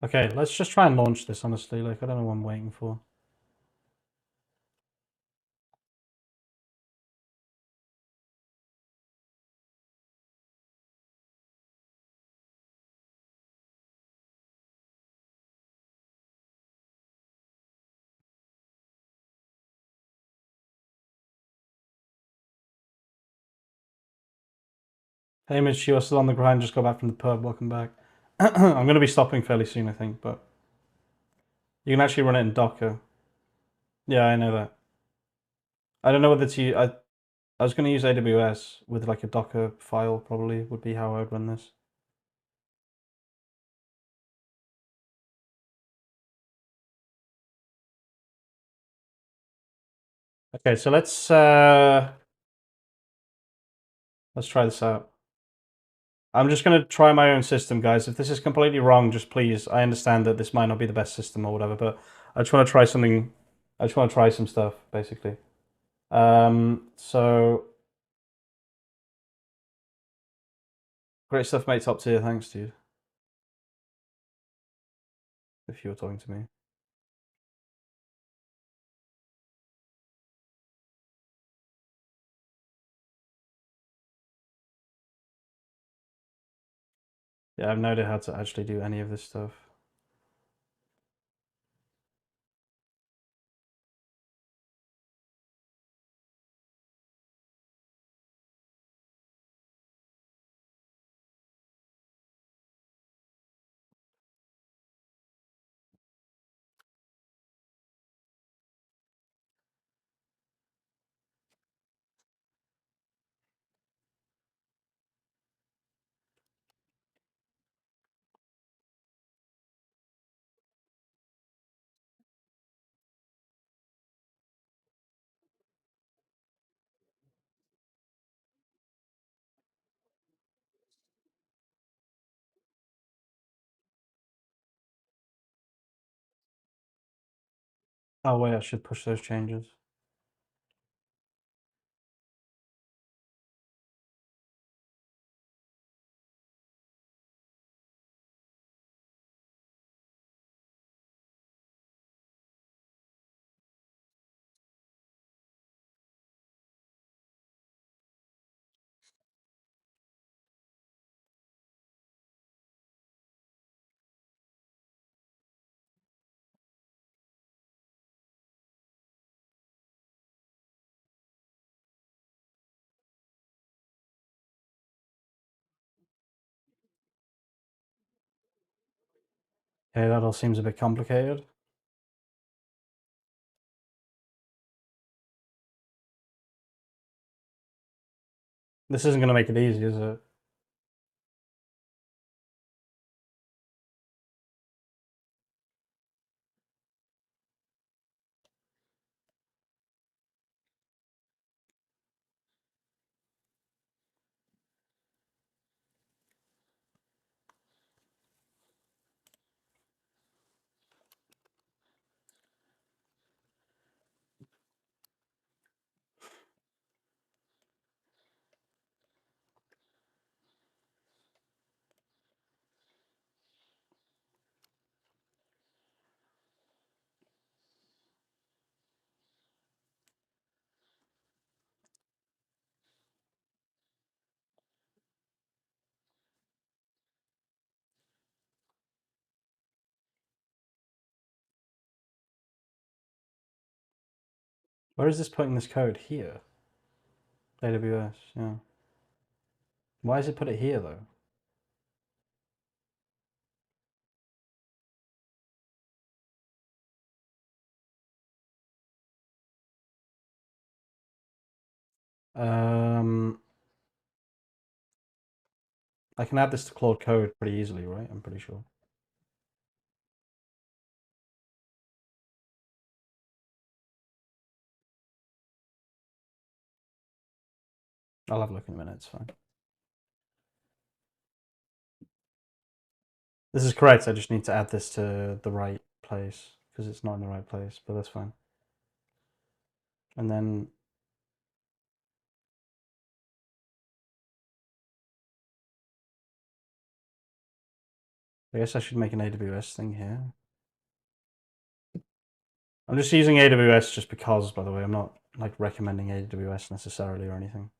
Okay, let's just try and launch this, honestly. Like, I don't know what I'm waiting for. Hamish, you're still on the grind. Just got back from the pub. Welcome back. I'm going to be stopping fairly soon, I think, but you can actually run it in Docker. Yeah, I know that. I don't know whether to. I was going to use AWS with like a Docker file. Probably would be how I would run this. Okay, so let's try this out. I'm just going to try my own system, guys. If this is completely wrong, just please. I understand that this might not be the best system or whatever, but I just want to try something. I just want to try some stuff, basically. So great stuff, mate. Top tier. Thanks, dude. If you were talking to me. Yeah, I have no idea how to actually do any of this stuff. Oh wait, I should push those changes. Okay, that all seems a bit complicated. This isn't going to make it easy, is it? Where is this putting this code? Here. AWS, yeah. Why does it put it here though? I can add this to Claude Code pretty easily, right? I'm pretty sure. I'll have a look in a minute, it's fine. This is correct, I just need to add this to the right place because it's not in the right place, but that's fine. And then I guess I should make an AWS thing here. I'm just using AWS just because, by the way, I'm not like recommending AWS necessarily or anything.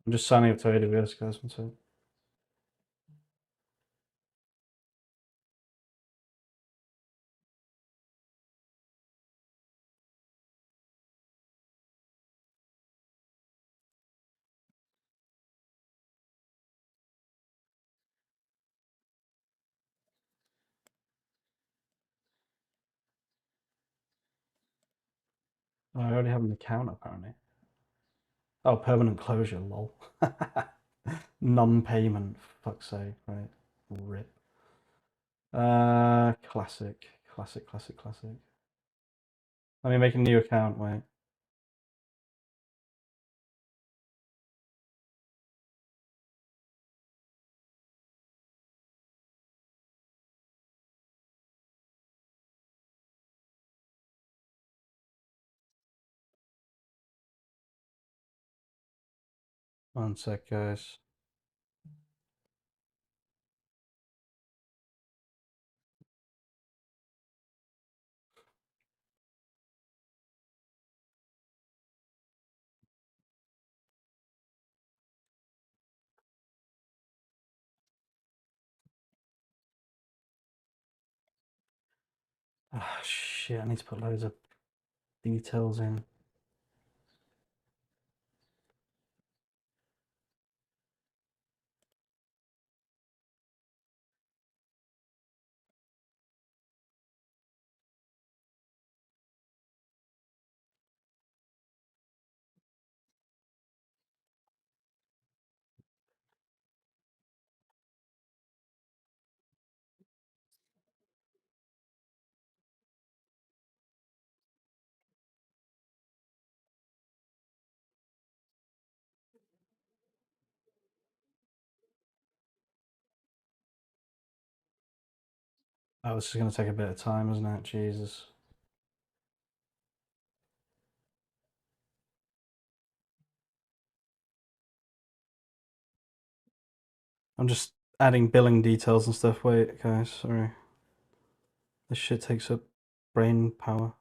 I'm just signing up to AWS, guys. One sec. Oh, I already have an account apparently. Oh, permanent closure, lol. Non-payment, for fuck's sake, right? Rip. Classic. Let me make a new account, wait. One sec, guys. Ah, shit, I need to put loads of details in. Oh, this is going to take a bit of time, isn't it? Jesus. I'm just adding billing details and stuff. Wait, guys, sorry. This shit takes up brain power.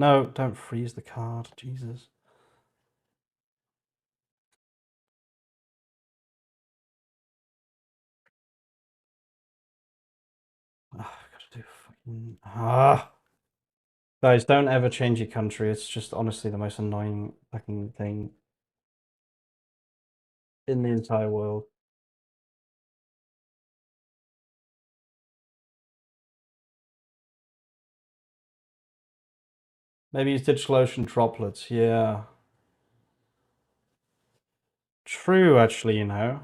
No, don't freeze the card. Jesus. Oh, I've got to do fucking... Guys, don't ever change your country. It's just honestly the most annoying fucking thing in the entire world. Maybe use DigitalOcean droplets. Yeah. True, actually, you know.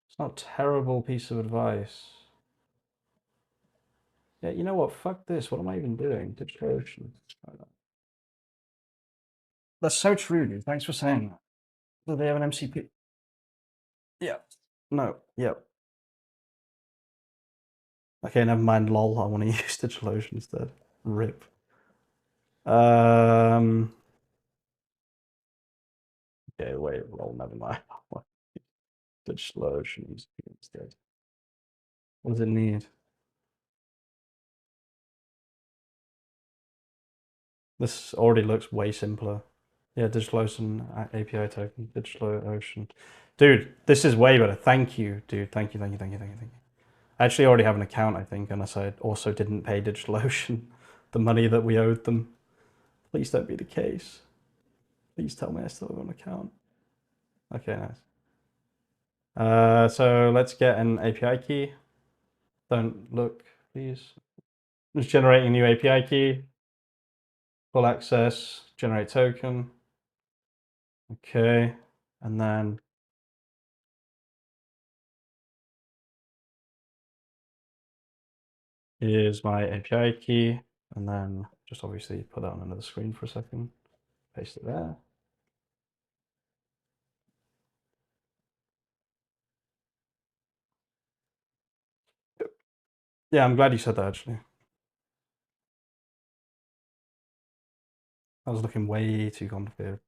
It's not a terrible piece of advice. Yeah, you know what? Fuck this. What am I even doing? DigitalOcean. That's so true, dude. Thanks for saying that. Do they have an MCP? Yeah. No. Yep. Okay, never mind. Lol. I want to use DigitalOcean instead. Rip. Okay, wait. Lol. Never mind. DigitalOcean instead. What does it need? This already looks way simpler. Yeah, DigitalOcean API token. DigitalOcean. Dude, this is way better. Thank you, dude. Thank you. I actually already have an account, I think, and I also didn't pay DigitalOcean the money that we owed them. Please don't be the case. Please tell me I still have an account. Okay, nice. So let's get an API key. Don't look, please. Just generating a new API key. Full access, generate token. Okay, and then here's my API key, and then just obviously put that on another screen for a second. Paste it there. Yeah, I'm glad you said that actually. That was looking way too complicated.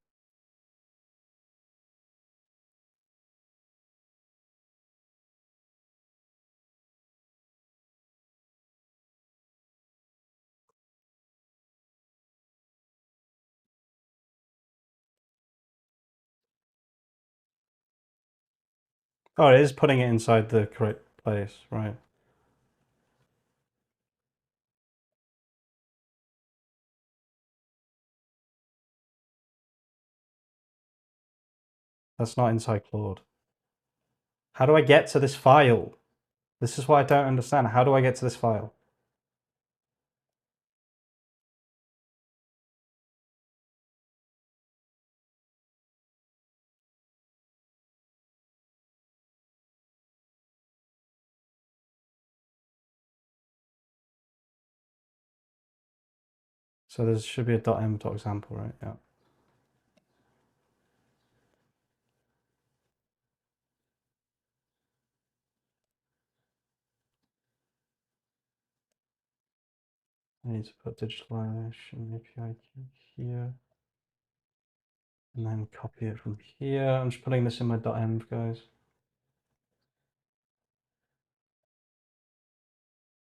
Oh, it is putting it inside the correct place, right? That's not inside Claude. How do I get to this file? This is what I don't understand. How do I get to this file? So there should be a .m.example, right? Yeah. I need to put digitalization API key here. And then copy it from here. I'm just putting this in my .env, guys.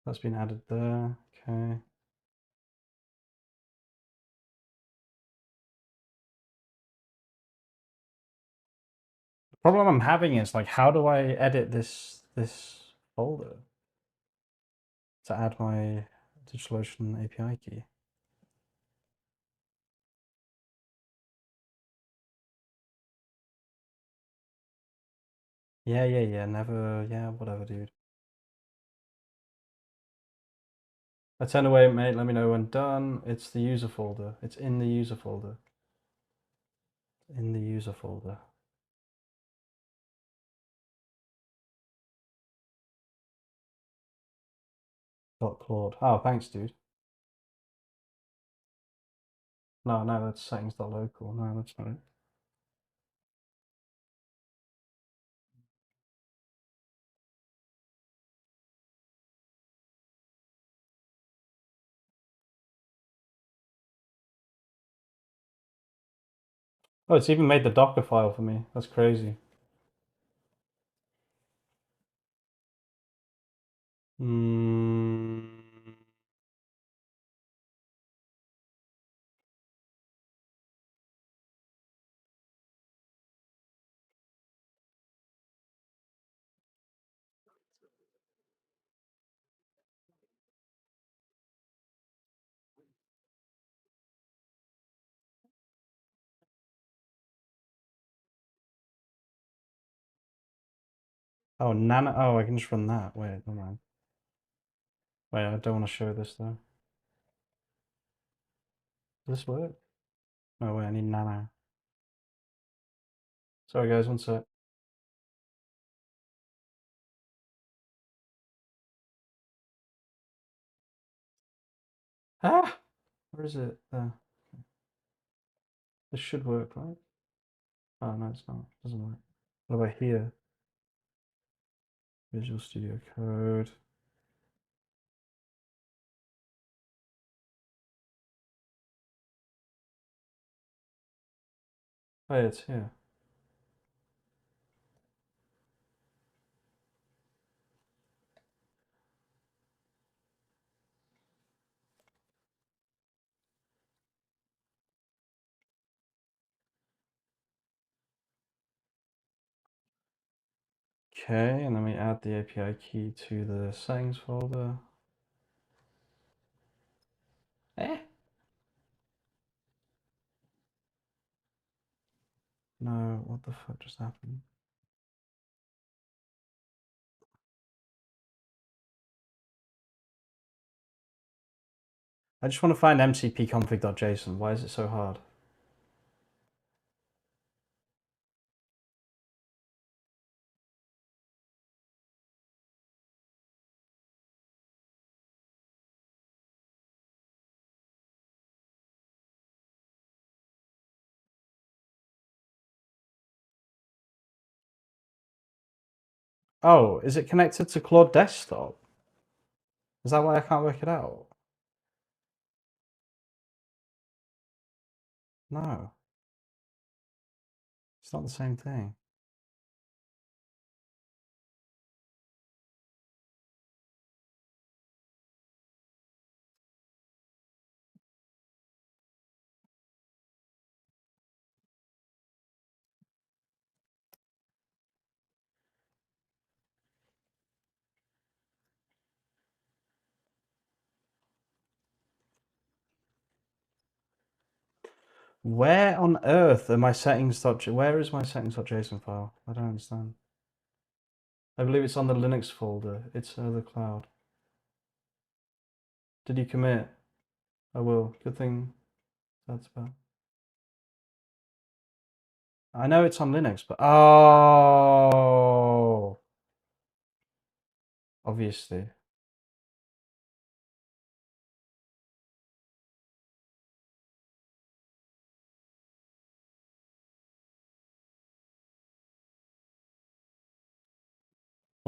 That's been added there. Okay. The problem I'm having is like, how do I edit this folder to add my DigitalOcean API key? Yeah. Never. Yeah, whatever, dude. I turn away, mate. Let me know when done. It's the user folder. It's in the user folder. In the user folder. .claude. Oh, thanks, dude. No, that's settings.local. No, that's not it. Oh, it's even made the Docker file for me. That's crazy. Oh, Nano. Oh, I can just run that. Wait, never mind. Wait, I don't want to show this though. Does this work? No, wait, I need Nano. Sorry, guys, one sec. Ah! Where is it? There. This should work, right? Oh, no, it's not. It doesn't work. What about here? Visual Studio Code. Oh, yeah, it's here. Okay, and then we add the API key to the settings folder. Eh? No, what the fuck just happened? I just want to find mcpconfig.json. Why is it so hard? Oh, is it connected to Claude Desktop? Is that why I can't work it out? No. It's not the same thing. Where on earth are my settings? Where is my settings.json file? I don't understand. I believe it's on the Linux folder. It's the cloud. Did you commit? I will. Good thing that's about. I know it's on Linux, but oh, obviously.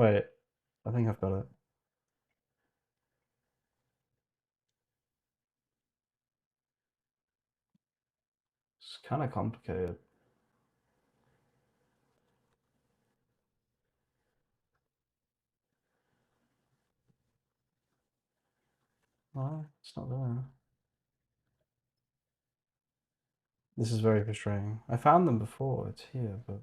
Wait, I think I've got it. It's kind of complicated. Why? It's not there. This is very frustrating. I found them before. It's here, but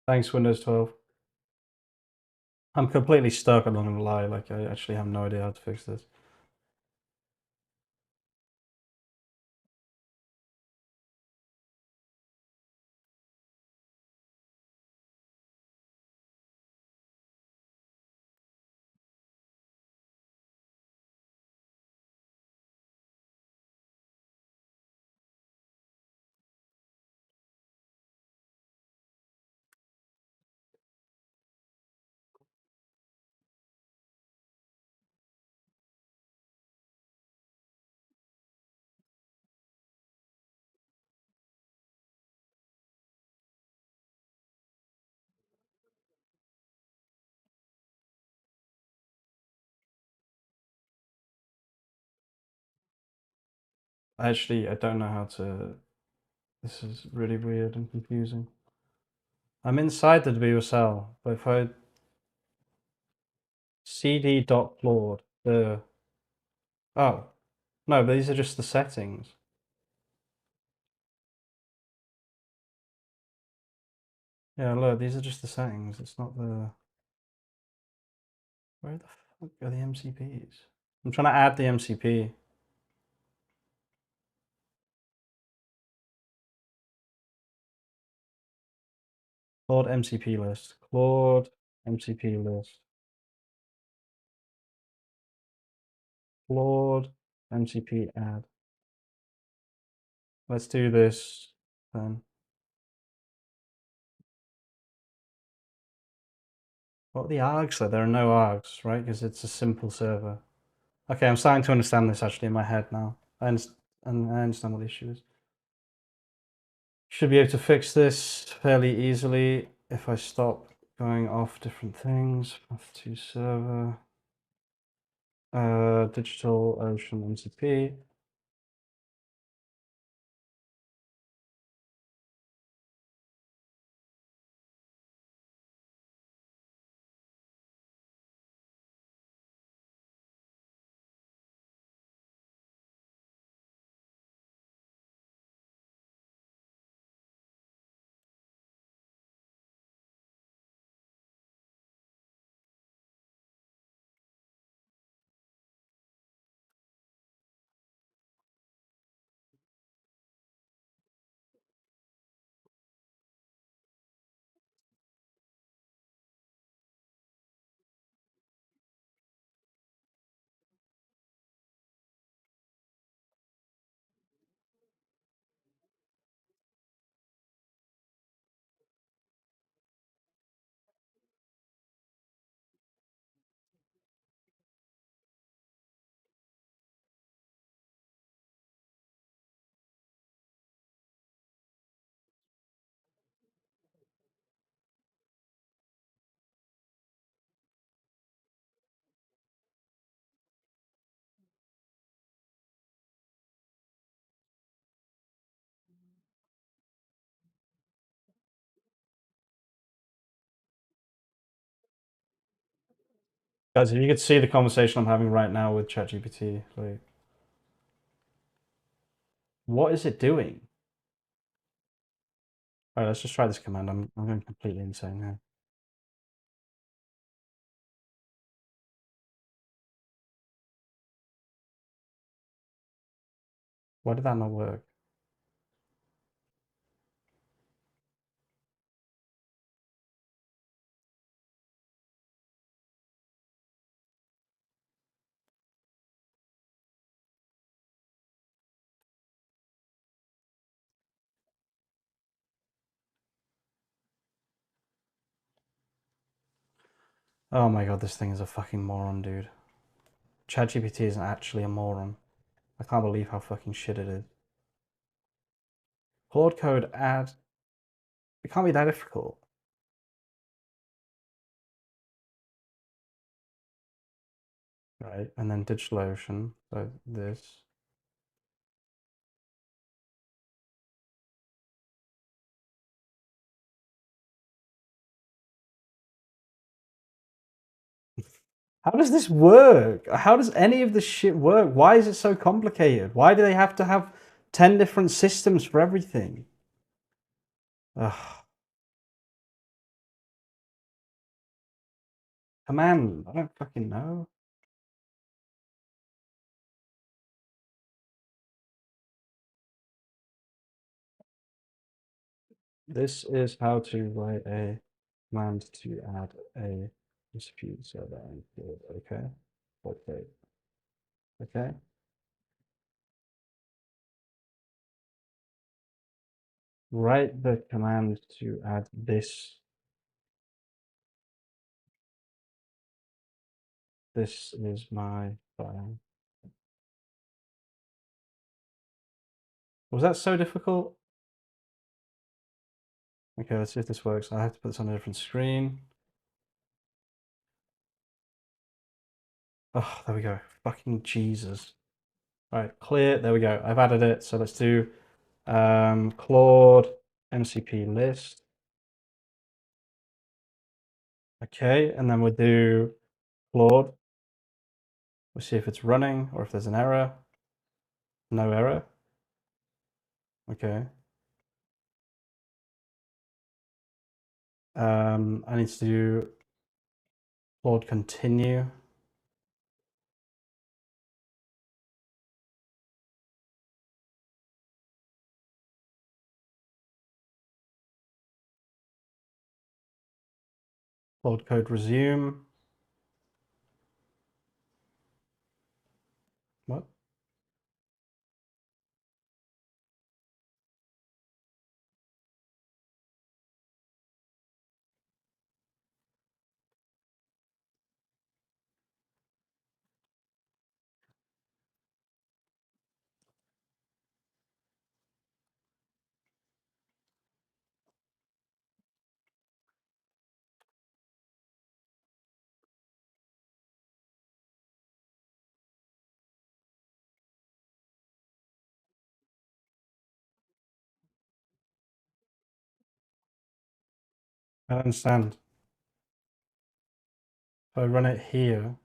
thanks, Windows 12. I'm completely stuck, I'm not gonna lie. Like, I actually have no idea how to fix this. Actually, I don't know how to. This is really weird and confusing. I'm inside the WSL, but if I cd.claude, the oh no, but these are just the settings. Yeah, look, these are just the settings. It's not the. Where the fuck are the MCPs? I'm trying to add the MCP. Claude MCP list. Claude MCP list. Claude MCP add. Let's do this then. What are the args though? There are no args, right? Because it's a simple server. Okay, I'm starting to understand this actually in my head now. I understand what the issue is. Should be able to fix this fairly easily if I stop going off different things. Path to server. Digital Ocean MCP. Guys, if you could see the conversation I'm having right now with ChatGPT, like, what is it doing? All right, let's just try this command. I'm going completely insane here. Why did that not work? Oh my god, this thing is a fucking moron, dude. ChatGPT isn't actually a moron. I can't believe how fucking shit it is. Claude Code add. It can't be that difficult. Right, and then DigitalOcean. So this. How does this work? How does any of this shit work? Why is it so complicated? Why do they have to have 10 different systems for everything? Ugh. Command. I don't fucking know. This is how to write a command to add a dispute server. Okay. Okay. Okay. Write the command to add this. This is my file. Was that so difficult? Okay, let's see if this works. I have to put this on a different screen. Oh, there we go. Fucking Jesus. All right, clear. There we go. I've added it. So let's do Claude MCP list. Okay, and then we'll do Claude. We'll see if it's running or if there's an error. No error. Okay. I need to do Claude continue. Claude code resume. What? I don't understand. If I run it here,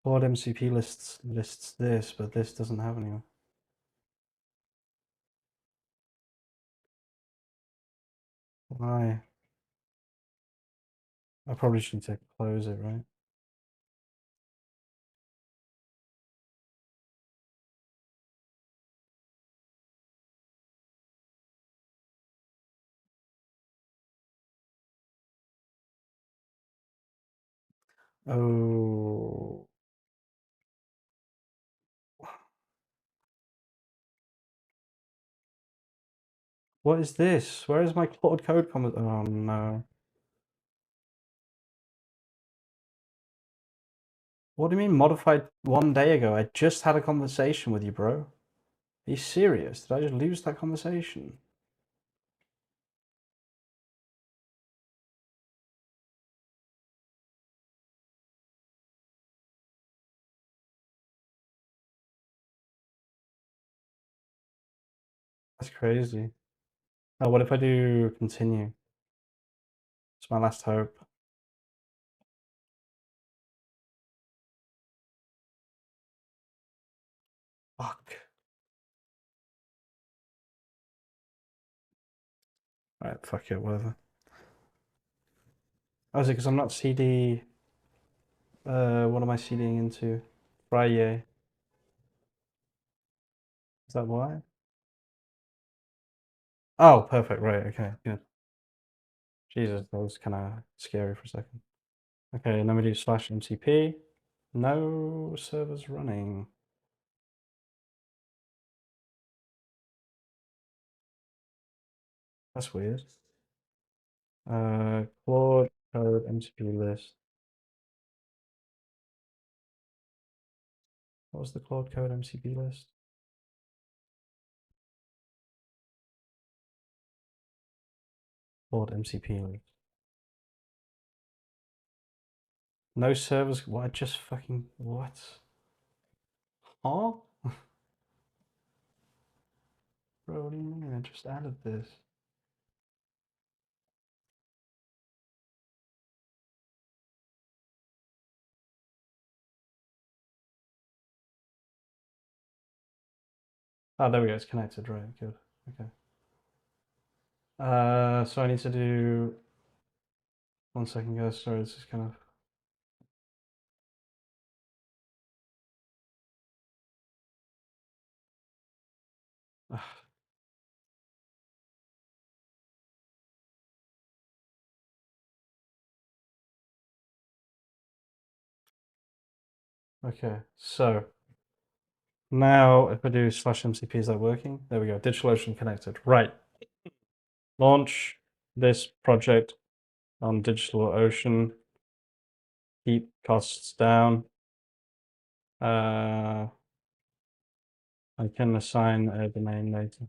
Claude MCP lists this, but this doesn't have any. Why? I probably should need to close it, right? Oh. What is this? Where is my Claude code comment? Oh no. What do you mean modified 1 day ago? I just had a conversation with you, bro. Are you serious? Did I just lose that conversation? That's crazy. Oh, what if I do continue? It's my last hope. Fuck. Alright, fuck it, whatever. Oh, is it because I'm not CD... what am I CDing into? Friday. Is that why? Oh, perfect, right, okay, good. Jesus, that was kind of scary for a second. Okay, and then we do slash MCP. No servers running. That's weird. Claude code MCP list. What was the Claude code MCP list? Claude MCP list. No servers. What? I just fucking what? Huh? Bro, what do you mean? I just added this. Oh, there we go. It's connected. Right. Good. Okay. So I need to do 1 second, guys. Sorry, this is kind of. Okay, so now if I do /MCP, is that working? There we go. DigitalOcean connected. Right. Launch this project on DigitalOcean. Keep costs down. I can assign a domain later.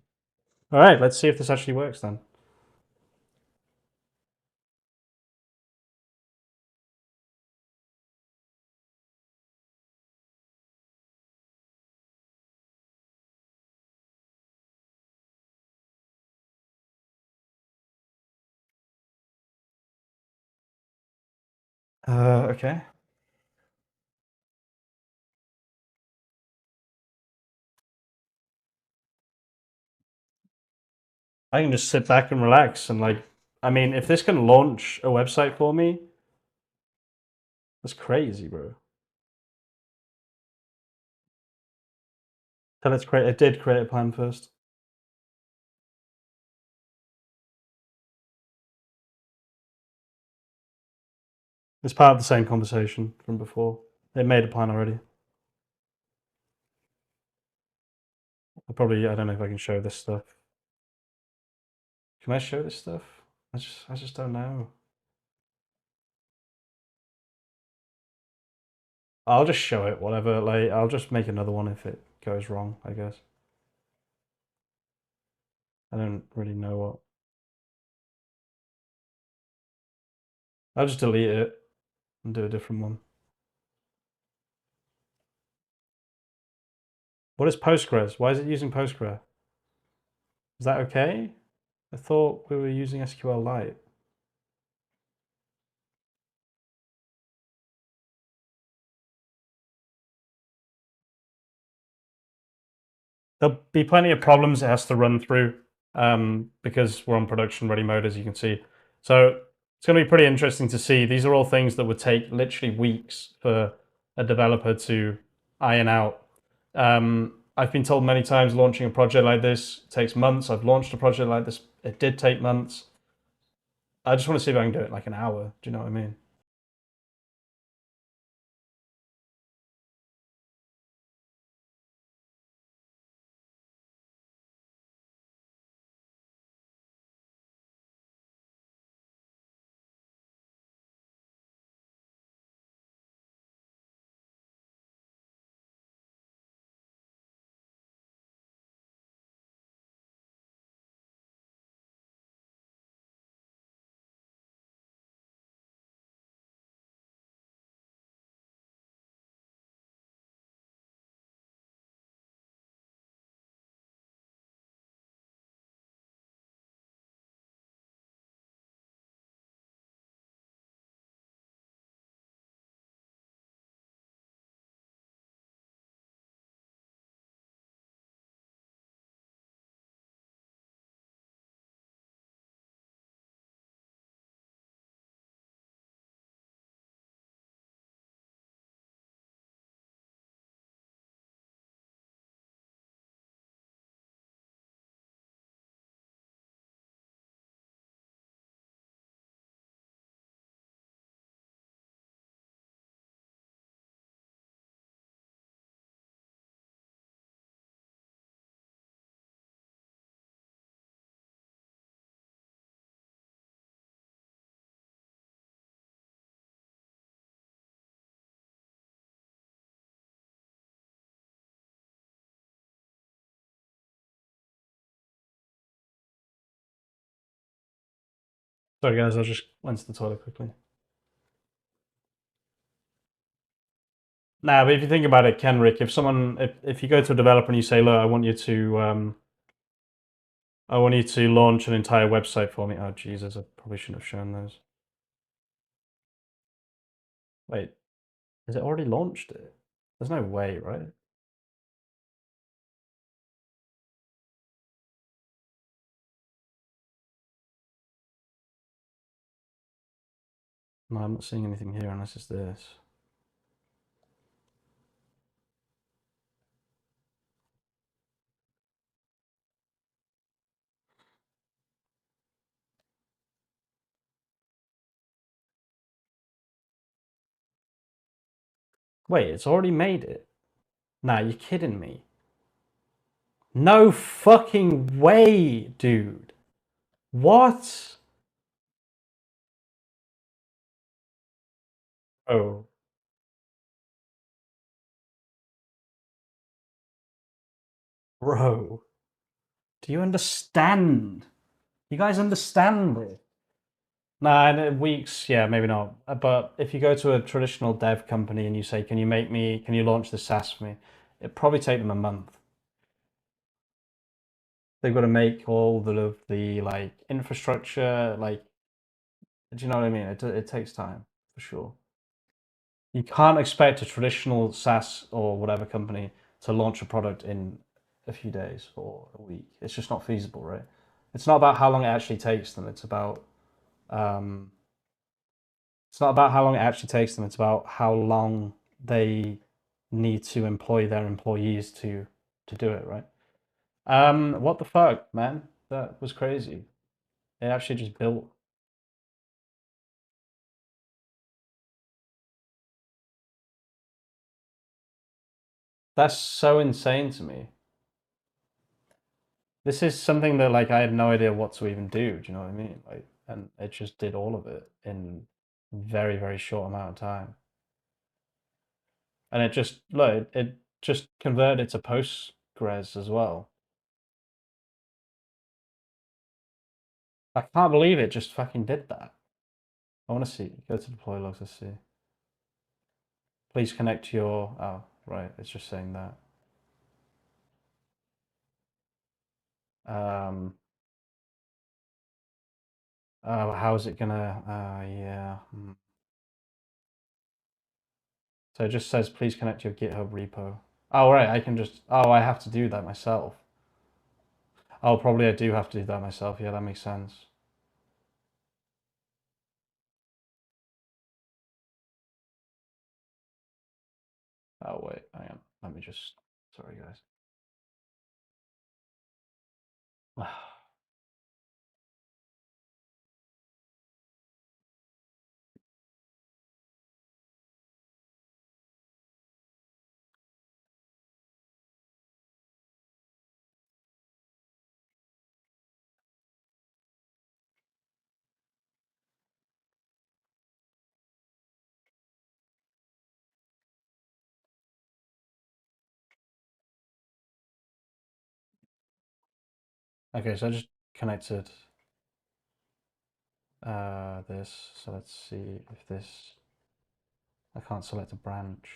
All right, let's see if this actually works then. Okay. I can just sit back and relax and like, I mean, if this can launch a website for me, that's crazy, bro. So let's create. It did create a plan first. It's part of the same conversation from before. It made a plan already. I don't know if I can show this stuff. Can I show this stuff? I just don't know. I'll just show it, whatever. Like, I'll just make another one if it goes wrong, I guess. I don't really know what. I'll just delete it and do a different one. What is Postgres? Why is it using Postgres? Is that okay? I thought we were using SQLite. There'll be plenty of problems it has to run through because we're on production ready mode, as you can see. So it's going to be pretty interesting to see. These are all things that would take literally weeks for a developer to iron out. I've been told many times launching a project like this takes months. I've launched a project like this. It did take months. I just want to see if I can do it in like an hour. Do you know what I mean? Sorry guys, I just went to the toilet quickly. Nah, but if you think about it, Kenrick, if you go to a developer and you say, look, I want you to launch an entire website for me. Oh Jesus, I probably shouldn't have shown those. Wait, has it already launched it? There's no way, right? No, I'm not seeing anything here unless it's this. Wait, it's already made it? Nah, you're kidding me. No fucking way, dude. What? Oh, bro. Do you understand? You guys understand it? Nah, in weeks, yeah, maybe not. But if you go to a traditional dev company and you say, can you launch this SaaS for me? It'd probably take them a month. They've got to make all of the like infrastructure, like, do you know what I mean? It takes time for sure. You can't expect a traditional SaaS or whatever company to launch a product in a few days or a week. It's just not feasible, right? It's not about how long it actually takes them. Um, it's not about how long it actually takes them. It's about how long they need to employ their employees to do it, right? What the fuck, man? That was crazy. It actually just built. That's so insane to me. This is something that like I had no idea what to even do. Do you know what I mean? Like, and it just did all of it in very, very short amount of time. And it just look, it just converted to Postgres as well. I can't believe it just fucking did that. I want to see. Go to deploy logs. Let's see. Please connect your. Oh, right. It's just saying that. Um. Oh, how is it gonna? Yeah. So it just says please connect your GitHub repo. Oh, right. I can just. Oh, I have to do that myself. Oh, probably I do have to do that myself. Yeah, that makes sense. Oh, wait. Hang on. Let me just. Sorry, guys. Okay, so I just connected this. So let's see if this. I can't select a branch.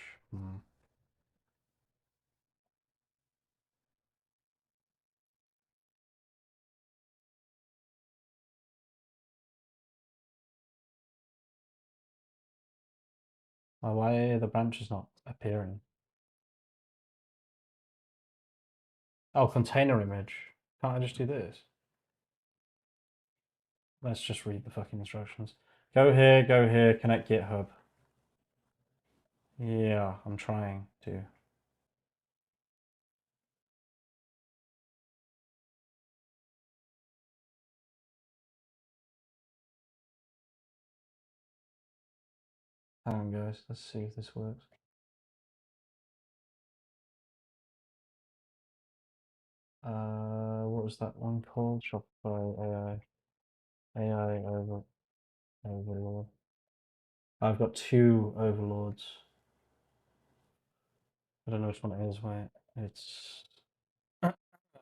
Oh, why are the branches not appearing? Oh, container image. Can't I just do this? Let's just read the fucking instructions. Go here, connect GitHub. Yeah, I'm trying to. Hang on, guys. Let's see if this works. What was that one called? Shopify AI overlord. I've got two overlords. I don't know which one it is. Wait, it's.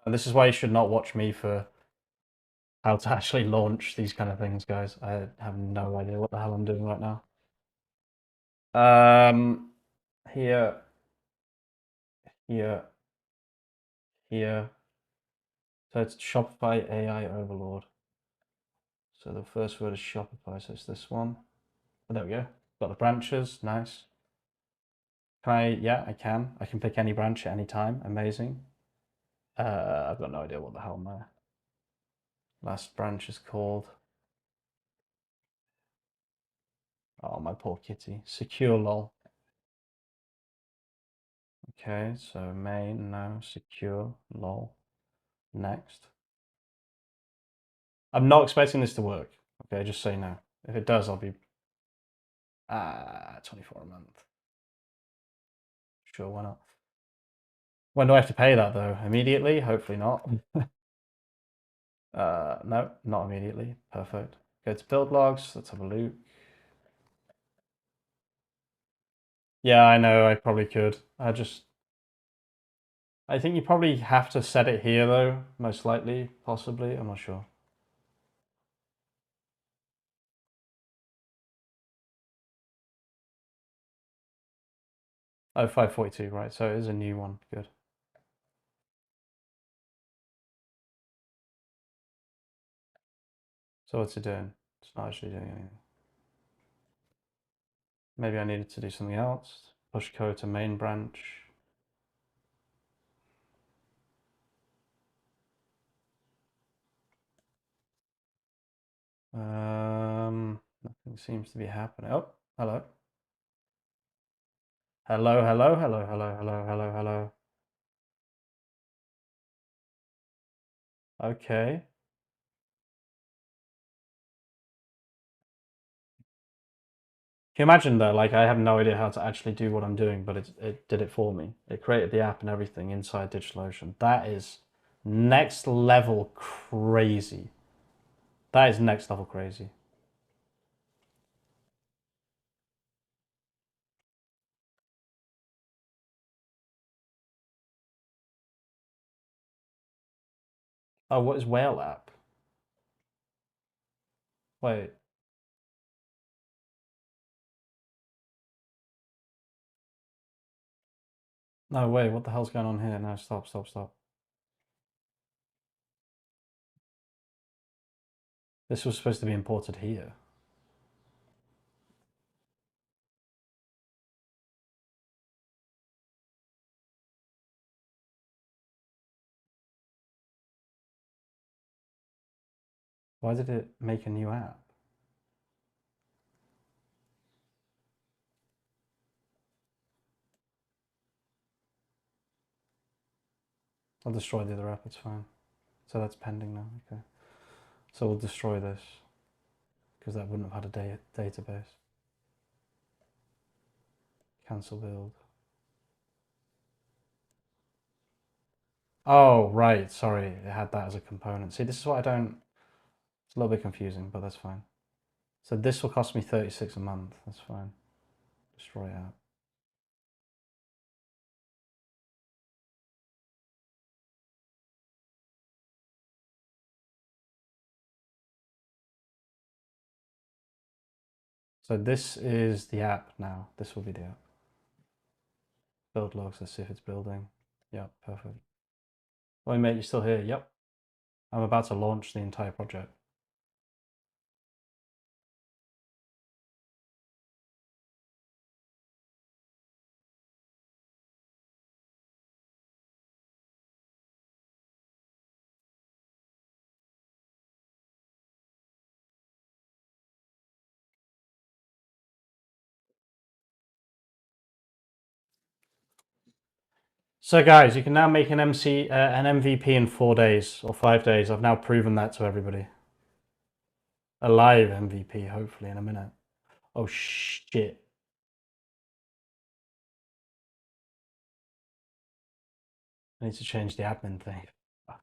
This is why you should not watch me for how to actually launch these kind of things, guys. I have no idea what the hell I'm doing right now. Here, here, here. So it's Shopify AI Overlord. So the first word is Shopify, so it's this one. Oh, there we go. Got the branches, nice. Can I, yeah, I can. I can pick any branch at any time, amazing. I've got no idea what the hell my last branch is called. Oh, my poor kitty. Secure lol. Okay, so main, no, secure, lol. Next. I'm not expecting this to work. Okay, just say no. If it does, I'll be 24 a month. Sure, why not? When do I have to pay that though? Immediately? Hopefully not. No, not immediately. Perfect. Go to build logs. Let's have a look. Yeah, I know. I probably could. I think you probably have to set it here though. Most likely, possibly. I'm not sure. Oh, 542, right. So it is a new one. Good. So what's it doing? It's not actually doing anything. Maybe I needed to do something else. Push code to main branch. Nothing seems to be happening. Oh, hello. Hello, hello, hello, hello, hello, hello, hello. Okay. Can you imagine though, like I have no idea how to actually do what I'm doing, but it did it for me. It created the app and everything inside DigitalOcean. That is next level crazy. That is next level crazy. Oh, what is Whale app? Wait. No, wait, what the hell's going on here? No, stop, stop, stop. This was supposed to be imported here. Why did it make a new app? I'll destroy the other app, it's fine. So that's pending now, okay. So we'll destroy this, because that wouldn't have had a database. Cancel build. Oh, right, sorry, it had that as a component. See, this is what I don't, it's a little bit confusing, but that's fine. So this will cost me 36 a month, that's fine. Destroy app. So this is the app now. This will be the app. Build logs, let's see if it's building. Yep, perfect. Wait, mate, you're still here? Yep. I'm about to launch the entire project. So guys, you can now make an MVP in 4 days or 5 days. I've now proven that to everybody. A live MVP, hopefully in a minute. Oh shit. I need to change the admin thing. Fuck.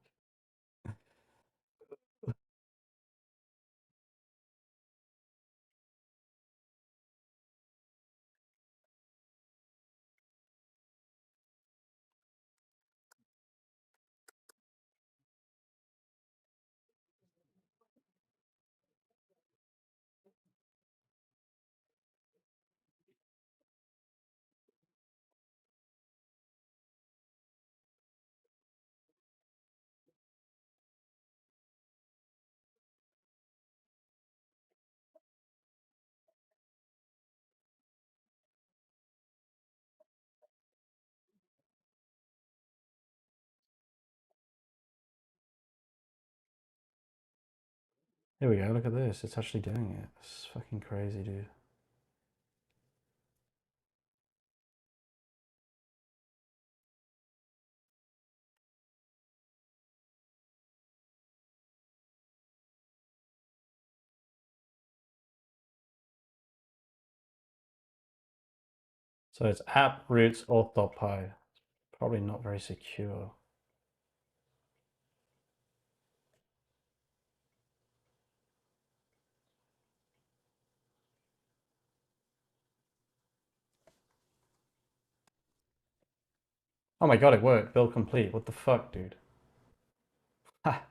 Here we go, look at this. It's actually doing it. It's fucking crazy, dude. So it's app roots auth.py. Probably not very secure. Oh my god, it worked. Build complete. What the fuck, dude? Ha.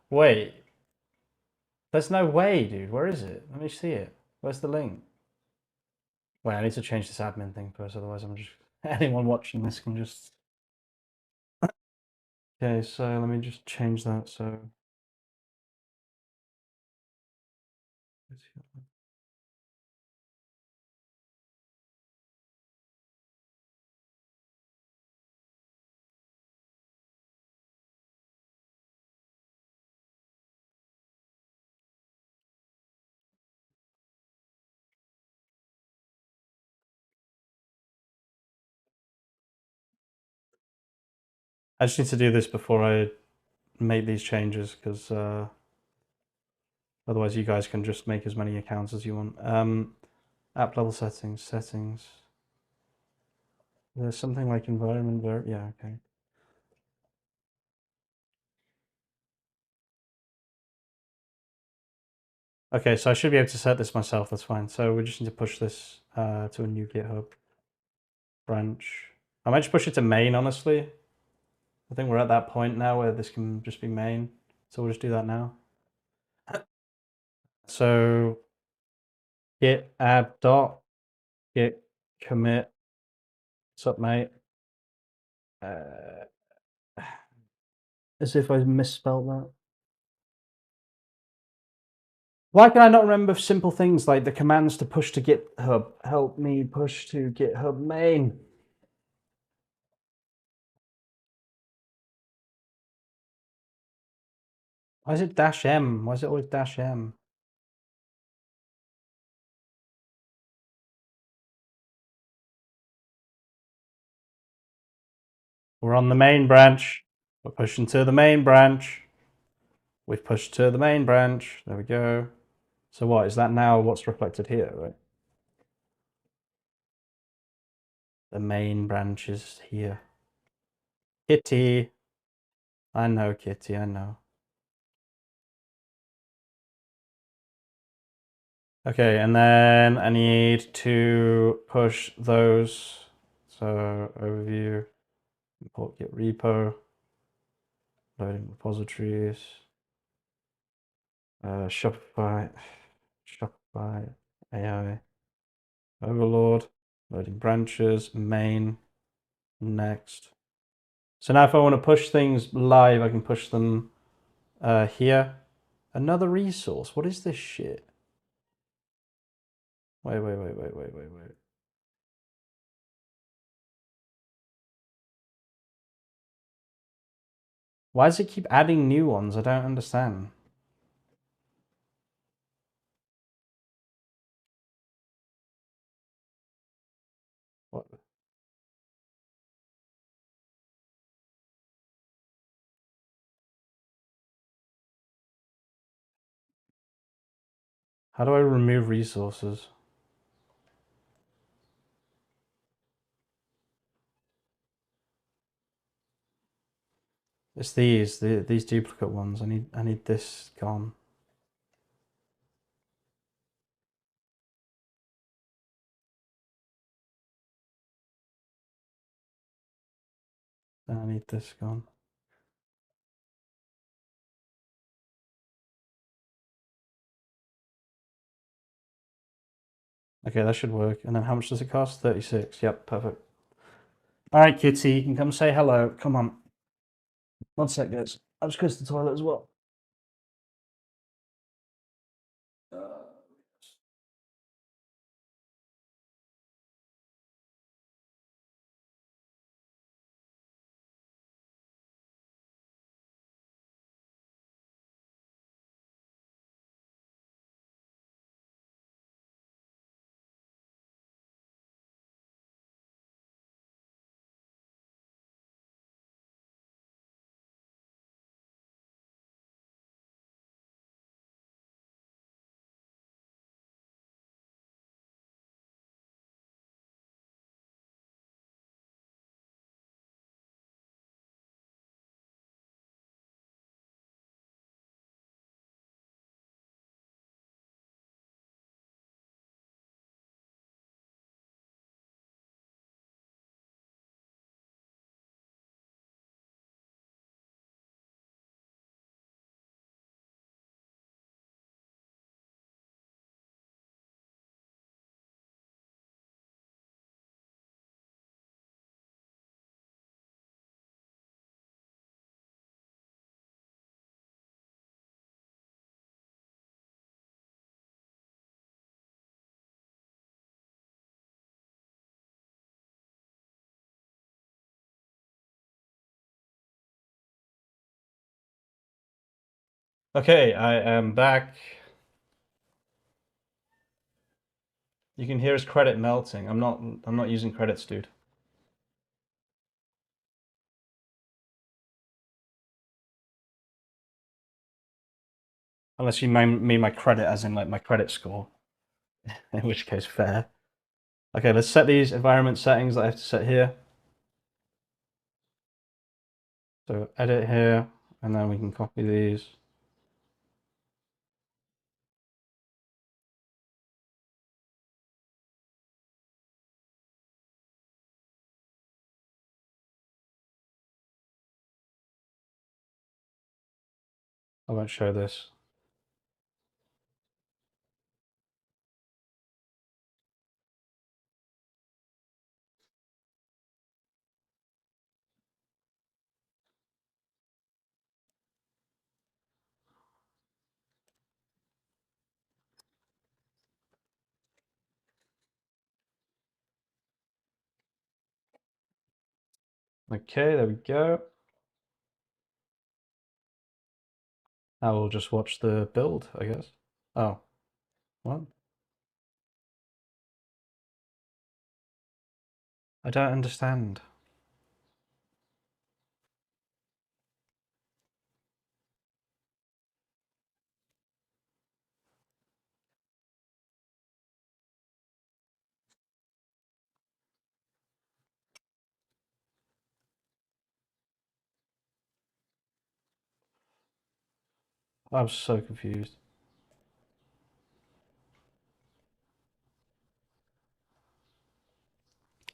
Wait. There's no way, dude. Where is it? Let me see it. Where's the link? Wait, I need to change this admin thing first, otherwise I'm just... Anyone watching this can just... Okay, so let me just change that, so... I just need to do this before I make these changes, because otherwise you guys can just make as many accounts as you want. App level settings. There's something like environment there. Yeah, okay. Okay, so I should be able to set this myself, that's fine. So we just need to push this to a new GitHub branch. I might just push it to main, honestly. I think we're at that point now where this can just be main. So we'll just do that now. So git add dot git commit. What's up, mate? As if I misspelled that. Why can I not remember simple things like the commands to push to GitHub? Help me push to GitHub main. Why is it -m? Why is it always -m? We're on the main branch. We're pushing to the main branch. We've pushed to the main branch. There we go. So what, is that now what's reflected here, right? The main branch is here. Kitty. I know, Kitty, I know. Okay, and then I need to push those. So overview, import git repo, loading repositories, Shopify AI, overlord, loading branches, main, next. So now if I want to push things live, I can push them here. Another resource. What is this shit? Wait. Why does it keep adding new ones? I don't understand. What? How do I remove resources? It's these duplicate ones. I need this gone. Then I need this gone. Okay, that should work. And then how much does it cost? 36. Yep, perfect. All right, Kitty, you can come say hello. Come on. 1 sec, guys. I'll just go to the toilet as well. Okay, I am back. You can hear his credit melting. I'm not using credits, dude. Unless you mean my credit as in like my credit score. In which case fair. Okay, let's set these environment settings that I have to set here. So edit here, and then we can copy these. I won't show this. Okay, there we go. Now we'll just watch the build, I guess. Oh, what? I don't understand. I'm so confused.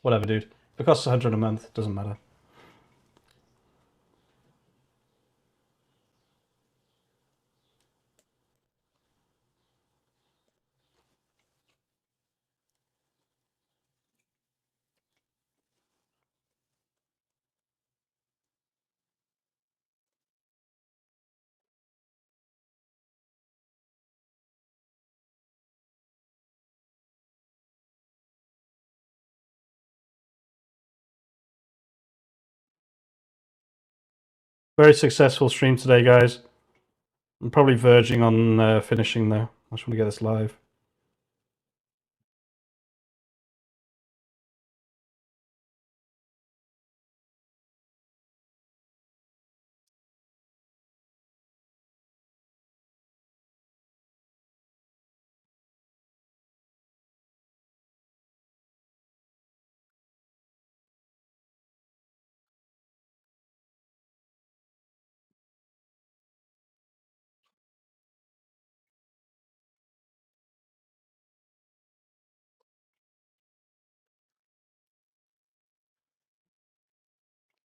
Whatever, dude. If it costs 100 a month, it doesn't matter. Very successful stream today, guys. I'm probably verging on finishing though. I just want to get this live.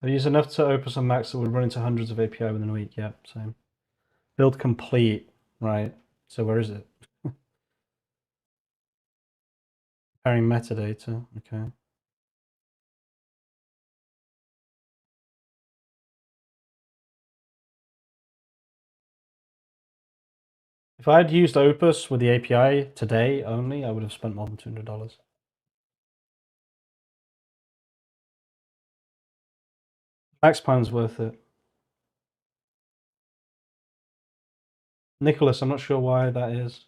I've used enough to open some Macs that would run into hundreds of API within a week. Yep, same. Build complete. Right. So where is it? Preparing metadata. Okay. If I had used Opus with the API today only, I would have spent more than $200. Max Plan's worth it. Nicholas, I'm not sure why that is.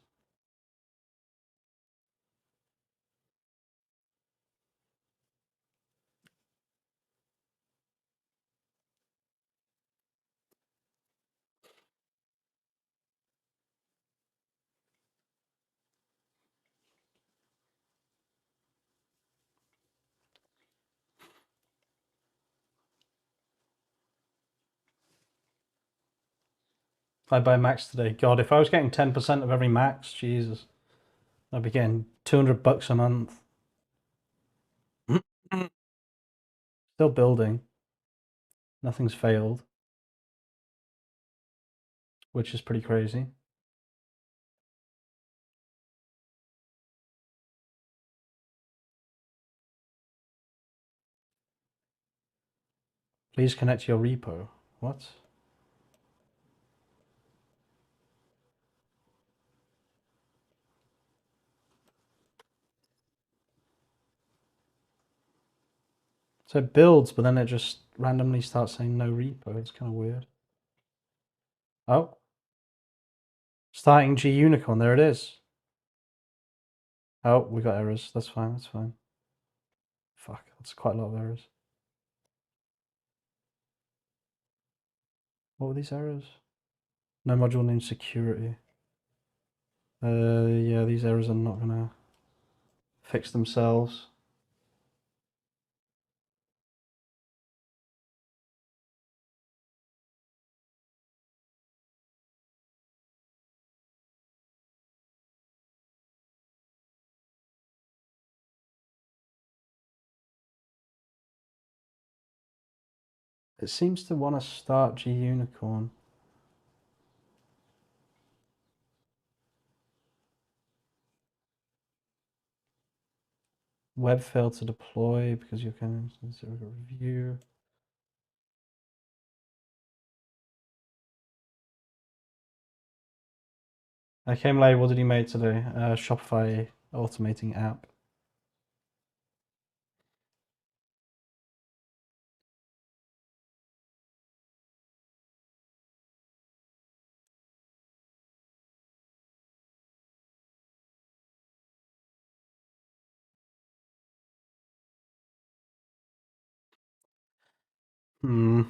If I buy Max today, God, if I was getting 10% of every Max, Jesus, I'd be getting $200 a month. Still building. Nothing's failed, which is pretty crazy. Please connect your repo. What? So it builds, but then it just randomly starts saying no repo. It's kind of weird. Oh, Starting G Unicorn, there it is. Oh, we got errors. That's fine, that's fine. Fuck, that's quite a lot of errors. What were these errors? No module name security. Yeah, these errors are not gonna fix themselves. It seems to want to start G Unicorn. Web failed to deploy because you can review. I came late. What did he make today? Shopify automating app. Hmm.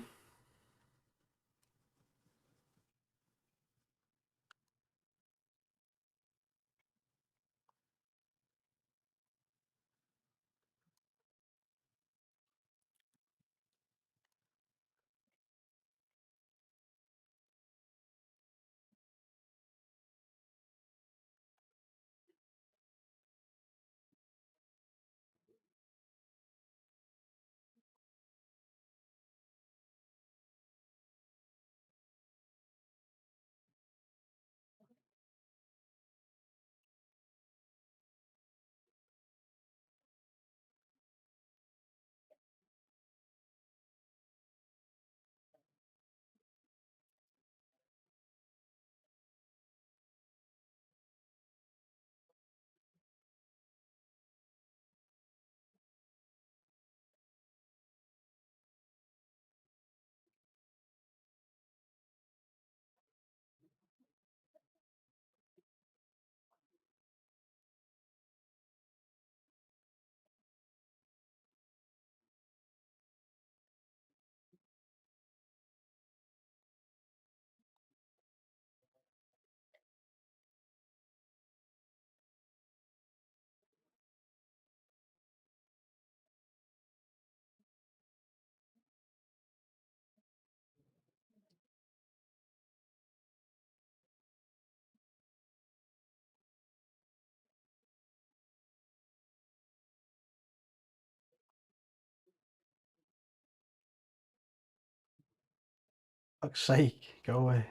Fuck's sake, go away.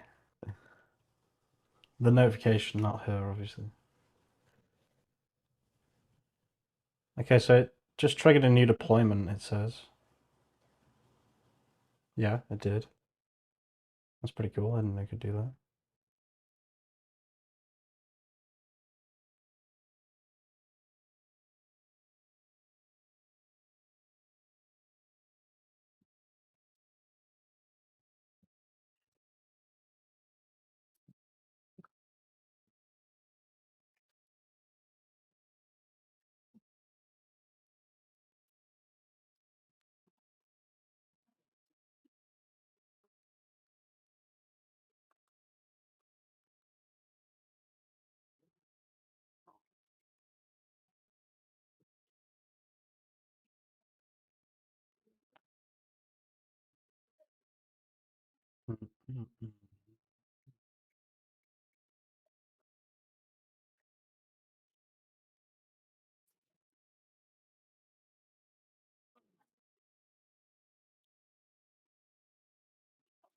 The notification, not her, obviously. Okay, so it just triggered a new deployment, it says. Yeah, it did. That's pretty cool. I didn't know it could do that.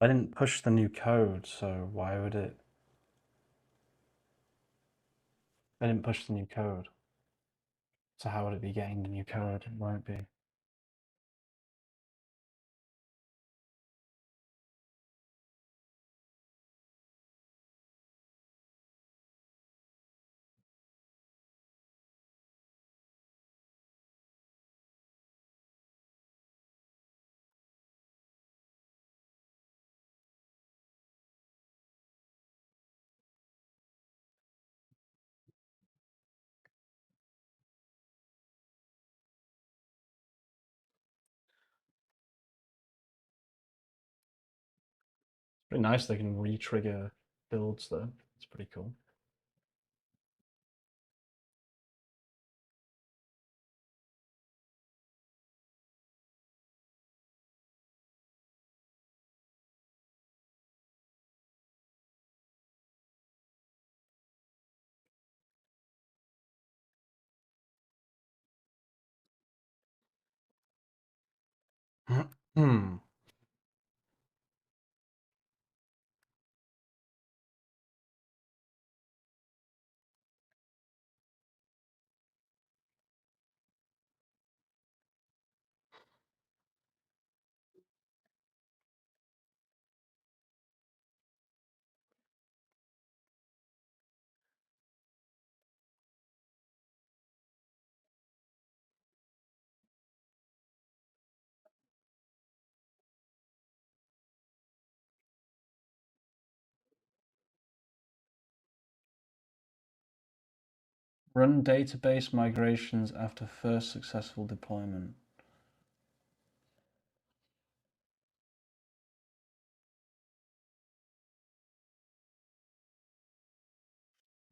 I didn't push the new code, so why would it? I didn't push the new code. So how would it be getting the new code? It won't be. Pretty nice they can re-trigger builds though. It's pretty cool. Hmm. Run database migrations after first successful deployment.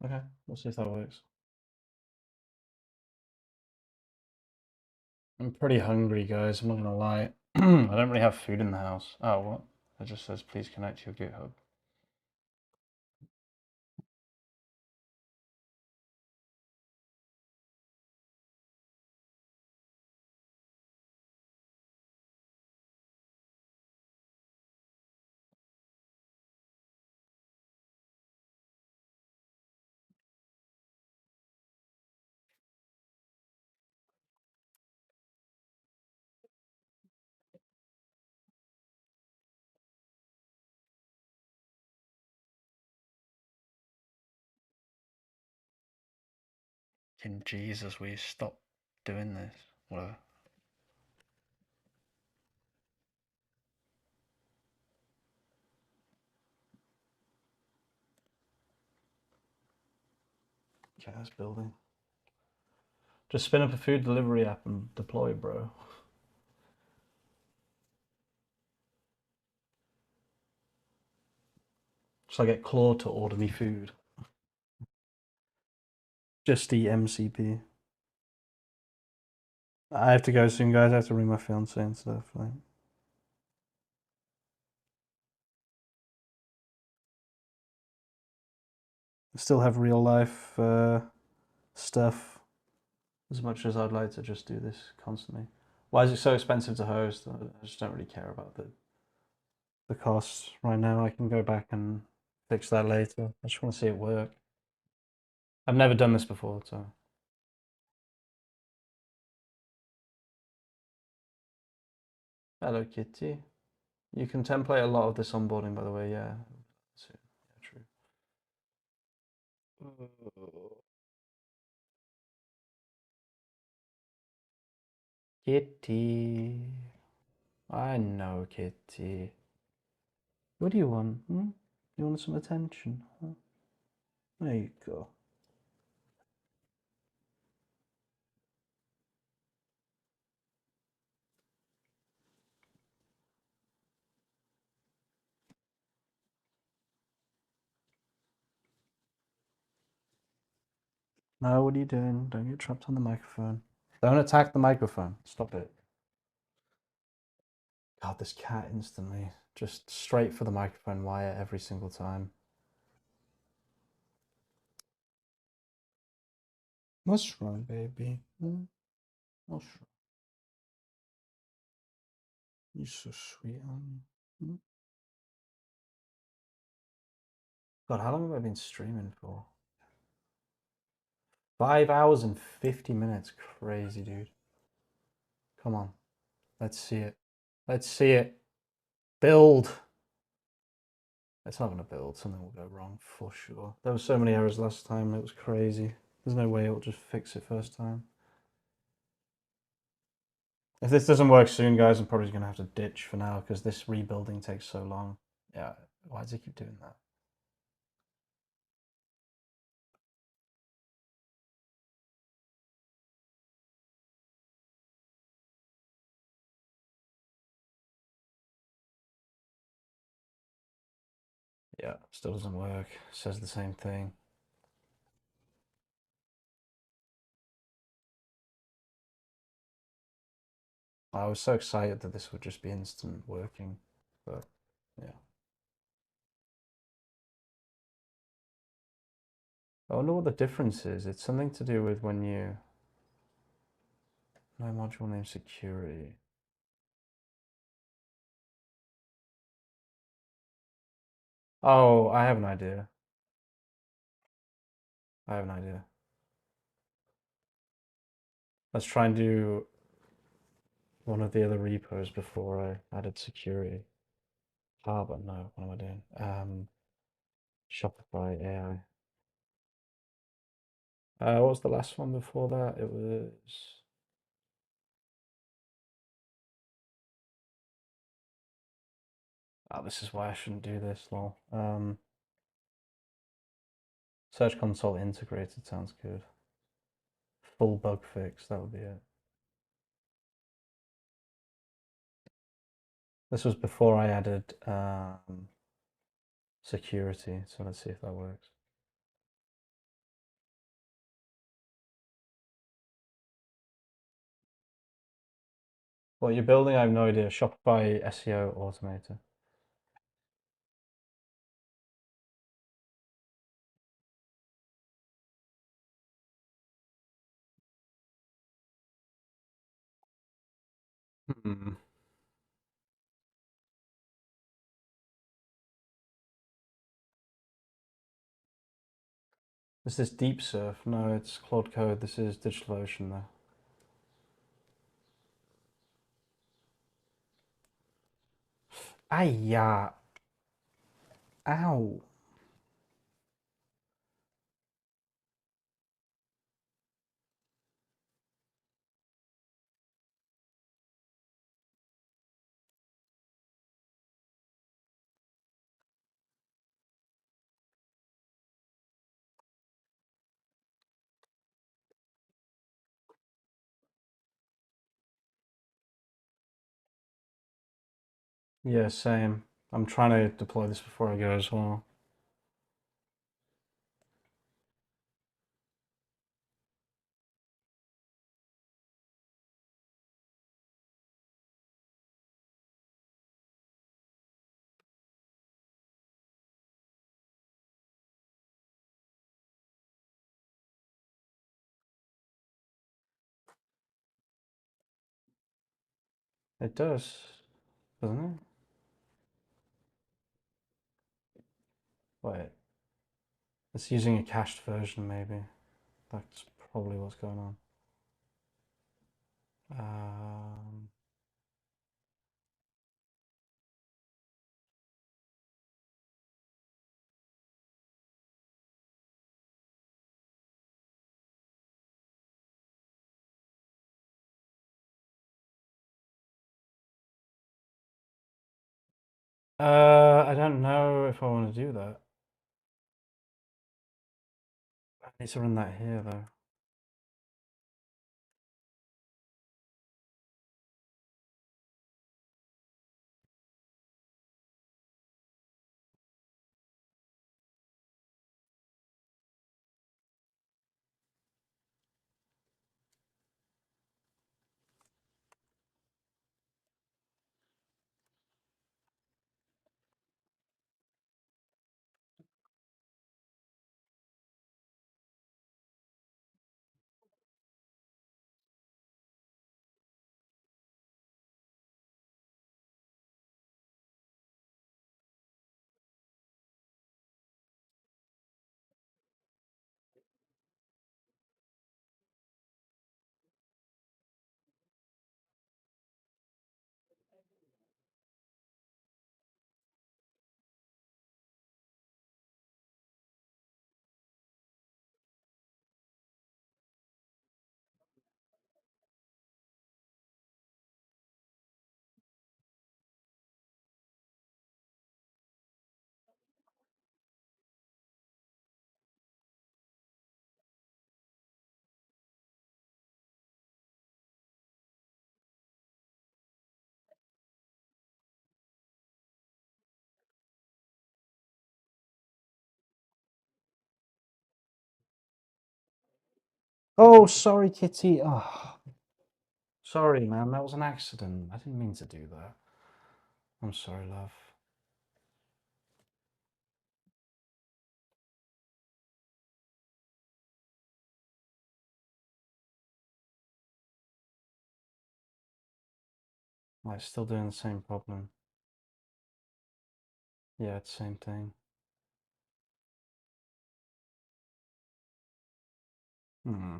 Okay, we'll see if that works. I'm pretty hungry, guys. I'm not gonna lie. I don't really have food in the house. Oh, what? It just says please connect to your GitHub. In Jesus, will you stop doing this? Whatever. Okay, that's building. Just spin up a food delivery app and deploy, bro. So I get Claude to order me food. Just the MCP. I have to go soon, guys. I have to ring my fiance and stuff. Like, I still have real life stuff. As much as I'd like to just do this constantly. Why is it so expensive to host? I just don't really care about the costs right now. I can go back and fix that later. I just want to see it work. I've never done this before, so. Hello, Kitty. You can template a lot of this onboarding, by the way. Yeah, true. Kitty. I know, Kitty. What do you want? Hmm? You want some attention? Huh? There you go. No, what are you doing? Don't get trapped on the microphone. Don't attack the microphone. Stop it. God, this cat instantly. Just straight for the microphone wire every single time. What's wrong, baby? Hmm? What's wrong? You're so sweet, aren't you? Hmm? God, how long have I been streaming for? 5 hours and 50 minutes. Crazy, dude. Come on. Let's see it. Let's see it. Build. It's not going to build. Something will go wrong for sure. There were so many errors last time. It was crazy. There's no way it'll just fix it first time. If this doesn't work soon, guys, I'm probably going to have to ditch for now because this rebuilding takes so long. Yeah, why does he keep doing that? Yeah, still doesn't work. Says the same thing. I was so excited that this would just be instant working, but yeah. I wonder what the difference is. It's something to do with when you... No module name security. Oh, I have an idea. I have an idea. Let's try and do one of the other repos before I added security. Ah, but no, what am I doing? Shopify AI. What was the last one before that? It was... Oh, this is why I shouldn't do this, lol. Search console integrated sounds good. Full bug fix, that would be it. This was before I added security, so let's see if that works. What you're building, I have no idea. Shopify SEO automator. Hmm. Is this Deep Surf? No, it's Claude Code. This is DigitalOcean though. Ayya. Ow. Yeah, same. I'm trying to deploy this before I go as well. It does, doesn't it? Wait, it's using a cached version maybe. That's probably what's going on. Um, I don't know if I want to do that. I need to run that here though. Oh, sorry, Kitty. Oh, sorry, man. That was an accident. I didn't mean to do that. I'm sorry, love. I'm still doing the same problem. Yeah, it's the same thing. Hmm.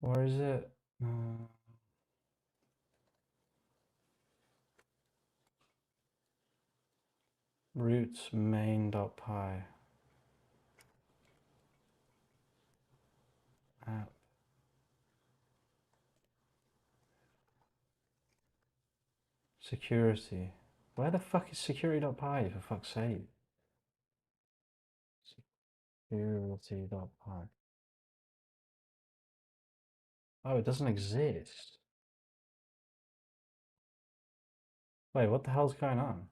Where is it? Roots main.py. App. Security. Where the fuck is security.py, for fuck's sake? Security.py. Oh, it doesn't exist. Wait, what the hell's going on?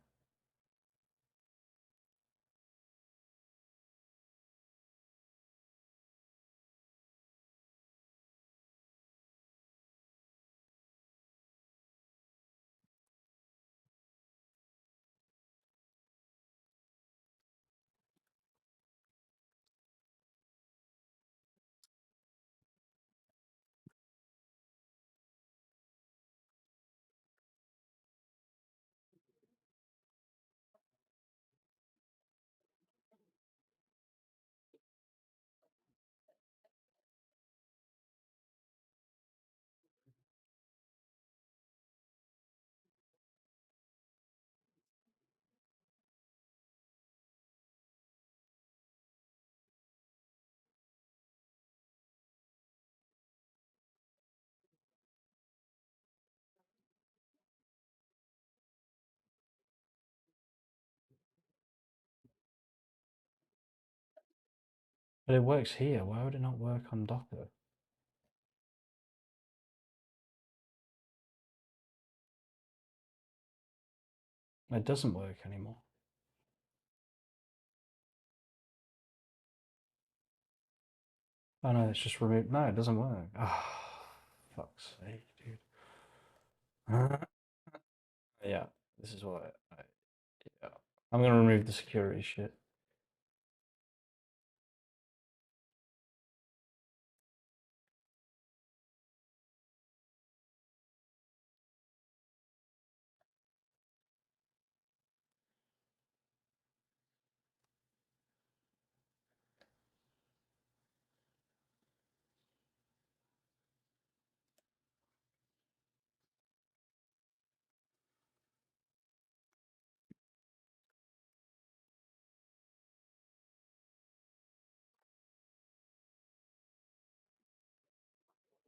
But it works here. Why would it not work on Docker? It doesn't work anymore. Oh no, it's just removed. No, it doesn't work. Oh, fuck's sake, dude. Yeah, this is what yeah. I'm gonna remove the security shit.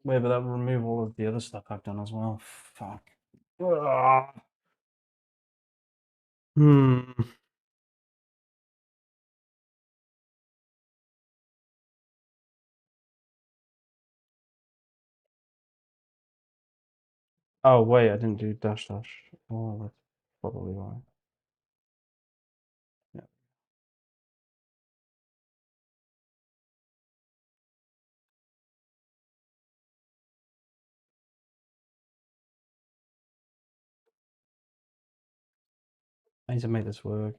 Wait, but that will remove all of the other stuff I've done as well. Fuck. Ah. Hmm. Oh wait, I didn't do dash dash. Oh, that's probably why. Yeah. I need to make this work.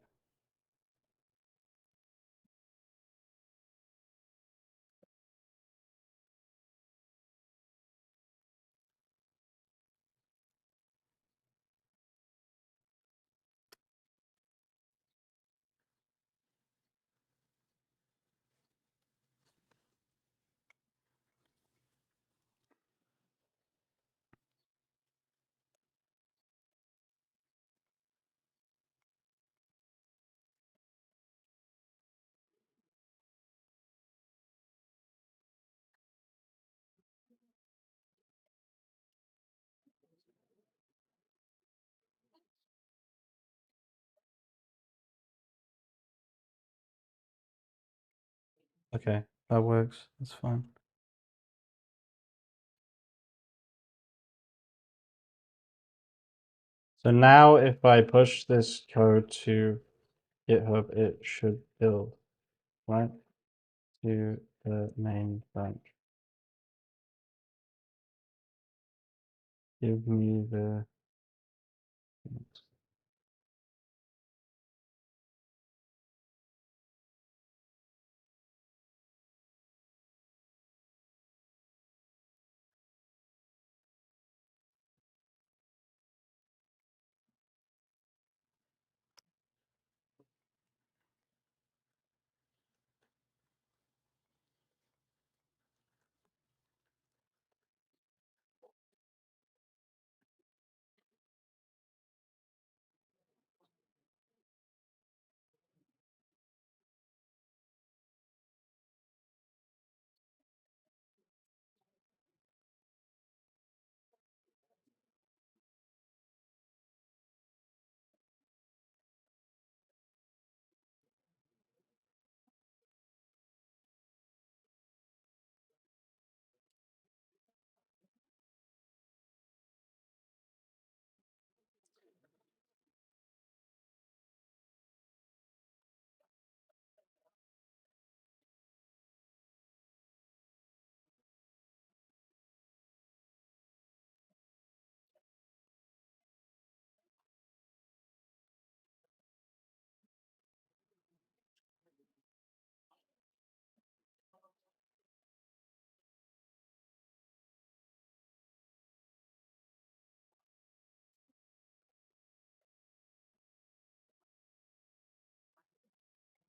Okay, that works. That's fine. So now if I push this code to GitHub, it should build, right? To the main branch. Give me the...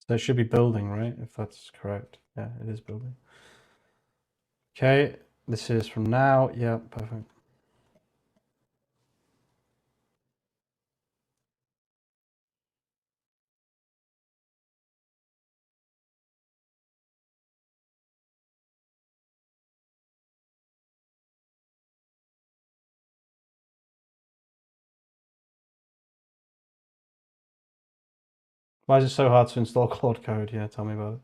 So it should be building, right? If that's correct. Yeah, it is building. Okay, this is from now. Yeah, perfect. Why is it so hard to install Claude Code? Yeah, tell me about it.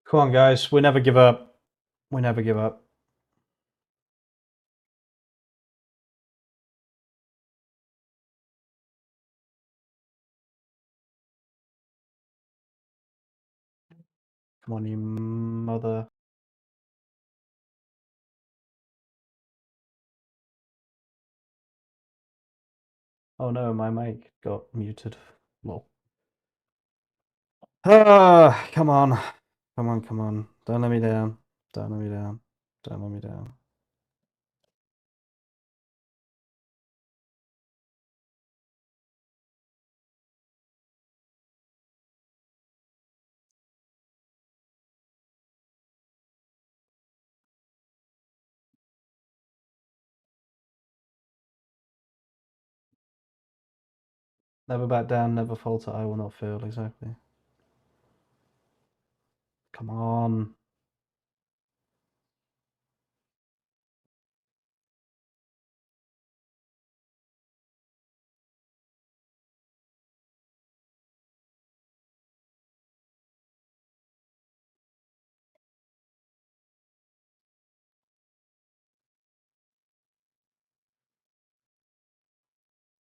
Come on, guys. We never give up. We never give up. Come on, you mother. Oh no, my mic got muted. Lol. Ah, come on. Come on, come on. Don't let me down. Don't let me down. Don't let me down. Never back down, never falter, I will not fail, exactly. Come on.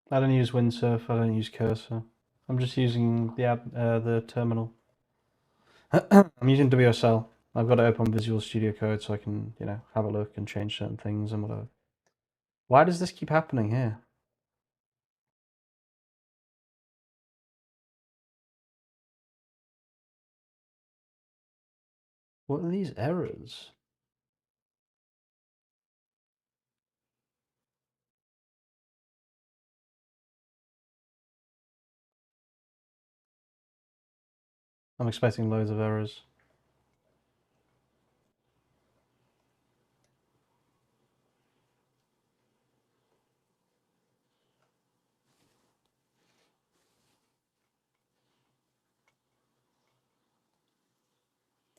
I don't use windsurf, I don't use cursor. I'm just using the terminal. I'm using WSL. I've got it open on Visual Studio Code so I can, you know, have a look and change certain things and whatever. Why does this keep happening here? What are these errors? I'm expecting loads of errors.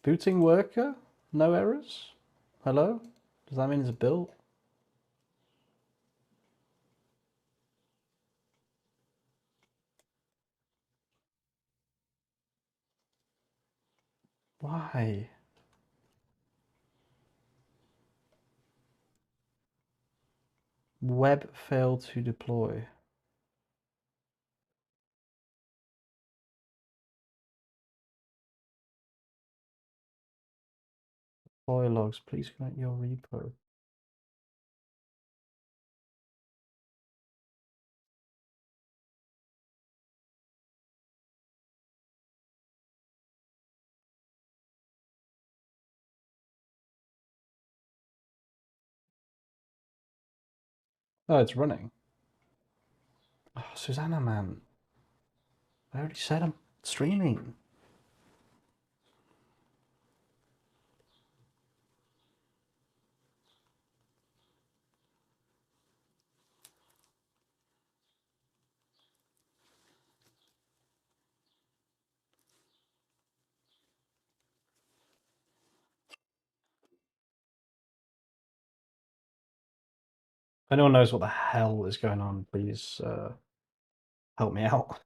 Booting worker? No errors? Hello? Does that mean it's built? Why? Web failed to deploy. Deploy logs, please connect your repo. Oh, it's running. Oh, Susanna, man. I already said I'm streaming. If anyone knows what the hell is going on, please help me out.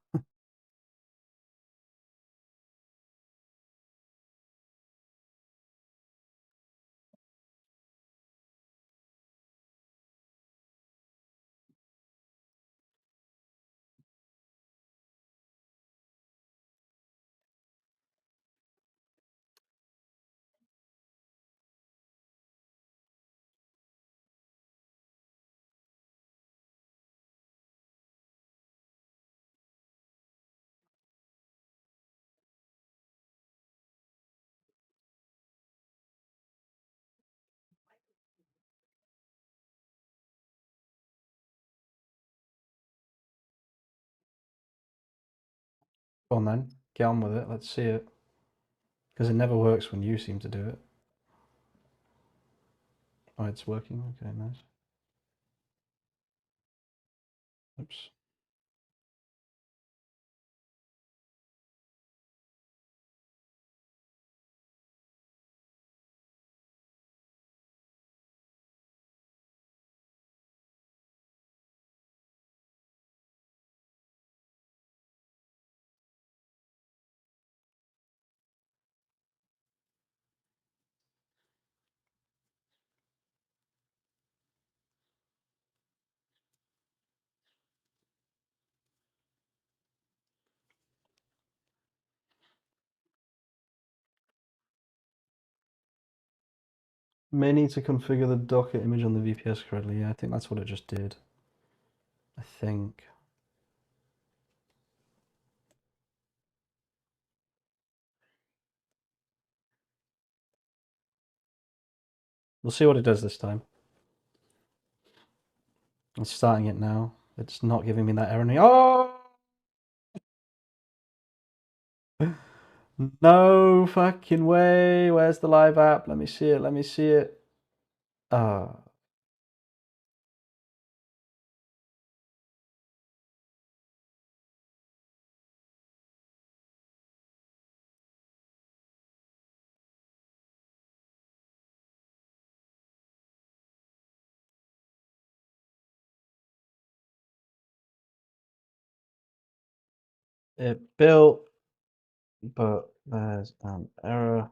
Go on then, get on with it. Let's see it. Because it never works when you seem to do it. Oh, it's working. Okay, nice. Oops. May need to configure the Docker image on the VPS correctly. Yeah, I think that's what it just did. I think. We'll see what it does this time. I'm starting it now. It's not giving me that error. Oh! No fucking way. Where's the live app? Let me see it. Let me see it. Ah. It built, but there's an error.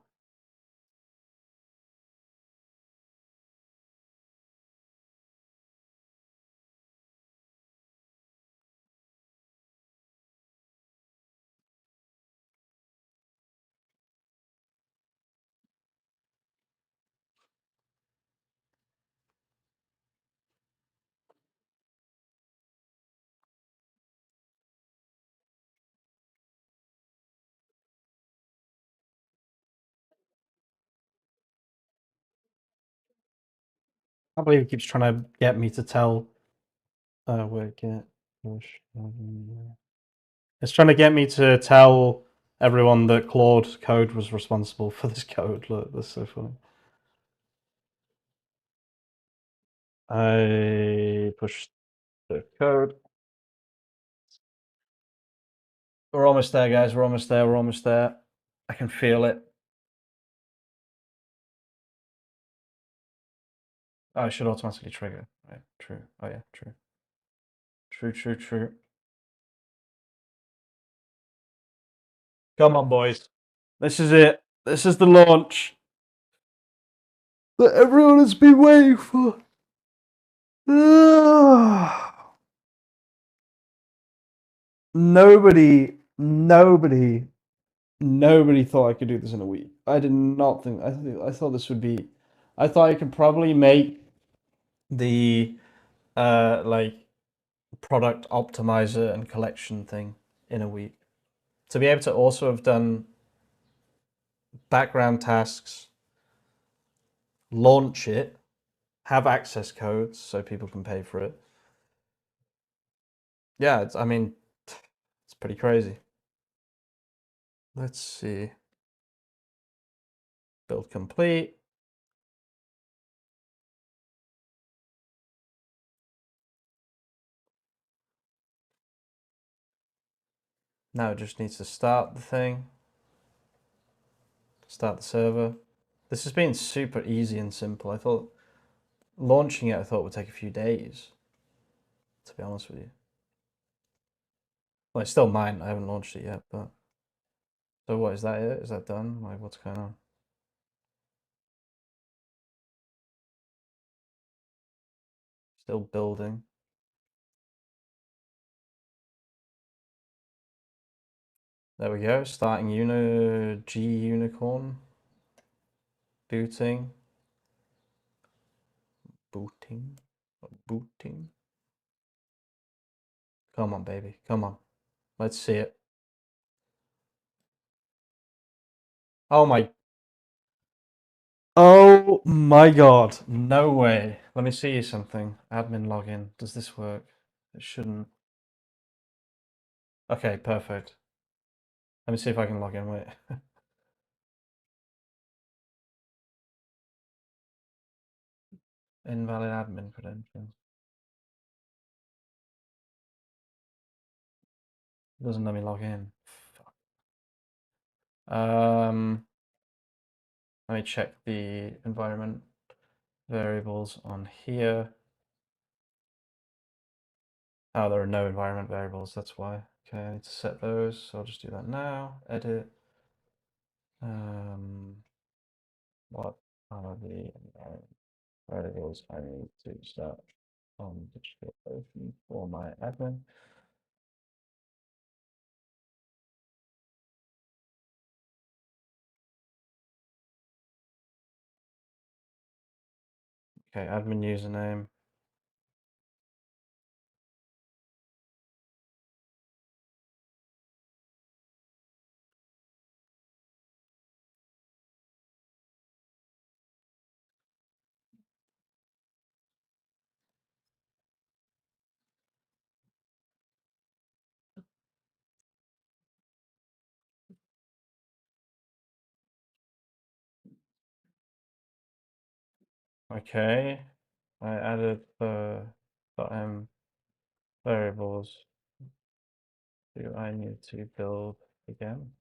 I can't believe it keeps trying to get me to tell. Wait, get push. It's trying to get me to tell everyone that Claude Code was responsible for this code. Look, that's so funny. I pushed the code. We're almost there, guys. We're almost there. We're almost there. I can feel it. Oh, it should automatically trigger. Right, true. Oh yeah, true. True, true, true. Come on, boys. This is it. This is the launch that everyone has been waiting for. Nobody thought I could do this in a week. I did not think. I thought this would be. I thought I could probably make the like product optimizer and collection thing in a week. To be able to also have done background tasks, launch it, have access codes so people can pay for it. Yeah, I mean, it's pretty crazy. Let's see. Build complete. Now it just needs to start the thing. Start the server. This has been super easy and simple. I thought launching it, I thought would take a few days, to be honest with you. Well, it's still mine. I haven't launched it yet, but. So what, is that it? Is that done? Like, what's going on? Still building. There we go. Starting G unicorn. Booting. Booting. Come on, baby. Come on. Let's see it. Oh my. Oh my god. No way. Let me see something. Admin login. Does this work? It shouldn't. Okay, perfect. Let me see if I can log in. Wait. Invalid admin credentials. It doesn't let me log in. Fuck. Let me check the environment variables on here. Oh, there are no environment variables, that's why. Okay, I need to set those, so I'll just do that now. Edit. What are the environment variables I need to start on digital ocean for my admin? Okay, admin username. Okay, I added the .m variables. Do I need to build again?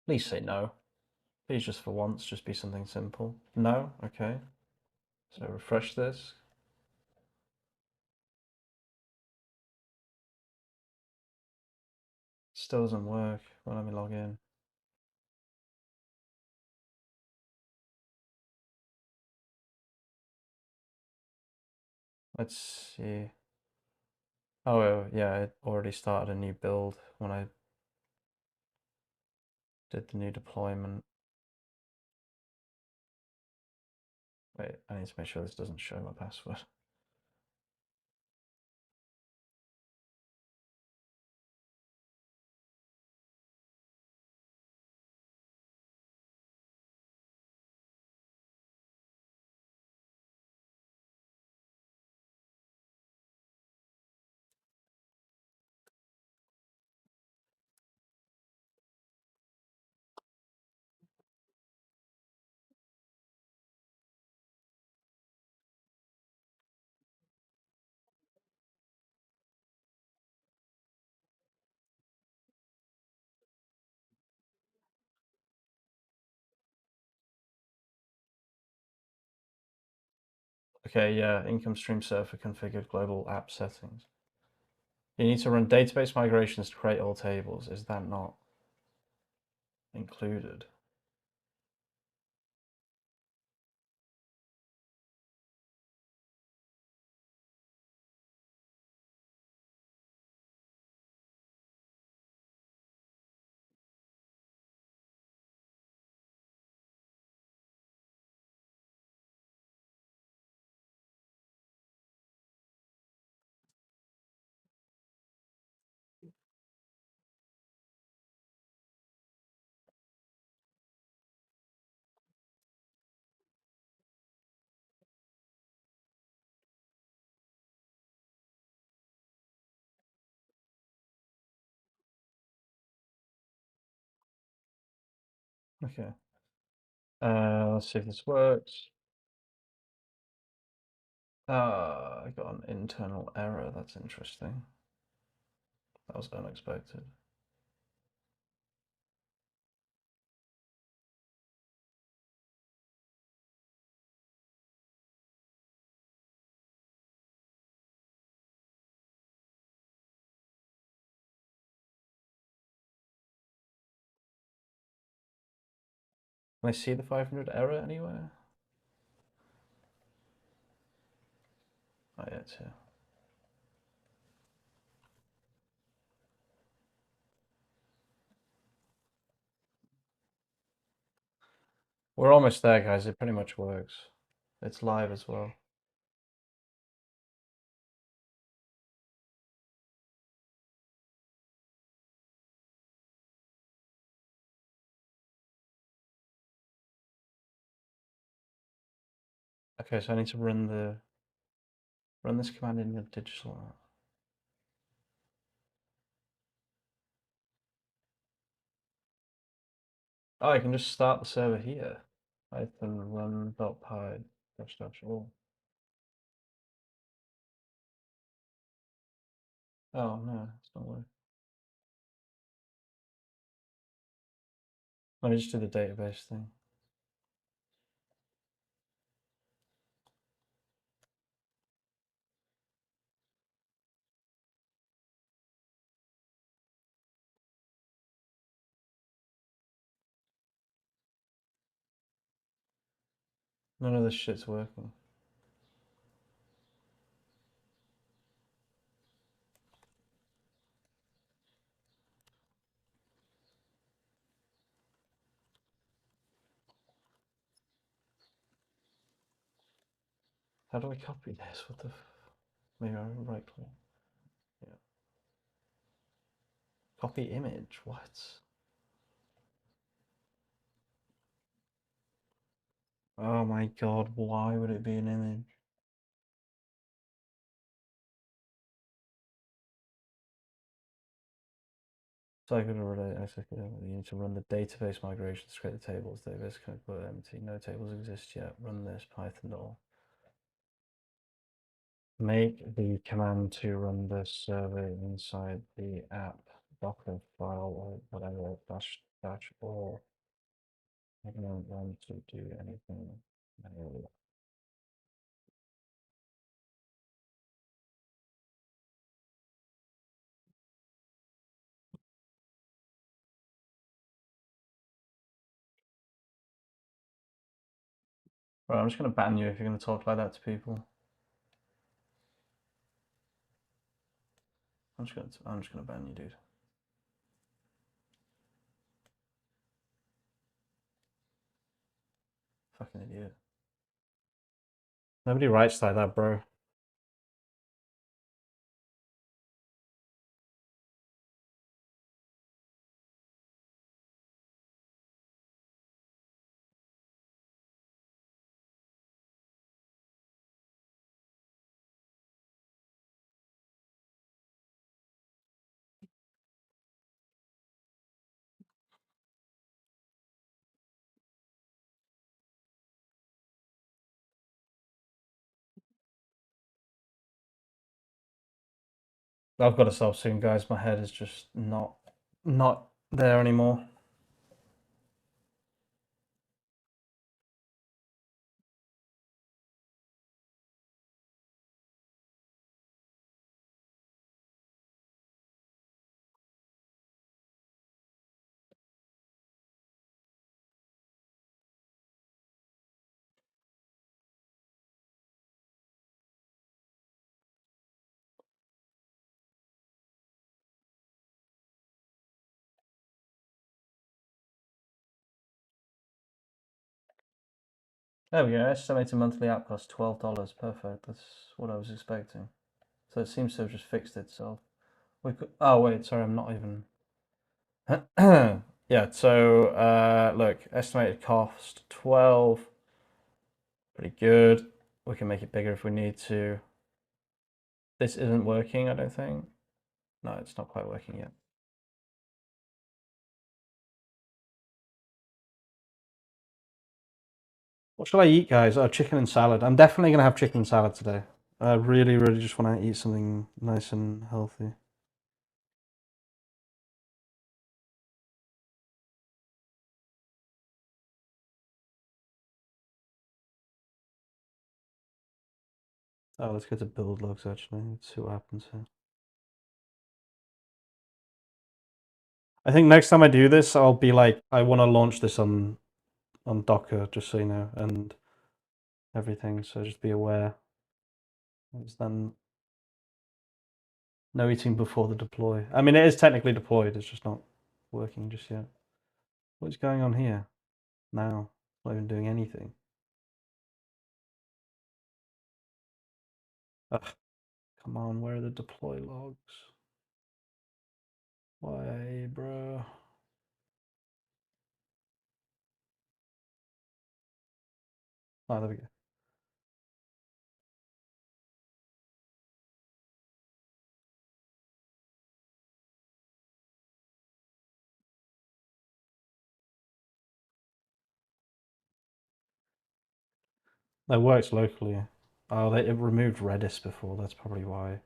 Please say no. Please just for once, just be something simple. No? Okay. So refresh this. Still doesn't work. Well, let me log in. Let's see. Oh, yeah, it already started a new build when I did the new deployment. Wait, I need to make sure this doesn't show my password. Okay, yeah, income stream server configured global app settings. You need to run database migrations to create all tables. Is that not included? Okay. Let's see if this works. I got an internal error. That's interesting. That was unexpected. Can I see the 500 error anywhere? Oh, yeah, it's here. We're almost there, guys. It pretty much works. It's live as well. Okay, so I need to run this command in the digital. Oh, I can just start the server here. Python run.py dash all. Oh no, it's not working. Let me just do the database thing. None of this shit's working. How do I copy this? What the maybe I right click. Yeah. Copy image, what? Oh my god, why would it be an image? So I could already, you need to run the database migration to create the tables. Database can put empty. No tables exist yet. Run this python. Make the command to run the server inside the app docker file or whatever dash or I don't want to do anything manually. Right, I'm just gonna ban you if you're gonna talk like that to people. I'm just gonna ban you, dude. Fucking idiot. Nobody writes like that, bro. I've got to stop soon, guys. My head is just not there anymore. There we go. Estimated monthly app cost $12. Perfect. That's what I was expecting. So it seems to have just fixed itself. We could. Oh wait, sorry, I'm not even. Yeah. So look, estimated cost 12. Pretty good. We can make it bigger if we need to. This isn't working, I don't think. No, it's not quite working yet. What shall I eat, guys? Oh, chicken and salad. I'm definitely going to have chicken and salad today. I really, really just want to eat something nice and healthy. Oh, let's go to build logs, actually. Let's see what happens here. I think next time I do this, I'll be like, I want to launch this on Docker, just so you know, and everything. So just be aware. It's then no eating before the deploy. I mean, it is technically deployed. It's just not working just yet. What's going on here now? Not even doing anything. Ugh, come on, where are the deploy logs? Why, bro? Oh, there we go. That works locally. Oh, it removed Redis before. That's probably why.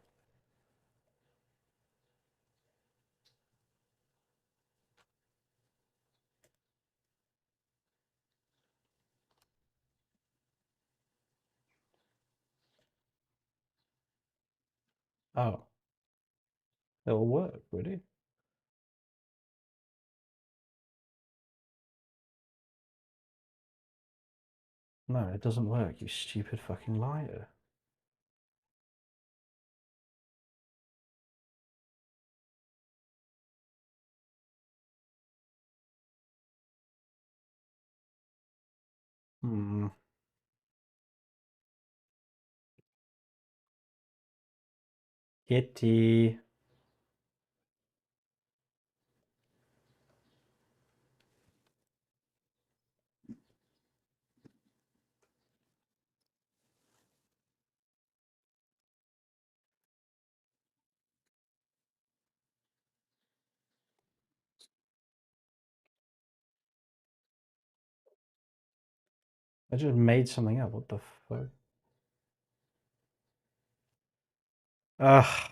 Oh, it'll work, really? No, it doesn't work, you stupid fucking liar. Hmm. Kitty. I just made something up. What the fuck? Ugh.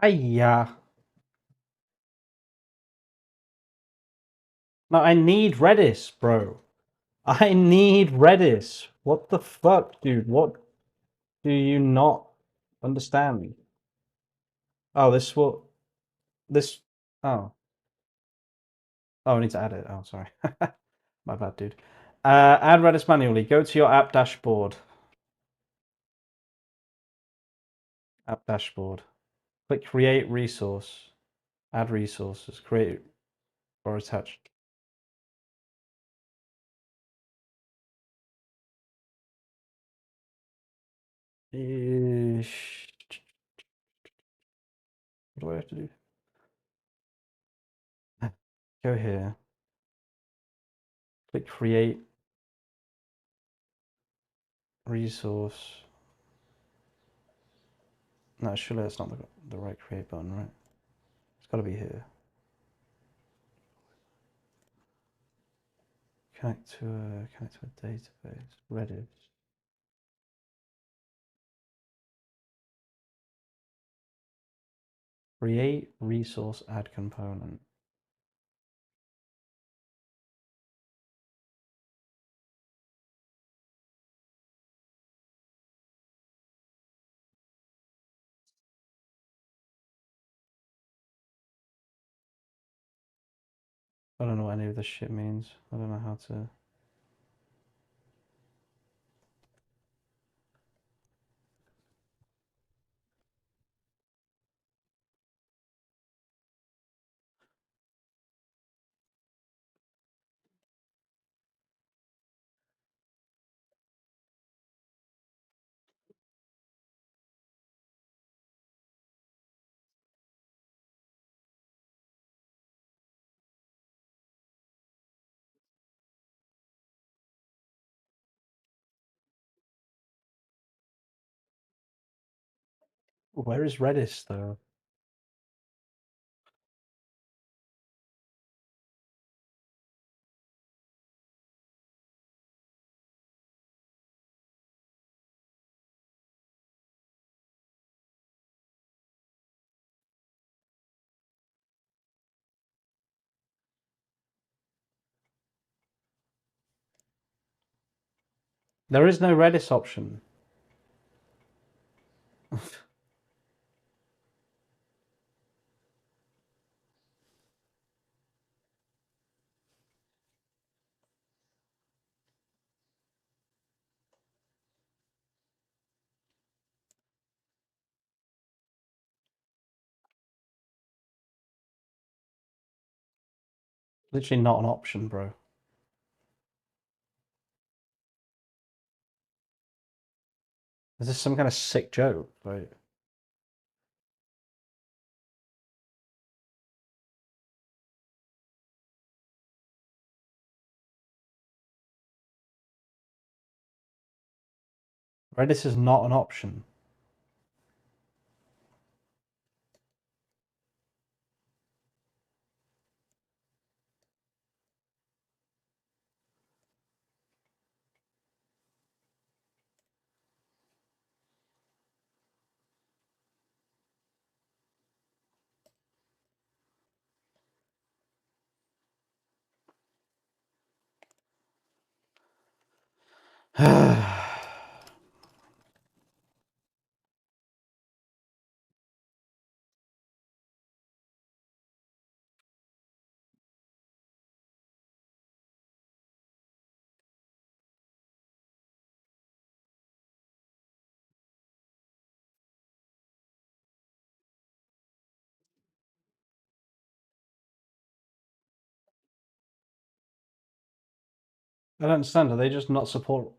Hiya. No, I need Redis, bro. I need Redis. What the fuck, dude? What do you not understand? Oh, this will... This... Oh. Oh, I need to add it. Oh, sorry. My bad, dude. Add Redis manually. Go to your app dashboard. App dashboard. Click create resource. Add resources. Create or attach. What do I have to do? Go here. Click create resource. No, surely that's not the right create button, right? It's got to be here. Connect to a database. Redis. Create resource add component. I don't know what any of this shit means. I don't know how to... Where is Redis, though? There is no Redis option. Literally not an option, bro. Is this some kind of sick joke? Like... Redis is not an option. I don't understand. Do they just not support...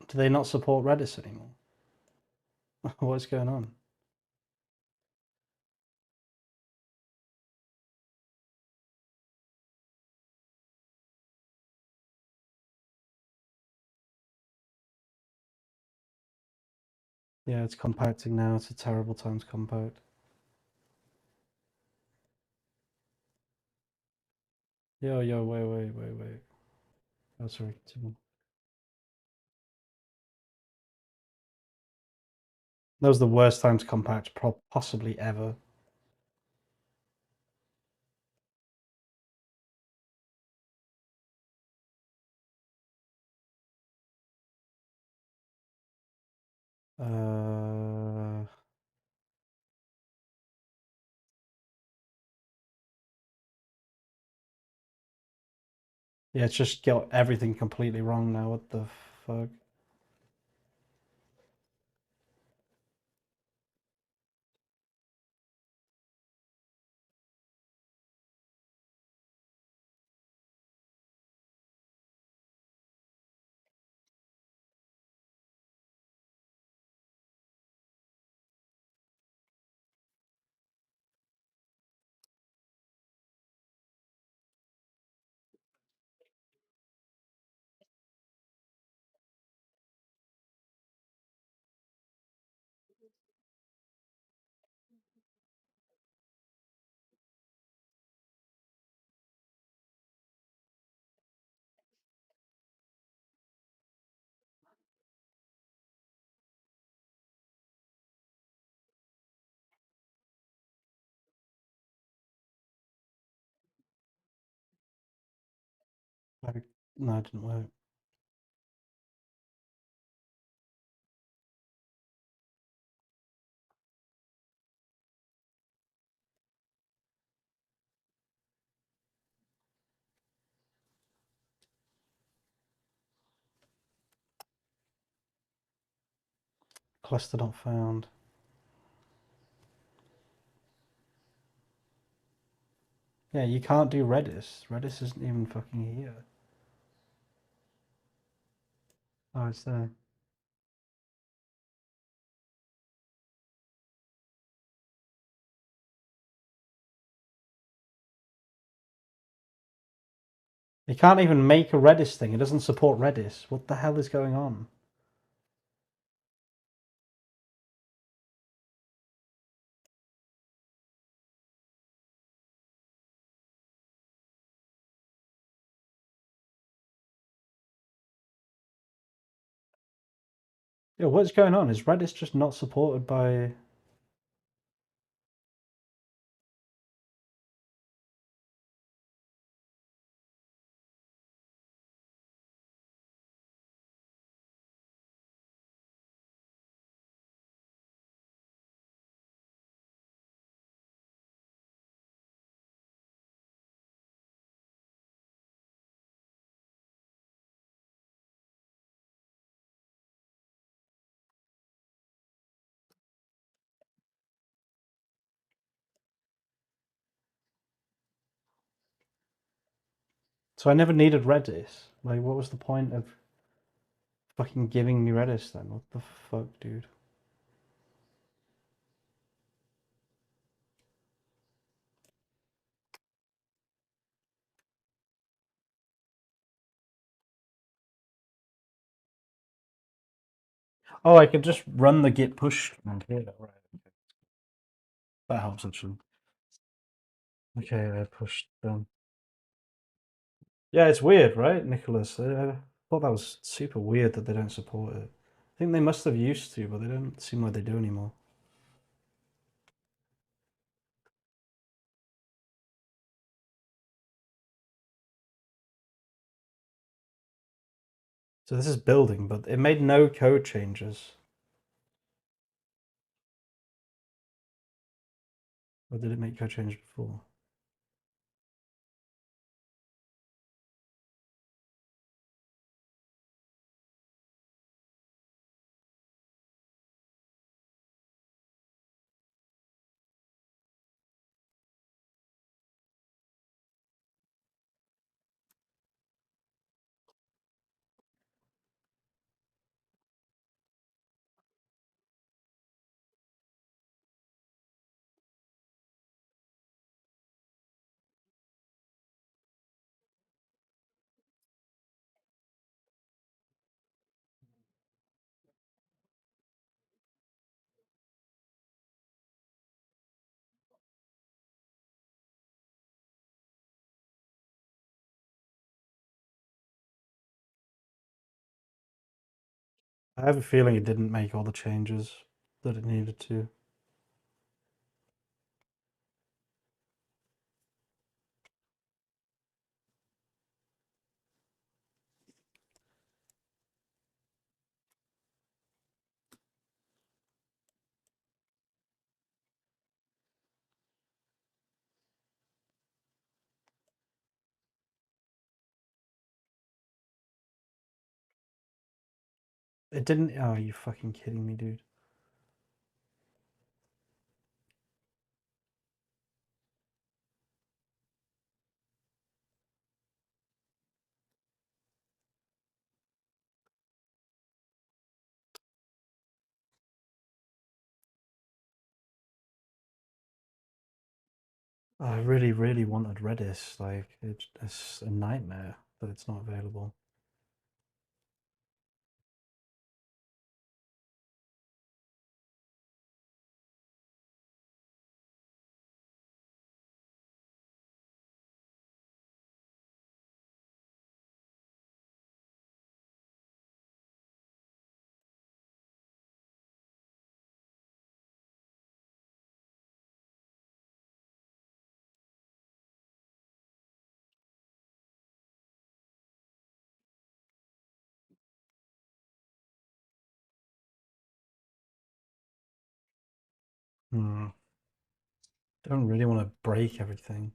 Do they not support Redis anymore? What's going on? Yeah, it's compacting now. It's a terrible time to compact. Yo, wait. Oh, sorry. That was the worst time to compact possibly ever. Yeah, it's just got everything completely wrong now. What the fuck? Like, no, it didn't work. Cluster not found. Yeah, you can't do Redis. Redis isn't even fucking here. Oh, it's there. You can't even make a Redis thing. It doesn't support Redis. What the hell is going on? Yeah, what's going on? Is Redis just not supported by... So I never needed Redis. Like, what was the point of fucking giving me Redis then? What the fuck, dude? Oh, I could just run the git push command here. Right. That helps actually. Okay, I pushed them. Yeah, it's weird, right, Nicholas? I thought that was super weird that they don't support it. I think they must have used to, but they don't seem like they do anymore. So this is building, but it made no code changes. Or did it make code changes before? I have a feeling it didn't make all the changes that it needed to. It didn't. Oh, you fucking kidding me, dude? I really, really wanted Redis. Like, it's a nightmare that it's not available. Hmm. Don't really want to break everything.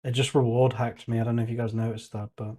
It just reward hacked me. I don't know if you guys noticed that, but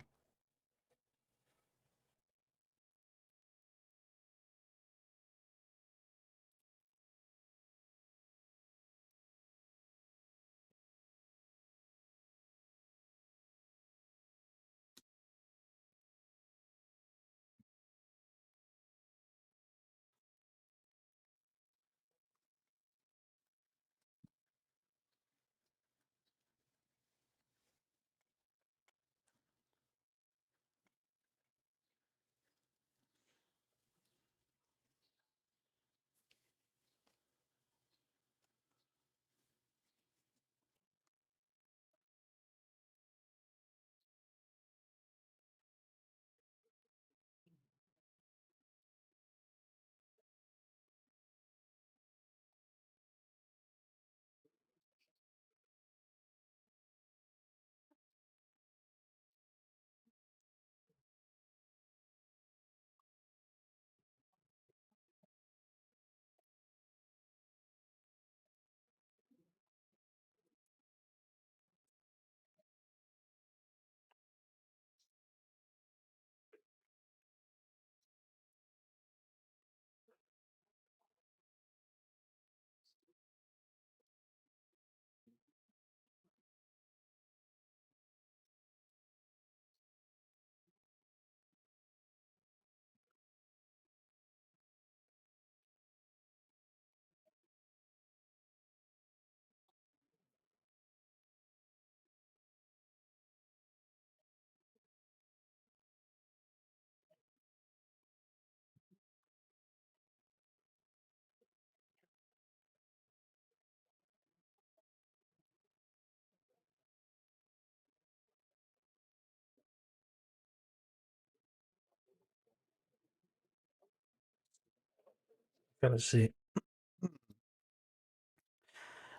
let's see.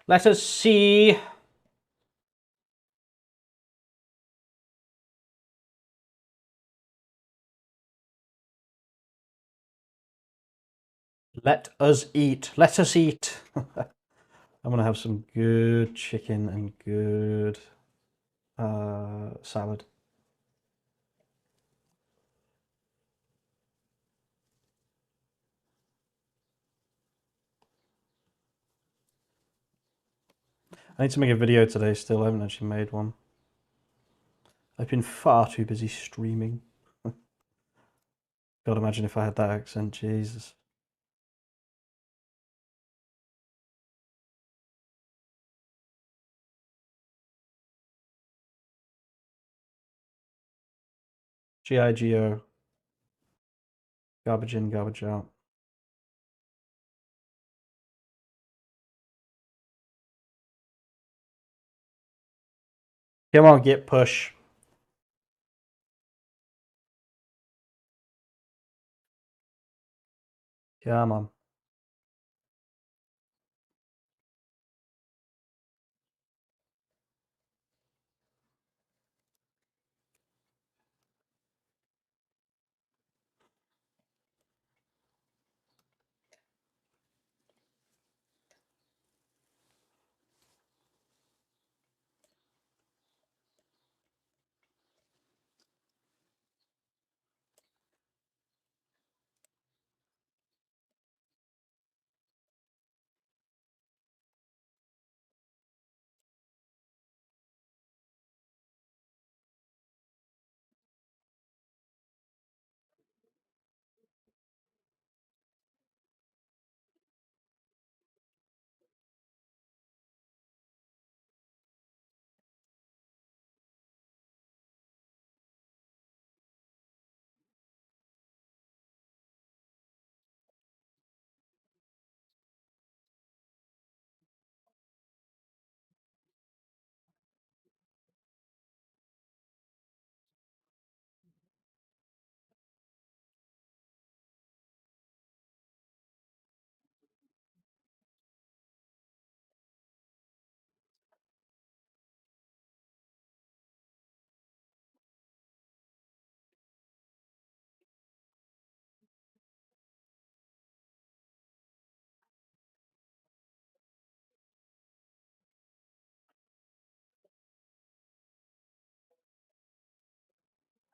Let us see. Let us eat. Let us eat. I'm gonna have some good chicken and good salad. I need to make a video today still. I haven't actually made one. I've been far too busy streaming. God, imagine if I had that accent. Jesus. G-I-G-O. Garbage in, garbage out. Come on, get push. Come on.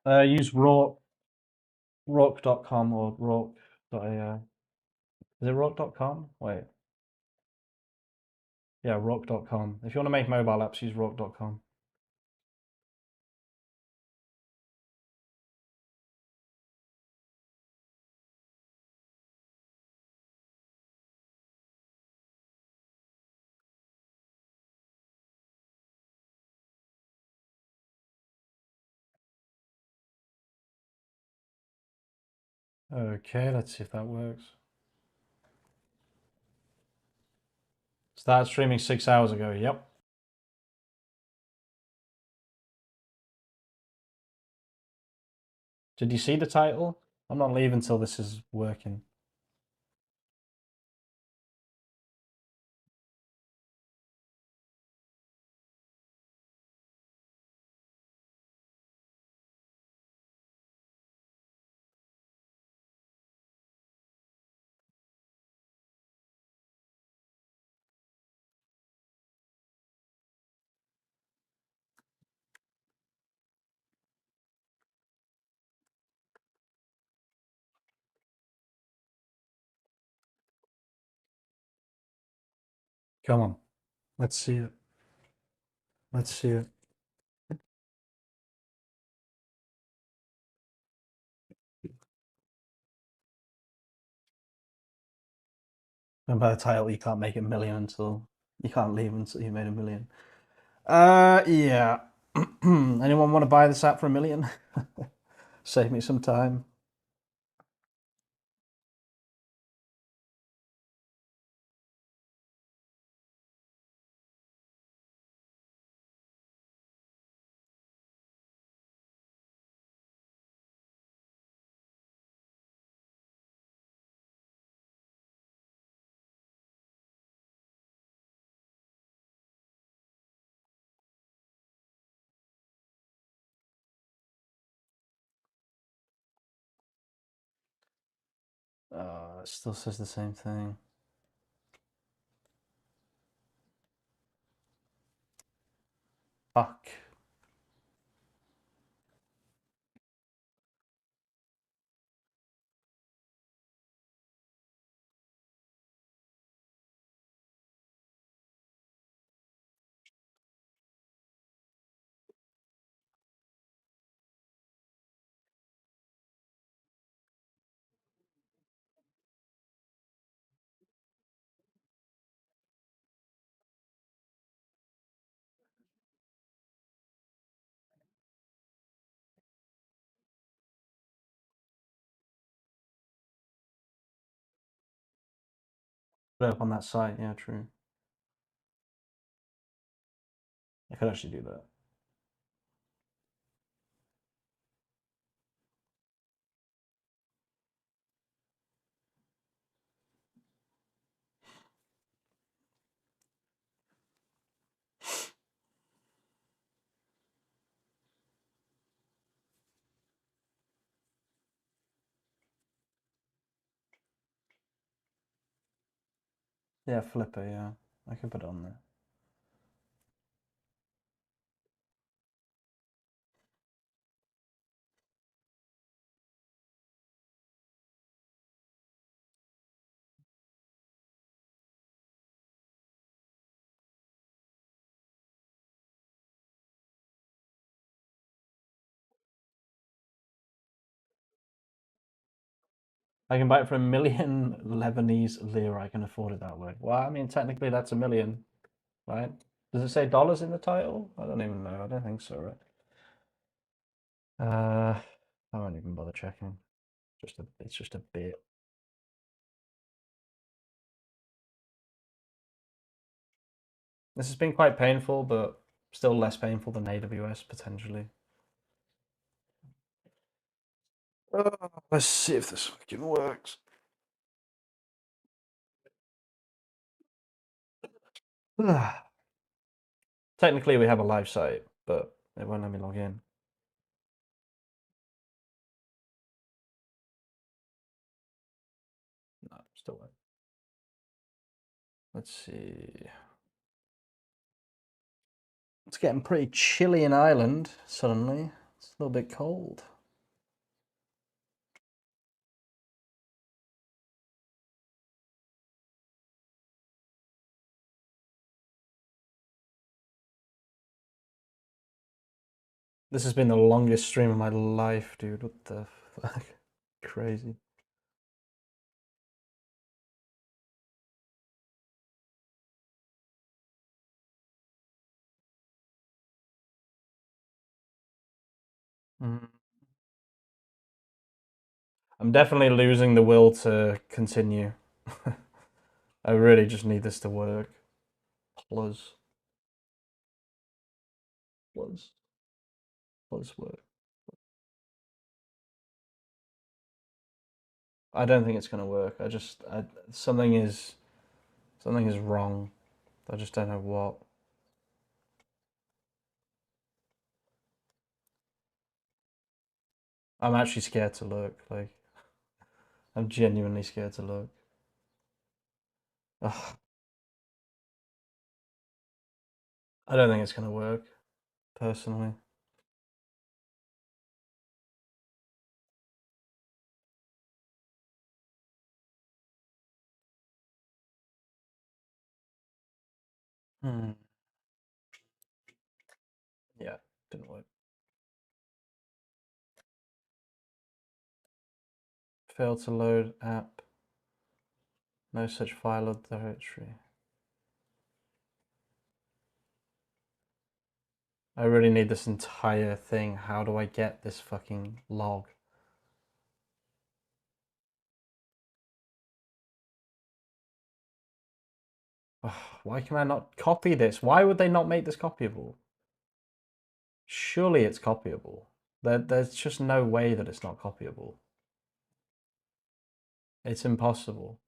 Use rock.com or rock.ai. Is it rock.com? Wait. Yeah, rock.com. If you want to make mobile apps, use rock.com. Okay, let's see if that works. Started streaming 6 hours ago. Yep. Did you see the title? I'm not leaving until this is working. Come on. Let's see it. Let's see it. And by the title, you can't make a million until you can't leave until you made a million. Yeah. Anyone want to buy this app for $1 million? Save me some time. It still says the same thing. Fuck. Put it up on that site. Yeah, true. I could actually do that. Yeah, Flipper. Yeah, I can put it on there. I can buy it for $1,000,000 Lebanese lira. I can afford it that way. Well, I mean, technically that's $1 million, right? Does it say dollars in the title? I don't even know. I don't think so, right? I won't even bother checking. It's just a bit. This has been quite painful, but still less painful than AWS potentially. Let's see if this fucking works. Technically, we have a live site, but it won't let me log in. No, still won't. Let's see. It's getting pretty chilly in Ireland suddenly. It's a little bit cold. This has been the longest stream of my life, dude. What the fuck? Crazy. Mm. I'm definitely losing the will to continue. I really just need this to work. Plus work. I don't think it's gonna work. Something is wrong. I just don't know what. I'm actually scared to look. Like, I'm genuinely scared to look. Ugh, I don't think it's gonna work, personally. Hmm. Yeah, didn't work. Failed to load app. No such file or directory. I really need this entire thing. How do I get this fucking log? Ugh, why can I not copy this? Why would they not make this copyable? Surely it's copyable. There's just no way that it's not copyable. It's impossible.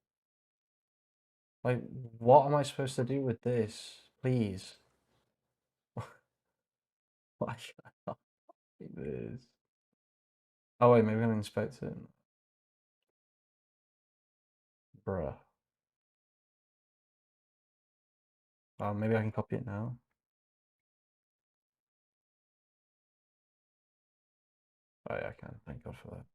Like, what am I supposed to do with this? Please. Why can I not do this? Oh wait, maybe I can inspect it. Bruh. Oh, maybe I can copy it now. Oh yeah, I can. Thank God for that.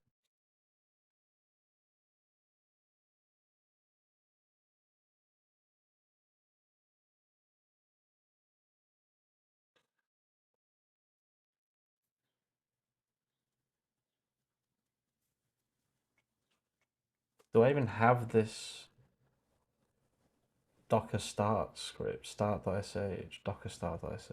Do I even have this Docker start script? Start.sh, Docker start.sh.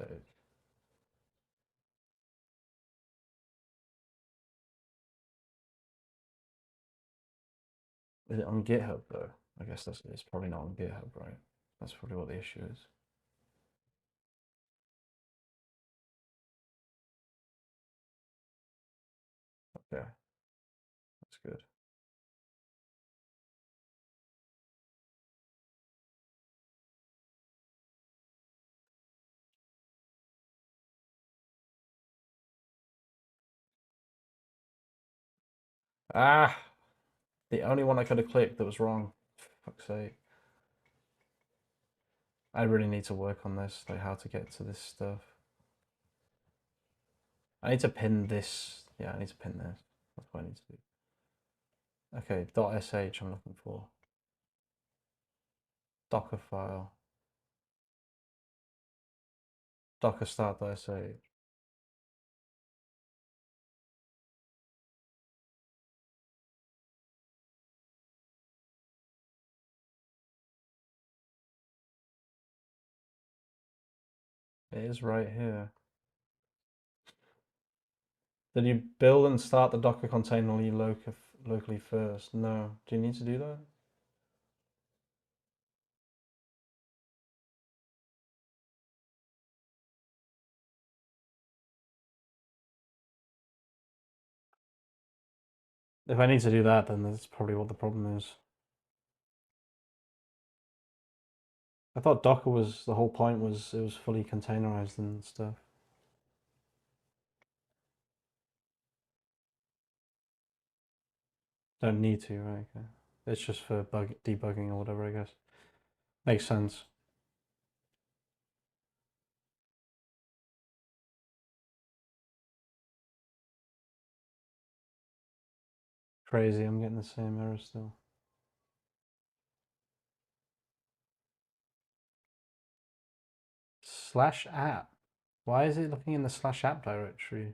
Is it on GitHub though? I guess it's probably not on GitHub, right? That's probably what the issue is. Okay, that's good. Ah, the only one I could have clicked that was wrong. For fuck's sake. I really need to work on this, like how to get to this stuff. I need to pin this. Yeah, I need to pin this. That's what I need to do. Okay, .sh I'm looking for. Docker file. Docker start.sh. It is right here. Did you build and start the Docker container locally first? No. Do you need to do that? If I need to do that, then that's probably what the problem is. I thought Docker was, the whole point was it was fully containerized and stuff. Don't need to, right? Okay. It's just for debugging or whatever, I guess. Makes sense. Crazy, I'm getting the same error still. Slash app. Why is it looking in the slash app directory?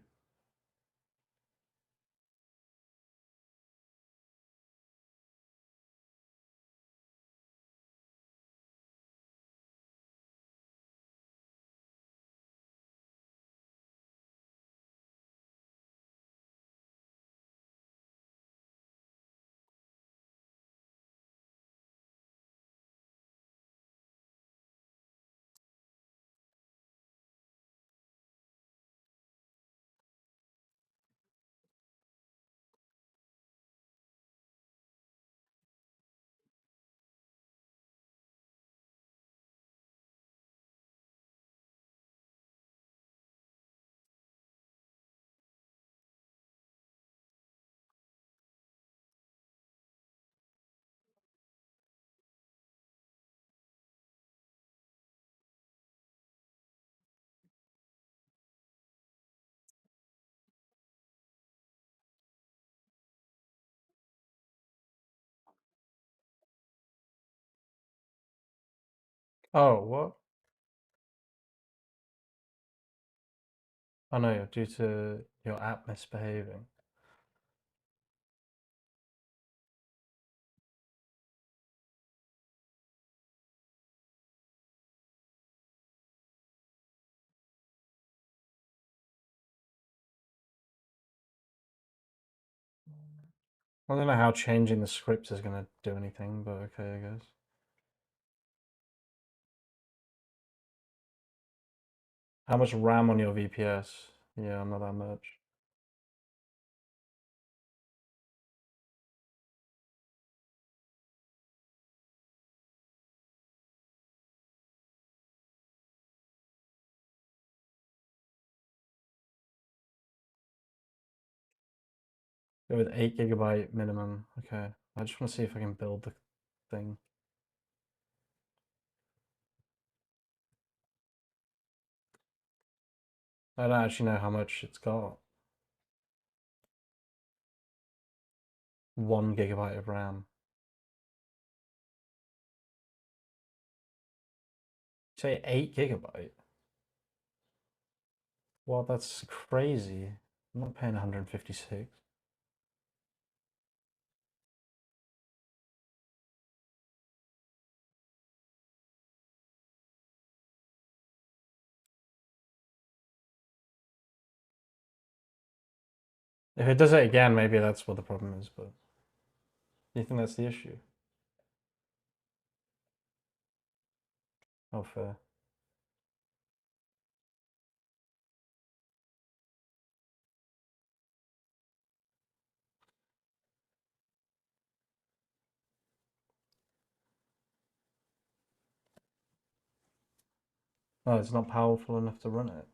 Oh, what? Oh no, due to your app misbehaving. I don't know how changing the script is going to do anything, but okay, I guess. How much RAM on your VPS? Yeah, not that much. Go with 8 GB minimum. Okay. I just want to see if I can build the thing. I don't actually know how much it's got. 1 GB of RAM. Say 8 GB? Well, that's crazy. I'm not paying 156. If it does it again, maybe that's what the problem is, but do you think that's the issue? Oh, fair. Oh, it's not powerful enough to run it.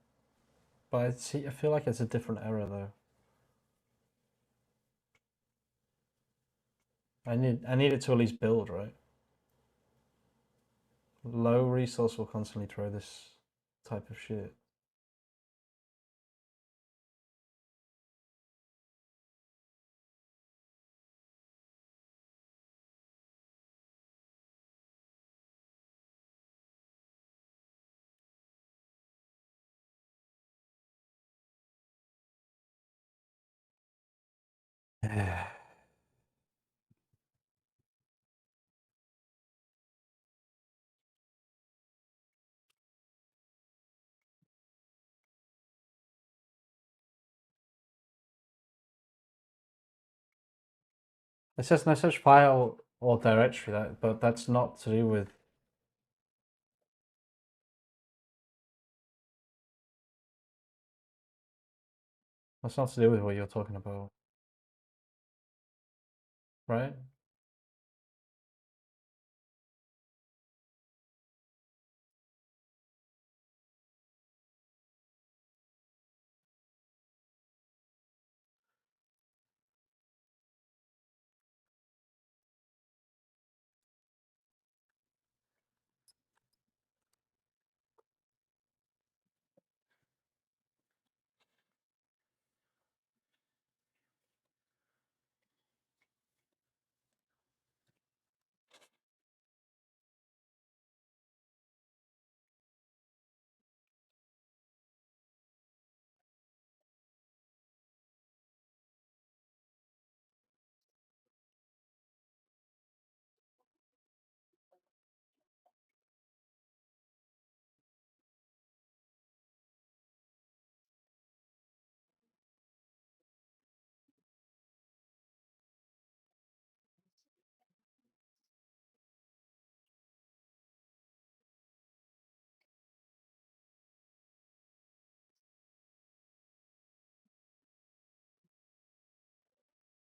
But I feel like it's a different error though. I need it to at least build, right? Low resource will constantly throw this type of shit. It says no such file or directory, but that's not to do with. That's not to do with what you're talking about, right?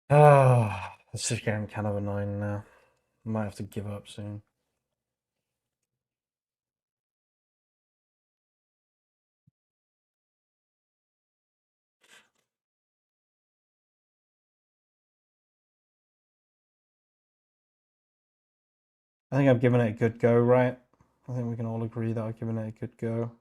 Ah, this is getting kind of annoying now. I might have to give up soon. I think I've given it a good go, right? I think we can all agree that I've given it a good go.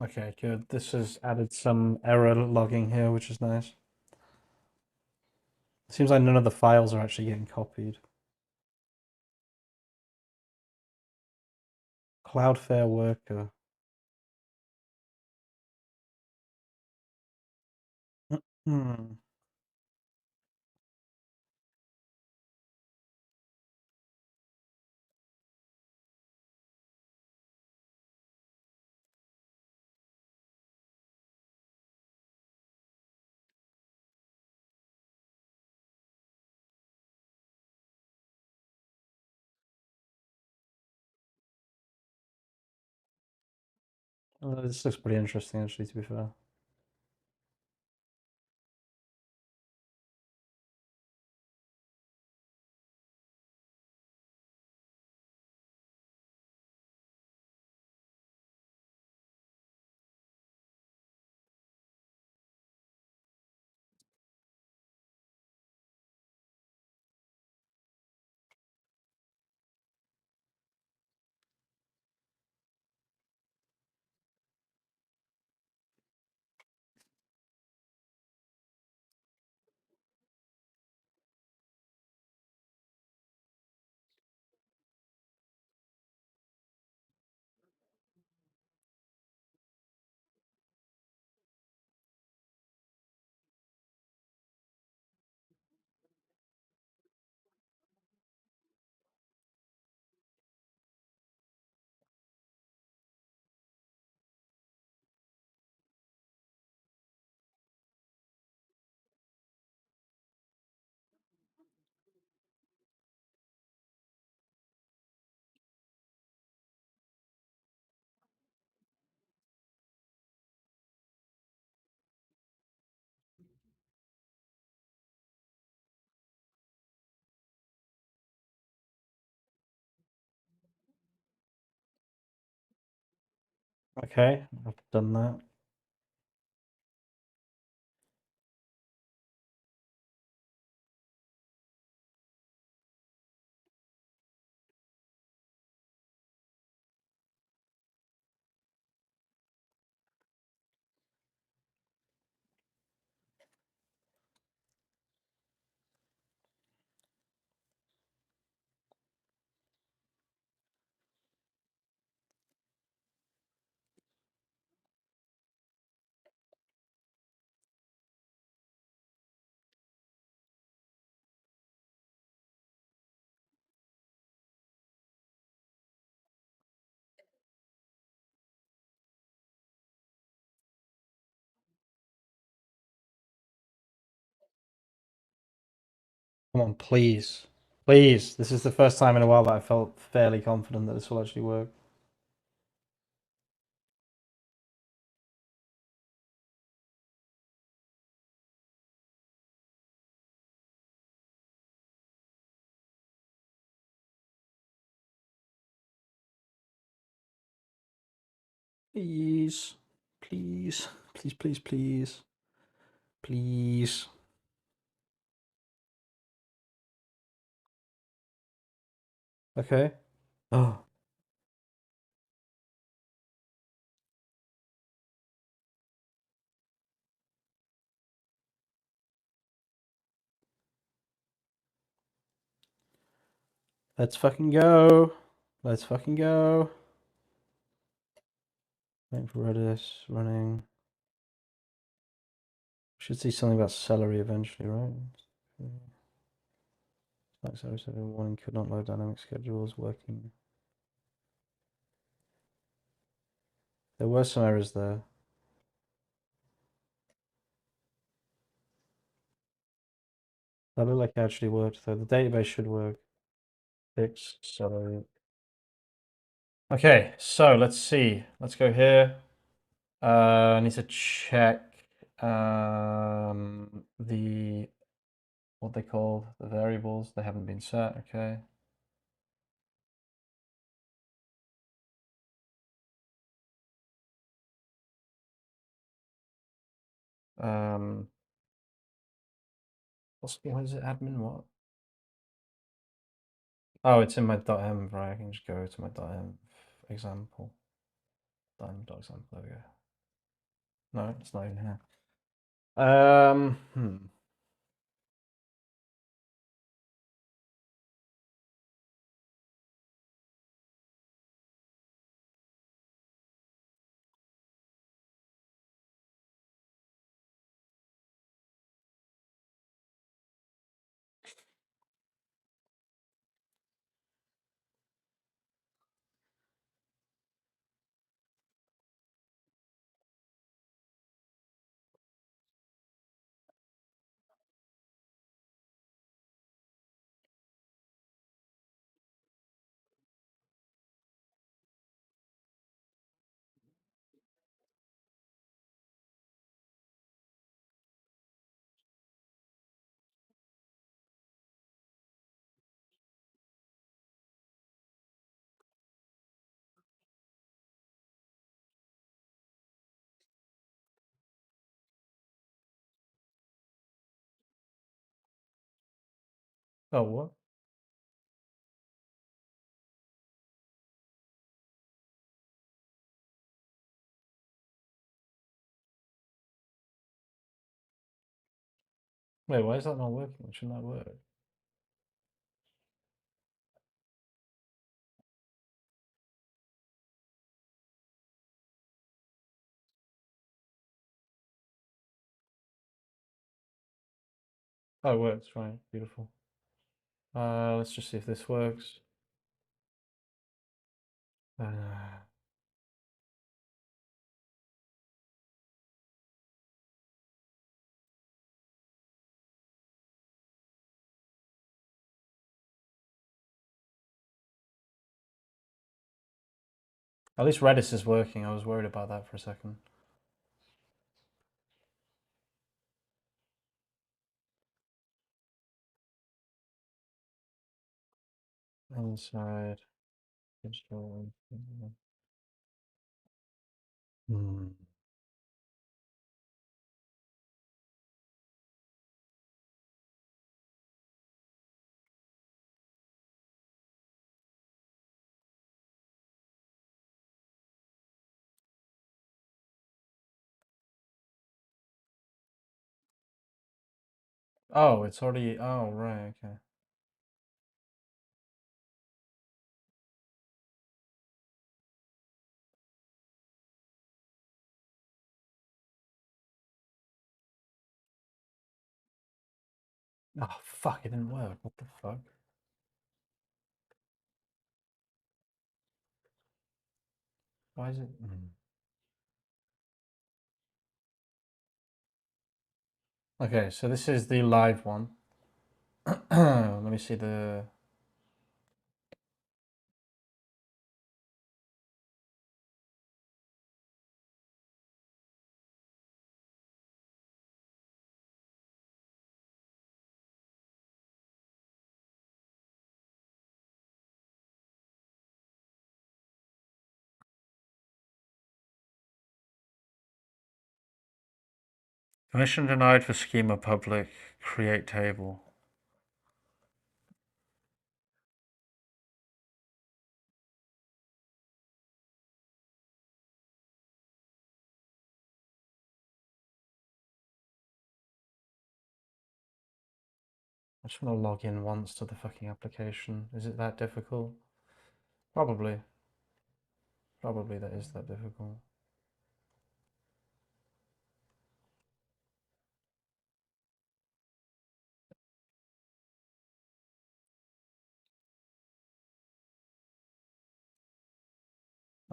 Okay, good. This has added some error logging here, which is nice. Seems like none of the files are actually getting copied. Cloudflare worker. Hmm. This looks pretty interesting, actually, to be fair. Okay, I've done that. Come on, please. Please. This is the first time in a while that I felt fairly confident that this will actually work. Please. Please. Please, please, please. Please. Okay. Oh. Let's fucking go. Let's fucking go. Waiting for Redis, running. Should see something about celery eventually, right? Like so, warning could not load dynamic schedules working. There were some errors there. That looked like it actually worked though. The database should work. Fix celery. Okay, so let's see. Let's go here. I need to check the what they call the variables. They haven't been set. Okay. What is it? Admin what? Oh, it's in my .env, right? I can just go to my .env example. .env.example. There we go. No, it's not even here. Hmm. Oh, what? Wait, why is that not working? Shouldn't that work? Oh, it works, right. Beautiful. Let's just see if this works. Uh, at least Redis is working. I was worried about that for a second. Inside. Install. Hmm. Oh, it's already. Oh, right. Okay. Oh, fuck. It didn't work. What the fuck? Why is it? Okay, so this is the live one. Let me see the. Permission denied for schema public. Create table. I just want to log in once to the fucking application. Is it that difficult? Probably. Probably that is that difficult.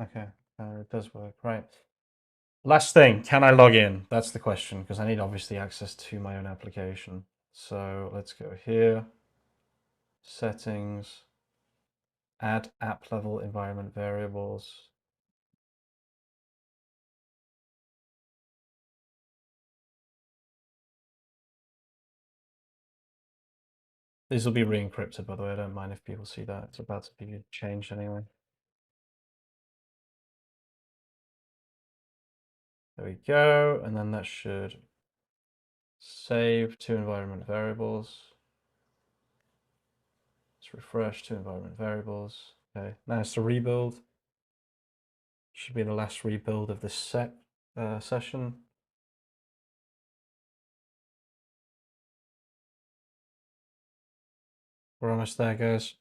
Okay, it does work. Right. Last thing, can I log in? That's the question, because I need obviously access to my own application. So let's go here, settings, add app level environment variables. These will be re-encrypted, by the way. I don't mind if people see that. It's about to be changed anyway. There we go. And then that should save to environment variables. Let's refresh to environment variables. Okay, now it's to rebuild. Should be the last rebuild of this session. We're almost there, guys.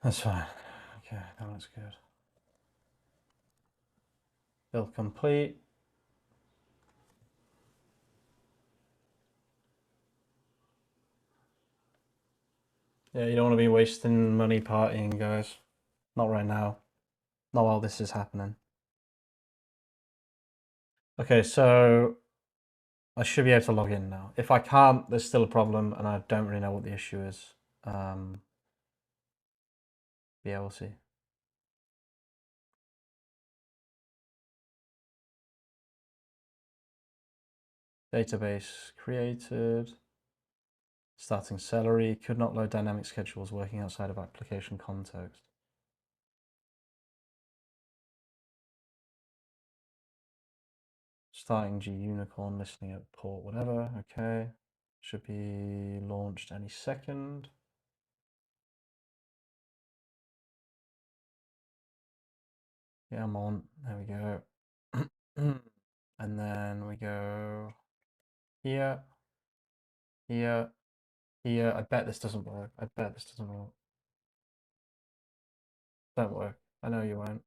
That's fine. Okay, that looks good. Build complete. Yeah, you don't want to be wasting money partying, guys. Not right now. Not while this is happening. Okay, so I should be able to log in now. If I can't, there's still a problem, and I don't really know what the issue is. Yeah, we'll see. Database created. Starting celery. Could not load dynamic schedules working outside of application context. Starting G unicorn, listening at port, whatever. Okay. Should be launched any second. Yeah, I'm on. There we go. And then we go here, here, here. I bet this doesn't work. I bet this doesn't work. Don't work. I know you won't.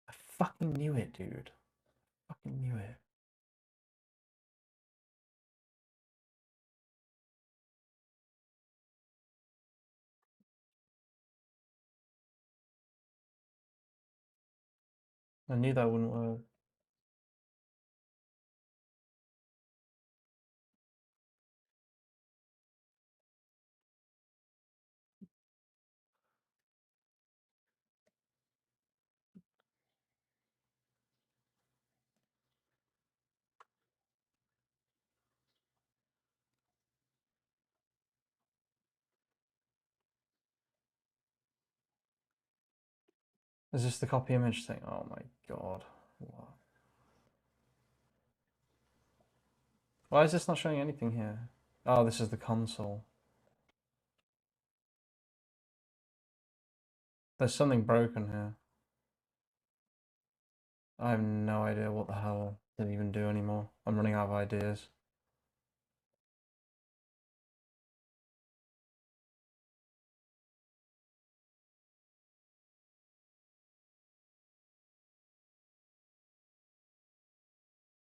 I fucking knew it, dude. Fucking knew it. I knew that wouldn't work. Is this the copy image thing? Oh my god. What? Why is this not showing anything here? Oh, this is the console. There's something broken here. I have no idea what the hell to even do anymore. I'm running out of ideas.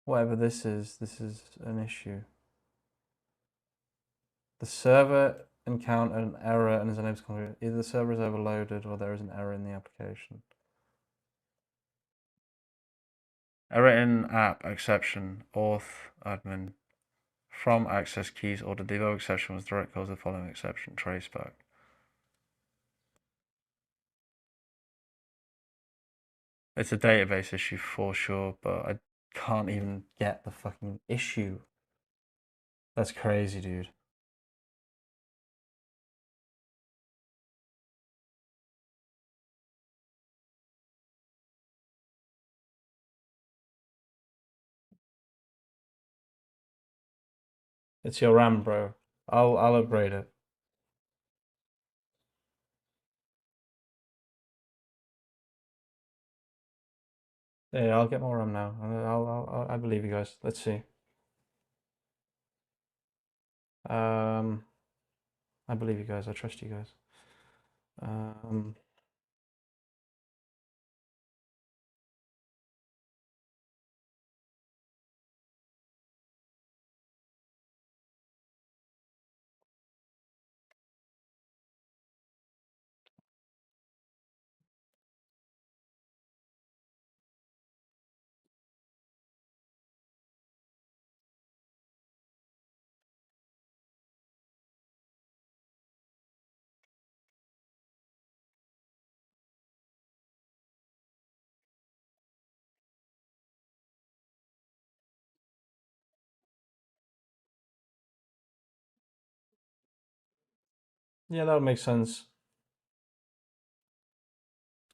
Whatever this is an issue. The server encountered an error and is unable to configure. Either the server is overloaded or there is an error in the application. Error in app exception, auth admin. From access keys or the debug exception was direct cause of the following exception, traceback. It's a database issue for sure, but I can't even get the fucking issue. That's crazy, dude. It's your RAM, bro. I'll upgrade it. Yeah, I'll get more RAM now. I believe you guys. Let's see. I believe you guys. I trust you guys. Yeah, that would make sense.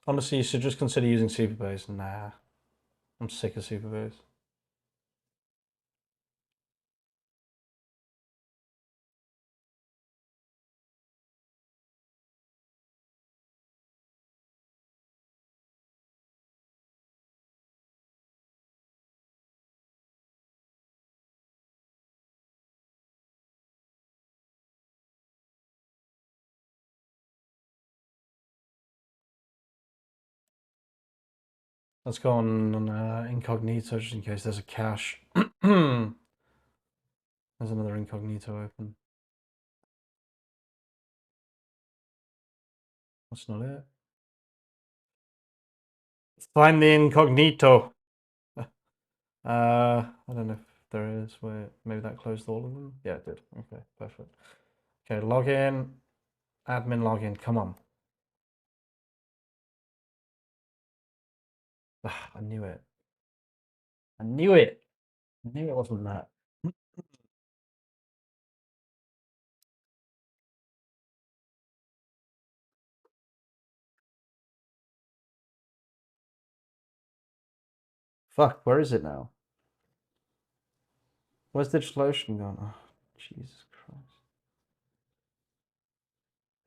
Honestly, you should just consider using Superbase. Nah, I'm sick of Superbase. Let's go on incognito just in case there's a cache. There's another incognito open. That's not it. Find the incognito. I don't know if there is. Wait, maybe that closed all of them. Yeah, it did. Okay, perfect. Okay, login. Admin login. Come on. I knew it. I knew it. I knew it wasn't that. Fuck, where is it now? Where's DigitalOcean gone? Oh, Jesus Christ.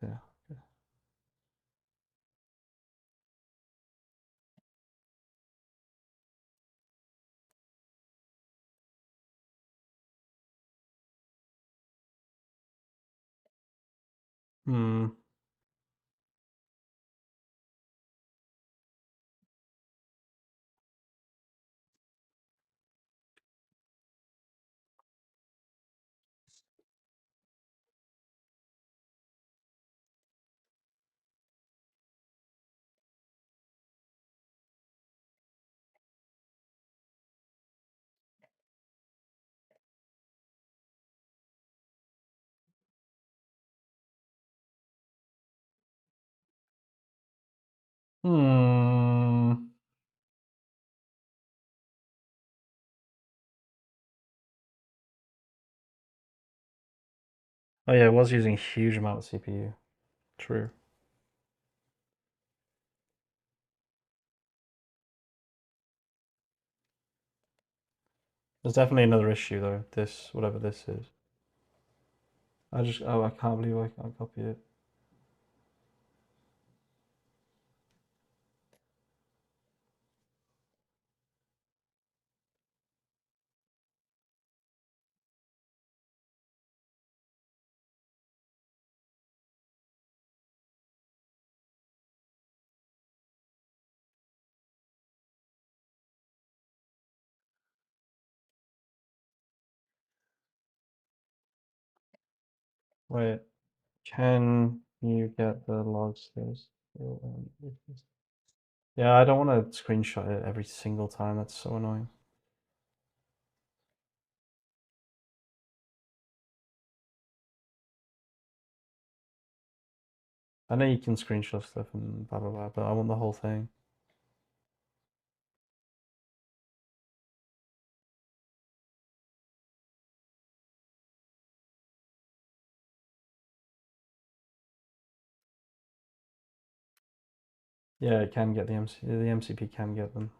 Yeah. Hmm. Hmm. Oh yeah, it was using a huge amount of CPU. True. There's definitely another issue though. This, whatever this is. Oh, I can't believe I can't copy it. Wait, can you get the logs this? Yeah, I don't want to screenshot it every single time. That's so annoying. I know you can screenshot stuff and blah blah blah, but I want the whole thing. Yeah, it can get the MCP can get them.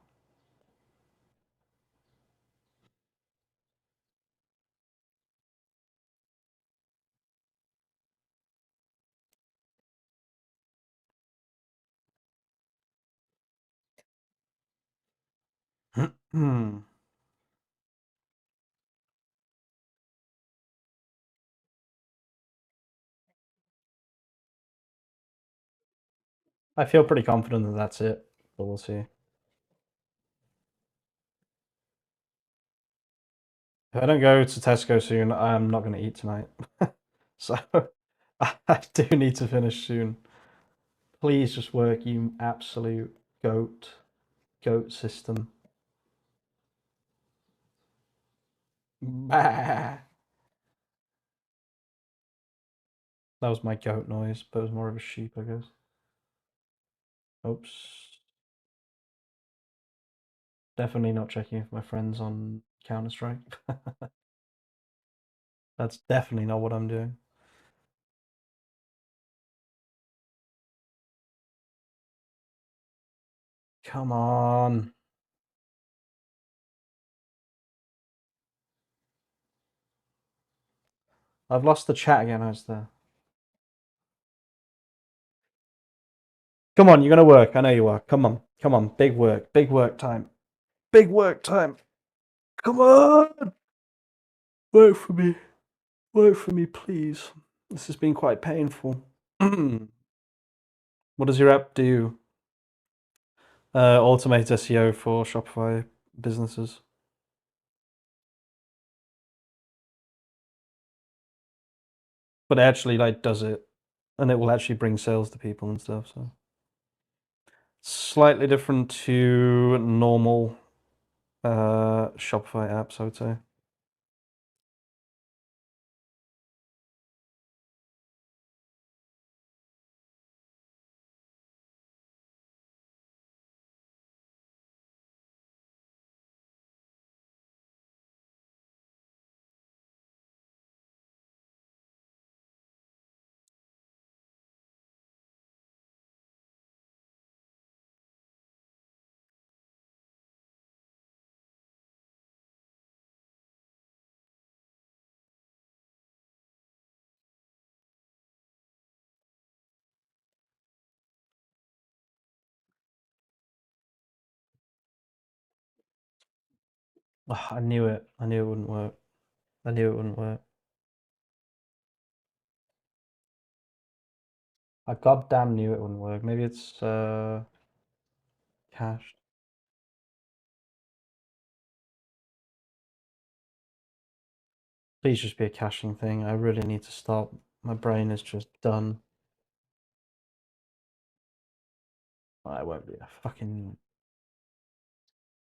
I feel pretty confident that that's it, but we'll see. If I don't go to Tesco soon, I'm not going to eat tonight. So I do need to finish soon. Please just work, you absolute goat. Goat system. Bah. That was my goat noise, but it was more of a sheep, I guess. Oops. Definitely not checking if my friend's on Counter-Strike. That's definitely not what I'm doing. Come on. I've lost the chat again, I was there. Come on, you're gonna work. I know you are. Come on. Come on. Big work. Big work time. Big work time. Come on. Work for me. Work for me, please. This has been quite painful. What does your app do? Automate SEO for Shopify businesses. But it actually like does it, and it will actually bring sales to people and stuff. So slightly different to normal Shopify apps, I would say. I knew it. I knew it wouldn't work. I knew it wouldn't work. I goddamn knew it wouldn't work. Maybe it's cached. Please just be a caching thing. I really need to stop. My brain is just done. I won't be a fucking.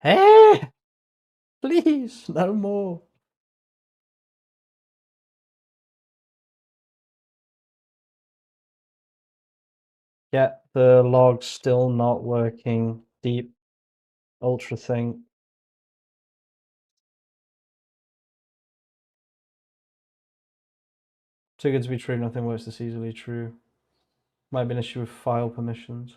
Hey! Please, no more. Yeah, the log's still not working. Deep ultra thing. Too good to be true, nothing works this easily true. Might be an issue with file permissions.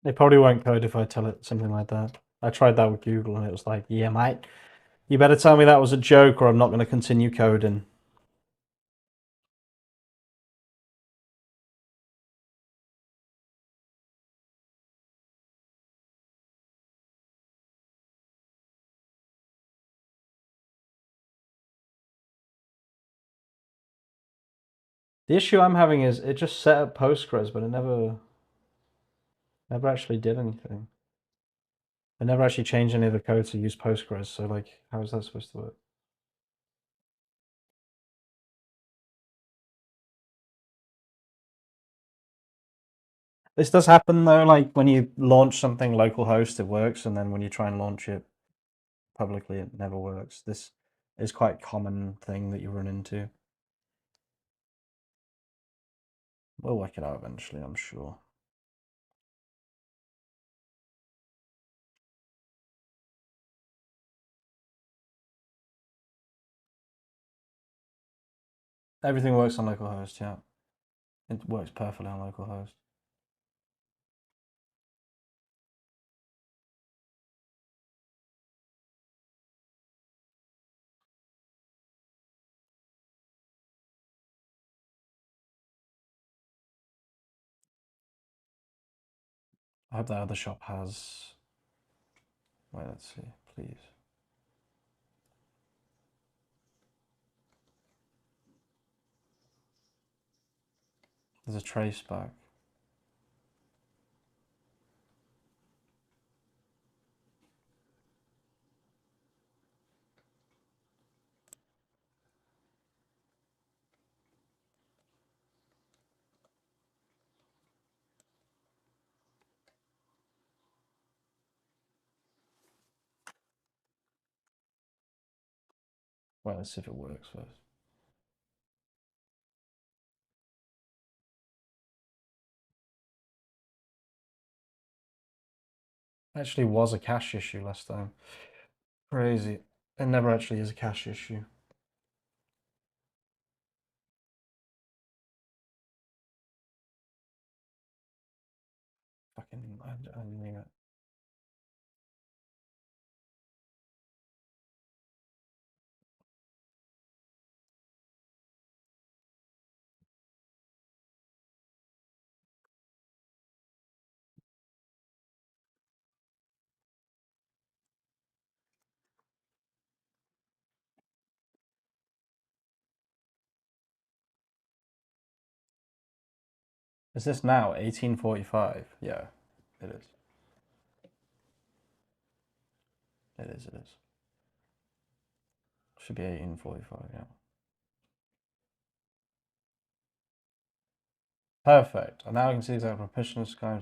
They probably won't code if I tell it something like that. I tried that with Google and it was like, yeah, mate, you better tell me that was a joke or I'm not going to continue coding. The issue I'm having is it just set up Postgres, but it never actually did anything. I never actually changed any of the code to use Postgres, so like, how is that supposed to work? This does happen though, like when you launch something localhost, it works, and then when you try and launch it publicly, it never works. This is quite a common thing that you run into. We'll work it out eventually, I'm sure. Everything works on localhost, yeah. It works perfectly on localhost. I hope that other shop has. Wait, let's see, please. There's a trace back. Well, let's see if it works first. Actually was a cache issue last time. Crazy. It never actually is a cache issue. Fucking, I knew it. Is this now 1845? Yeah, it is. It is, it is. Should be 1845, yeah. Perfect. And now I can see that proportional sky.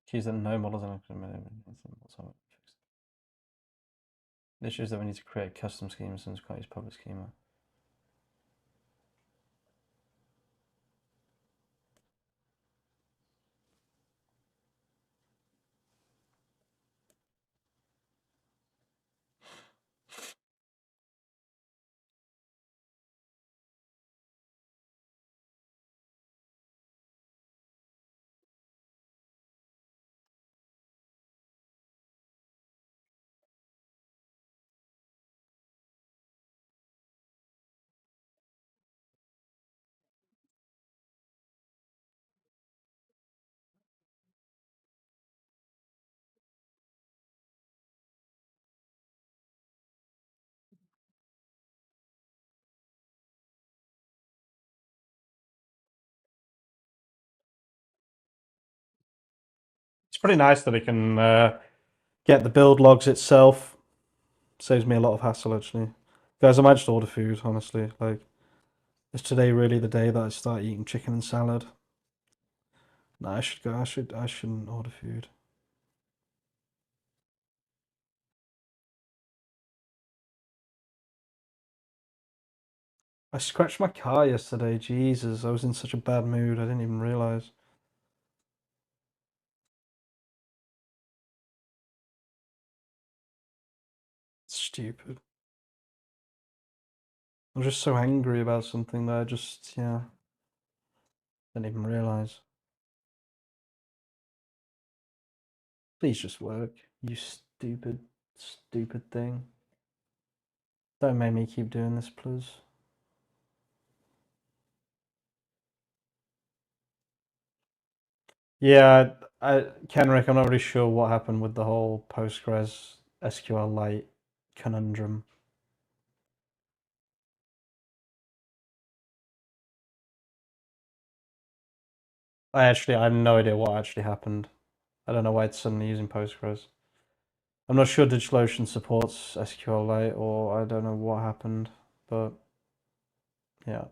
Keys that no models and the issue is that we need to create custom schemes and can't use public schema. It's pretty nice that it can get the build logs itself. Saves me a lot of hassle, actually. Guys, I might just order food, honestly. Like, is today really the day that I start eating chicken and salad? No, I should go. I shouldn't order food. I scratched my car yesterday. Jesus, I was in such a bad mood. I didn't even realize. Stupid. I was just so angry about something that I just, yeah, didn't even realize. Please just work, you stupid, stupid thing. Don't make me keep doing this, please. Yeah, Kenrick, I'm not really sure what happened with the whole Postgres SQLite conundrum. I have no idea what actually happened. I don't know why it's suddenly using Postgres. I'm not sure DigitalOcean supports SQLite, or I don't know what happened, but yeah.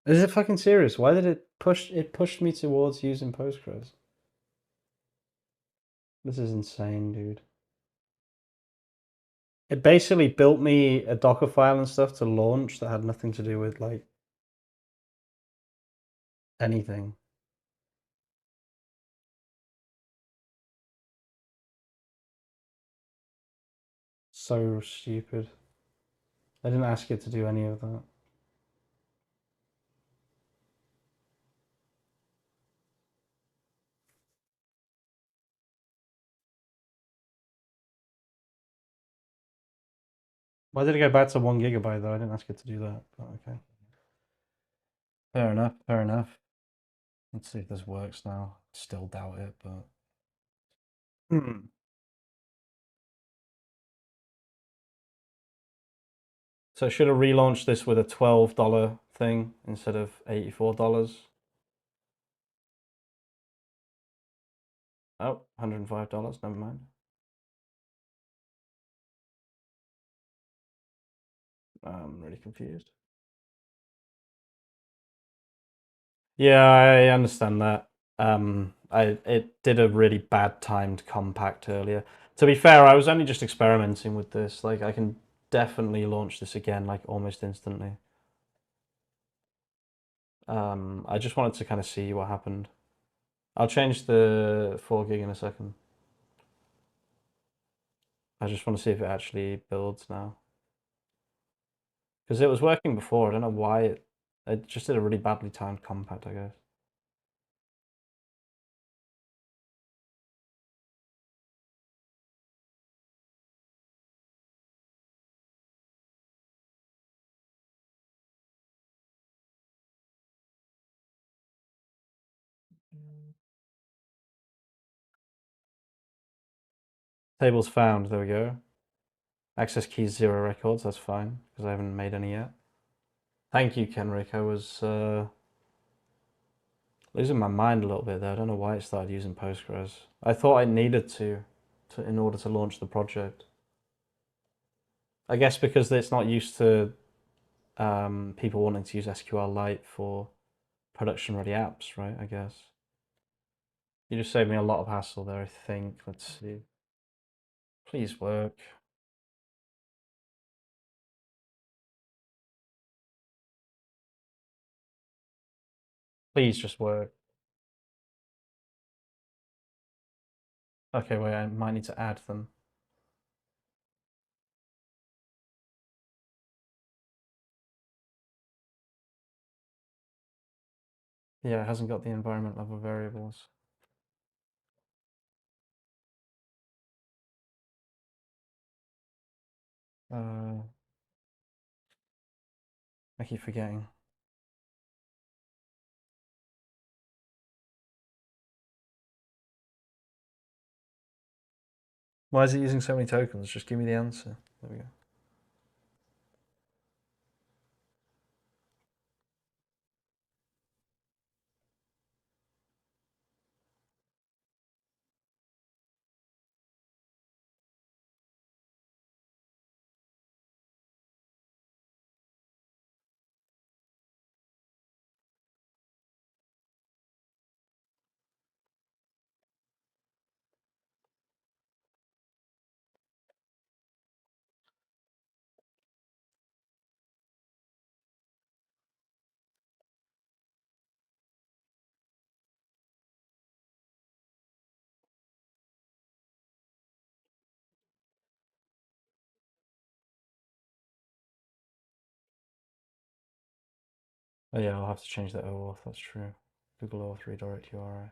Is it fucking serious? Why did it push? It pushed me towards using Postgres. This is insane, dude. It basically built me a Docker file and stuff to launch that had nothing to do with like anything. So stupid. I didn't ask it to do any of that. Why did it go back to 1 gigabyte though? I didn't ask it to do that, but okay. Fair enough, fair enough. Let's see if this works now. Still doubt it, but... So I should have relaunched this with a $12 thing instead of $84. Oh, $105, never mind. I'm really confused. Yeah, I understand that. It did a really bad timed compact earlier. To be fair, I was only just experimenting with this. Like, I can definitely launch this again, like almost instantly. I just wanted to kind of see what happened. I'll change the 4 gig in a second. I just want to see if it actually builds now. Because it was working before. I don't know why it just did a really badly timed compact, I guess. Tables found. There we go. Access keys 0 records. That's fine because I haven't made any yet. Thank you, Kenrick. I was losing my mind a little bit there. I don't know why it started using Postgres. I thought I needed to in order to launch the project. I guess because it's not used to people wanting to use SQLite for production-ready apps, right? I guess. You just saved me a lot of hassle there, I think. Let's see. Please work. Please just work. Okay, wait, I might need to add them. Yeah, it hasn't got the environment level variables. I keep forgetting. Why is it using so many tokens? Just give me the answer. There we go. Oh yeah, I'll have to change that OAuth, that's true. Google OAuth redirect URI.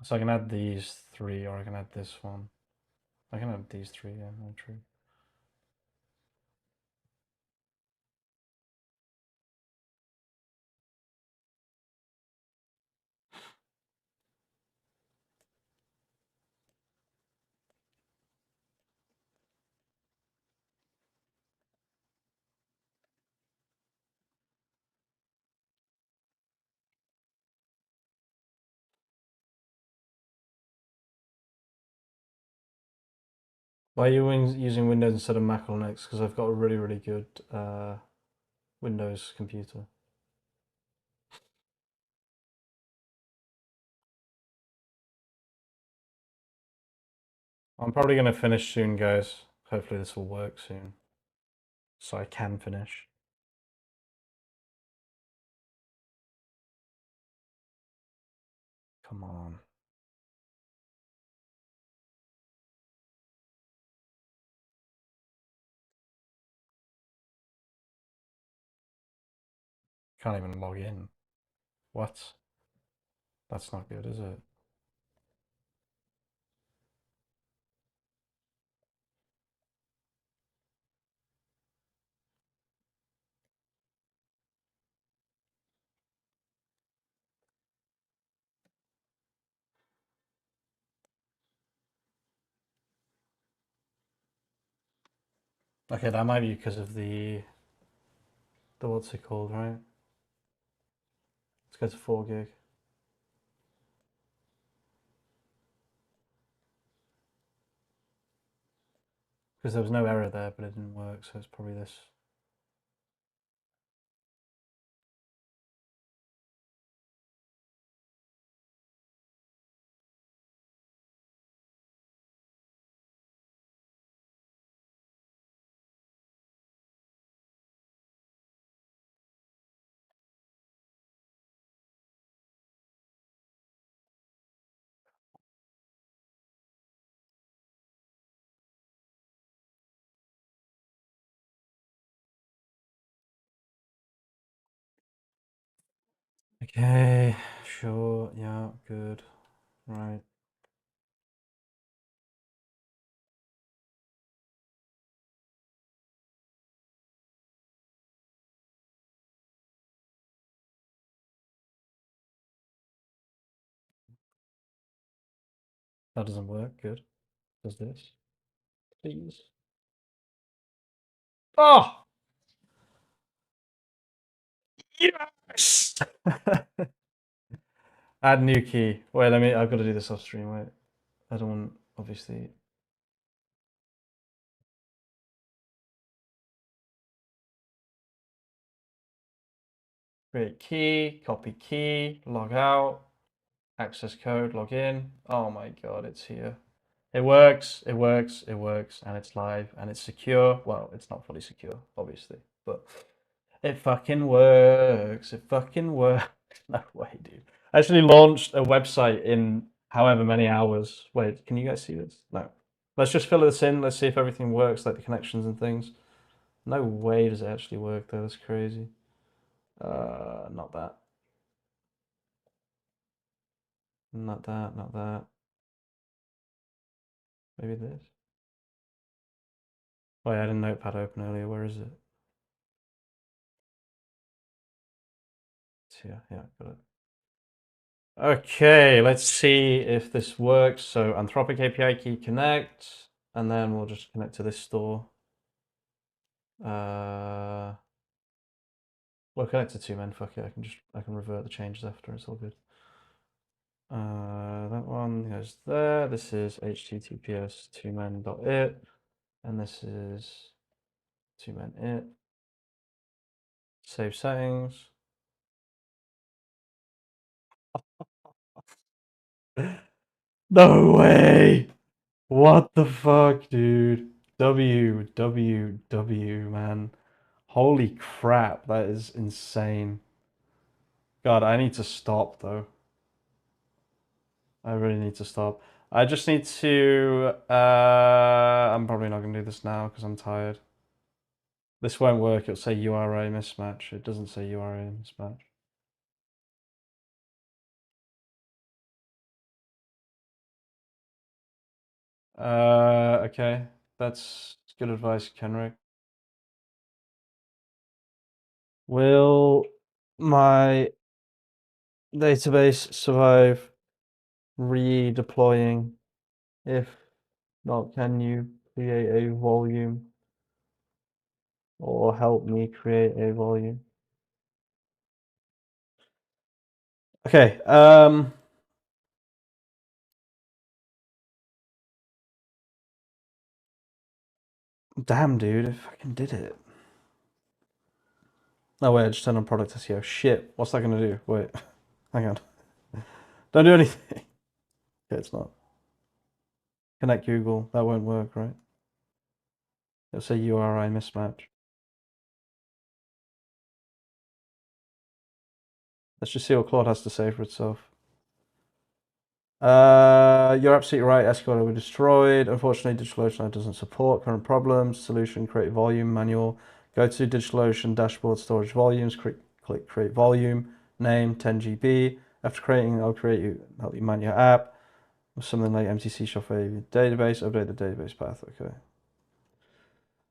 So I can add these three, or I can add this one. I can add these three, yeah, no, true. Why are you using Windows instead of Mac or Linux? Because I've got a really, really good Windows computer. I'm probably going to finish soon, guys. Hopefully this will work soon. so I can finish. Come on. Can't even log in. What? That's not good, is it? Okay, that might be because of the what's it called, right? Let's go to 4 gig. Because there was no error there, but it didn't work, so it's probably this. Okay, sure, yeah, good, right. That doesn't work, good. Does this, please? Oh! Yes! Add new key. Wait, I've got to do this off stream, wait. I don't want, obviously. Create key, copy key, log out, access code, log in. Oh my god, it's here. It works, it works, it works, and it's live, and it's secure. Well, it's not fully secure, obviously, but it fucking works. It fucking works. No way, dude. I actually launched a website in however many hours. Wait, can you guys see this? No. Let's just fill this in. Let's see if everything works, like the connections and things. No way does it actually work, though. That's crazy. Not that. Not that, not that. Maybe this. Oh yeah, I had a notepad open earlier. Where is it? It's here. Yeah, got it. Okay, let's see if this works. So Anthropic API key connect, and then we'll just connect to this store. We'll connect to two men. Fuck it. I can revert the changes after. It's all good. That one goes there. This is https two-men.it, and this is two-men.it. Save settings. No way! What the fuck, dude? W, man. Holy crap, that is insane. God, I need to stop though. I really need to stop. I just need to. I'm probably not going to do this now because I'm tired. This won't work. It'll say URI mismatch. It doesn't say URI mismatch. Okay. That's good advice, Kenrick. Will my database survive redeploying? If not, can you create a volume or help me create a volume? Okay, damn dude, I fucking did it. No wait, I just turned on product SEO. Shit, what's that gonna do? Wait, hang on. Don't do anything. Okay, it's not. Connect Google, that won't work, right? It'll say URI mismatch. Let's just see what Claude has to say for itself. You're absolutely right. SQL were destroyed. Unfortunately, DigitalOcean doesn't support current problems. Solution: create volume manual. Go to DigitalOcean dashboard, storage volumes. Click create volume. Name 10 GB. After creating, I'll help you man your app. Something like MTC Shopify database. Update the database path. Okay.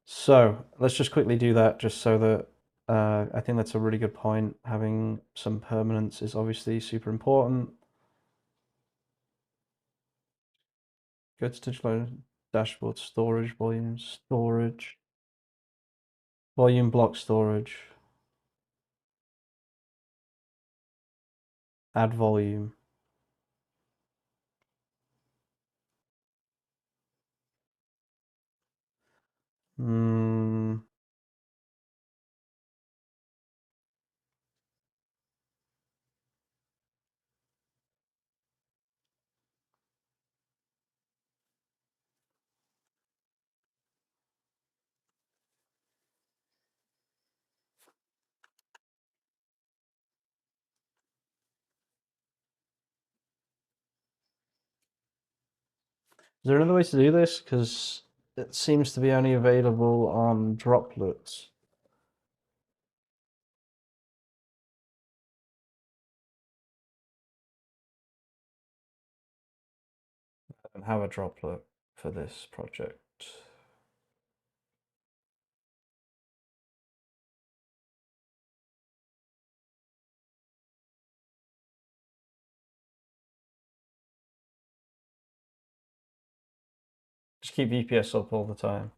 So let's just quickly do that, just so that I think that's a really good point. Having some permanence is obviously super important. Go to digital dashboard, storage, volume, storage, volume block storage, add volume. Mm, is there another way to do this? Because it seems to be only available on droplets. I don't have a droplet for this project. Just keep VPS up all the time.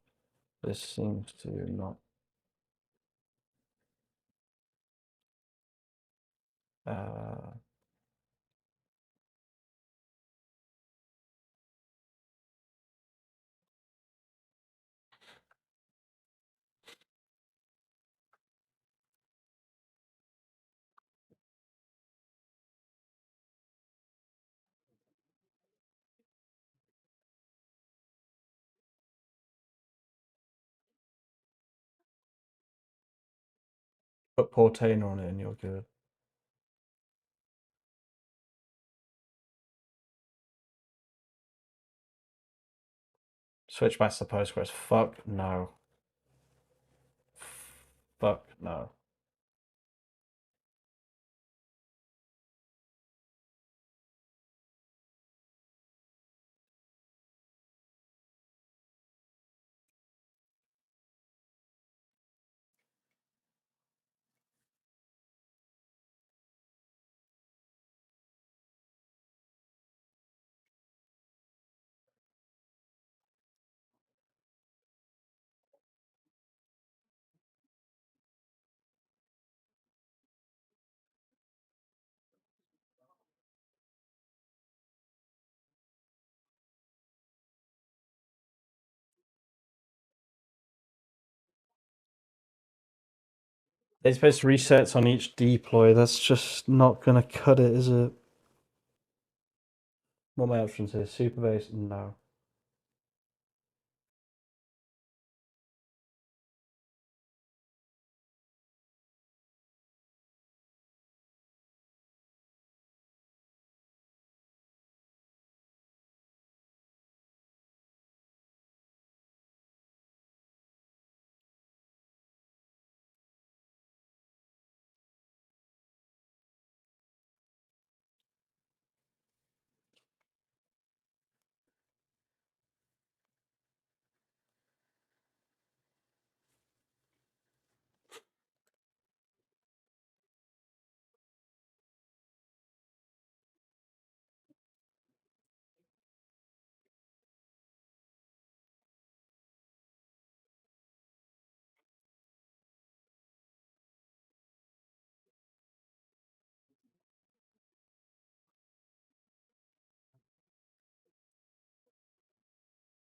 This seems to not. Put Portane on it and you're good. Switch back to Postgres. Fuck no. Fuck no. It's supposed to resets on each deploy. That's just not gonna cut it, is it? What are my options here? Superbase? No.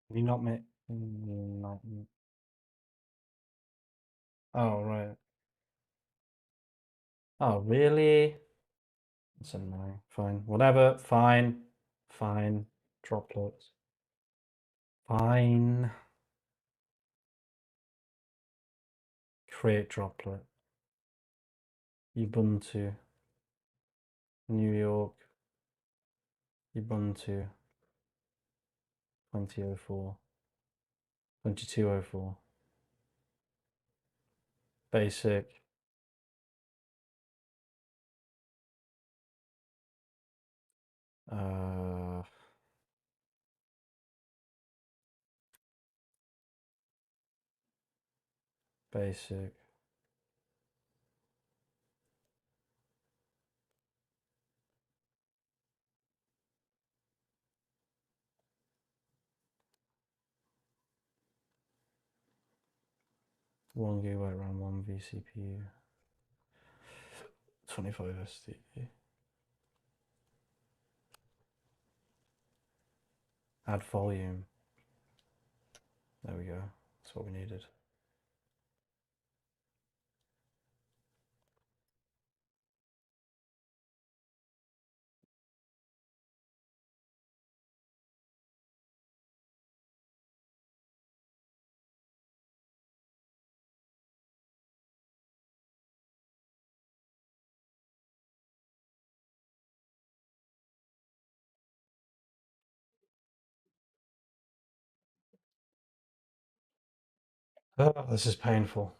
Have you not met? Oh, right. Oh, really? That's annoying. Fine. Whatever. Fine. Fine. Droplets. Fine. Create droplet. Ubuntu. Ubuntu 2004, 2204, basic. Basic. One gigabyte RAM, one vCPU, 25 SSD. Add volume. There we go. That's what we needed. Oh, this is painful.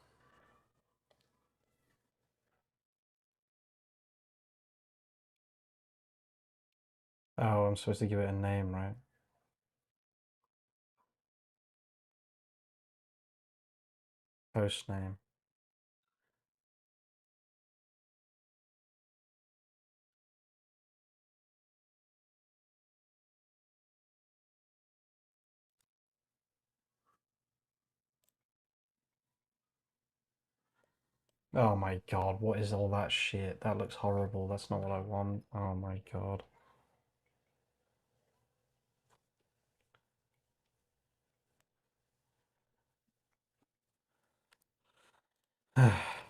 Oh, I'm supposed to give it a name, right? Post name. Oh my god, what is all that shit? That looks horrible. That's not what I want. Oh my god.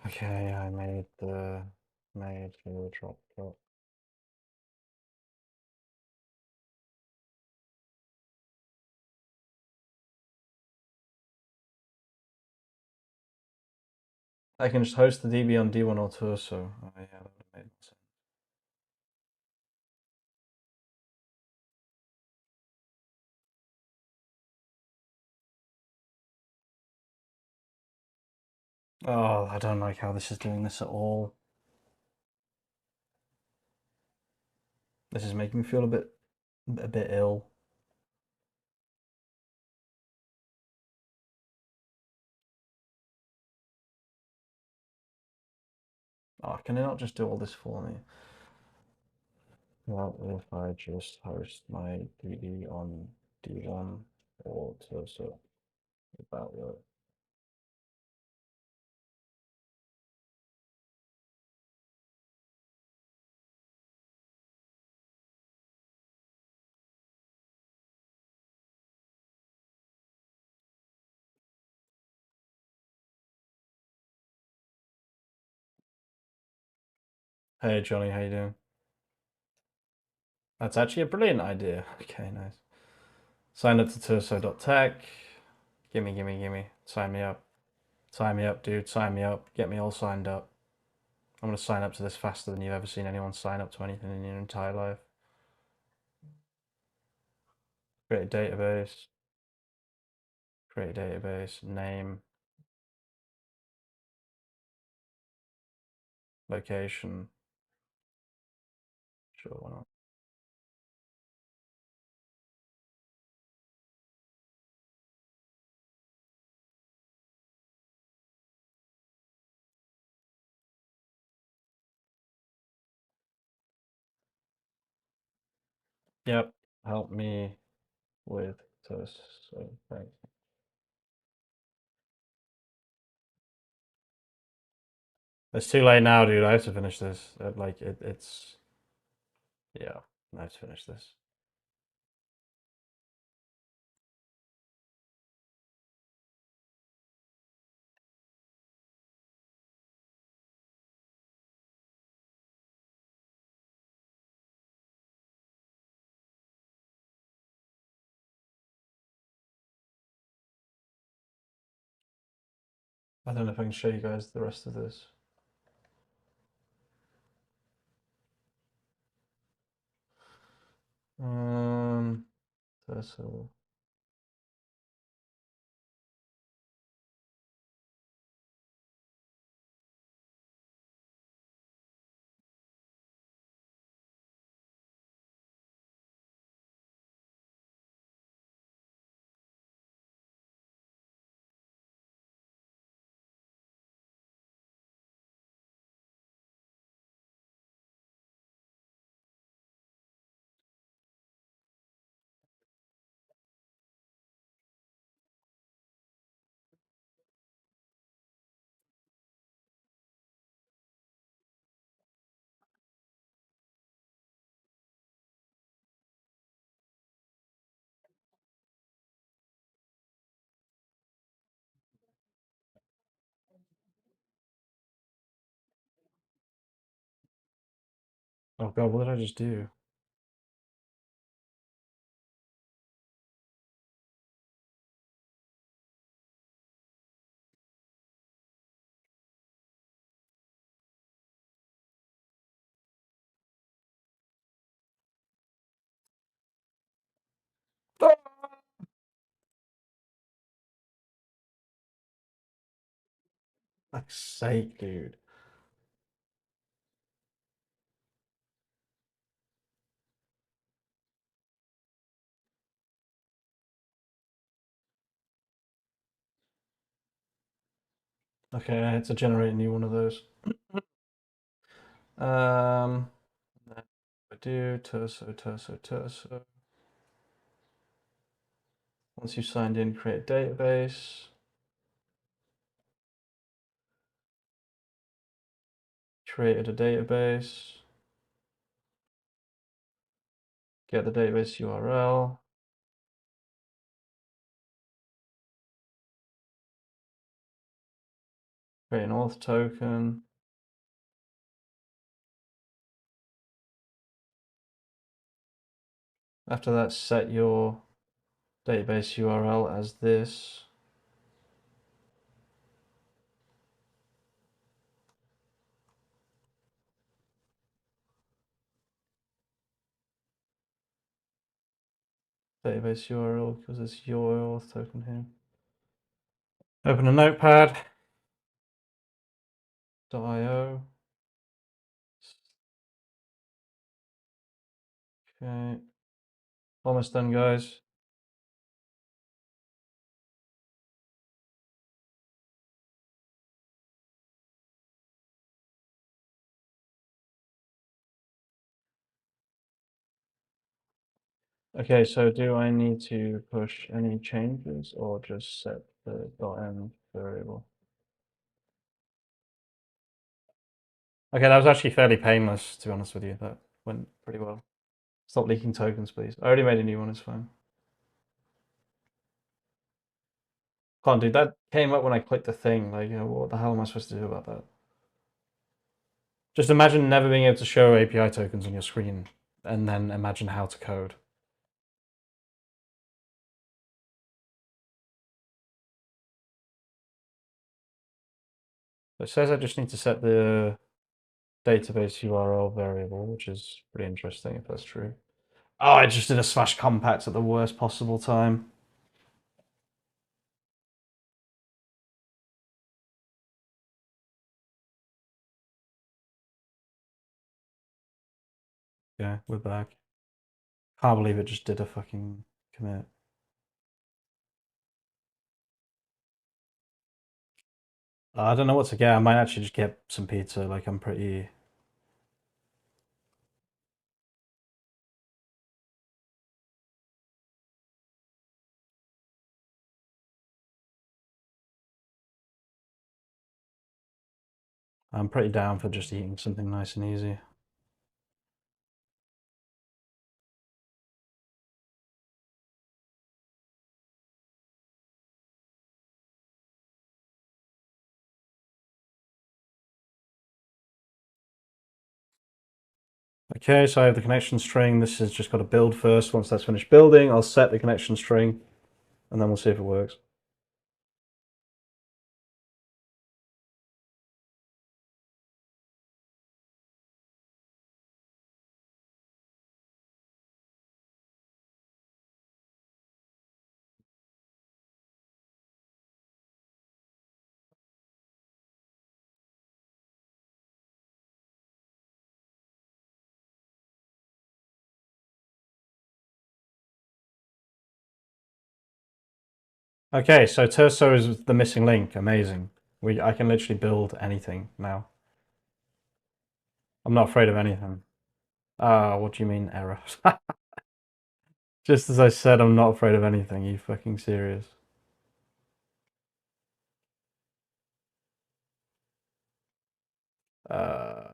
Okay, I made the drop. I can just host the DB on D1 or Torso. Oh yeah, that would have made sense. Oh, I don't like how this is doing this at all. This is making me feel a bit ill. Oh, can it not just do all this for me? Well, if I just host my DB on D1 or Torso, would that work? Hey Johnny, how you doing? That's actually a brilliant idea. Okay, nice. Sign up to Torso.tech. Gimme. Sign me up. Sign me up, dude. Sign me up. Get me all signed up. I'm gonna sign up to this faster than you've ever seen anyone sign up to anything in your entire life. Create a database. Create a database. Name. Location. Sure, why not? Yep. Help me with this. So thanks. It's too late now, dude. I have to finish this. It's yeah. I have to finish this. I don't know if I can show you guys the rest of this. So oh god, what did I just do? Fuck's sake, dude. Okay, I had to generate a new one of those. I do terso. Once you've signed in, create a database. Created a database. Get the database URL. Create an auth token. After that, set your database URL as this. Database URL because it's your auth token here. Open a notepad. .io. Okay. Almost done, guys. Okay, so do I need to push any changes or just set the .env variable? Okay, that was actually fairly painless, to be honest with you. That went pretty well. Stop leaking tokens, please. I already made a new one, it's fine. Can't do that. Came up when I clicked the thing. Like, what the hell am I supposed to do about that? Just imagine never being able to show API tokens on your screen, and then imagine how to code. It says I just need to set the database URL variable, which is pretty interesting if that's true. Oh, I just did a slash compact at the worst possible time. Yeah, we're back. Can't believe it just did a fucking commit. I don't know what to get. I might actually just get some pizza. Like, I'm pretty... I'm pretty down for just eating something nice and easy. Okay, so I have the connection string. This has just got to build first. Once that's finished building, I'll set the connection string, and then we'll see if it works. Okay, so Terso is the missing link. Amazing. I can literally build anything now. I'm not afraid of anything. What do you mean error? Just as I said, I'm not afraid of anything. Are you fucking serious? Uh,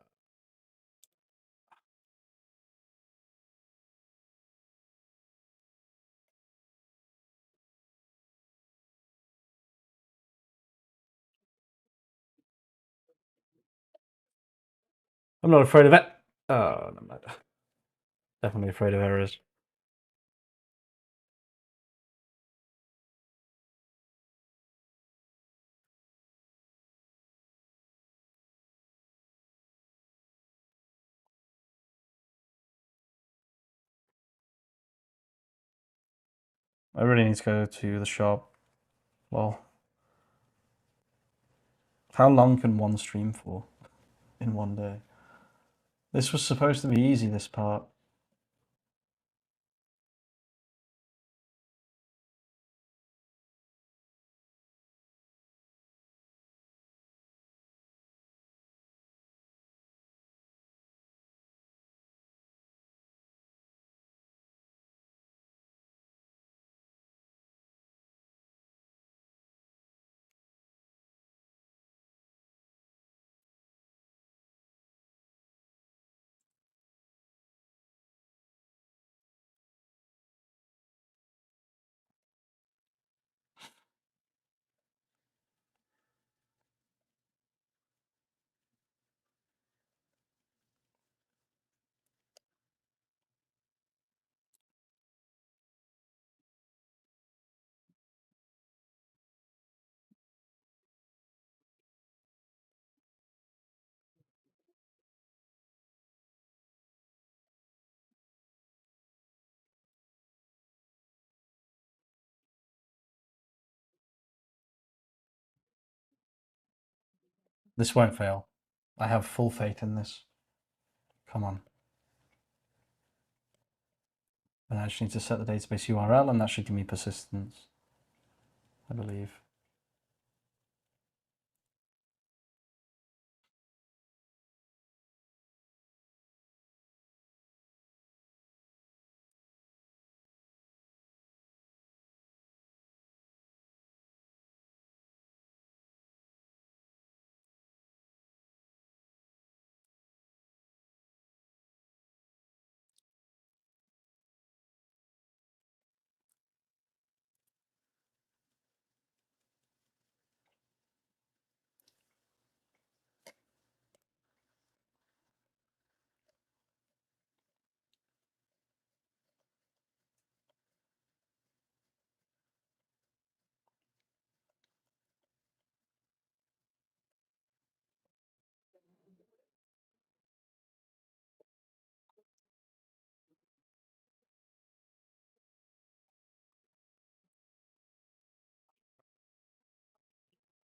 I'm not afraid of it. Oh, no, I'm definitely afraid of errors. I really need to go to the shop. Well, how long can one stream for in one day? This was supposed to be easy, this part. This won't fail. I have full faith in this. Come on. And I just need to set the database URL, and that should give me persistence, I believe.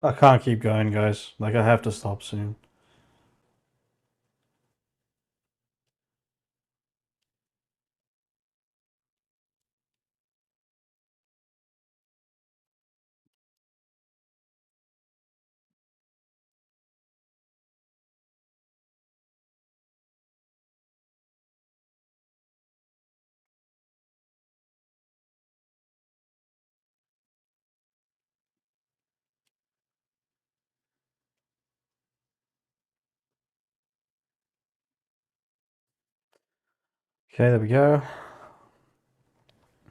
I can't keep going, guys. Like, I have to stop soon. Okay, there we go.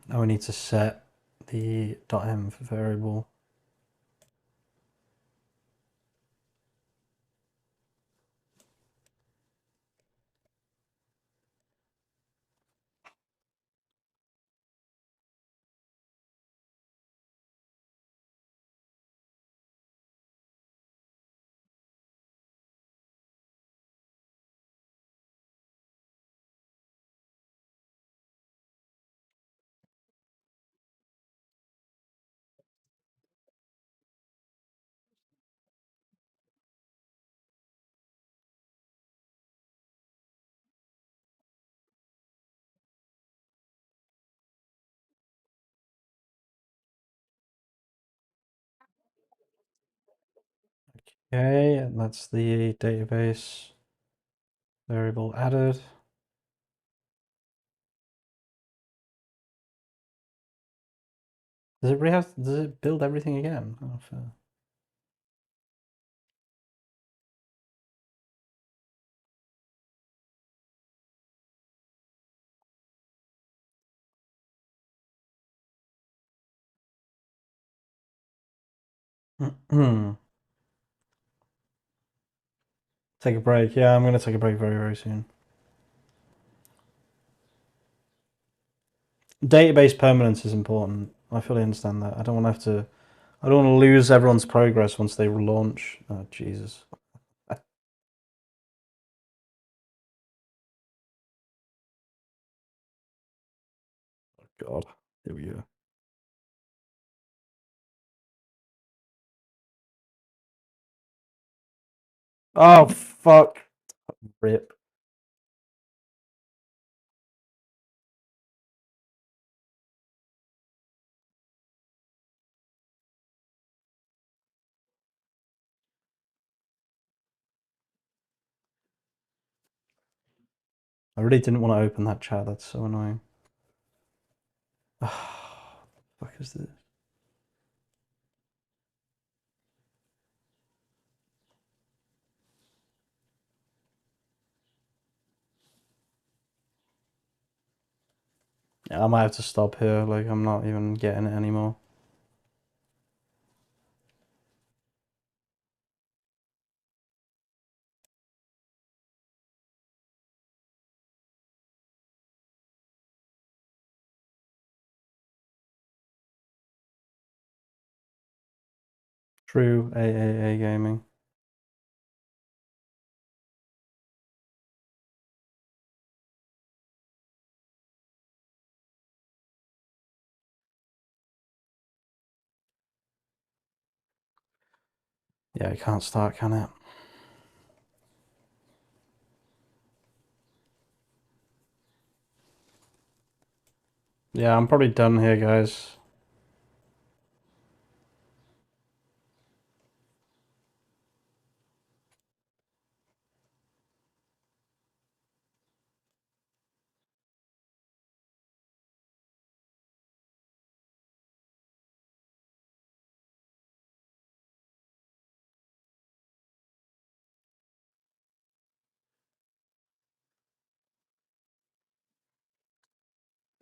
Now we need to set the .m variable. Okay, and that's the database variable added. Does it build everything again? Oh, fair. Take a break. Yeah, I'm going to take a break very, very soon. Database permanence is important. I fully understand that. I don't want to I don't want to lose everyone's progress once they launch. Oh, Jesus. God. Here we go. Oh, fuck. Rip. I really didn't want to open that chat. That's so annoying. Fuck is this? Yeah, I might have to stop here. Like, I'm not even getting it anymore. True AAA gaming. Yeah, it can't start, can it? Yeah, I'm probably done here, guys.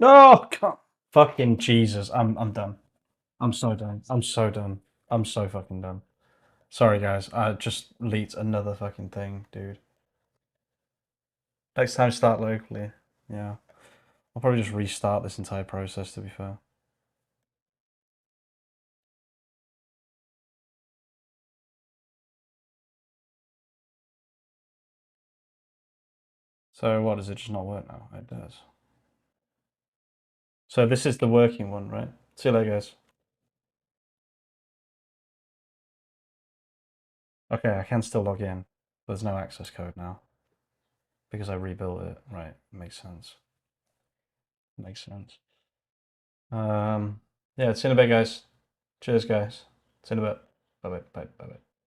Oh, God. Fucking Jesus. I'm done. I'm so done. I'm so done. I'm so fucking done. Sorry, guys. I just leaked another fucking thing, dude. Next time, start locally. Yeah. I'll probably just restart this entire process, to be fair. So what, does it just not work now? It does. So this is the working one, right? See you later, guys. Okay, I can still log in. There's no access code now. Because I rebuilt it. Right, makes sense. Makes sense. Yeah, see you in a bit, guys. Cheers, guys. See you in a bit. Bye-bye. Bye-bye.